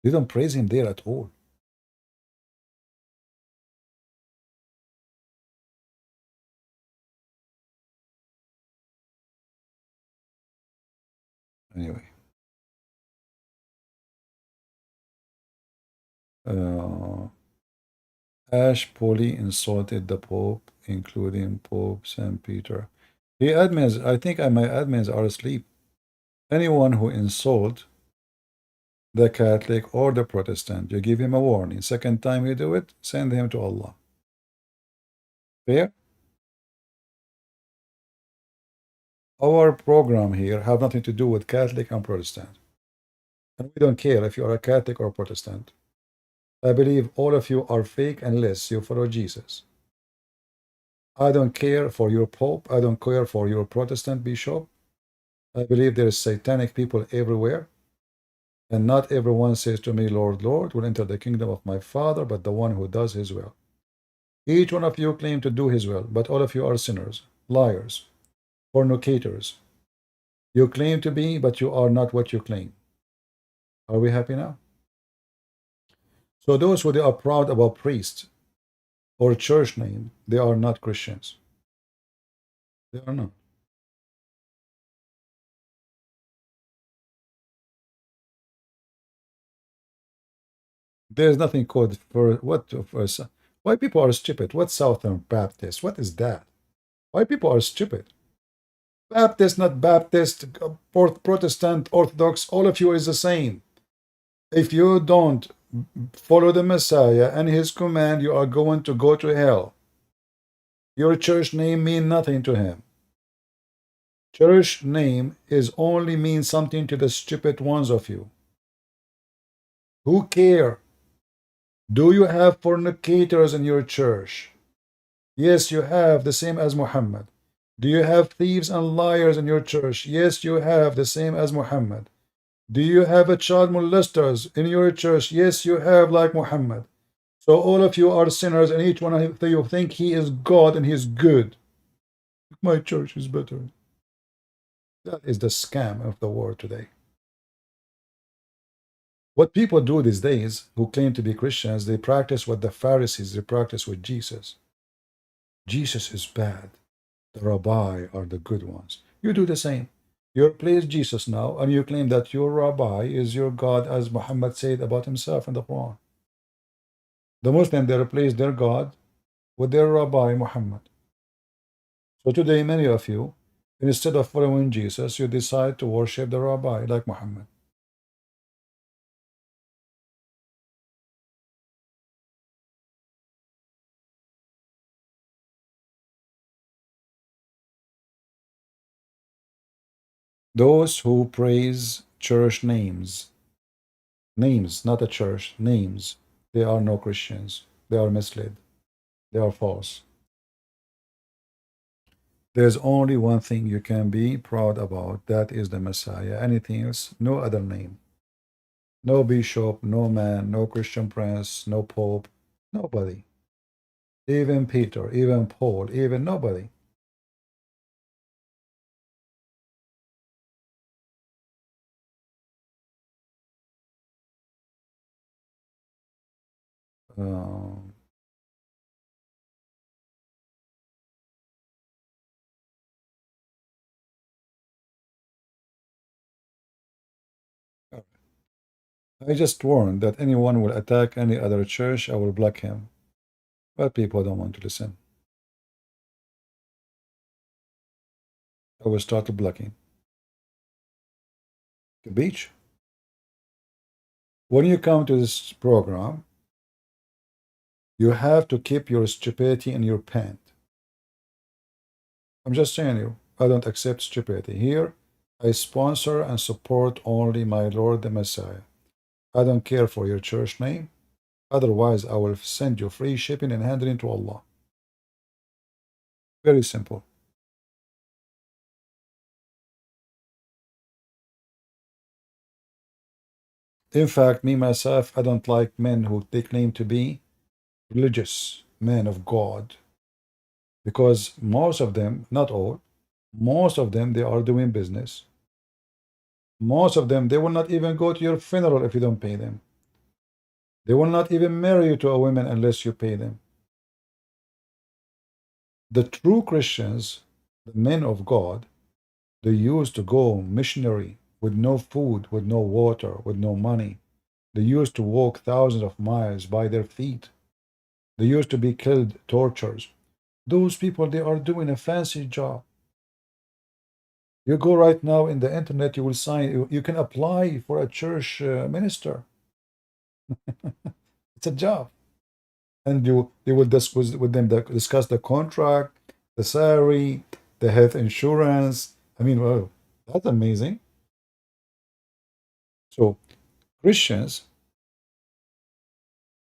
They don't praise him there at all. Anyway. Ash Polly insulted the Pope, including Pope St. Peter. The admins, I think my admins are asleep. Anyone who insult the Catholic or the Protestant, you give him a warning. Second time you do it, send him to Allah. Fair? Our program here have nothing to do with Catholic and Protestant. And we don't care if you are a Catholic or Protestant. I believe all of you are fake unless you follow Jesus. I don't care for your Pope. I don't care for your Protestant bishop. I believe there is satanic people everywhere. And not everyone says to me, Lord, Lord, will enter the kingdom of my Father, but the one who does his will. Each one of you claim to do his will, but all of you are sinners, liars, fornicators. You claim to be, but you are not what you claim. Are we happy now? So those who they are proud about priest or church name, they are not Christians. They are not. There's nothing called for what for, why people are stupid. What Southern Baptist? What is that? Why people are stupid? Baptist, not Baptist, Protestant, Orthodox, all of you is the same. If you don't follow the Messiah and his command, you are going to go to hell. Your church name mean nothing to him. Church name is only mean something to the stupid ones of you. Who care? Do you have fornicators in your church? Yes, you have, the same as Muhammad. Do you have thieves and liars in your church? Yes, you have, the same as Muhammad. Do you have a child molesters in your church? Yes, you have, like Muhammad. So all of you are sinners, and each one of you think he is God and he is good. My church is better. That is the scam of the world today. What people do these days who claim to be Christians, they practice what the Pharisees they practice with Jesus. Jesus is bad. The rabbi are the good ones. You do the same. You replace Jesus now, and you claim that your rabbi is your God, as Muhammad said about himself in the Quran. The Muslim, they replace their God with their rabbi, Muhammad. So today, many of you, instead of following Jesus, you decide to worship the rabbi like Muhammad. Those who praise church names, not a church, names, they are no Christians. They are misled. They are false. There's only one thing you can be proud about. That is the Messiah. Anything else, no other name. No bishop, no man, no Christian prince, no pope, nobody. Even Peter, even Paul, even nobody. Um, I just warned that anyone will attack any other church, I will block him. But people don't want to listen. I will start blocking. The beach. When you come to this program, you have to keep your stupidity in your pant. I'm just saying you, I don't accept stupidity. Here, I sponsor and support only my Lord the Messiah. I don't care for your church name. Otherwise, I will send you free shipping and handling to Allah. Very simple. In fact, me myself, I don't like men who they claim to be religious men of God, because most of them, not all, most of them, they are doing business. Most of them, they will not even go to your funeral if you don't pay them. They will not even marry you to a woman unless you pay them. The true Christians, the men of God, they used to go missionary with no food, with no water, with no money. They used to walk thousands of miles by their feet. They used to be killed, tortured. Those people, they are doing a fancy job. You go right now in the internet, you will sign, you can apply for a church minister. It's a job. And you will discuss with them, discuss the contract, the salary, the health insurance. I mean, well, that's amazing. So Christians,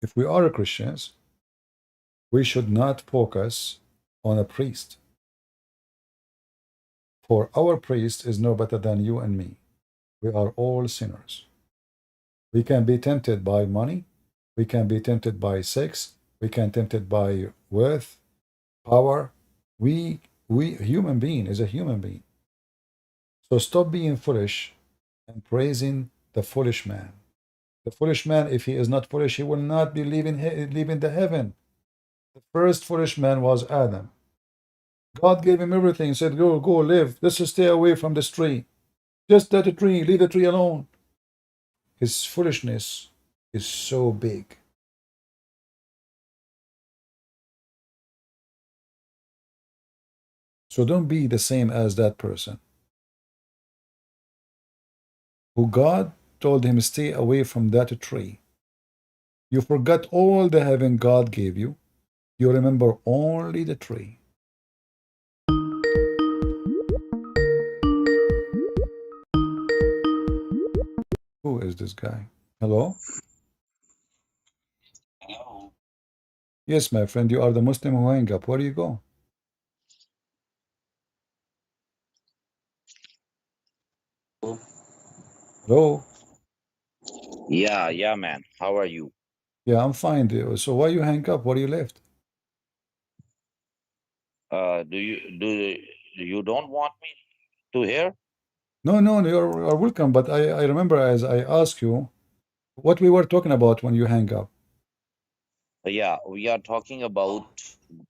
if we are Christians, we should not focus on a priest. For our priest is no better than you and me. We are all sinners. We can be tempted by money. We can be tempted by sex. We can be tempted by wealth, power. We human being is a human being. So stop being foolish and praising the foolish man. The foolish man, if he is not foolish, he will not be leaving the heaven. The first foolish man was Adam. God gave him everything, said, go live. Just stay away from this tree. Just that tree, leave the tree alone. His foolishness is so big. So don't be the same as that person who God told him stay away from that tree. You forgot all the heaven God gave you. You remember only the tree. Who is this guy? Hello? Hello. Yes, my friend, you are the Muslim who hang up. Where do you go? Hello? Yeah, man. How are you? Yeah, I'm fine. So why you hang up? Where you left? Do you don't want me to hear? No, you're welcome. But I remember as I asked you what we were talking about when you hang up. Yeah, we are talking about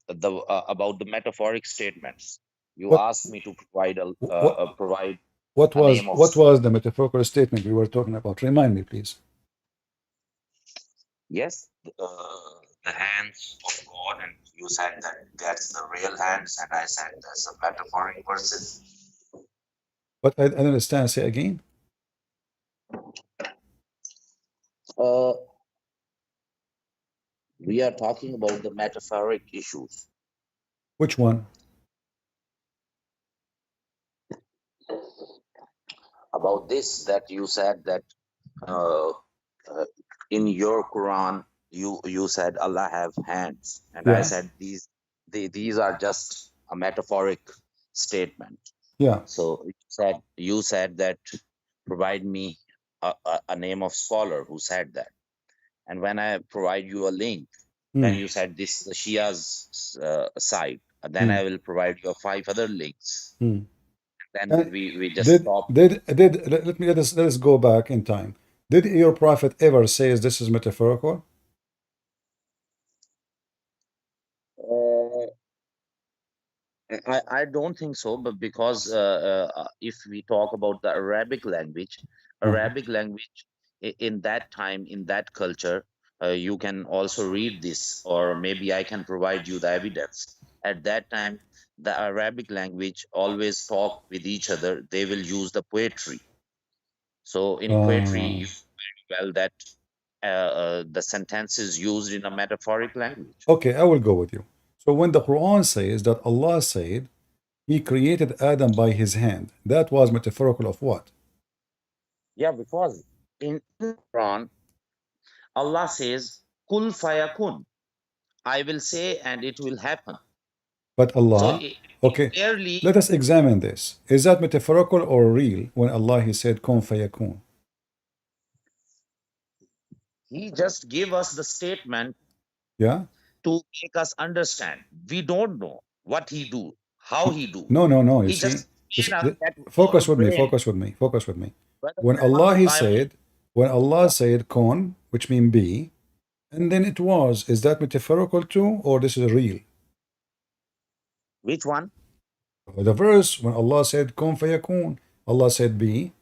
the metaphoric statements. You What asked me to provide what a name of what was the metaphorical statement we were talking about? Remind me, please. yes, the hands of God, and you said that that's the real hands, and I said that's a metaphoric person. But I don't understand. Say again. Uh, we are talking about the metaphoric issues. Which one? About this, that you said that uh, in your Quran you said Allah have hands, and I Yeah. said these are just a metaphoric statement. Yeah. So you said that provide me a name of scholar who said that, and when I provide you a link, then you said this is the Shia's side. Then I will provide you 5 other links. Then And we just stop. let us go back in time. Did your prophet ever say this is metaphorical? I don't think so, but because if we talk about the Arabic language, Uh-huh. Arabic language in that time, in that culture, you can also read this, or maybe I can provide you the evidence. At that time, the Arabic language always talk with each other. They will use the poetry. So in poetry, you know well that the sentence is used in a metaphoric language. Okay, I will go with you. So when the Quran says that Allah said He created Adam by His hand, that was metaphorical of what? Yeah, because in Quran, Allah says, Kul fayakun. I will say and it will happen. But So Allah, okay, clearly, let us examine this. Is that metaphorical or real when Allah He said kun fayakun? He just gave us the statement Yeah? to make us understand. We don't know what he do, how he do. No, no, no. You He see, just made us that focus our with me, brain. focus with me, focus with me. Brother, When Allah He said, when Allah said kun, which mean be, and then it was, is that metaphorical too, or this is real? Which one? The verse when Allah said kun fayakun, Allah said be,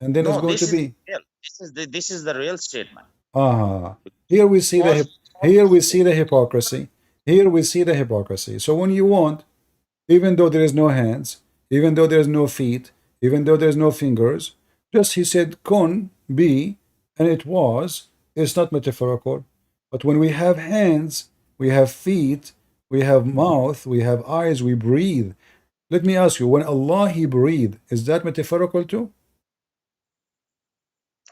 and then it's No, going this to is be. real. This is the real statement. Ah, here we see the hypocrisy. Here we see the hypocrisy. So when you want, even though there is no hands, even though there is no feet, even though there's no fingers, just he said kun be, and it was. It's not metaphorical. But when we have hands, we have feet, we have mouth, we have eyes, we breathe. Let me ask you, when Allah He breathed, is that metaphorical too?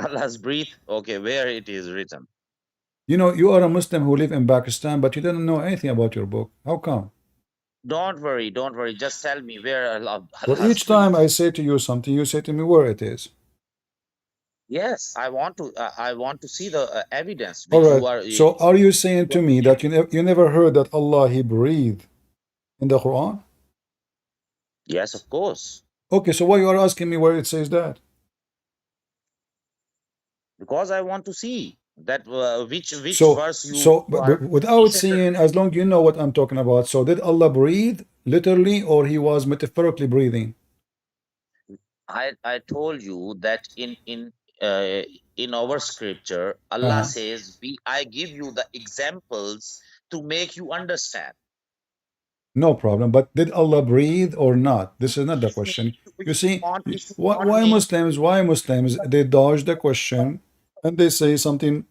Allah's breath. Okay, where it is written. You know, you are a Muslim who live in Pakistan, but you didn't know anything about your book. How come? Don't worry, don't worry. Just tell me where Well, Allah's each time breath. I say to you something, you say to me where it is. Yes, I want to see the evidence All which right. you are. So are you saying to me that you never heard that Allah He breathed in the Quran? Yes, of course. Okay, so why you are asking me where it says that? Because I want to see that which So verse so you are without seeing, as long you know what I'm talking about. So did Allah breathe literally, or He was metaphorically breathing? I told you that uh, in our scripture Allah Uh-huh. says I give you the examples to make you understand. No problem. But did Allah breathe or not? This is not the question. You see, If you want why me, Muslims, they dodge the question and they say something.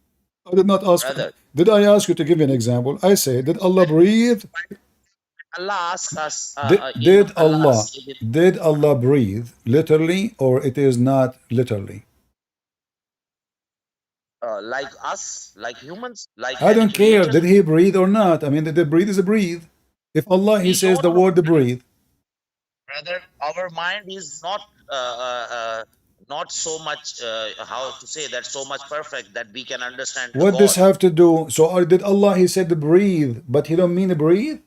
I did not ask. brother, Did I ask you to give me an example? I say, did Allah breathe? Allah asks us in Did Allah Allah, said did Allah breathe literally, or it is not literally? like us, like humans, like I any don't care. creature. Did He breathe or not? I mean, did breathe is a breathe. If Allah He We says don't the know, word breathe, brother. Our mind is not so much how to say that so much perfect that we can understand the what this God. have to do? So did Allah He said breathe, but He don't mean breathe?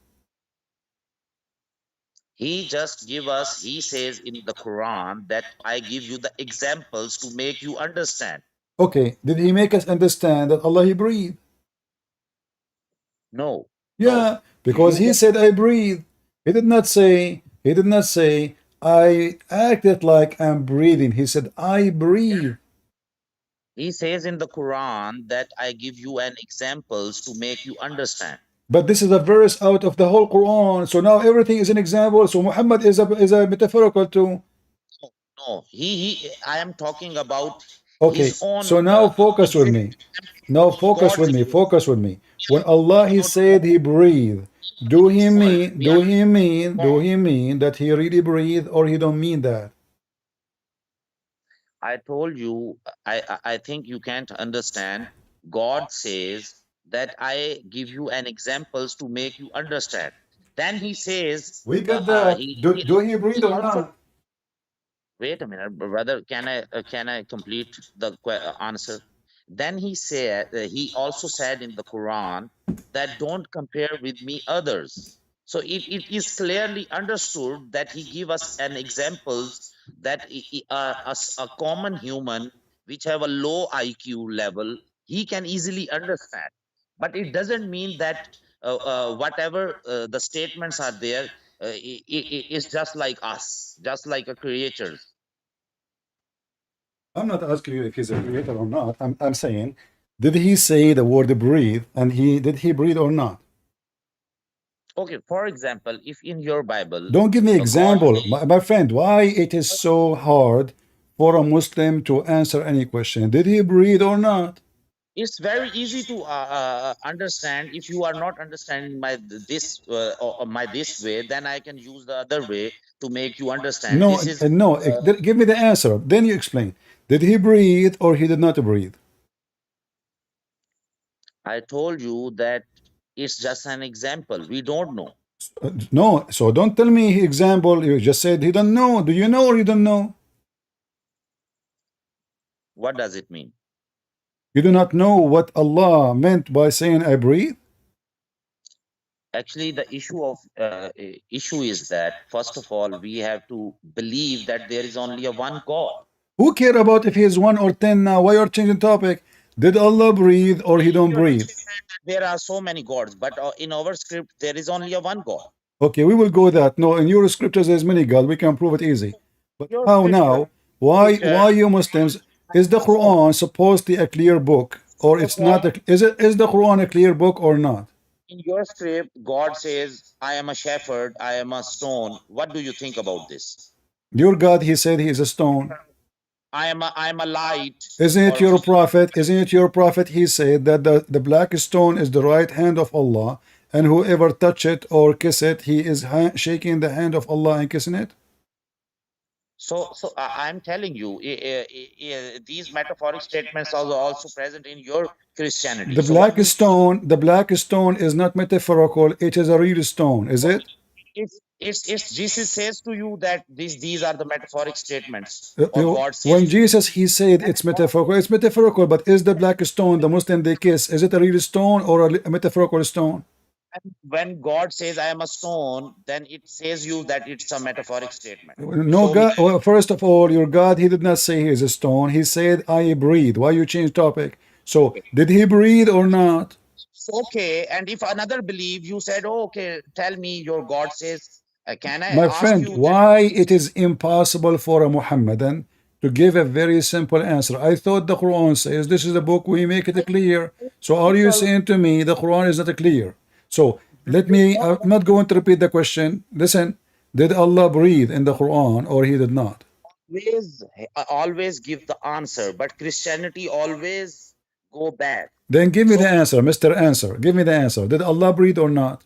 He just give us, he says in the Quran that I give you the examples to make you understand. Okay, did He make us understand that Allah He breathed? No, Yeah, because you He said I breathe. He did not say, I acted like I'm breathing. He said I breathe. he says in the Quran that I give you an examples to make you understand. But this is a verse out of the whole Quran. So now everything is an example. So Muhammad is a metaphorical too. No, I am talking about Okay, his own so now focus with me. Now focus God's with me. gift. Focus with me. When Allah He No, said He breathed, do He mean we are that He really breathed, or He don't mean that? I told you, I think you can't understand. God says that I give you an examples to make you understand. Then he says, We got that. Do He he breathe or also not? wait a minute, brother. Can I complete the answer? Then he said he also said in the Quran that don't compare with me others. So it is clearly understood that he give us an examples that a common human which have a low IQ level he can easily understand. But it doesn't mean that whatever the statements are there is just like us, just like a creatures. I'm not asking you if he's a creator or not. I'm saying, did he say the word breathe, and did he breathe or not? Okay, for example, if in your Bible, Don't give me God example, says, my friend. Why it is so hard for a Muslim to answer any question? Did he breathe or not? it's very easy to understand. If you are not understanding my this way, then I can use the other way to make you understand. No, This is no. Give me the answer. Then you explain. Did he breathe or he did not breathe? I told you that it's just an example. We don't know. No. So don't tell me example. You just said he don't know. Do you know or you don't know? What does it mean? You do not know what Allah meant by saying I breathe? Actually, the issue is that first of all, we have to believe that there is only a one God. Who care about if he is 1 or 10 now? Why you're changing topic? Did Allah breathe or he don't breathe? There are so many gods, but in our script there is only a one God. Okay, we will go that. No, in your scriptures there's many God. We can prove it easy. But Your how scripture- now? Why scripture- you Muslims, is the Quran supposedly a clear book or it's not? Is the Quran a clear book or not? In your script, God says, I am a shepherd, I am a stone. What do you think about this? Your God, he said he is a stone. I am a light. Isn't it or- your prophet? Isn't it your prophet? He said that the black stone is the right hand of Allah, and whoever touch it or kiss it, he is shaking the hand of Allah and kissing it. So I'm telling you, these metaphoric statements are also present in your Christianity. The So what black stone is not metaphorical. It is a real stone. Is it? it's Jesus says to you that these are the metaphoric statements, Uh, or you- God says. When Jesus he said it's metaphorical. It's metaphorical, but is the black stone the Muslim they kiss? Is it a real stone or a metaphorical stone? When God says I am a stone, then it says you that it's a metaphoric statement. No, Show God. me. Well, first of all, your God, he did not say he is a stone. He said, I breathe. Why you change topic? So, did he breathe or not? Okay, and if another believe, you said, oh, okay, tell me your God says, can I My ask friend, you why it is impossible for a Muhammadan to give a very simple answer? I thought the Quran says this is the book, we make it clear. So, are you saying to me the Quran is not clear? So, let me, I'm not going to repeat the question. Listen, did Allah breathe in the Quran or he did not? always give the answer, but Christianity always go back. Then give me So- the answer, Mr. Answer. Give me the answer. Did Allah breathe or not?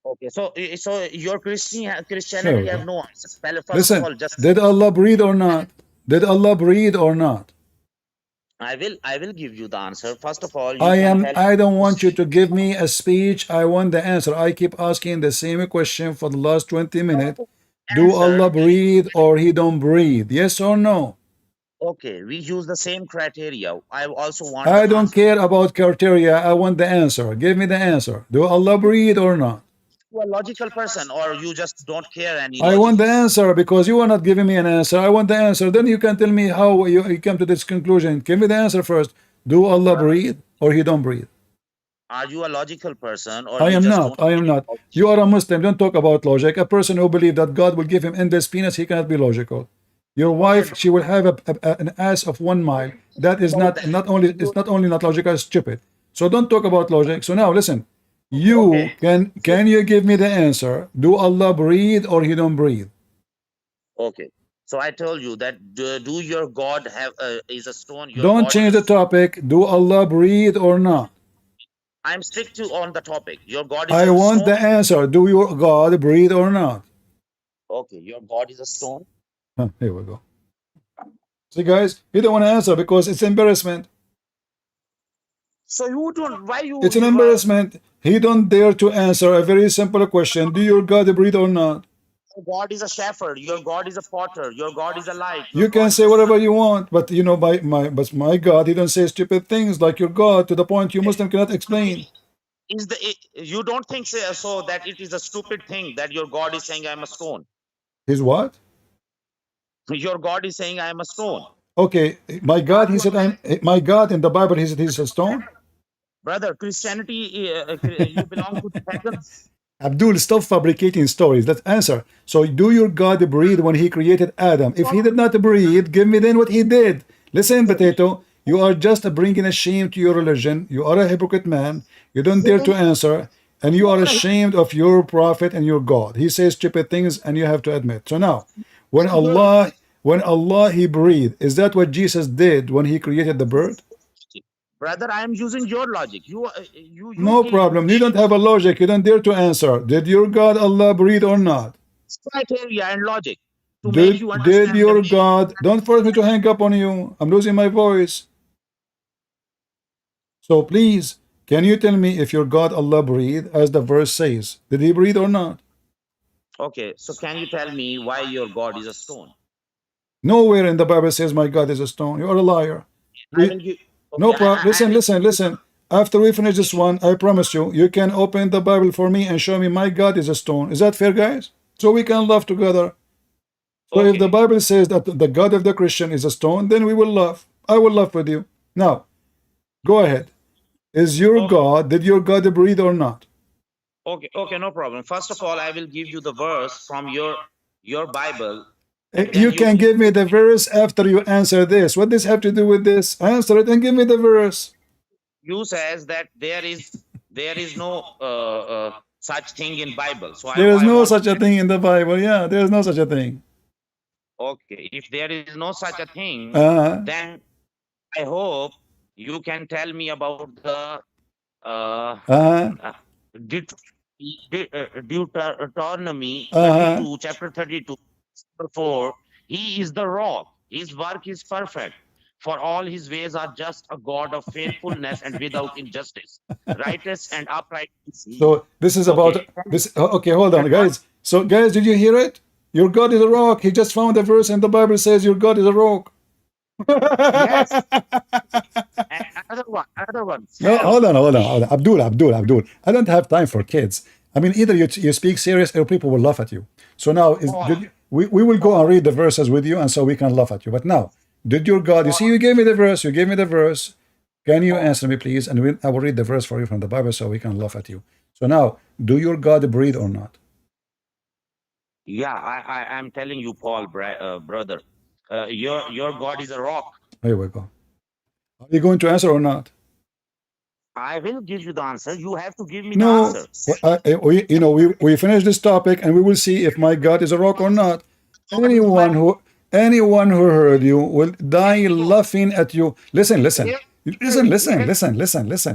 Okay, so your Christianity Here we have go. no answer. First Listen, of all, just did Allah breathe or not? Did Allah breathe or not? I will give you the answer. First of all, I don't want you to give me a speech. I want the answer. I keep asking the same question for the last 20 minutes. Do Answer. Allah breathe or he don't breathe? Yes or no? Okay, we use the same criteria. I also want. I the don't answer. care about criteria. I want the answer. Give me the answer. Do Allah breathe or not? You a logical person, or you just don't care any. I want the logic. answer because you are not giving me an answer. I want the answer. Then you can tell me how you come to this conclusion. Give me the answer first. Do Allah breathe or he don't breathe? Are you a logical person, or I you am just not. don't I am care not. about- You are a Muslim. Don't talk about logic. A person who believes that God will give him endless penis, he cannot be logical. Your wife, she will have an ass of 1 mile. That is not only it's not only not logical, it's stupid. So don't talk about logic. So now listen. You Okay. can you give me the answer? Do Allah breathe or he don't breathe? Okay. So I told you that do your God have is a stone? Your Don't God change is the topic. Do Allah breathe or not? I'm strict to on the topic. Your God is I a want stone. the answer. Do your God breathe or not? Okay, your God is a stone. Huh, here we go. See, guys, you don't want to answer because it's embarrassment. So you don't. Why you? It's an you embarrassment. He don't dare to answer a very simple question. Do your God breathe or not? Your God is a shepherd. Your God is a potter. Your God is a light. You can say whatever you want, but you know, but my God, he don't say stupid things like your God to the point you Muslim cannot explain. You don't think so that it is a stupid thing that your God is saying I am a stone. His what? Your God is saying I am a stone. Okay, my God, he said, my God in the Bible, he said he's a stone. Brother, Christianity, you belong to the pagans. Abdul, stop fabricating stories. Let's answer. So, do your God breathe when he created Adam? If he did not breathe, give me then what he did. Listen, Potato, you are just bringing a shame to your religion. You are a hypocrite man. You don't dare to answer. And you are ashamed of your prophet and your God. He says stupid things and you have to admit. So now, when Allah he breathed, is that what Jesus did when he created the bird? Brother, I am using your logic. No problem. You don't have a logic. You don't dare to answer. Did your God Allah breathe or not? criteria and logic to make you Did understand your the God, don't force me to hang up on you. I'm losing my voice. So please, can you tell me if your God Allah breathed as the verse says? Did he breathe or not? Okay, so can you tell me why your God is a stone? Nowhere in the Bible says my God is a stone. You are a liar. I will give. No Okay, problem. Listen, will- listen, listen. After we finish this one, I promise you, you can open the Bible for me and show me my God is a stone. Is that fair, guys? So we can laugh together. So if the Okay. Bible says that the God of the Christian is a stone, then we will laugh. I will laugh with you. Now, go ahead. Is your Okay. God, did your God breathe or not? Okay, no problem. First of all, I will give you the verse from your Bible. And You then can give me the verse after you answer this. What does have to do with this? Answer it and give me the verse. you says that there is no such thing in Bible. So There is I no want such a thing in the Bible. Yeah, there is no such a thing. okay. If there is no such a thing, Uh, then I hope you can tell me about the uh, uh, Deut- Deuteronomy uh, 32, chapter 32, verse 4. He is the rock. His work is perfect. For all his ways are just a God of faithfulness and without injustice. Righteous and upright is he. so this is about Okay. this. Okay, hold on, guys. So, guys, did you hear it? Your God is a rock. He just found a verse, and the Bible says your God is a rock. Yes. And another one. No, Pharaoh. hold on. Abdul. I don't have time for kids. I mean, either you speak serious or people will laugh at you. So now we will go and read the verses with you, and so we can laugh at you. But now, did your God? You see, you gave me the verse. You gave me the verse. Can you answer me, please? And I will read the verse for you from the Bible, so we can laugh at you. So now, do your God breathe or not? Yeah, I'm telling you, Paul, brother. Your God is a rock. Here we go. Are you going to answer or not? I will give you the answer. You have to give me No. the answer. We finish this topic, and we will see if my God is a rock or not. Anyone who heard you will die laughing at you. Listen.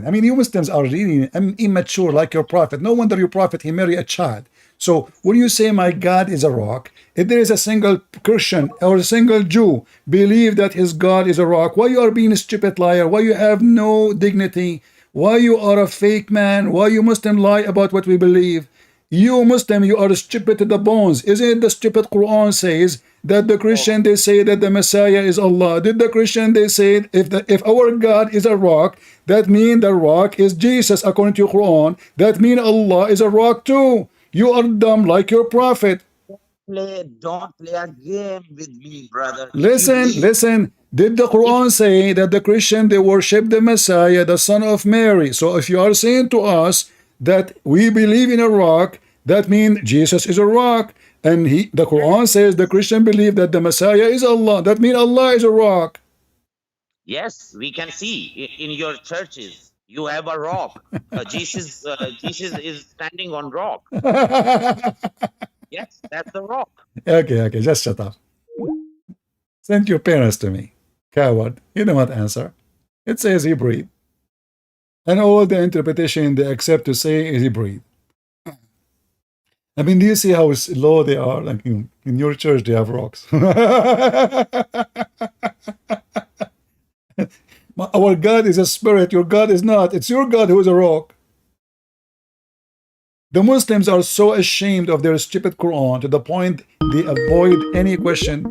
I mean, you Muslims are really immature like your prophet. No wonder your prophet, he married a child. So when you say my God is a rock, if there is a single Christian or a single Jew believe that his God is a rock, why you are being a stupid liar? Why you have no dignity? Why you are a fake man? Why you Muslim lie about what we believe? You Muslim, you are stupid to the bones. Isn't it the stupid Quran says that the Christian they say that the Messiah is Allah? Did the Christian they say if our God is a rock, that means the rock is Jesus according to Quran? That means Allah is a rock too. You are dumb like your prophet. Don't play a game with me, brother. Listen. Did the Quran say that the Christian they worship the Messiah, the son of Mary? So if you are saying to us that we believe in a rock, that means Jesus is a rock. And the Quran says the Christian believe that the Messiah is Allah. That means Allah is a rock. Yes, we can see in your churches you have a rock. Jesus is standing on rock. Yes, that's the rock. Okay, just shut up. Send your parents to me. Coward, you do not answer. It says he breathed. And all the interpretation they accept to say is he breathed. I mean, do you see how low they are? Like in your church, they have rocks. Our God is a spirit. Your God is not. It's your God who is a rock. The Muslims are so ashamed of their stupid Quran to the point they avoid any question.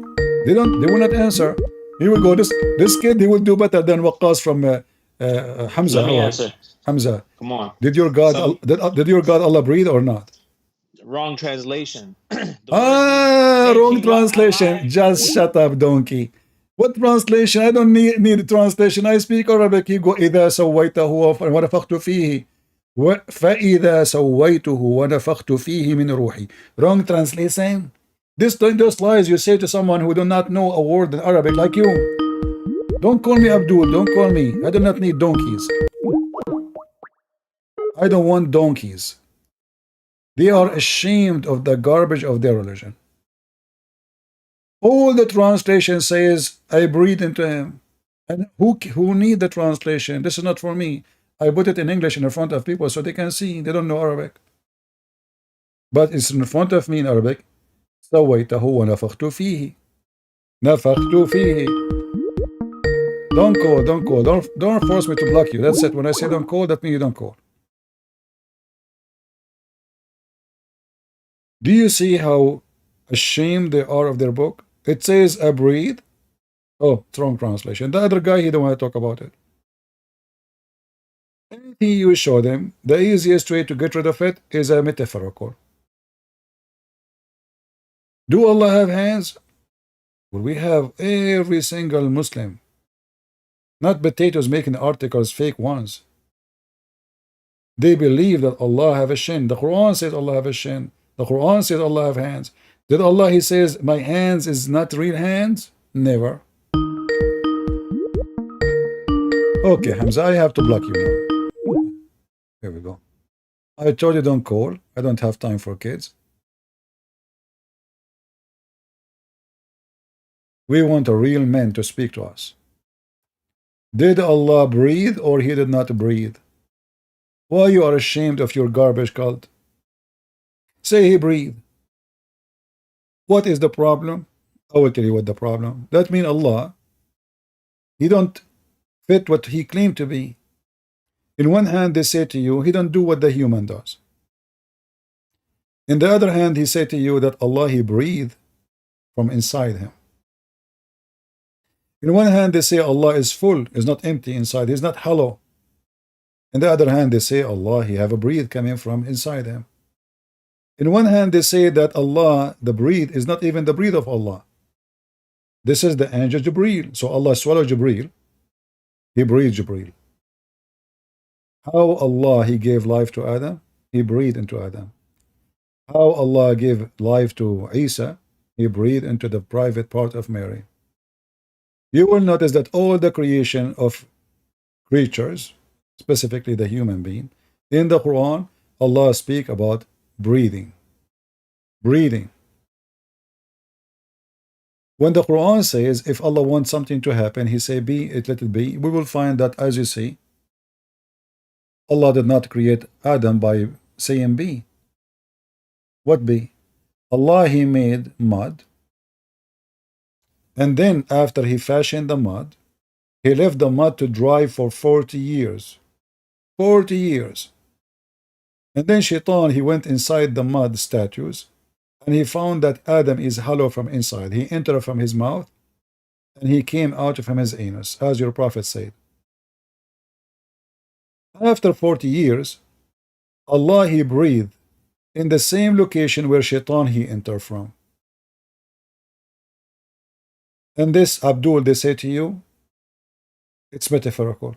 They will not answer. Here we go. This kid, he will do better than Waqqas from Hamza. Let me answer. Hamza, Come on. did your God did your God Allah breathe or not? Wrong translation. Wrong translation. Just shut up, donkey. What translation? I don't need translation. I speak Arabic. You go إذا سويته ونفخت فيه. فإذا سويته ونفخت فيه من روحي. Wrong translation. Those lies you say to someone who do not know a word in Arabic like you. Don't call me Abdul. Don't call me. I do not need donkeys. I don't want donkeys. They are ashamed of the garbage of their religion. All the translation says, I breathe into him. And who need the translation? This is not for me. I put it in English in front of people so they can see. They don't know Arabic. But it's in front of me in Arabic. سويته ونفخت فيه. نفخت فيه. Don't call, don't call. Don't force me to block you. That's it. When I say don't call, that means you don't call. Do you see how ashamed they are of their book? It says I breathe. Oh, it's wrong translation. The other guy, he don't want to talk about it. Anything you show them, the easiest way to get rid of it is a metaphorical. Do Allah have hands? Well, we have every single Muslim. Not potatoes making articles, fake ones. They believe that Allah have a shin. The Quran says Allah have a shin. The Quran says Allah have hands. Did Allah, he says, my hands is not real hands? Never. Okay, Hamza, I have to block you now. Here we go. I told you don't call. I don't have time for kids. We want a real man to speak to us. Did Allah breathe or he did not breathe? Why you are ashamed of your garbage cult? Say he breathed. What is the problem? I will tell you what the problem. That means Allah, he don't fit what he claimed to be. In one hand, they say to you, he don't do what the human does. In the other hand, he said to you that Allah, he breathed from inside him. In one hand, they say Allah is full, is not empty inside, he's not hollow. In the other hand, they say Allah, he have a breathe coming from inside him. In one hand, they say that Allah, the breathe, is not even the breathe of Allah. This is the angel Jibreel. So Allah swallowed Jibreel. He breathed Jibreel. How Allah, he gave life to Adam? He breathed into Adam. How Allah gave life to Isa? He breathed into the private part of Mary. You will notice that all the creation of creatures, specifically the human being, in the Quran, Allah speak about breathing. Breathing. When the Quran says, if Allah wants something to happen, he say, be it, let it be, we will find that, as you see, Allah did not create Adam by saying be. What be? Allah, he made mud, and then after he fashioned the mud, he left the mud to dry for 40 years. 40 years. And then Shaitan, he went inside the mud statues, and he found that Adam is hollow from inside. He entered from his mouth, and he came out from his anus, as your prophet said. After 40 years, Allah, he breathed in the same location where Shaitan, he entered from. And this, Abdul, they say to you, it's metaphorical.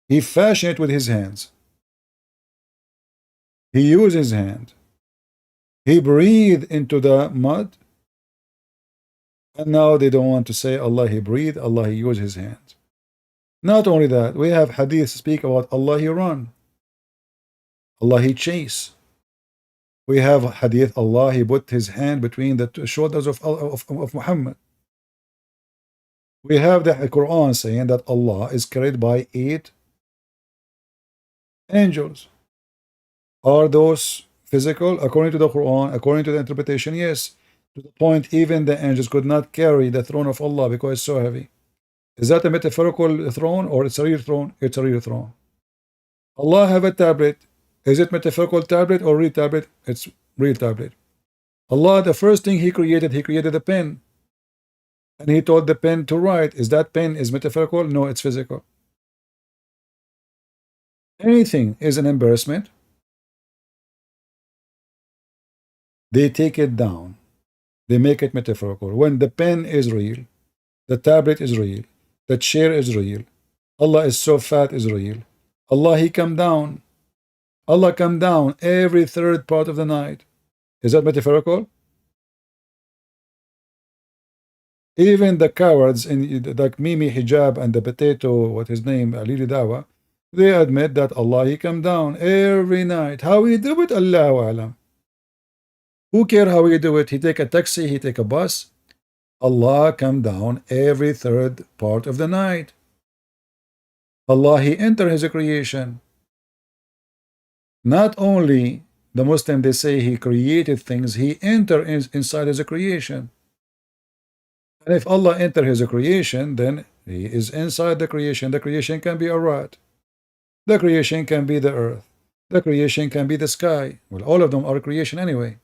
He fashioned it with his hands. He used his hand. He breathed into the mud. And now they don't want to say Allah, he breathed, Allah, he used his hands. Not only that, we have hadith speak about Allah, he run. Allah, he chase. We have hadith, Allah, he put his hand between the shoulders of Muhammad. We have the Quran saying that Allah is carried by 8 angels. Are those physical? According to the Quran, according to the interpretation, yes. To the point even the angels could not carry the throne of Allah because it's so heavy. Is that a metaphorical throne or it's a real throne? It's a real throne. Allah have a tablet. Is it metaphorical tablet or real tablet? It's real tablet. Allah, the first thing he created a pen. And he told the pen to write. Is that pen is metaphorical? No, it's physical. Anything is an embarrassment. They take it down. They make it metaphorical. When the pen is real, the tablet is real, the chair is real, Allah is so fat, Israel. Allah, He come down. Allah come down every third part of the night. Is that metaphorical? Even the cowards in like Mimi Hijab and the potato, what his name, Ali Dawa, they admit that Allah, He come down every night. How He do it? Allahu Alam. Who care how He do it? He take a taxi, He take a bus. Allah come down every third part of the night. Allah, He enter His creation. Not only the Muslim, they say He created things, He enter inside His creation. And if Allah enter His creation, then He is inside the creation. The creation can be a rat. The creation can be the earth. The creation can be the sky. Well, all of them are creation anyway.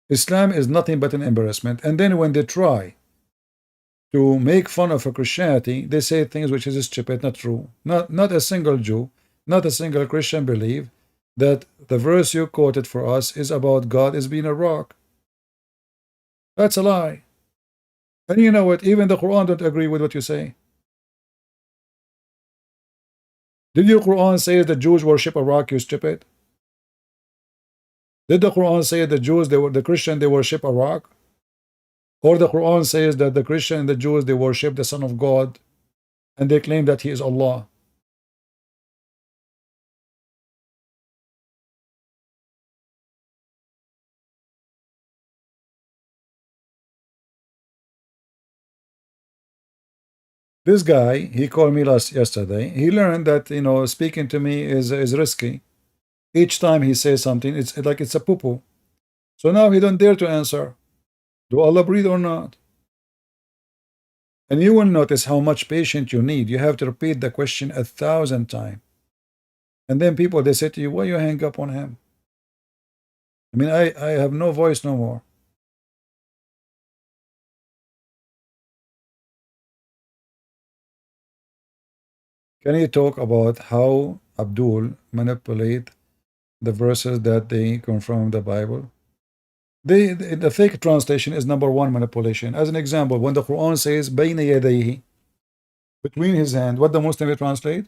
Islam is nothing but an embarrassment. And then when they try to make fun of a Christianity, they say things which is stupid, not true. Not a single Jew, not a single Christian believe that the verse you quoted for us is about God as being a rock. That's a lie. And you know what? Even the Quran don't agree with what you say. Did your Quran say the Jews worship a rock, you stupid? Did the Quran say the Jews, the Christian, they worship a rock? Or the Quran says that the Christian and the Jews, they worship the Son of God and they claim that He is Allah? This guy, he called me yesterday. He learned that, you know, speaking to me is risky. Each time he says something, it's like it's a poo-poo. So now he don't dare to answer. Do Allah breathe or not? And you will notice how much patience you need. You have to repeat the question 1,000 times. And then people, they say to you, why you hang up on him? I mean, I have no voice no more. Can you talk about how Abdul manipulate the verses that they confirm the Bible? The fake translation is number one manipulation. As an example, when the Quran says بين يديه, between his hand, what the Muslim translate?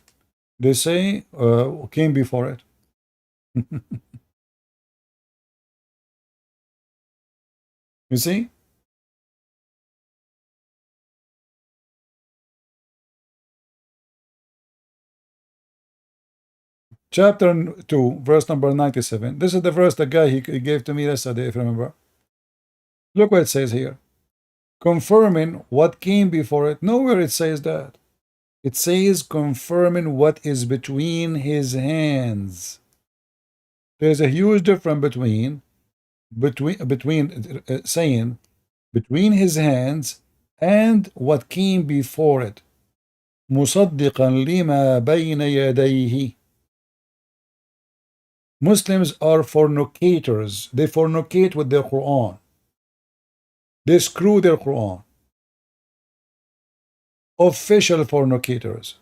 They say came before it. You see? Chapter 2, verse number 97. This is the verse the guy he gave to me yesterday, if you remember. Look what it says here. Confirming what came before it. Nowhere it says that. It says confirming what is between his hands. There's a huge difference between saying between his hands and what came before it. مصدقا لما بين يديه. Muslims are fornicators. They fornicate with their Quran. They screw their Quran. Official fornicators.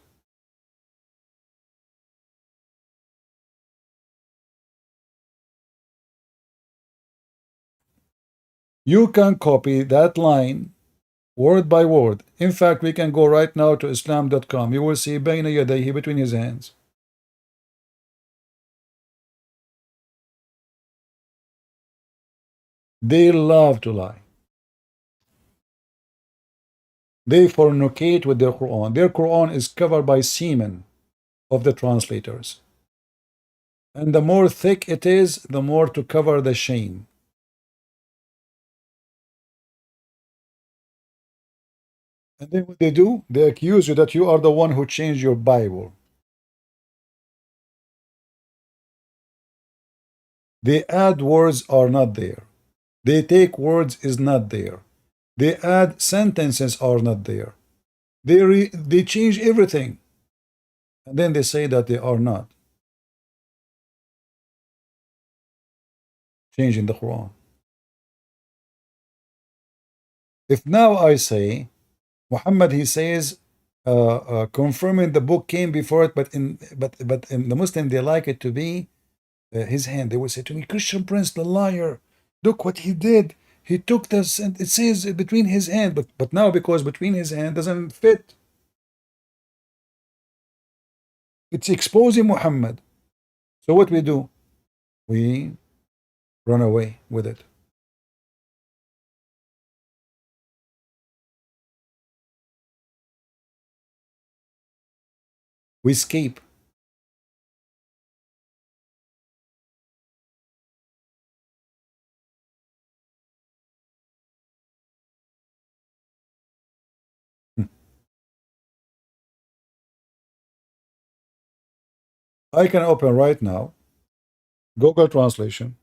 You can copy that line word by word. In fact, we can go right now to Islam.com. You will see بين يديه, between his hands. They love to lie. They fornicate with their Quran. Their Quran is covered by semen of the translators. And the more thick it is, the more to cover the shame. And then what they do, they accuse you that you are the one who changed your Bible. They add words are not there. They take words is not there. They add sentences are not there. They change everything. And then they say that they are not changing the Quran. If now I say, Muhammad, he says, confirming the book came before it, but in the Muslim, they like it to be his hand. They will say to me, Christian Prince, the liar, look what he did. He took this, and it says between his hand, but now because between his hand doesn't fit, it's exposing Muhammad. So what we do? We run away with it. We escape. I can open right now Google Translation.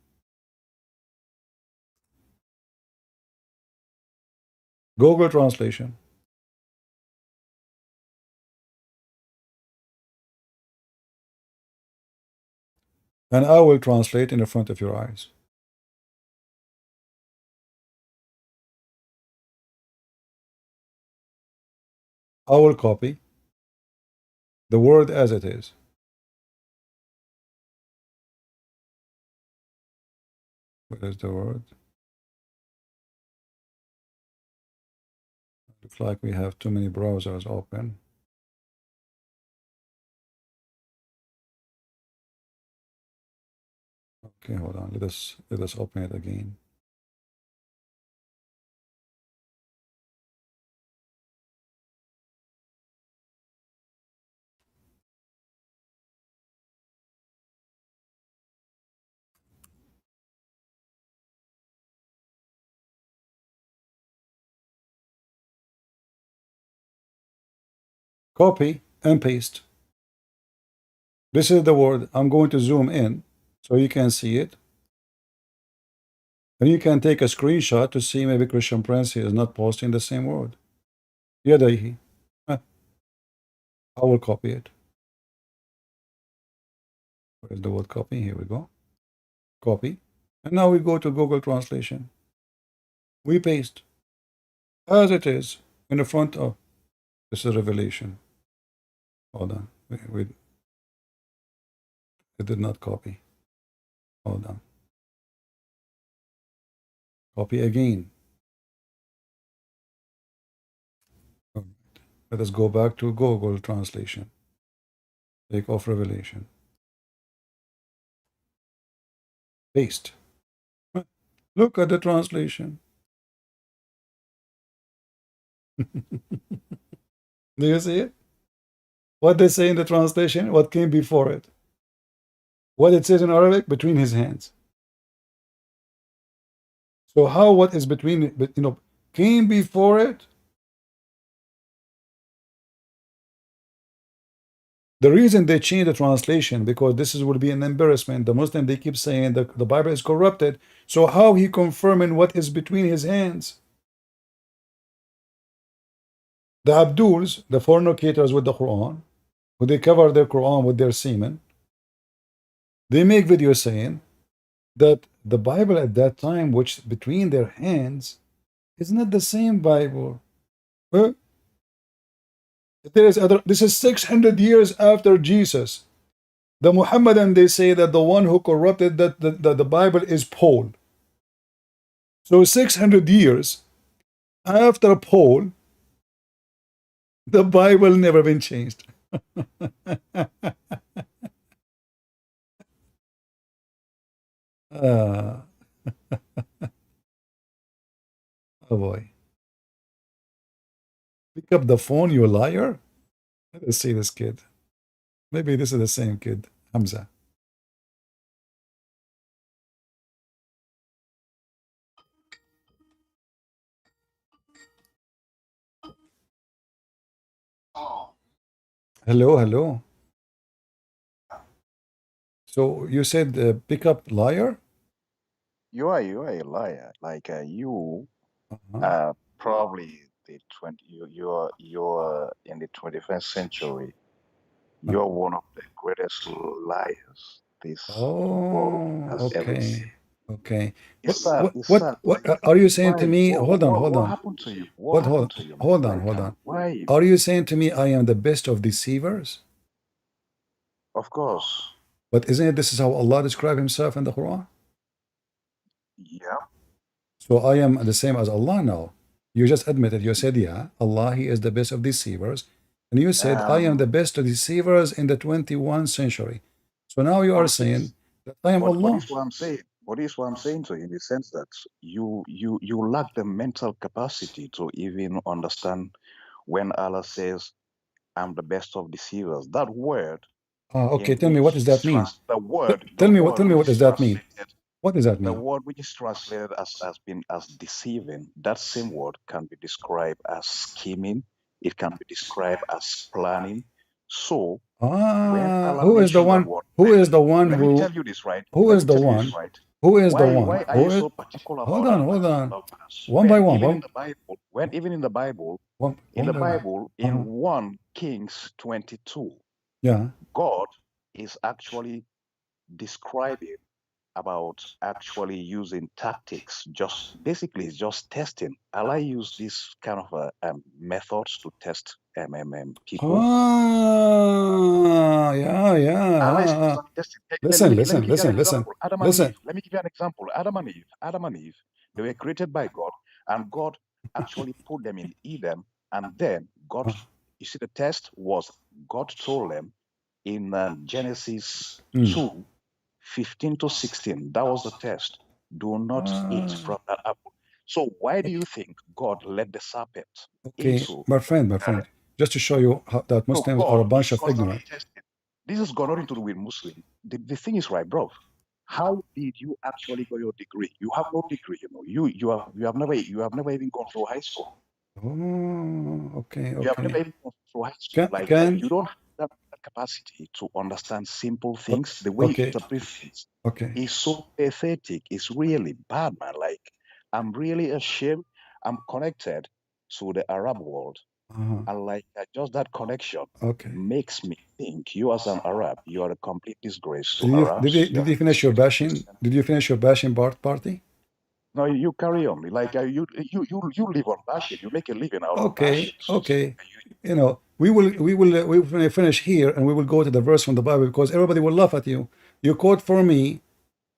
Google Translation. And I will translate in the front of your eyes. I will copy the word as it is. What is the word? Looks like we have too many browsers open. Okay, hold on. Let us open it again. Copy and paste. This is the word. I'm going to zoom in so you can see it. And you can take a screenshot to see maybe Christian Prince is not posting the same word. Yadayhi. I will copy it. Where's the word copy? Here we go. Copy. And now we go to Google Translation. We paste as it is in the front of this is Revelation. Hold on. Wait. It did not copy. Hold on. Copy again. Let us go back to Google Translation. Take off Revelation. Paste. Look at the translation. Do you see it? What they say in the translation, what came before it. What it says in Arabic, between his hands. So how what is between, came before it? The reason they change the translation, because this will be an embarrassment. The Muslim, they keep saying that the Bible is corrupted. So how he confirming what is between his hands? The Abduls, the fornicators with the Quran, who they cover their Quran with their semen, they make videos saying that the Bible at that time, which between their hands, is not the same Bible. Huh? There is other. This is 600 years after Jesus. The Muhammadan, they say that the one who corrupted the Bible is Paul. So 600 years after Paul, the Bible never been changed. Oh boy. Pick up the phone, you liar. Let us see this kid. Maybe this is the same kid, Hamza. Hello. So you said pick up liar? You are a liar. Like you Uh-huh. probably you're in the 21st century. You're one of the greatest liars this world Oh, has ever seen. okay. It's sad. It's sad. What Like are you saying to why? me? Hold What on. happened to you? What happened to you, man? Hold Like on. why? Are you saying to me I am the best of deceivers? Of course. But isn't it this is how Allah describes himself in the Quran? Yeah. So I am the same as Allah now. You just admitted, you said, yeah, Allah, He is the best of deceivers. And you said, I am the best of deceivers in the 21st century. So now you are saying that I am But Allah. this is what I'm saying. But this is what I'm saying to you in the sense that you lack the mental capacity to even understand when Allah says, "I'm the best of deceivers." That word, Okay, in tell me, what which does is that mean? the word, Tell me, word what which does is that mean? translated, What does that the mean? word which is translated as deceiving. That same word can be described as scheming. It can be described as planning. So when Allah Who is the mentioned that one? word, Who is the one let me who? tell you this, right? Who Let is me the tell you this, one? right? Who is the Why one? are you Who is? so particular Hold about on, that hold particular on. verse? One When by one. even in the Bible, when even in the Bible, One by one. in 1 Kings 22, Yeah. God is actually describing about actually using tactics. Just basically, it's just testing. Allah use this kind of methods to test people. Allah is Yeah. constantly testing. Listen, Let me listen, give you an listen, listen, example. Adam and listen. Eve. Let me give you an example. Adam and Eve, they were created by God, and God actually put them in Eden. And then God, you see, the test was God told them in Genesis 2, 15 to 16. That was the test. Do not eat from that apple. So why do you think God let the serpent Okay, into my friend, garden? just to show you how, that So Muslims are God a bunch is of constantly ignorant. testing. This has got nothing to do with Muslim. The thing is, right, bro. How did you actually get your degree? You have no degree, you know. You have never even gone through high school. Oh, okay, You have never okay. even gone through high school. Like Can you don't have that capacity to understand simple things. The way you okay, interpret things okay. is so pathetic. It's really bad, man. Like I'm really ashamed. I'm connected to the Arab world. And like just that connection Okay. makes me think you as an Arab, you are a complete disgrace to Did you Arabs. did you finish your bashing? Did you finish your bashing party? No, you carry on. Like you live on bashing. You make a living out of Okay, bashing. okay. You know, we will finish here and we will go to the verse from the Bible because everybody will laugh at you. You quote for me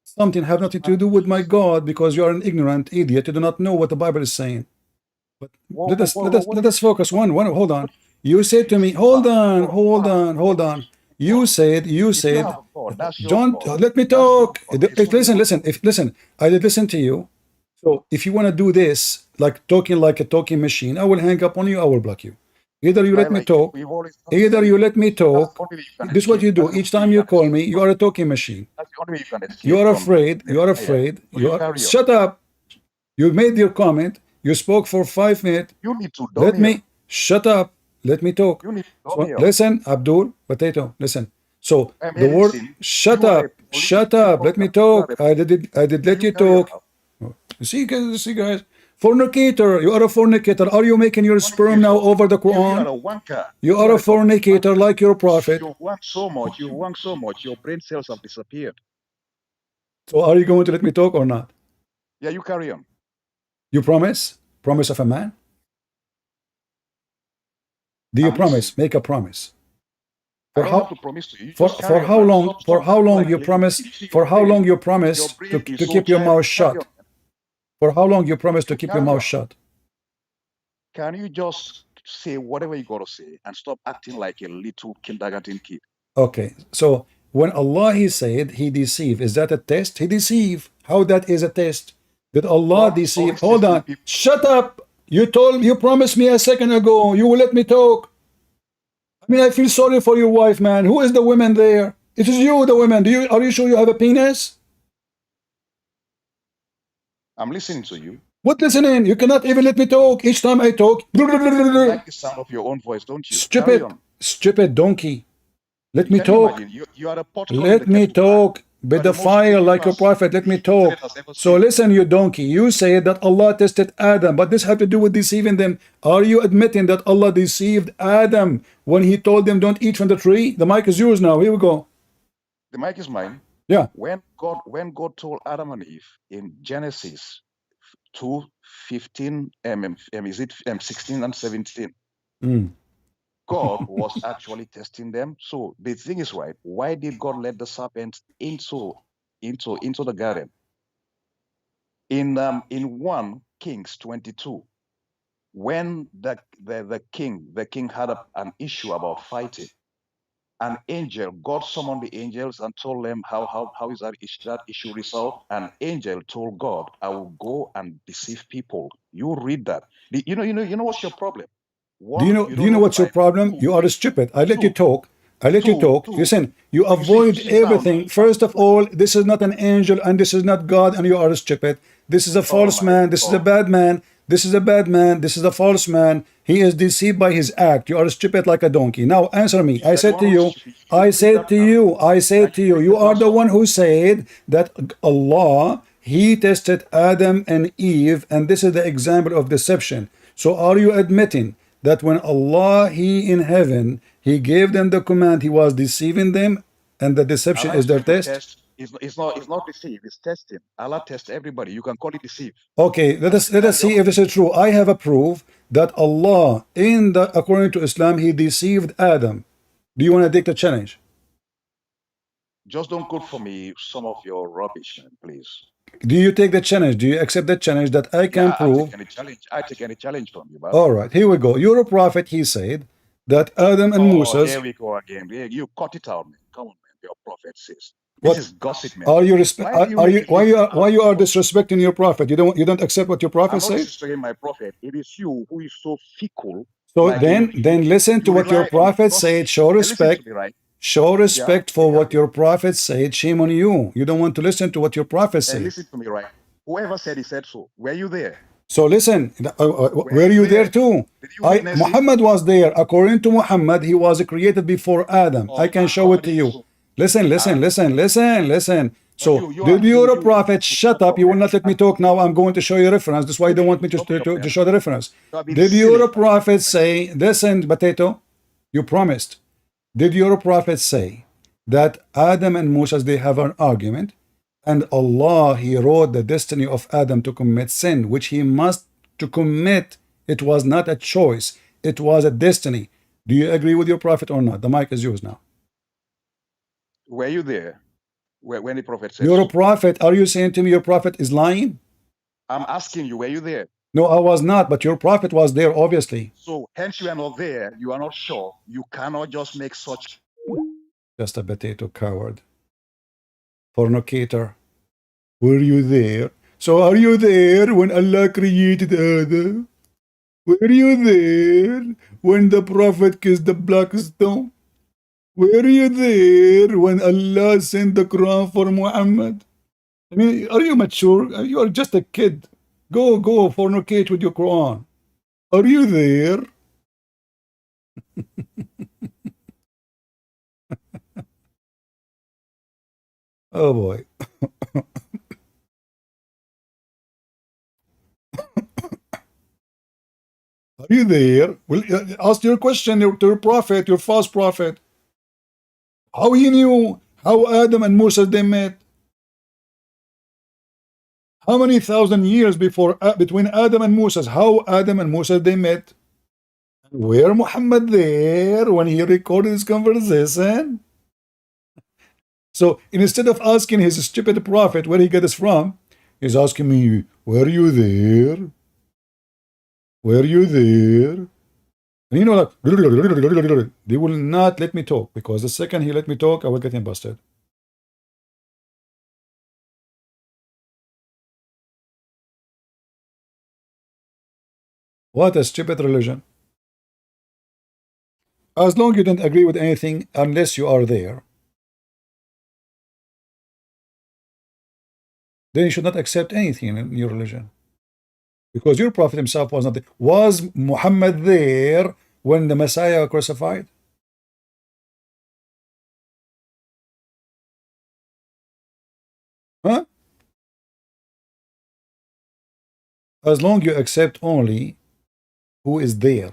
something have nothing to do with my God because you are an ignorant idiot. You do not know what the Bible is saying. But let us focus. One. Hold on. You said to me, hold on. You said If you have a God, that's your John. God. Let me That's your talk. God. It's not Listen. Listen, I did listen to you. So if you want to do this, like a talking machine, I will hang up on you. I will block you. Either you let me like talk. we've always done the Either same. you let me That's the talk. only way you can This is what escape. you That's do. the Each only way time you you can call escape me, you from. are a talking machine. That's the only way you can You escape are from afraid. the You are fire. afraid. So You you are. carry on. Shut up. You made your comment. You spoke for 5 minutes. You need to Let dummy up. me shut up. Let me talk. You need to So dummy up. listen, Abdul Potato. Listen. So I'm the here word listening. shut You are a up. police. Shut up. Let me talk. I did let you carry on talk. You see, guys. Fornicator. You are a fornicator. Are you making your sperm now over the You are Quran? a wanker. You are You a are a complete fornicator wanker. like your prophet. You've wanked so much. You've wanked so much. Your brain cells have disappeared. So are you going to let me talk or not? Yeah, you carry on. You promise? Promise of a man? Do you I'm listening. promise? Make a promise. I For don't have how? to promise to you. You just carry on, How man. long? For how long you Like, promise? you see, For how long you your promise brain to is so keep your mouth childish. Carry on. shut? For how long you promise to You keep your carry mouth on. shut? Can you just say whatever you gotta say and stop acting like a little kindergarten kid? Okay. So when Allah He said He deceive, is that a test? He deceive. How that is a test? Did Allah God is deceive? always Hold testing on. people. Shut up. You promised me a second ago. You will let me talk. I mean, I feel sorry for your wife, man. Who is the woman there? It is you, the woman. Are you sure you have a penis? I'm listening to you. What listening? You cannot even let me talk. Each time I talk, You like the sound of your own voice, don't you? Carry stupid, on. stupid donkey. Let me Can you talk. imagine? You are a pot calling the Let me kettle black. talk. Be You are the the most fire stupid like your person prophet. Let me the internet talk. has ever So seen. listen, you donkey. You say that Allah tested Adam, but this had to do with deceiving them. Are you admitting that Allah deceived Adam when He told them don't eat from the tree? The mic is yours now. Here we go. The mic is mine. Yeah. When God told Adam and Eve in Genesis 2:15, is it 16 and 17? God was actually testing them. So the thing is, right, why did God let the serpent into the garden? In 1 Kings 22, when the king had an issue about fighting, an angel, God summoned the angels and told them how is that issue resolved. An angel told God, I will go and deceive people. You read that. You know what's your problem? Do you One, know? you Do you don't know know the what's your Bible. problem? Two, You are stupid. I let you two, talk. I let you talk. two. Listen, you So avoid you see now, everything. First of all, this is not an angel and this is not God, and you are stupid. This is a oh false my man. This is a God. bad man. This is a bad man. This is a false man. He is deceived by his act. You are stupid like a donkey. Now answer me. I You're the said one to who's you, stupid. You I should read said that to now. you, I said Like to you you, read you the are the last one who said that Allah, He tested Adam and Eve, and this is the example of deception. So are you admitting that when Allah, He in heaven, He gave them the command, He was deceiving them, and the deception Allah is is their trying to test? test. It's not deceive. It's testing. Allah tests everybody. You can call it deceive. Okay, let us Carry see on. if this is true. I have a proof that Allah, according to Islam, He deceived Adam. Do you want to take the challenge? Just don't quote for me some of your rubbish, man, please. Do you take the challenge? Do you accept the challenge that I can Yeah, I prove? take any challenge. I take any challenge from you, brother. All right, here we go. You're a prophet, he said, that Adam and Oh, Moses. here we go again. You cut it out, man. Come on, man. Your prophet says. What This is gossip, man. are you Why do you are make you it look why you are disrespecting your prophet? You don't accept what your prophet I'm not said? disrespecting my prophet. It is you who is so fickle. So Like then listen to you what your rely on prophet gossip. said. Show Hey, listen respect. to me, right? Show Yeah. respect for what your prophet said. Shame on you. You don't want to listen to what your prophet Hey, said. listen to me, right? Whoever said he said so. Were you there? So listen, were you there too? Did you witness it? Muhammad was there. According to Muhammad, he was created before Adam. I can show it to you. Listen. So did your prophet shut up? You will not let me talk now. I'm going to show you reference. That's why you don't want me to show the reference. Did your prophet say, listen, potato, you promised. Did your prophet say that Adam and Moses, they have an argument, and Allah, He wrote the destiny of Adam to commit sin, which he must to commit? It was not a choice. It was a destiny. Do you agree with your prophet or not? The mic is yours now. Were you there when the prophet said You're a so? prophet. Are you saying to me your prophet is lying? I'm asking you, were you there? No, I was not, but your prophet was there, obviously. So hence you are not there. You are not sure. You cannot just make such. Just a potato coward. Fornicator. Were you there? So are you there when Allah created Adam? Were you there when the prophet kissed the black stone? Were you there when Allah sent the Quran for Muhammad? I mean, are you mature? You are just a kid. Go fornicate with your Quran. Are you there? Oh boy. Are you there? Well, ask your question to your prophet, your false prophet. How he knew how Adam and Moses they met? How many thousand years before between Adam and Moses? How Adam and Moses they met? Were Muhammad there when he recorded his conversation? So instead of asking his stupid prophet where he got this from, he's asking me, were you there? Were you there? And you know, like, they will not let me talk, because the second he let me talk, I will get him busted. What a stupid religion. As long as you don't agree with anything, unless you are there, then you should not accept anything in your religion. Because your prophet himself was not there. Was Muhammad there when the Messiah crucified? Huh? As long as you accept only who is there,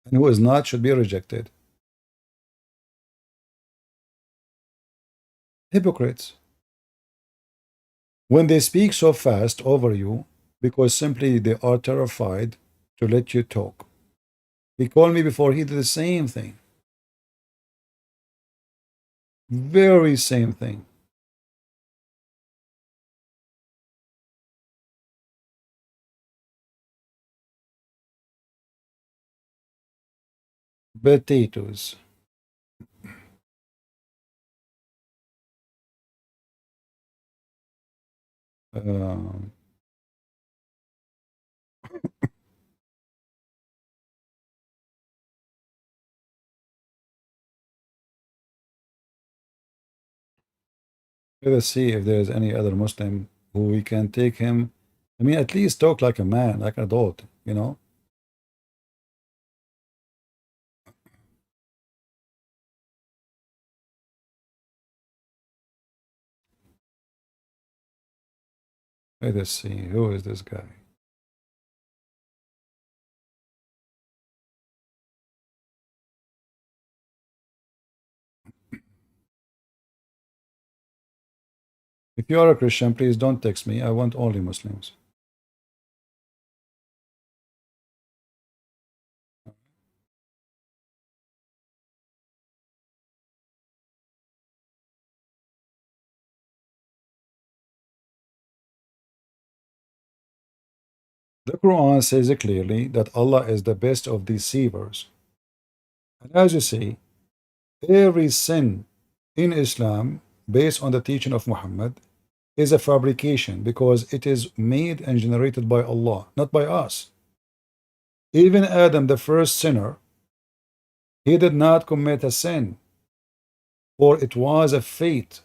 and who is not should be rejected. Hypocrites. When they speak so fast over you, because simply they are terrified to let you talk. He called me before, he did the same thing. Very same thing. Potatoes. Um, Let us see if there's any other Muslim who we can take him. I mean, at least talk like a man, like an adult, you know? Let us see. Who is this guy? If you are a Christian, please don't text me. I want only Muslims. The Quran says clearly that Allah is the best of deceivers. And as you see, every sin in Islam, based on the teaching of Muhammad, is a fabrication because it is made and generated by Allah, not by us. Even Adam, the first sinner, he did not commit a sin, for it was a fate.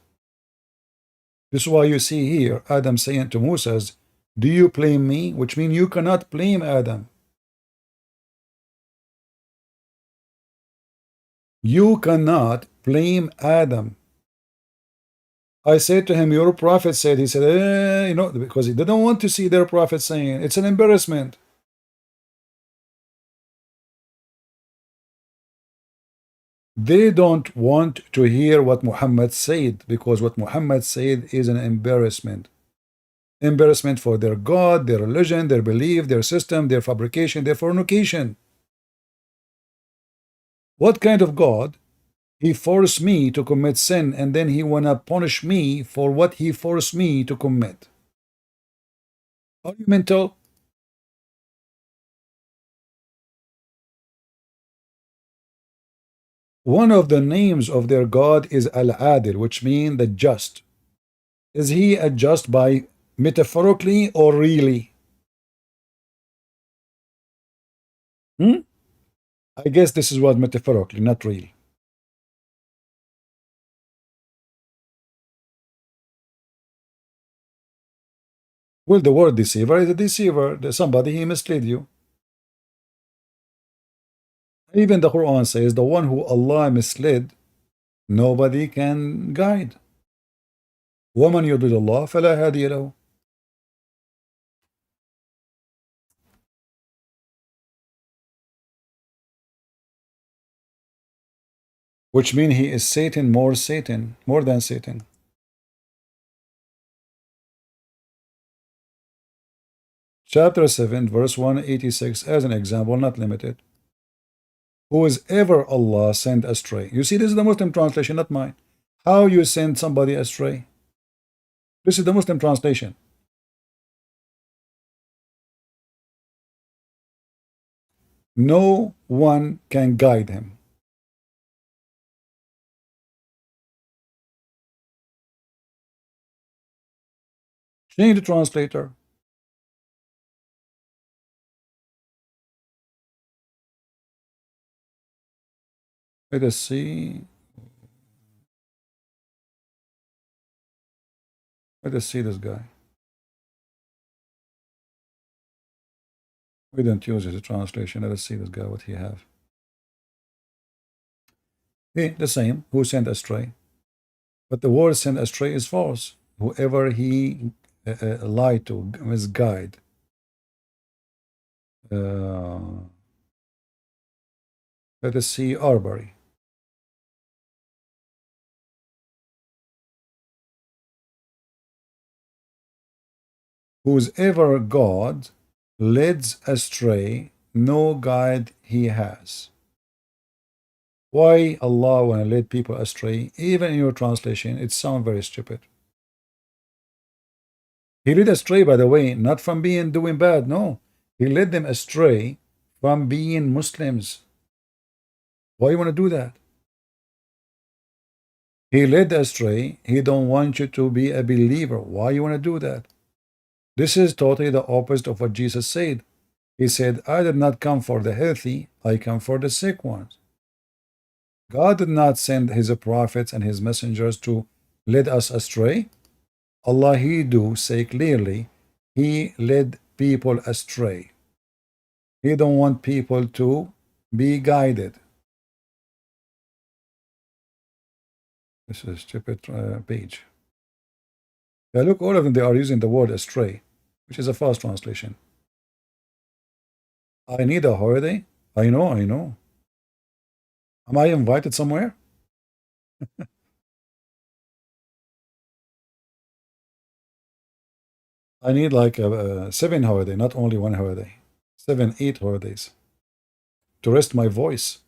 This is why you see here Adam saying to Moses, do you blame me? Which means you cannot blame Adam. You cannot blame Adam. I said to him, your prophet said, he said, you know, because he didn't want to see their prophet saying, it's an embarrassment. They don't want to hear what Muhammad said, because what Muhammad said is an embarrassment. Embarrassment for their God, their religion, their belief, their system, their fabrication, their fornication. What kind of God? He forced me to commit sin, and then he wanna punish me for what he forced me to commit. Are you mental? One of the names of their God is Al-Adil, which means the just. Is he a just by metaphorically or really? I guess this is what metaphorically, not real. Well, the word deceiver is a deceiver. There's somebody he misled you. Even the Quran says the one who Allah misled, nobody can guide. وَمَنْ يُضِلِ اللَّهُ فَلَا هَادِيَ لَهُ. Which means he is Satan, more than Satan. Chapter 7, verse 186, as an example, not limited. Who is ever Allah sent astray. You see, this is the Muslim translation, not mine. How you send somebody astray? This is the Muslim translation. No one can guide him. Change the translator. Let us see. Let us see this guy. We don't use his translation. Let us see this guy, what he have. He, the same, who sent astray. But the word sent astray is false. Whoever he lied to, misguide. Let us see Arbery. Whose ever God leads astray, no guide he has. Why Allah wanna lead people astray? Even in your translation, it sounds very stupid. He led astray, by the way, not from doing bad, no. He led them astray from being Muslims. Why you want to do that? He led astray. He don't want you to be a believer. Why you want to do that? This is totally the opposite of what Jesus said. He said, I did not come for the healthy, I come for the sick ones. God did not send his prophets and his messengers to lead us astray. Allah, he do say clearly, he led people astray. He don't want people to be guided. This is a stupid page. Yeah, look, all of them, they are using the word astray, which is a false translation. I need a holiday. I know. Am I invited somewhere? I need like a 7 holiday, not only 1 holiday. 7, 8 holidays to rest my voice.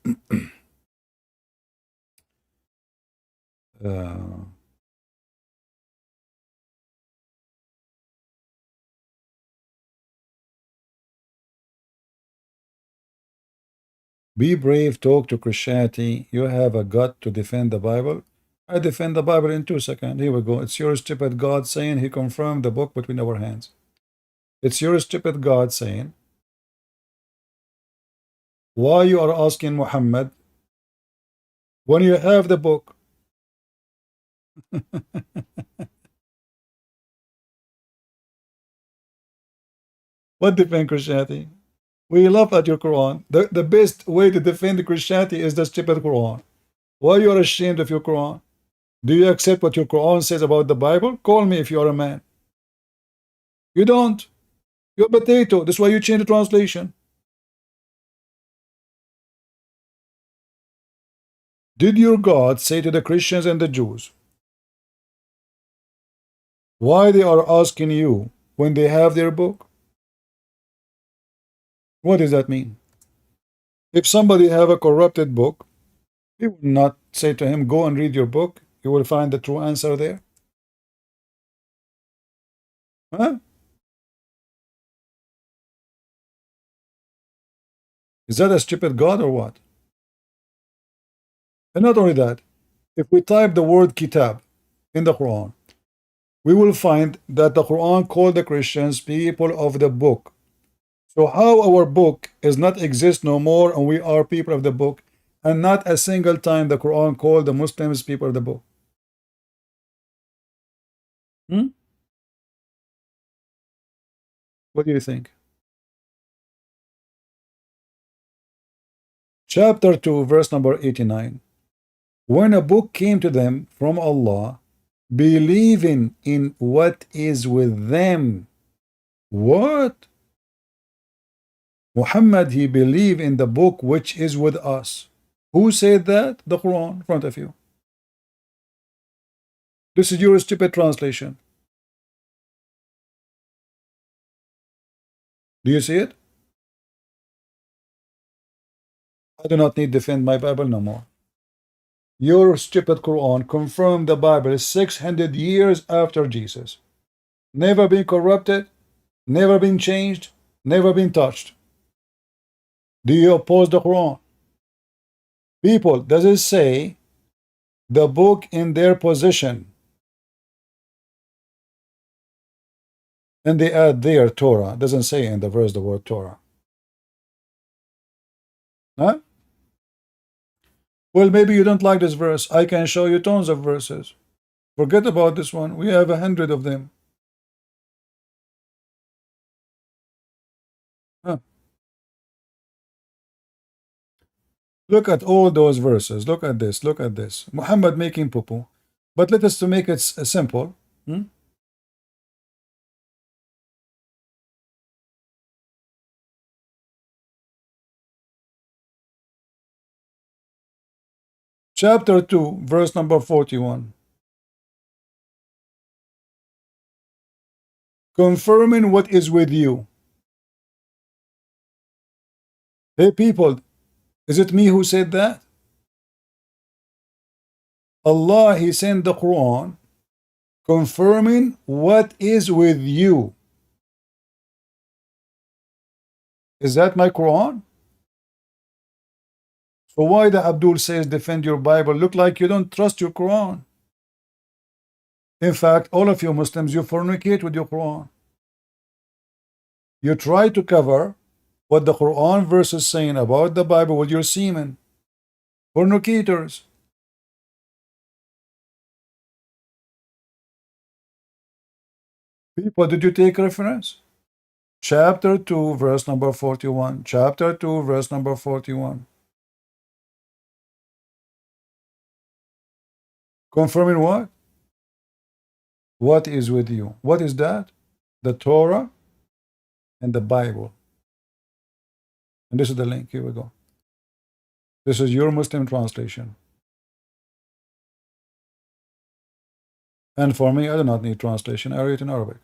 Be brave, talk to Christianity. You have a gut to defend the Bible. I defend the Bible in 2 seconds. Here we go. It's your stupid God saying he confirmed the book between our hands. It's your stupid God saying, why you are asking Muhammad when you have the book? What defend Christianity? We laugh at your Quran. The best way to defend Christianity is the stupid Quran. Why you are ashamed of your Quran? Do you accept what your Quran says about the Bible? Call me if you are a man. You don't. You're a potato. That's why you change the translation. Did your God say to the Christians and the Jews why they are asking you when they have their book? What does that mean? If somebody have a corrupted book, he will not say to him, go and read your book. You will find the true answer there. Huh? Is that a stupid God or what? And not only that, if we type the word kitab in the Quran, we will find that the Quran called the Christians people of the book. So how our book is not exist no more and we are people of the book, and not a single time the Quran called the Muslims people of the book? What do you think? Chapter 2, verse number 89. When a book came to them from Allah, believing in what is with them. What? Muhammad, he believed in the book which is with us. Who said that? The Quran in front of you. This is your stupid translation. Do you see it? I do not need to defend my Bible no more. Your stupid Quran confirmed the Bible 600 years after Jesus. Never been corrupted, never been changed, never been touched. Do you oppose the Quran? People, does it say the book in their possession? And they add their Torah. Doesn't say in the verse the word Torah. Huh? Well, maybe you don't like this verse. I can show you tons of verses. Forget about this one. We have 100 of them. Huh. Look at all those verses. Look at this. Look at this. Muhammad making poo-poo. But let us to make it simple. Chapter 2, verse number 41. Confirming what is with you. Hey people, is it me who said that? Allah, he sent the Quran confirming what is with you. Is that my Quran? So why the Abdul says defend your Bible? Look like you don't trust your Quran. In fact, all of you Muslims, you fornicate with your Quran. You try to cover what the Quran verse is saying about the Bible with your semen. Fornicators. People, did you take reference? Chapter 2, verse number 41. Chapter 2, verse number 41. Confirming what? What is with you? What is that? The Torah and the Bible. And this is the link. Here we go. This is your Muslim translation. And for me, I do not need translation. I read it in Arabic.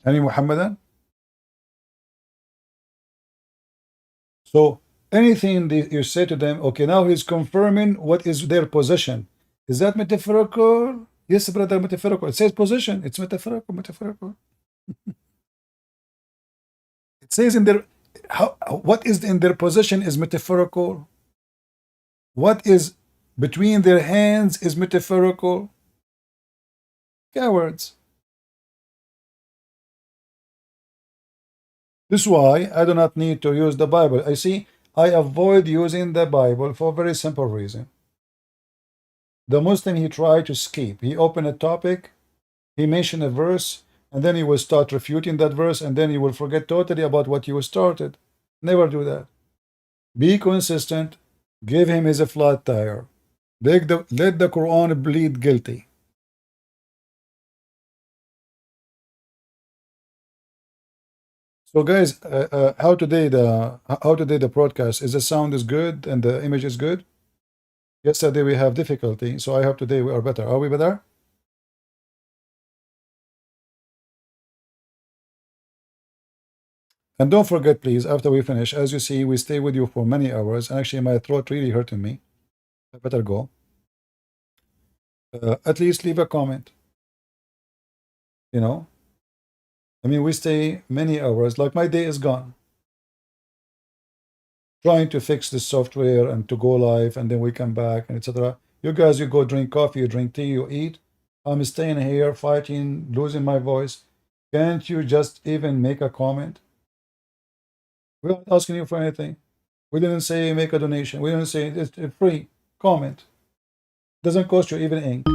Any Muhammadan? So anything you say to them, okay, now he's confirming what is their position. Is that metaphorical? Yes, brother, metaphorical. It says position. It's metaphorical, metaphorical. It says in their, what is in their position is metaphorical. What is between their hands is metaphorical. Cowards. This is why I do not need to use the Bible. I see, I avoid using the Bible for a very simple reason. The Muslim, he tried to escape. He opened a topic, he mentioned a verse, and then he will start refuting that verse, and then he will forget totally about what you started. Never do that. Be consistent. Give him his flat tire. Let the Quran bleed guilty. So guys, how today the broadcast is? The sound is good and the image is good. Yesterday we have difficulty, so I hope today we are better. Are we better? And don't forget, please, after we finish, as you see, we stay with you for many hours, and actually my throat really hurting me. I better go. At least leave a comment. You know, I mean, we stay many hours. Like my day is gone, trying to fix the software and to go live, and then we come back and etc. You guys, you go drink coffee, you drink tea, you eat. I'm staying here fighting, losing my voice. Can't you just even make a comment? We're not asking you for anything. We didn't say make a donation. We didn't say it's free. Comment. Doesn't cost you even ink.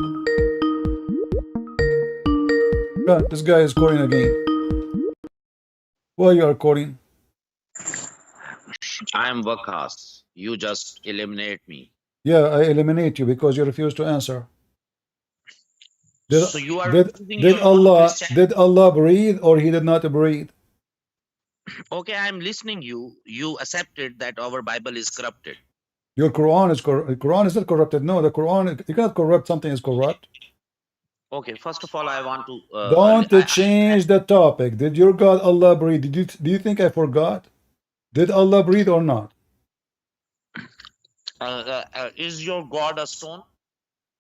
God, this guy is calling again. Why you are calling? I am Wakas. You just eliminate me. Yeah, I eliminate you because you refuse to answer. So you are using your own Allah Christian- did Allah breathe or he did not breathe? Okay, I'm listening you. You accepted that our Bible is corrupted. Your Quran is Quran is not corrupted. No, the Quran, you cannot corrupt something is corrupt. Okay, first of all, I want to Don't change the topic. Did your God Allah breathe? Do you think I forgot? Did Allah breathe or not? is your God a stone?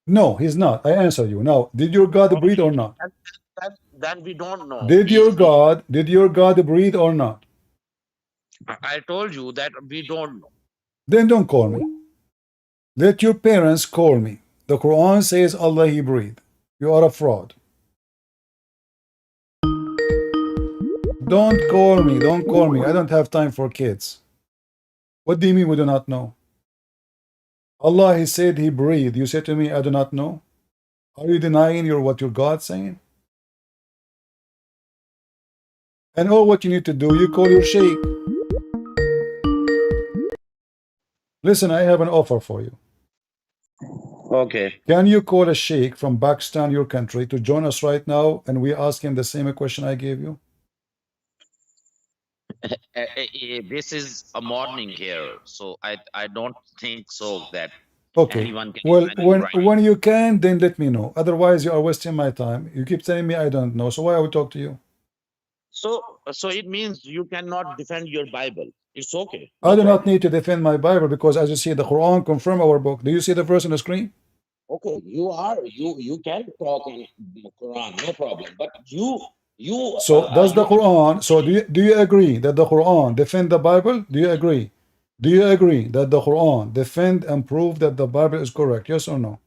No, he's not. I answer you. Now, did your God breathe or not? Then we don't know. Did your God breathe or not? I told you that we don't know. Then don't call me. Let your parents call me. The Quran says Allah he breathed. You are a fraud. Don't call me. Don't call me. I don't have time for kids. What do you mean we do not know? Allah, he said he breathed. You say to me, I do not know. Are you denying what your God saying? And all what you need to do, you call your sheikh. Listen, I have an offer for you. Okay. Can you call a sheikh from Pakistan, your country, to join us right now, and we ask him the same question I gave you? This is a morning here, so I don't think so that Okay. anyone can Well, imagine right. when you can, then let me know. Otherwise, you are wasting my time. You keep telling me I don't know. So why I would talk to you? So it means you cannot defend your Bible. It's okay. I do not need to defend my Bible because, as you see, the Quran confirm our book. Do you see the verse on the screen? Okay, you can talk in Quran, no problem. But you So does the you Quran, so do you agree that the Quran defend the Bible? Do you agree? Do you agree that the Quran defend and prove that the Bible is correct? Yes or no?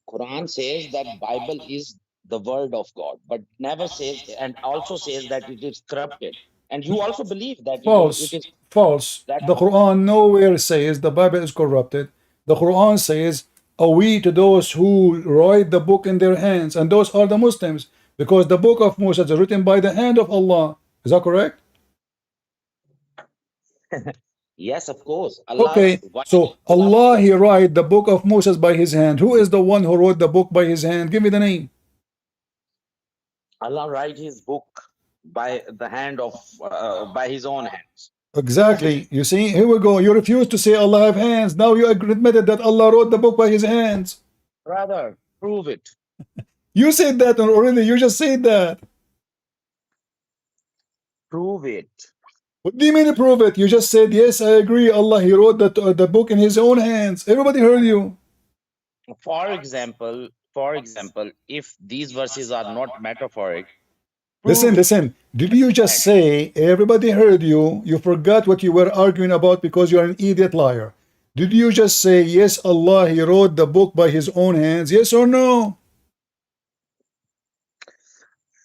Quran says that Bible is the word of God, but never says, and also says that it is corrupted. And you also believe that it False. is False. that. The Quran nowhere says the Bible is corrupted. The Quran says, "Are we to those who write the book in their hands?" And those are the Muslims, because the book of Moses is written by the hand of Allah. Is that correct? Yes, of course. Okay. So Allah Allah, He write the book of Moses by His hand. Who is the one who wrote the book by His hand? Give me the name. Allah write His book by the hand of by His own hands. Prove it, Exactly. You see, here we go. You refuse to say Allah have hands. Now you admitted that Allah wrote the book by His hands. brother. Prove it. You said that already. You just said that. Prove it. What do you mean to prove it? You just said, yes, I agree. Allah, He wrote the book in His own hands. Everybody heard you. For example, if these verses are not metaphoric, Listen, prove it. listen. Did you just say, everybody heard you? You forgot what you were arguing about because you're an idiot liar. Did you just say, yes, Allah, He wrote the book by His own hands? Yes or no?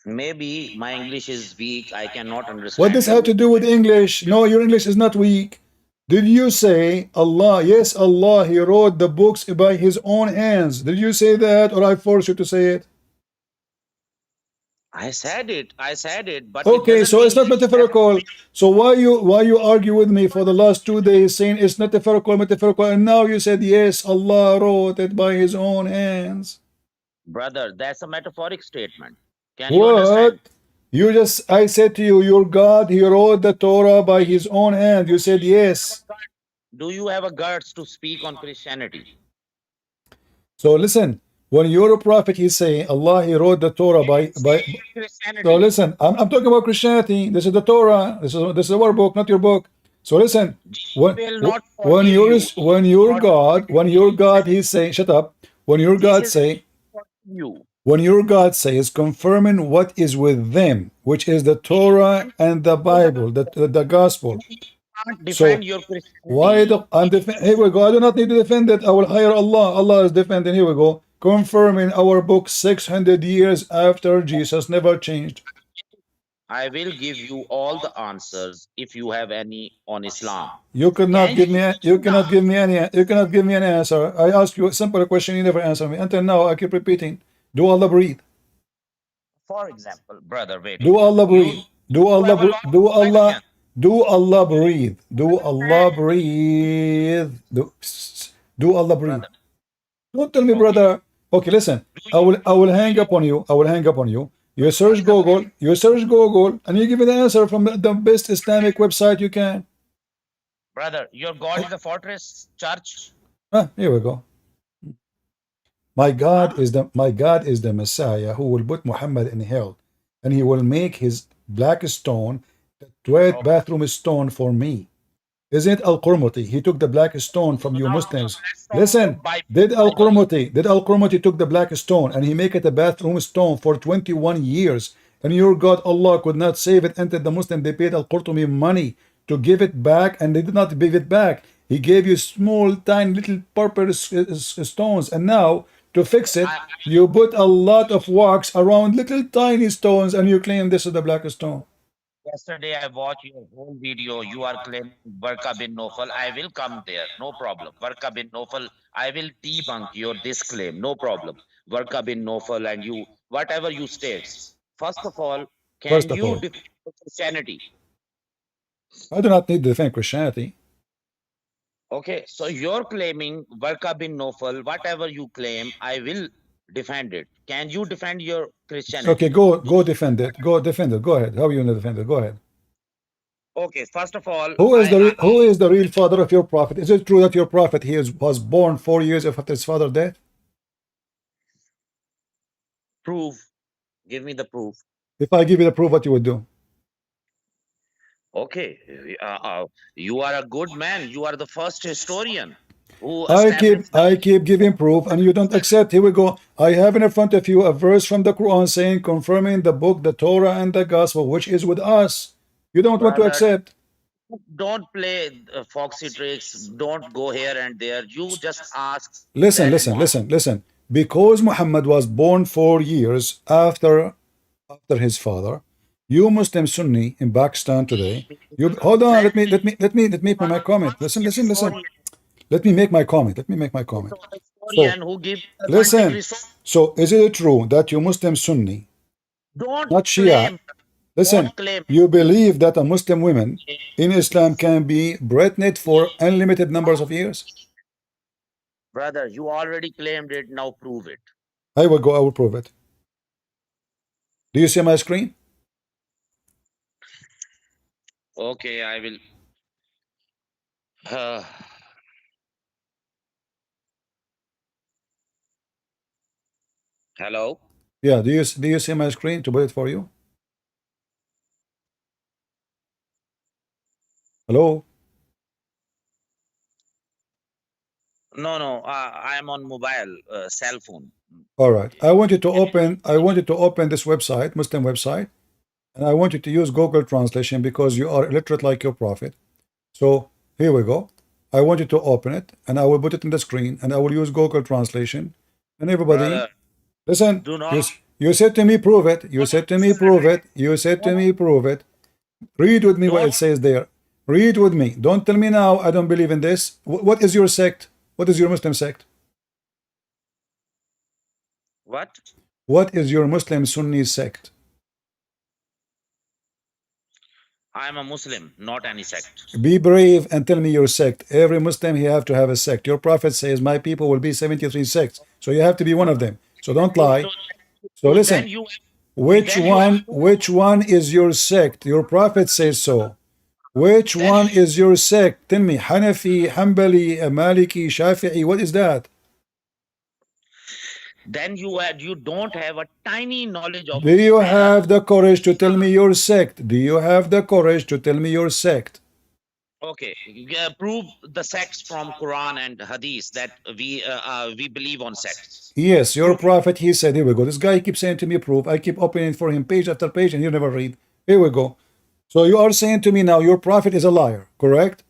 Maybe my English is weak. I cannot What understand does have to you. do with English? No, your English is not weak. Did you say Allah? Yes, Allah, He wrote the books by His own hands. Did you say that, or I forced you to say it? I said it. But it Okay, doesn't so mean it's not metaphorical. So why you argue with me for the last 2 days saying it's not metaphorical, and now you said yes, Allah wrote it by His own hands. brother, that's a metaphoric statement. Can you understand? What? I said to you, your God, He wrote the Torah by His own hand. You said yes. Do you have a guts to speak on Christianity? So listen, when you're a prophet, He say Allah, He wrote the Torah by. Christianity. So listen, I'm talking about Christianity. This is the Torah. This is our book, not your book. So listen, when will not when forgive your you. when your God, He's saying, shut up. When your God say, You. when your God says, confirming what is with them, which is the Torah and the Bible, the gospel. Can't So defend your Christianity. why the here we go. I do not need to defend it. I will hire Allah. Allah is defending. Here we go. Confirming our book 600 years after Jesus never changed. I will give you all the answers if you have any on Islam. You cannot Can give me. You cannot give me any. You cannot give me an answer. I ask you a simple question. You never answer me. Until now, I keep repeating. Do Allah breathe? For example, brother, wait. Do Allah breathe? Do Allah? have a lot Do of Allah? questions. Do Allah breathe? Do Allah breathe? Do Allah breathe? Brother, Don't tell me, Okay. brother. Okay, listen. I will hang up on you. I will hang up on you. You search Google. You search Google, and you give me the answer from the best Islamic website you can. brother, your God is a fortress church. Here we go. My God is the Messiah who will put Muhammad in hell, and he will make his black stone the 12th bathroom stone for me. Isn't it Al-Qurmuti? He took the black stone from you Muslims. Listen, did Al-Qurmuti took the black stone and he make it a bathroom stone for 21 years, and your God Allah could not save it until the Muslim they paid Al-Qurtubi money to give it back, and they did not give it back. He gave you small, tiny, little purple stones, and now to fix it, you put a lot of wax around little tiny stones, and you claim this is the black stone. Yesterday, I watched your whole video. You are claiming Barka bin Nofal. I will come there. No problem. Barka bin Nofal, I will debunk your this claim. No problem. Barka bin Nofal and you, whatever you state. First of all, can you defend Christianity? I do not need to defend Christianity. Okay, so you're claiming Barka bin Nofal, whatever you claim, I will defend it. Can you defend your Christianity? Okay, go defend it. Go defend it. Go ahead. How are you going to defend it? Go ahead. Okay, first of all, who is the real father of your prophet? Is it true that your prophet was born 4 years after his father's death? Proof. Give me the proof. If I give you the proof, what you would do? Okay, you are a good man. You are the first historian. who I established keep giving proof and you don't accept. Here we go. I have in front of you a verse from the Quran saying confirming the book, the Torah and the gospel, which is with us. You don't want to brother. accept. Don't play foxy tricks. Don't go here and there. You just ask Listen, that listen, one. listen, listen. Because Muhammad was born 4 years after his father, you Muslim Sunni in Pakistan today, you hold on, let me make my comment. Listen. Let me make my comment. Let me make my comment. So Historian who give authentic listen. resource. So is it true that you Muslim Sunni, Don't not Shia, claim. listen, Don't claim. you believe that a Muslim woman in Islam can be pregnant for unlimited numbers of years? Brother, you already claimed it. Now prove it. I will prove it. Do you see my screen? Okay, I will. Hello. Yeah, do you see my screen to put it for you? Hello? No. I am on mobile, cell phone. All right. I want you to open this website, Muslim website, and I want you to use Google translation because you are illiterate like your prophet. So here we go. I want you to open it and I will put it in the screen and I will use Google translation. And everybody, Brother, listen, do not. you said to me, prove it. You said to me, prove it. You said to me, prove it. Read with me what it says there. Read with me. Don't tell me now I don't believe in this. What is your sect? What is your Muslim sect? What? What is your Muslim Sunni sect? I am a Muslim, not any sect. Be brave and tell me your sect. Every Muslim, he have to have a sect. Your prophet says, my people will be 73 sects. So you have to be one of them. So don't lie. So listen, Then you. which then you have which one is your sect? Your prophet says so. Which Then- one is your sect? Tell me, Hanafi, Hanbali, Maliki, Shafi'i, what is that? Then you don't have a tiny knowledge of. Do you have the courage to tell me your sect? Do you have the courage to tell me your sect? Okay, prove the sects from Quran and Hadith that we believe on sects. Yes, your prophet, he said, here we go. This guy keeps saying to me, proof. I keep opening for him page after page and you never read. Here we go. So you are saying to me now, your prophet is a liar, correct?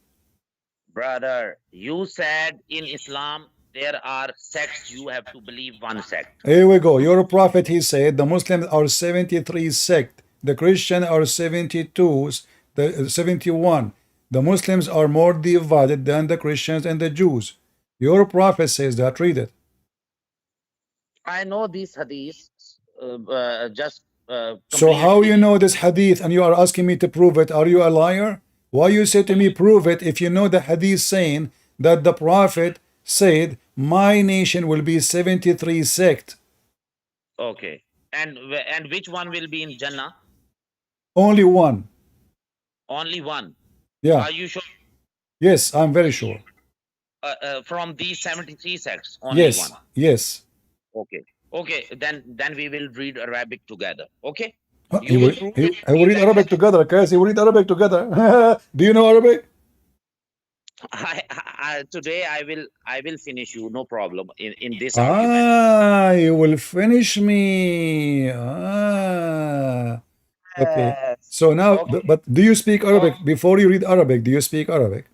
Brother, you said in Islam there are sects, you have to believe one sect. Here we go. Your prophet, he said, the Muslims are 73 sect. The Christian are 72, the 71. The Muslims are more divided than the Christians and the Jews. Your prophet says that. Read it. I know these hadiths just So how you completely. know this hadith and you are asking me to prove it? Are you a liar? Why you say to me prove it if you know the hadith saying that the prophet said my nation will be 73 sect? Okay, and which one will be in Jannah? Only one. Only one. Yeah. Are you sure? Yes, I'm very sure. From these 73 sects, only Yes. one. Yes. Okay. Then we will read Arabic together. Okay. He You will, will prove it. I will read Arabic together, guys. He will read Arabic together. Do you know Arabic? Today I will finish you, no problem, in this argument. You will finish me. Okay. Yes. So now, Okay. but do you speak Arabic? Before you read Arabic, do you speak Arabic?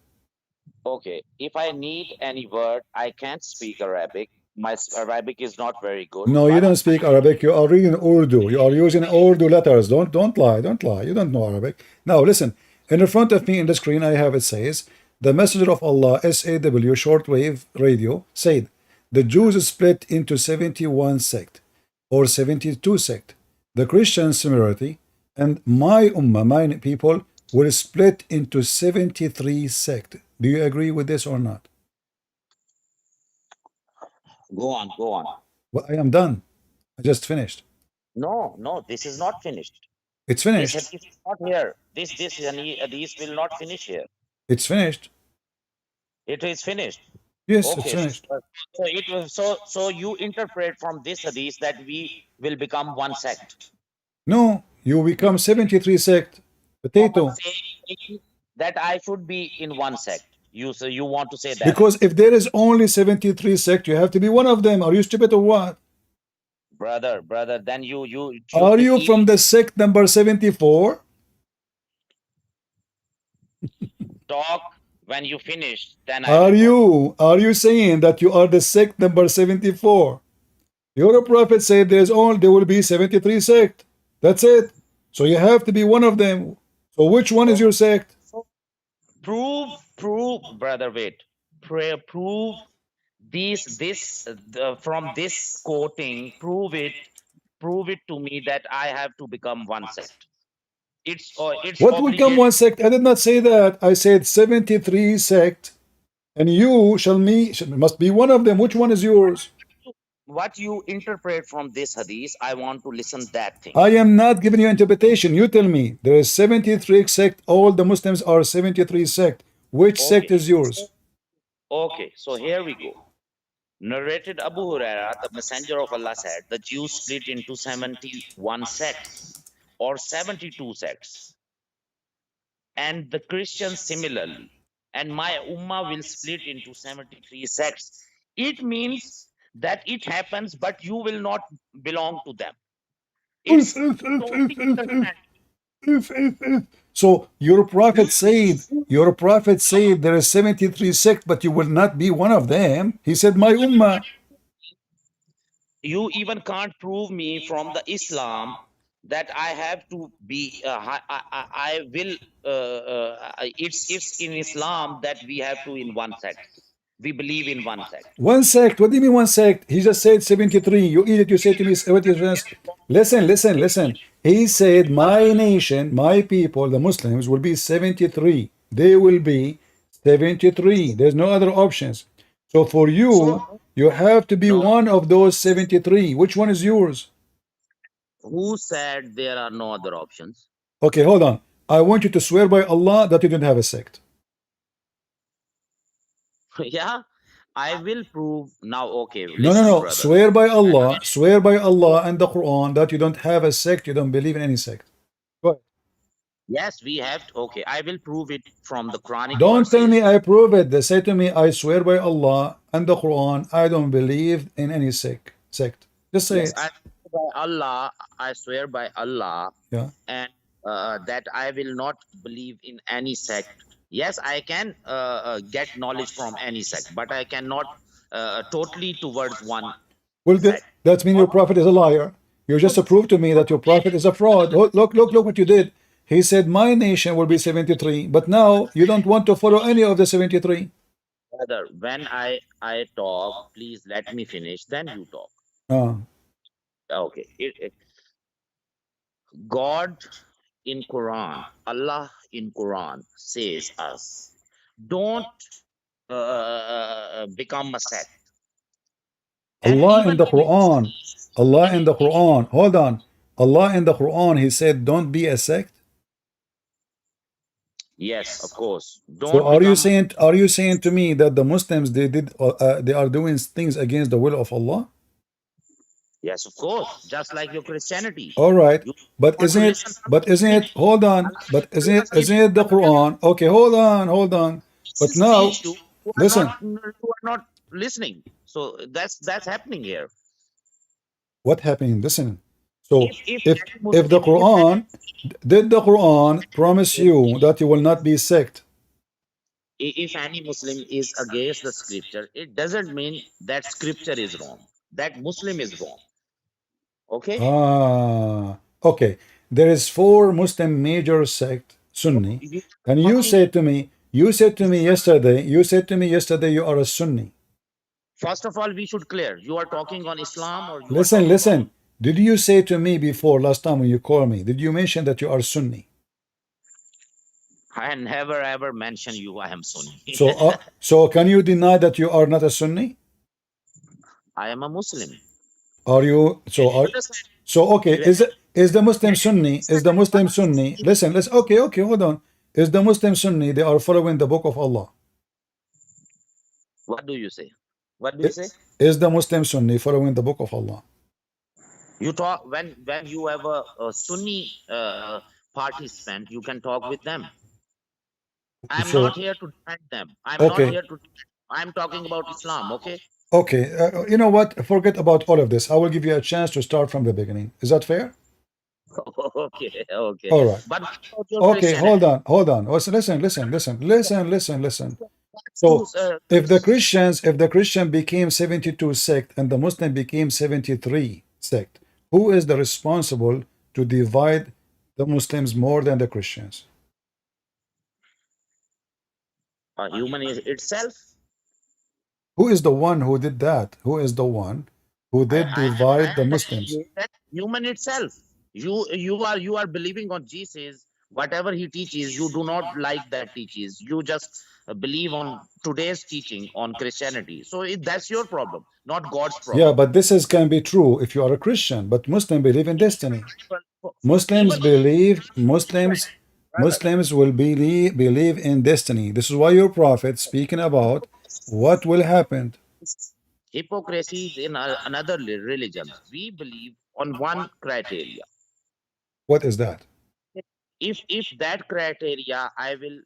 Okay. If I need any word, I can't speak Arabic. My Arabic is not very good. No, you but don't speak Arabic. You are reading Urdu. You are using Urdu letters. Don't lie. Don't lie. You don't know Arabic. Now listen. In front of me in the screen, I have it says, the Messenger of Allah, SAW, shortwave radio, said, the Jews split into 71 sect or 72 sect. The Christians similarity, and my ummah, my people, will split into 73 sect. Do you agree with this or not? Go on. Well, I am done. I just finished. No, this is not finished. It's This finished. hadith is not here. This hadith will not finish here. It's finished. It is finished. Yes, it's Okay. finished. So it was so you interpret from this hadith that we will become one sect. No, you become 73 sect. Potato. Saying that I should be in one sect. You say you want to say that. Because if there is only 73 sect, you have to be one of them. Are you stupid or what? brother, then you Are you believe- from the sect number 74? talk when you finish, then I Are will talk. you saying that you are the sect number 74? Your prophet said there will be 73 sect. That's it. So you have to be one of them. So which one is your sect? Prove, brother, wait. Prove from this quoting, prove it to me that I have to become one sect. It's What will come obligated. one sect? I did not say that. I said 73 sect, and you must be one of them. Which one is yours? What you interpret from this hadith, I want to listen that thing. I am not giving you interpretation. You tell me. There is 73 sect. All the Muslims are 73 sect. Which sect Okay. is yours? Okay, so here we go. Narrated Abu Huraira, the Messenger of Allah said, the Jews split into 71 sects or 72 sects, and the Christians similarly. And my ummah will split into 73 sects. It means that it happens, but you will not belong to them. It's totally understand. So your prophet said there is 73 sect, but you will not be one of them. He said, my ummah. You even can't prove me from the Islam that I have to be. I will. It's in Islam that we have to in one sect. We believe in one sect. One sect. What do you mean one sect? He just said 73. You eat it. You say to me 73. Listen. He said, my nation, my people, the Muslims will be 73. They will be 73. There's no other options. So for you, you have to be No. one of those 73. Which one is yours? Who said there are no other options? Okay, hold on. I want you to swear by Allah that you don't have a sect. Yeah, I will prove now. Okay, No. listen, brother. Swear by Allah and the Quran that you don't have a sect, you don't believe in any sect. Go ahead. Yes, we have to. Okay, I will prove it from the Quranic Don't tell verses. me I prove it. They say to me, I swear by Allah and the Quran, I don't believe in any sect. Just say Yes, it. I swear by Allah, Yeah. and that I will not believe in any sect. Yes, I can get knowledge from any sect, but I cannot totally towards one Well, sect. that means your prophet is a liar. You just proved to me that your prophet is a fraud. Oh, look what you did. He said, my nation will be 73. But now you don't want to follow any of the 73. Brother, when I talk, please let me finish. Then you talk. Okay. God in Quran, Allah in Quran says us, don't become a sect. And Allah even in the Quran, hold on. Allah in the Quran, he said, don't be a sect. Yes, of course. Don't So are become. you saying to me that the Muslims they are doing things against the will of Allah? Yes, of course. Just like your Christianity. All right, You but want to listen from isn't it? Hold on, but Yes, if isn't it the Quran? Okay, hold on. But this now, issue, listen. you are not listening. So that's happening here. What happened? Listen. So If if the Quran did the Quran promise you that you will not be sect? if any Muslim is against the scripture, it doesn't mean that scripture is wrong. That Muslim is wrong. Okay? Okay. There is 4 Muslim major sect, Sunni. And you said to me yesterday you are a Sunni. First of all, we should clear. You are talking on Islam or you Listen. Did you say to me before last time when you called me, did you mention that you are Sunni? I never ever mentioned you I am Sunni. So can you deny that you are not a Sunni? I am a Muslim. Are you okay, is the Muslim Sunni? Listen, okay, hold on. Is the Muslim Sunni they are following the book of Allah? What do you say? What do you say? Is the Muslim Sunni following the book of Allah? You talk when you have a Sunni participant, you can talk with them. I'm So, not here to defend them. I'm not okay, here to. I'm talking about Islam. Okay. okay. You know what? Forget about all of this. I will give you a chance to start from the beginning. Is that fair? Okay. Okay. All right. But what about your Okay, hold Christianity? on, hold on. Listen. So, Choose, uh, if the Christians, if the Christian became 72 sect and the Muslim became 73 sect, who is the responsible to divide the Muslims more than the Christians? human is itself. Who is the one who did that? Who is the one who did I divide the am telling Muslims? you that human itself. You are believing on Jesus. Whatever he teaches, you do not like that teaches. You just believe on today's teaching on Christianity. So that's your problem, not God's Yeah, problem. but this is can be true if you are a Christian, but Muslims believe in destiny. Muslims Even believe brother, Muslims will believe in destiny. This is why your prophet speaking about what will happen. hypocrisy is in another religions. We believe on one criteria. What is that? If that criteria I will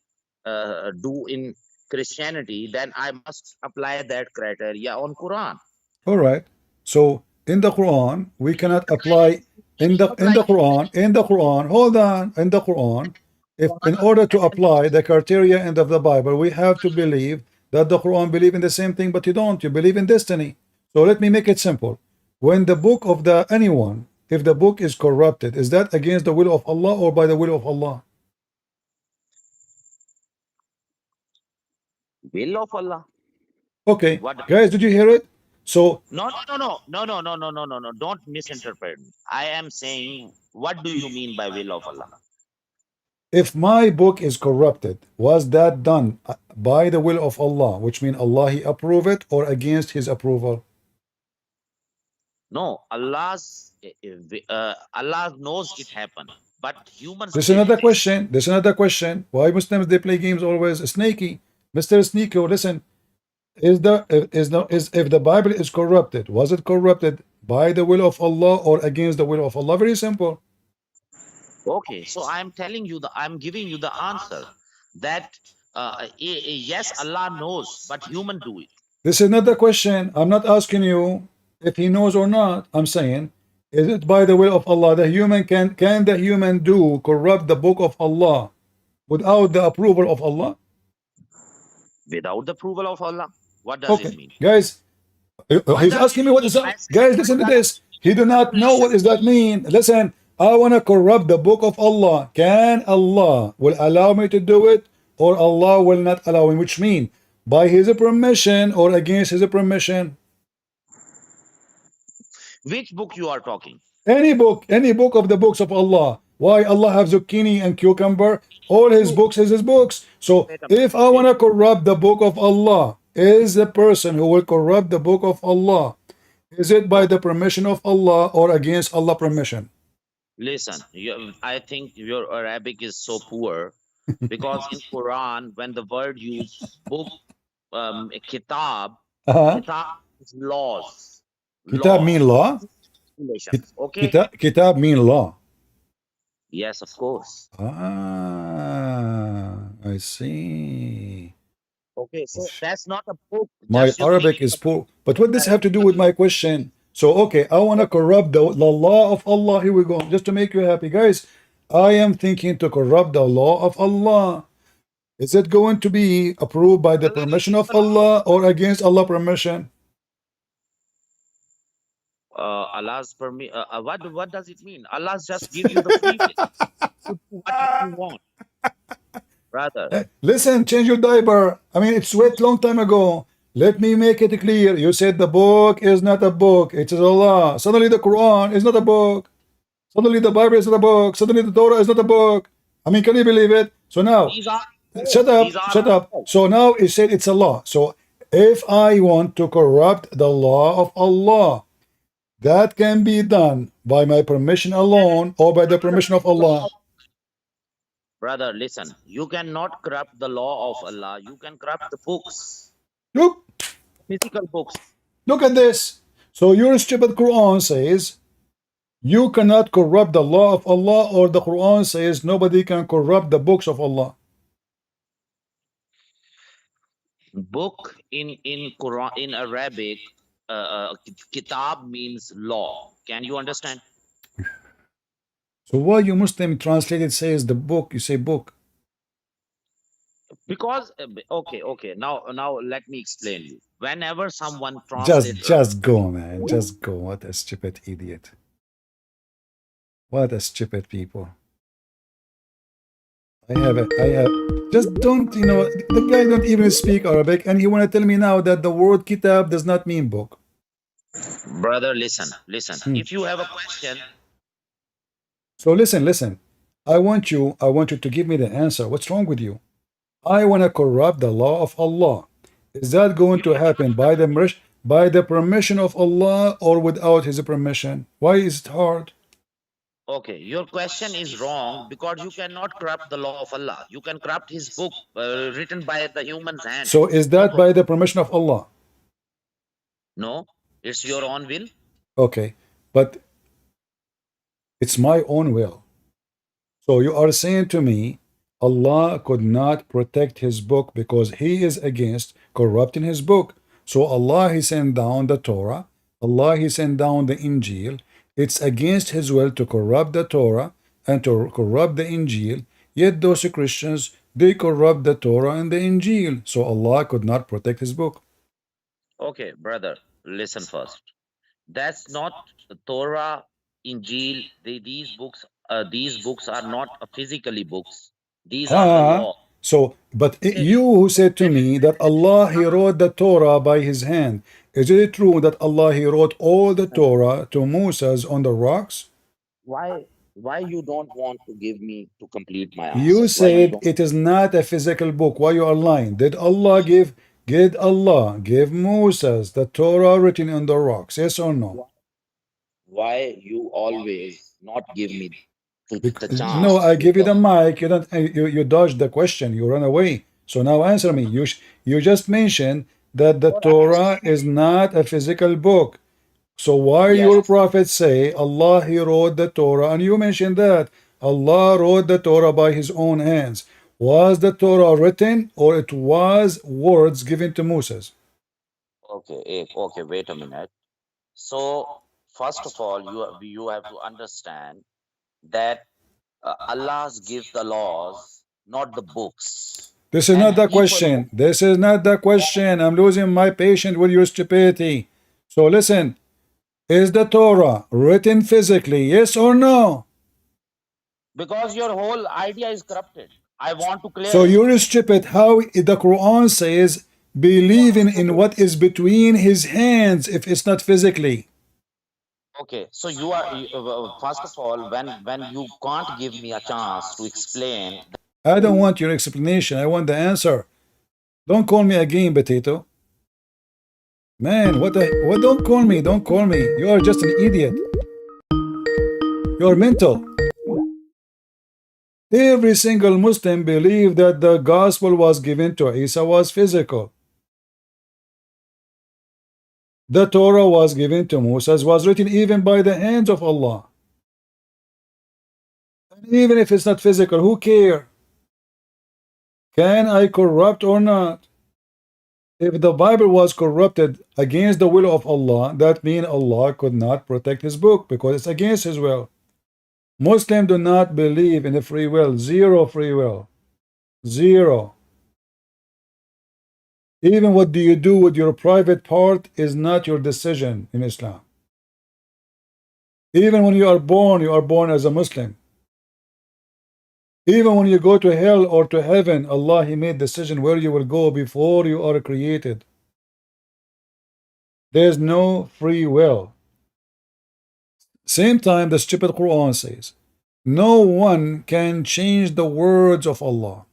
do in Christianity, then I must apply that criteria on Quran. All right. So in the Quran, we cannot apply Not like in the Quran. Hold on. In the Quran, if in order to apply the criteria in the Bible, we have to believe that the Quran believe in the same thing, but you don't. You believe in destiny. So let me make it simple. When the book of the anyone, if the book is corrupted, is that against the will of Allah or by the will of Allah? will of Allah. Okay, What? guys, did you hear it? So No. Don't misinterpret me. I am saying, what do you mean by will of Allah? if my book is corrupted, was that done by the will of Allah, which means Allah He approve it, or against His approval? No, Allah knows it happened, but humans This is did another it. question. This is another question. Why Muslims they play games always sneaky? Mr. Sneaky, listen. Is if the Bible is corrupted, was it corrupted by the will of Allah or against the will of Allah? Very simple. Okay, so I'm giving you the answer that yes, Allah knows, but human do it. This is not the question. I'm not asking you if he knows or not. I'm saying, is it by the will of Allah? The human can the human do corrupt the book of Allah without the approval of Allah? Without the approval of Allah, what does it Okay, mean? guys, What he's does asking it me what mean? is that. Guys, listen to this. He do not know what does that mean. Listen, I want to corrupt the book of Allah. Can Allah will allow me to do it, or Allah will not allow me? Which mean by His permission or against His permission? Which book you are talking? Any book of the books of Allah. Why Allah have zucchini and cucumber? All His books is His books. So Wait a if I minute. want to corrupt the book of Allah, is the person who will corrupt the book of Allah, is it by the permission of Allah or against Allah permission? Listen, I think your Arabic is so poor because in Quran, when the word used book, kitab, kitab is laws. Kitab mean law? Regulations. Okay. Kitab mean law. Yes, of course. I see. Okay, so that's not a book. My Just you Arabic think is poor. But what does this have to do with my question? So, okay, I want to corrupt the law of Allah. Here we go. Just to make you happy, guys. I am thinking to corrupt the law of Allah. Is it going to be approved by the permission of Allah or against Allah permission? Allah's what does it mean? Allah's just give you the free will to do what you want, brother. Listen, change your diaper. I mean, it's wet long time ago. Let me make it clear. You said the book is not a book. It is Allah. Suddenly the Quran is not a book. Suddenly the Bible is not a book. Suddenly the Torah is not a book. I mean, can you believe it? So now, shut up. So now it said it's Allah. So if I want to corrupt the law of Allah, that can be done by my permission alone or by the permission of Allah. Brother, listen. You cannot corrupt the law of Allah. You can corrupt the books, Look, physical books. look at this. So your stupid Quran says you cannot corrupt the law of Allah, or the Quran says nobody can corrupt the books of Allah. Book in Quran in Arabic, kitab means law. Can you understand? So why you Muslim translated says the book, you say book? Because okay. Now let me explain you. Whenever someone translates, Just go, man. Just go. What a stupid idiot. What a stupid people. I have, just don't, the guy don't even speak Arabic and he want to tell me now that the word kitab does not mean book. brother, listen. If you have a question, So listen. I want you to give me the answer. What's wrong with you? I want to corrupt the law of Allah. Is that going to happen by the permission of Allah or without his permission? Why is it hard? okay, your question is wrong because you cannot corrupt the law of Allah. You can corrupt His book written by the human's hand. So is that by the permission of Allah? No, it's your own will. Okay, but it's my own will. So you are saying to me, Allah could not protect his book because he is against corrupting his book. So Allah, he sent down the Torah. Allah, he sent down the Injil. It's against his will to corrupt the Torah and to corrupt the Injil. Yet those Christians, they corrupt the Torah and the Injil. So Allah could not protect his book. Okay, brother, listen first. That's not Torah, Injil. These books are not physically books. These are the law. So, but you who said to me that Allah, he wrote the Torah by his hand. Is it true that Allah, he wrote all the Torah to Moses on the rocks? Why you don't want to give me to complete my answer? You said it is not a physical book. Why you are lying? Did Allah give Moses the Torah written on the rocks? Yes or no? Why you always not give me the chance? No, I give you the mic. You dodged the question. You run away. So now answer me. You just mentioned that the Torah is not a physical book. So why your prophet say Allah, he wrote the Torah, and you mentioned that Allah wrote the Torah by his own hands? Was the Torah written or it was words given to Moses? Okay, wait a minute. So first of all, you have to understand that Allah's give the laws, not the books. This is not the question. This is not the question. I'm losing my patience with your stupidity. So listen, is the Torah written physically, yes or no? Because your whole idea is corrupted. I want to clear So it. you're stupid. How the Quran says believing in what is between his hands if it's not physically? Okay, so you are first of all, when you can't give me a chance to explain. I don't want your explanation. I want the answer. Don't call me again, potato. Man, what? Don't call me. Don't call me. You are just an idiot. You're mental. Every single Muslim believed that the gospel was given to Isa was physical. The Torah was given to Moses, was written even by the hands of Allah. And even if it's not physical, who cares? Can I corrupt or not? If the Bible was corrupted against the will of Allah, that means Allah could not protect his book because it's against his will. Muslims do not believe in the free will. Zero free will. Zero. Even what do you do with your private part is not your decision in Islam. Even when you are born as a Muslim. Even when you go to hell or to heaven, Allah, he made decision where you will go before you are created. There's no free will. Same time, the stupid Quran says, no one can change the words of Allah.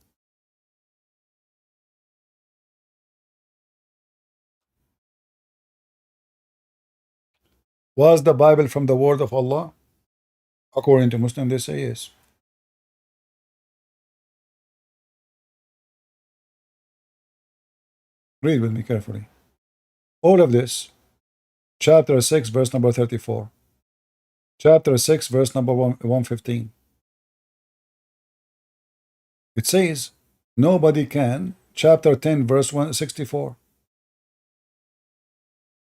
Was the Bible from the word of Allah? According to Muslims, they say yes. Read with me carefully. All of this, chapter 6, verse number 34. Chapter 6, verse number 115. It says, nobody can chapter 10, verse 164.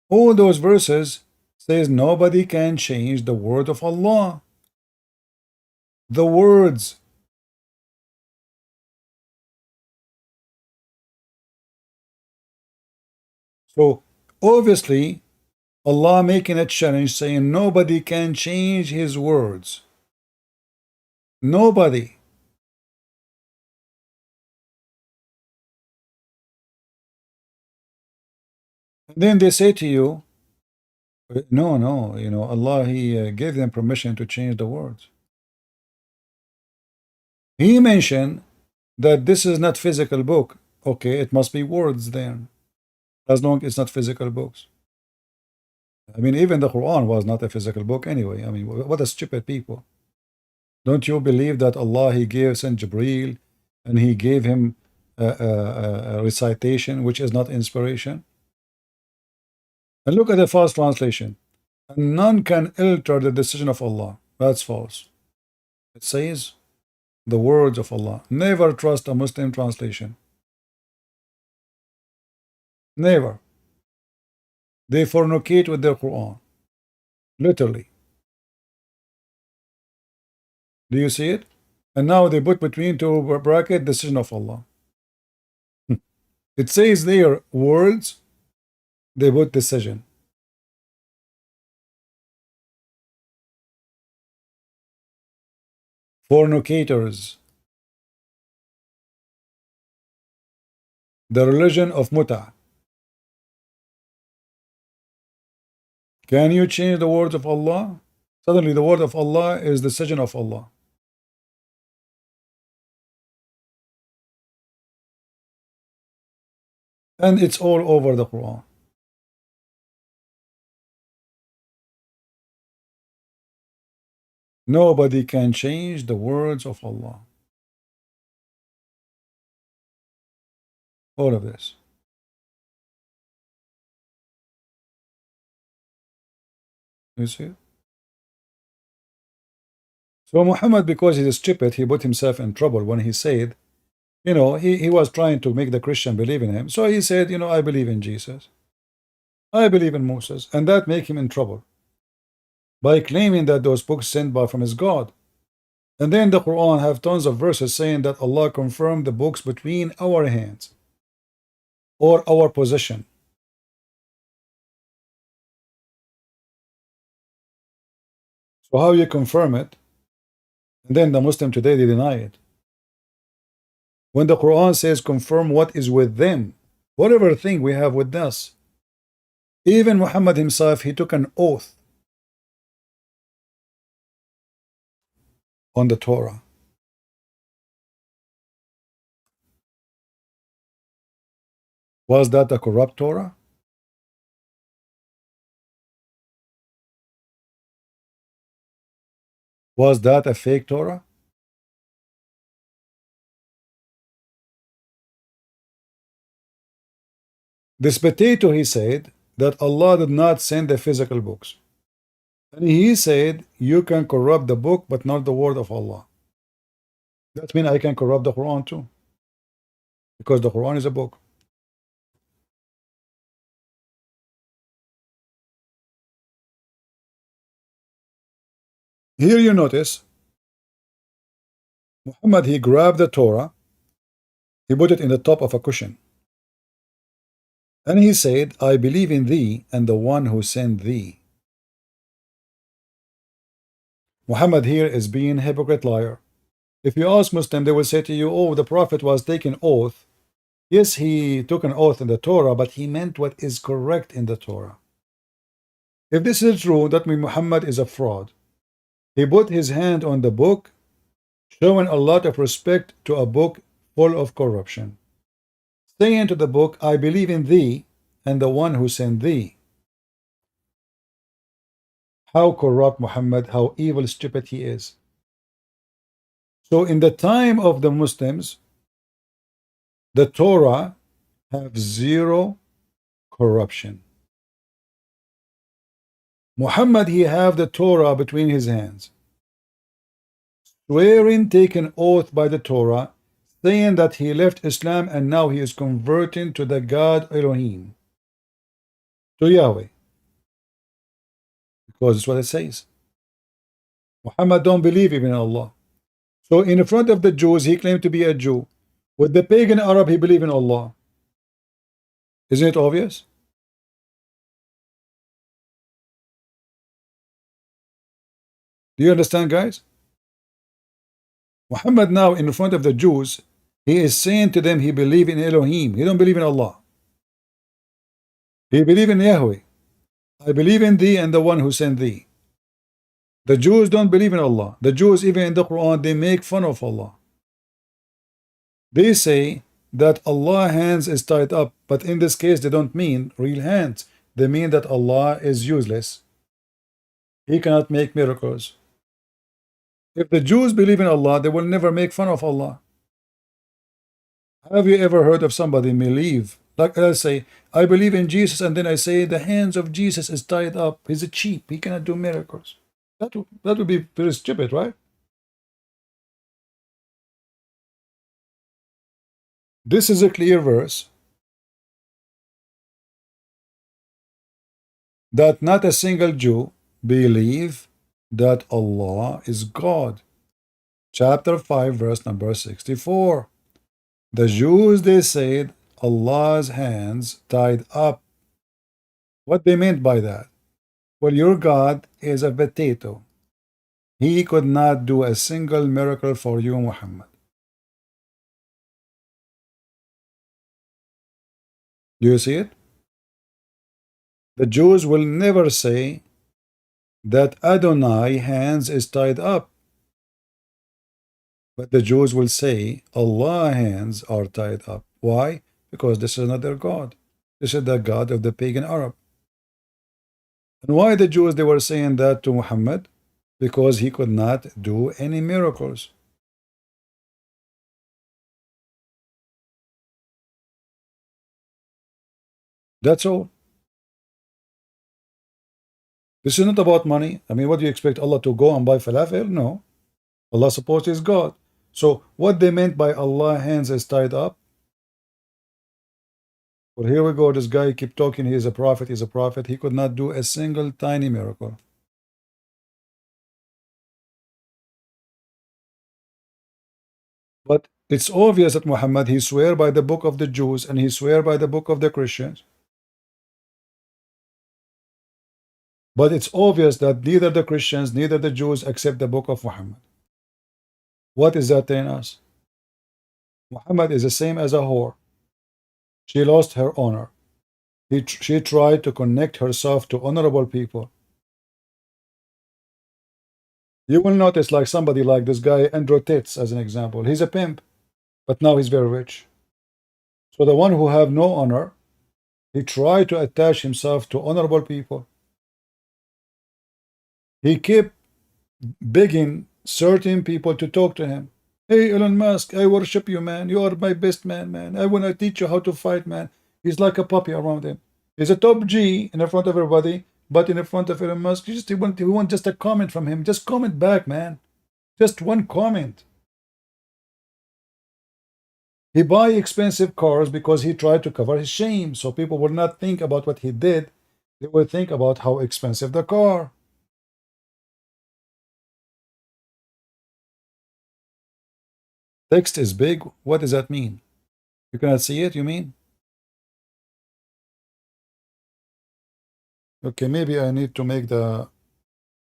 All those verses says nobody can change the word of Allah. The words. So obviously Allah making a challenge saying nobody can change his words. Nobody. And then they say to you, no, you know, Allah, He gave them permission to change the words. He mentioned that this is not physical book. Okay, it must be words then, as long as it's not physical books. I mean, even the Quran was not a physical book anyway. I mean, what a stupid people. Don't you believe that Allah, He gave Saint Jibreel and He gave him a recitation which is not inspiration? And look at the false translation. And none can alter the decision of Allah. That's false. It says the words of Allah. Never trust a Muslim translation. Never. They fornicate with their Quran. Literally. Do you see it? And now they put between two brackets decision of Allah. It says there words, they put decision. Fornicators. The religion of Muta. Can you change the words of Allah? Suddenly the word of Allah is the decision of Allah. And it's all over the Quran. Nobody can change the words of Allah. All of this. You see? So Muhammad, because he's stupid, he put himself in trouble when he said, you know, he was trying to make the Christian believe in him. So he said, you know, I believe in Jesus. I believe in Moses. And that make him in trouble by claiming that those books sent by from his God. And then the Quran have tons of verses saying that Allah confirmed the books between our hands or our possession. So how you confirm it? And then the Muslim today, they deny it. When the Quran says confirm what is with them, whatever thing we have with us. Even Muhammad himself, he took an oath on the Torah. Was that a corrupt Torah? Was that a fake Torah? This potato, he said that Allah did not send the physical books. And he said, you can corrupt the book, but not the word of Allah. That means I can corrupt the Quran too. Because the Quran is a book. Here you notice, Muhammad, he grabbed the Torah, he put it in the top of a cushion. And he said, I believe in thee and the one who sent thee. Muhammad here is being a hypocrite liar. If you ask Muslim, they will say to you, oh, the Prophet was taking oath. Yes, he took an oath in the Torah, but he meant what is correct in the Torah. If this is true, that means Muhammad is a fraud. He put his hand on the book, showing a lot of respect to a book full of corruption. Saying to the book, I believe in thee and the one who sent thee. How corrupt Muhammad, how evil, stupid he is. So in the time of the Muslims, the Torah have zero corruption. Muhammad, he have the Torah between his hands, swearing, taking oath by the Torah, saying that he left Islam and now he is converting to the God Elohim, to Yahweh, because it's what it says. Muhammad don't believe even in Allah. So in front of the Jews, he claimed to be a Jew. With the pagan Arab, he believed in Allah. Isn't it obvious? Do you understand, guys? Muhammad now in front of the Jews, he is saying to them he believe in Elohim. He don't believe in Allah. He believe in Yahweh. I believe in thee and the one who sent thee. The Jews don't believe in Allah. The Jews, even in the Quran, they make fun of Allah. They say that Allah's hands is tied up, but in this case they don't mean real hands. They mean that Allah is useless. He cannot make miracles. If the Jews believe in Allah, they will never make fun of Allah. Have you ever heard of somebody believe, like let's say, I believe in Jesus, and then I say the hands of Jesus is tied up. He's a cheap. He cannot do miracles. That would be very stupid, right? This is a clear verse that not a single Jew believe that Allah is God. Chapter 5, verse number 64. The Jews, they said Allah's hands tied up. What they meant by that? Well, your God is a potato. He could not do a single miracle for you, Muhammad. Do you see it? The Jews will never say that Adonai hands is tied up. But the Jews will say Allah's hands are tied up. Why? Because this is not their God. This is the God of the pagan Arab. And why the Jews, they were saying that to Muhammad? Because he could not do any miracles. That's all. This is not about money. I mean, what do you expect Allah to go and buy falafel? No. Allah supposed is God. So what they meant by Allah's hands is tied up. Well, here we go. This guy keep talking. He is a prophet. He's a prophet. He could not do a single tiny miracle. But it's obvious that Muhammad, he swear by the book of the Jews and he swear by the book of the Christians. But it's obvious that neither the Christians, neither the Jews accept the book of Muhammad. What is that telling us? Muhammad is the same as a whore. She lost her honor. She tried to connect herself to honorable people. You will notice like somebody like this guy, Andrew Tate, as an example. He's a pimp, but now he's very rich. So the one who have no honor, he tried to attach himself to honorable people. He kept begging certain people to talk to him. Hey, Elon Musk, I worship you, man. You are my best man, man. I want to teach you how to fight, man. He's like a puppy around him. He's a top G in front of everybody, but in front of Elon Musk, he want just a comment from him. Just comment back, man. Just one comment. He buy expensive cars because he tried to cover his shame, so people will not think about what he did. They will think about how expensive the car. Text is big. What does that mean? You cannot see it, you mean? Okay, maybe I need to make the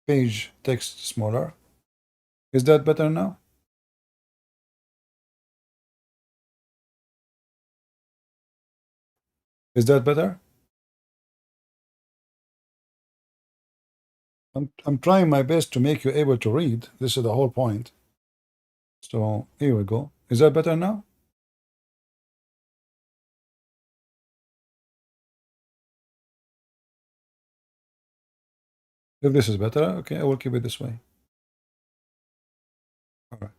page text smaller. Is that better now? Is that better? I'm trying my best to make you able to read. This is the whole point. So here we go. Is that better now? If this is better, okay, I will keep it this way. All right.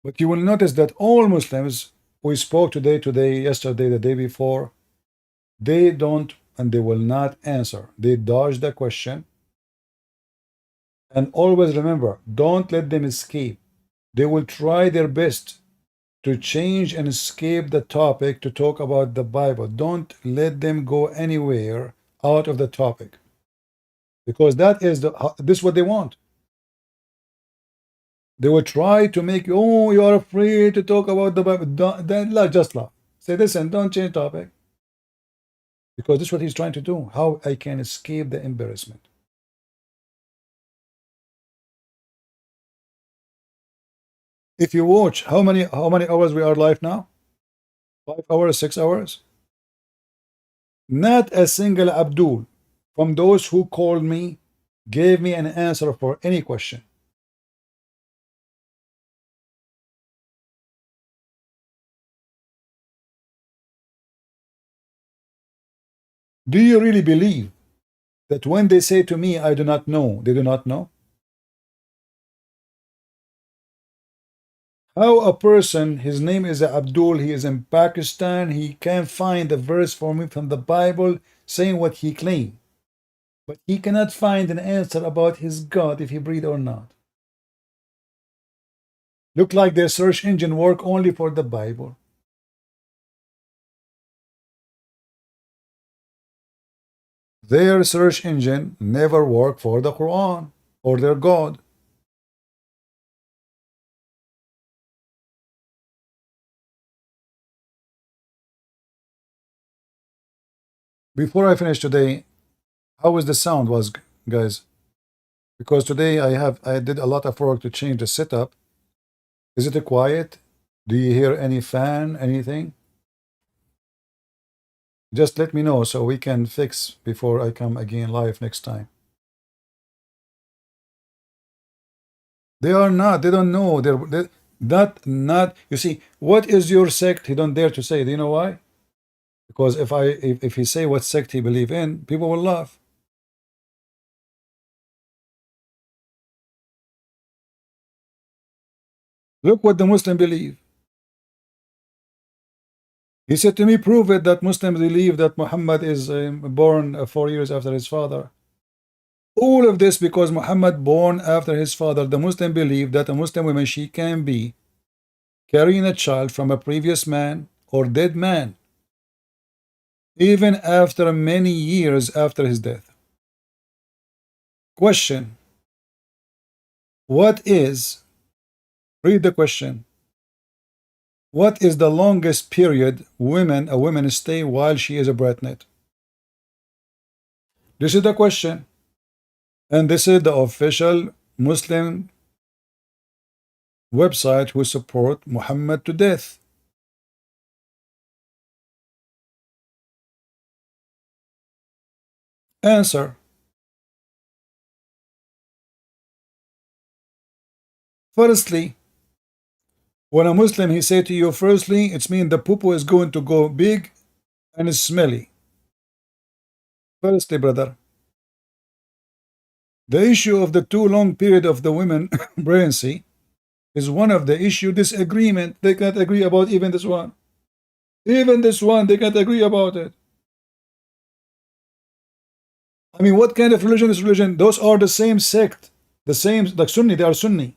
But you will notice that all Muslims we spoke today, yesterday, the day before, they don't and they will not answer. They dodge the question. And always remember, don't let them escape. They will try their best to change and escape the topic to talk about the Bible. Don't let them go anywhere out of the topic, because that is this is what they want. They will try to make you, oh, you are afraid to talk about the Bible. Then just laugh. Say, listen, don't change topic, because this is what he's trying to do. How I can escape the embarrassment. If you watch, how many hours we are live now? 5 hours, 6 hours? Not a single Abdul from those who called me gave me an answer for any question. Do you really believe that when they say to me, I do not know, they do not know? How a person, his name is Abdul, he is in Pakistan, he can find a verse for me from the Bible saying what he claimed, but he cannot find an answer about his God if he breathed or not. Look like their search engine work only for the Bible. Their search engine never work for the Quran or their God. Before I finish today, how is the sound was, guys? Because today I did a lot of work to change the setup. Is it quiet? Do you hear any fan, anything? Just let me know so we can fix before I come again live next time. They are not, they don't know. They're not, you see, what is your sect? He don't dare to say. Do you know why? Because if he say what sect he believe in, people will laugh. Look what the Muslim believe. He said to me, prove it that Muslims believe that Muhammad is born 4 years after his father. All of this because Muhammad born after his father. The Muslim believe that a Muslim woman, she can be carrying a child from a previous man or dead man, even after many years after his death. Question: what is, read the question, what is the longest period a woman stay while she is a pregnant? This is the question, and this is the official Muslim website who support Muhammad to death. Answer: firstly, when a Muslim he say to you, firstly, it's mean the poo is going to go big and smelly. Firstly, brother, the issue of the too long period of the women pregnancy is one of the issue disagreement. They can't agree about even this one. Even this one, they can't agree about it. I mean, what kind of religion is religion? Those are the same sect, the same, like Sunni, they are Sunni.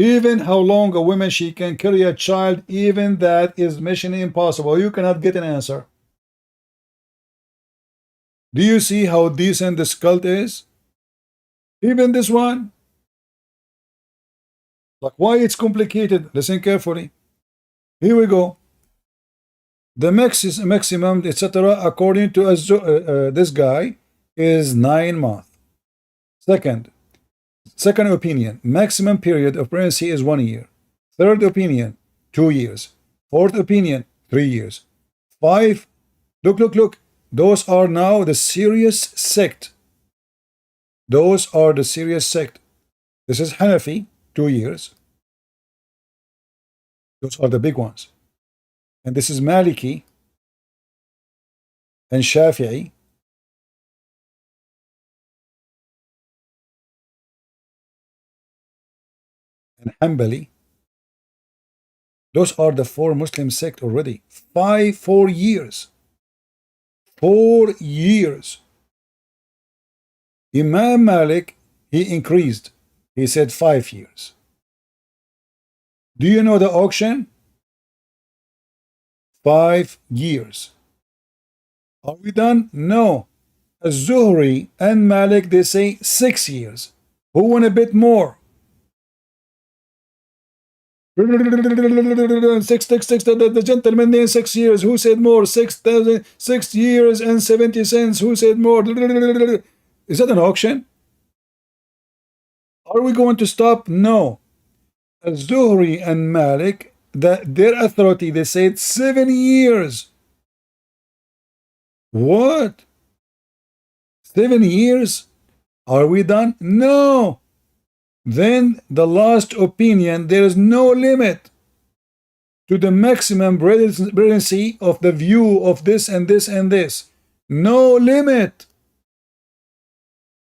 Even how long a woman she can carry a child, even that is mission impossible. You cannot get an answer. Do you see how decent this cult is? Even this one. Like, why it's complicated? Listen carefully. Here we go. The maximum, etc., according to this guy, is 9 months. Second opinion, maximum period of pregnancy is 1 year. Third opinion, 2 years. Fourth opinion, 3 years. 5, look. Those are now the serious sect. Those are the serious sect. This is Hanafi, 2 years. Those are the big ones. And this is Maliki and Shafi'i. And Hanbali. Those are the 4 Muslim sect already. 4 years. 4 years. Imam Malik, he increased. He said 5 years. Do you know the auction? 5 years. Are we done? No. Az-Zuhri and Malik, they say 6 years. Who won a bit more? Six, the gentleman named 6 years. Who said more? 6 years and 70 cents. Who said more? Is that an auction? Are we going to stop? No. Az-Zuhri and Malik, their authority, they said 7 years. What? 7 years? Are we done? No. Then the last opinion, there is no limit to the maximum brilliancy of the view of this and this and this. No limit.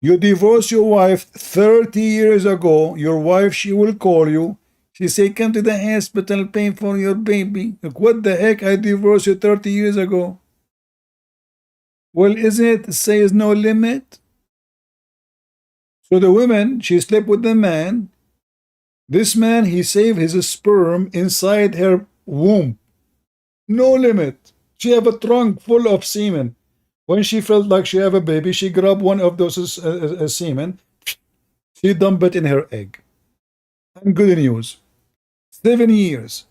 You divorce your wife 30 years ago, your wife, she will call you. She say, come to the hospital, pay for your baby. Like, what the heck? I divorced you 30 years ago. Well, isn't it says no limit? So the woman, she slept with the man. This man, he saved his sperm inside her womb. No limit. She have a trunk full of semen. When she felt like she have a baby, she grabbed one of those semen. She dumped it in her egg. And good news. 7 years.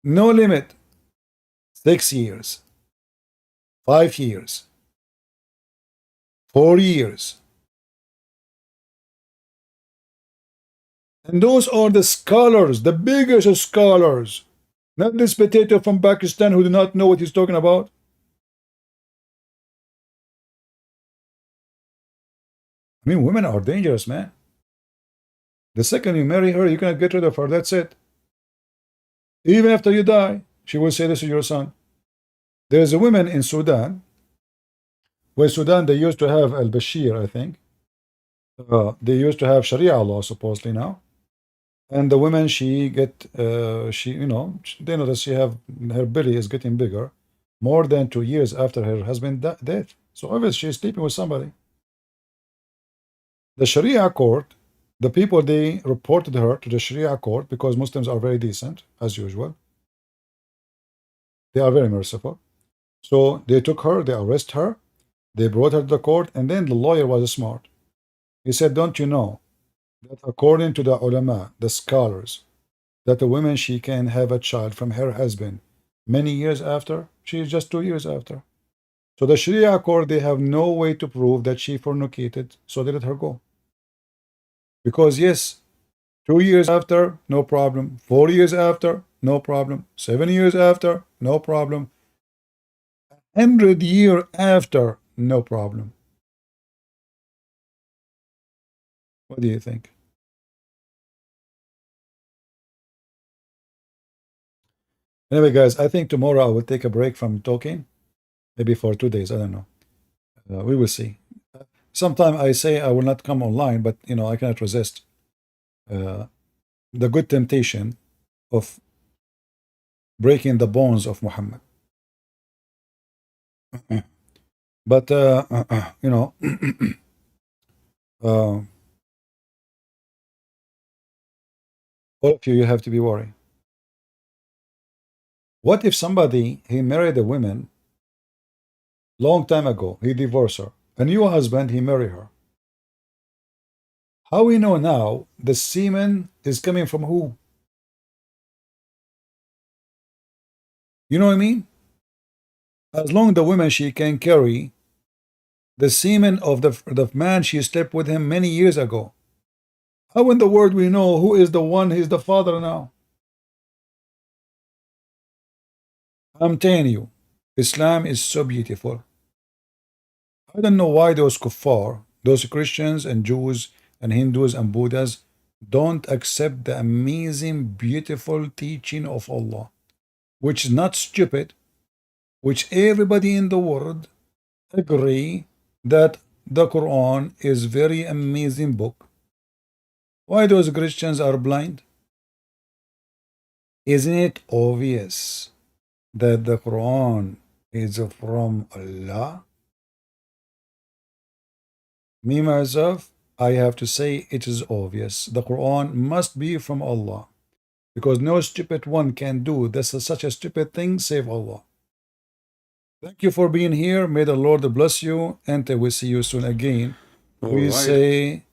No limit. 6 years. 5 years. 4 years. And those are the scholars, the biggest scholars. Not this potato from Pakistan who do not know what he's talking about. I mean, women are dangerous, man. The second you marry her, you're going to get rid of her. That's it. Even after you die, she will say this to your son. There's a woman in Sudan. Well, Sudan, they used to have al-Bashir, I think. They used to have Sharia law, supposedly now. And the woman, she get, they know that she have, her belly is getting bigger more than 2 years after her husband death. So obviously she's sleeping with somebody. The Sharia court, the people, they reported her to the Sharia court because Muslims are very decent, as usual. They are very merciful. So they took her, they arrested her, they brought her to the court, and then the lawyer was smart. He said, don't you know that according to the ulama, the scholars, that a woman, she can have a child from her husband many years after? She is just 2 years after. So the Sharia court, they have no way to prove that she fornicated, so they let her go. Because yes, 2 years after, no problem. 4 years after, no problem. 7 years after, no problem. 100 years after, no problem. What do you think? Anyway, guys, I think tomorrow I will take a break from talking. Maybe for 2 days, I don't know. We will see. Sometime I say I will not come online, but I cannot resist the good temptation of breaking the bones of Muhammad. But all of you have to be worried. What if somebody, he married a woman long time ago, he divorced her, a new husband, he married her? How we know now the semen is coming from who? You know what I mean? As long as the woman, she can carry the semen of the man she slept with him many years ago. How in the world we know who is the one, he's the father now? I'm telling you, Islam is so beautiful. I don't know why those kuffar, those Christians and Jews and Hindus and Buddhas don't accept the amazing, beautiful teaching of Allah, which is not stupid, which everybody in the world agree that the Quran is very amazing book. Why those Christians are blind? Isn't it obvious that the Quran is from Allah? Me, myself, I have to say it is obvious. The Quran must be from Allah. Because no stupid one can do this is such a stupid thing save Allah. Thank you for being here. May the Lord bless you. And we see you soon again. We say,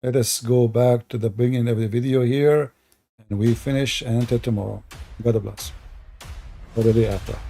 let us go back to the beginning of the video here. And we finish until tomorrow. God bless. For the day after.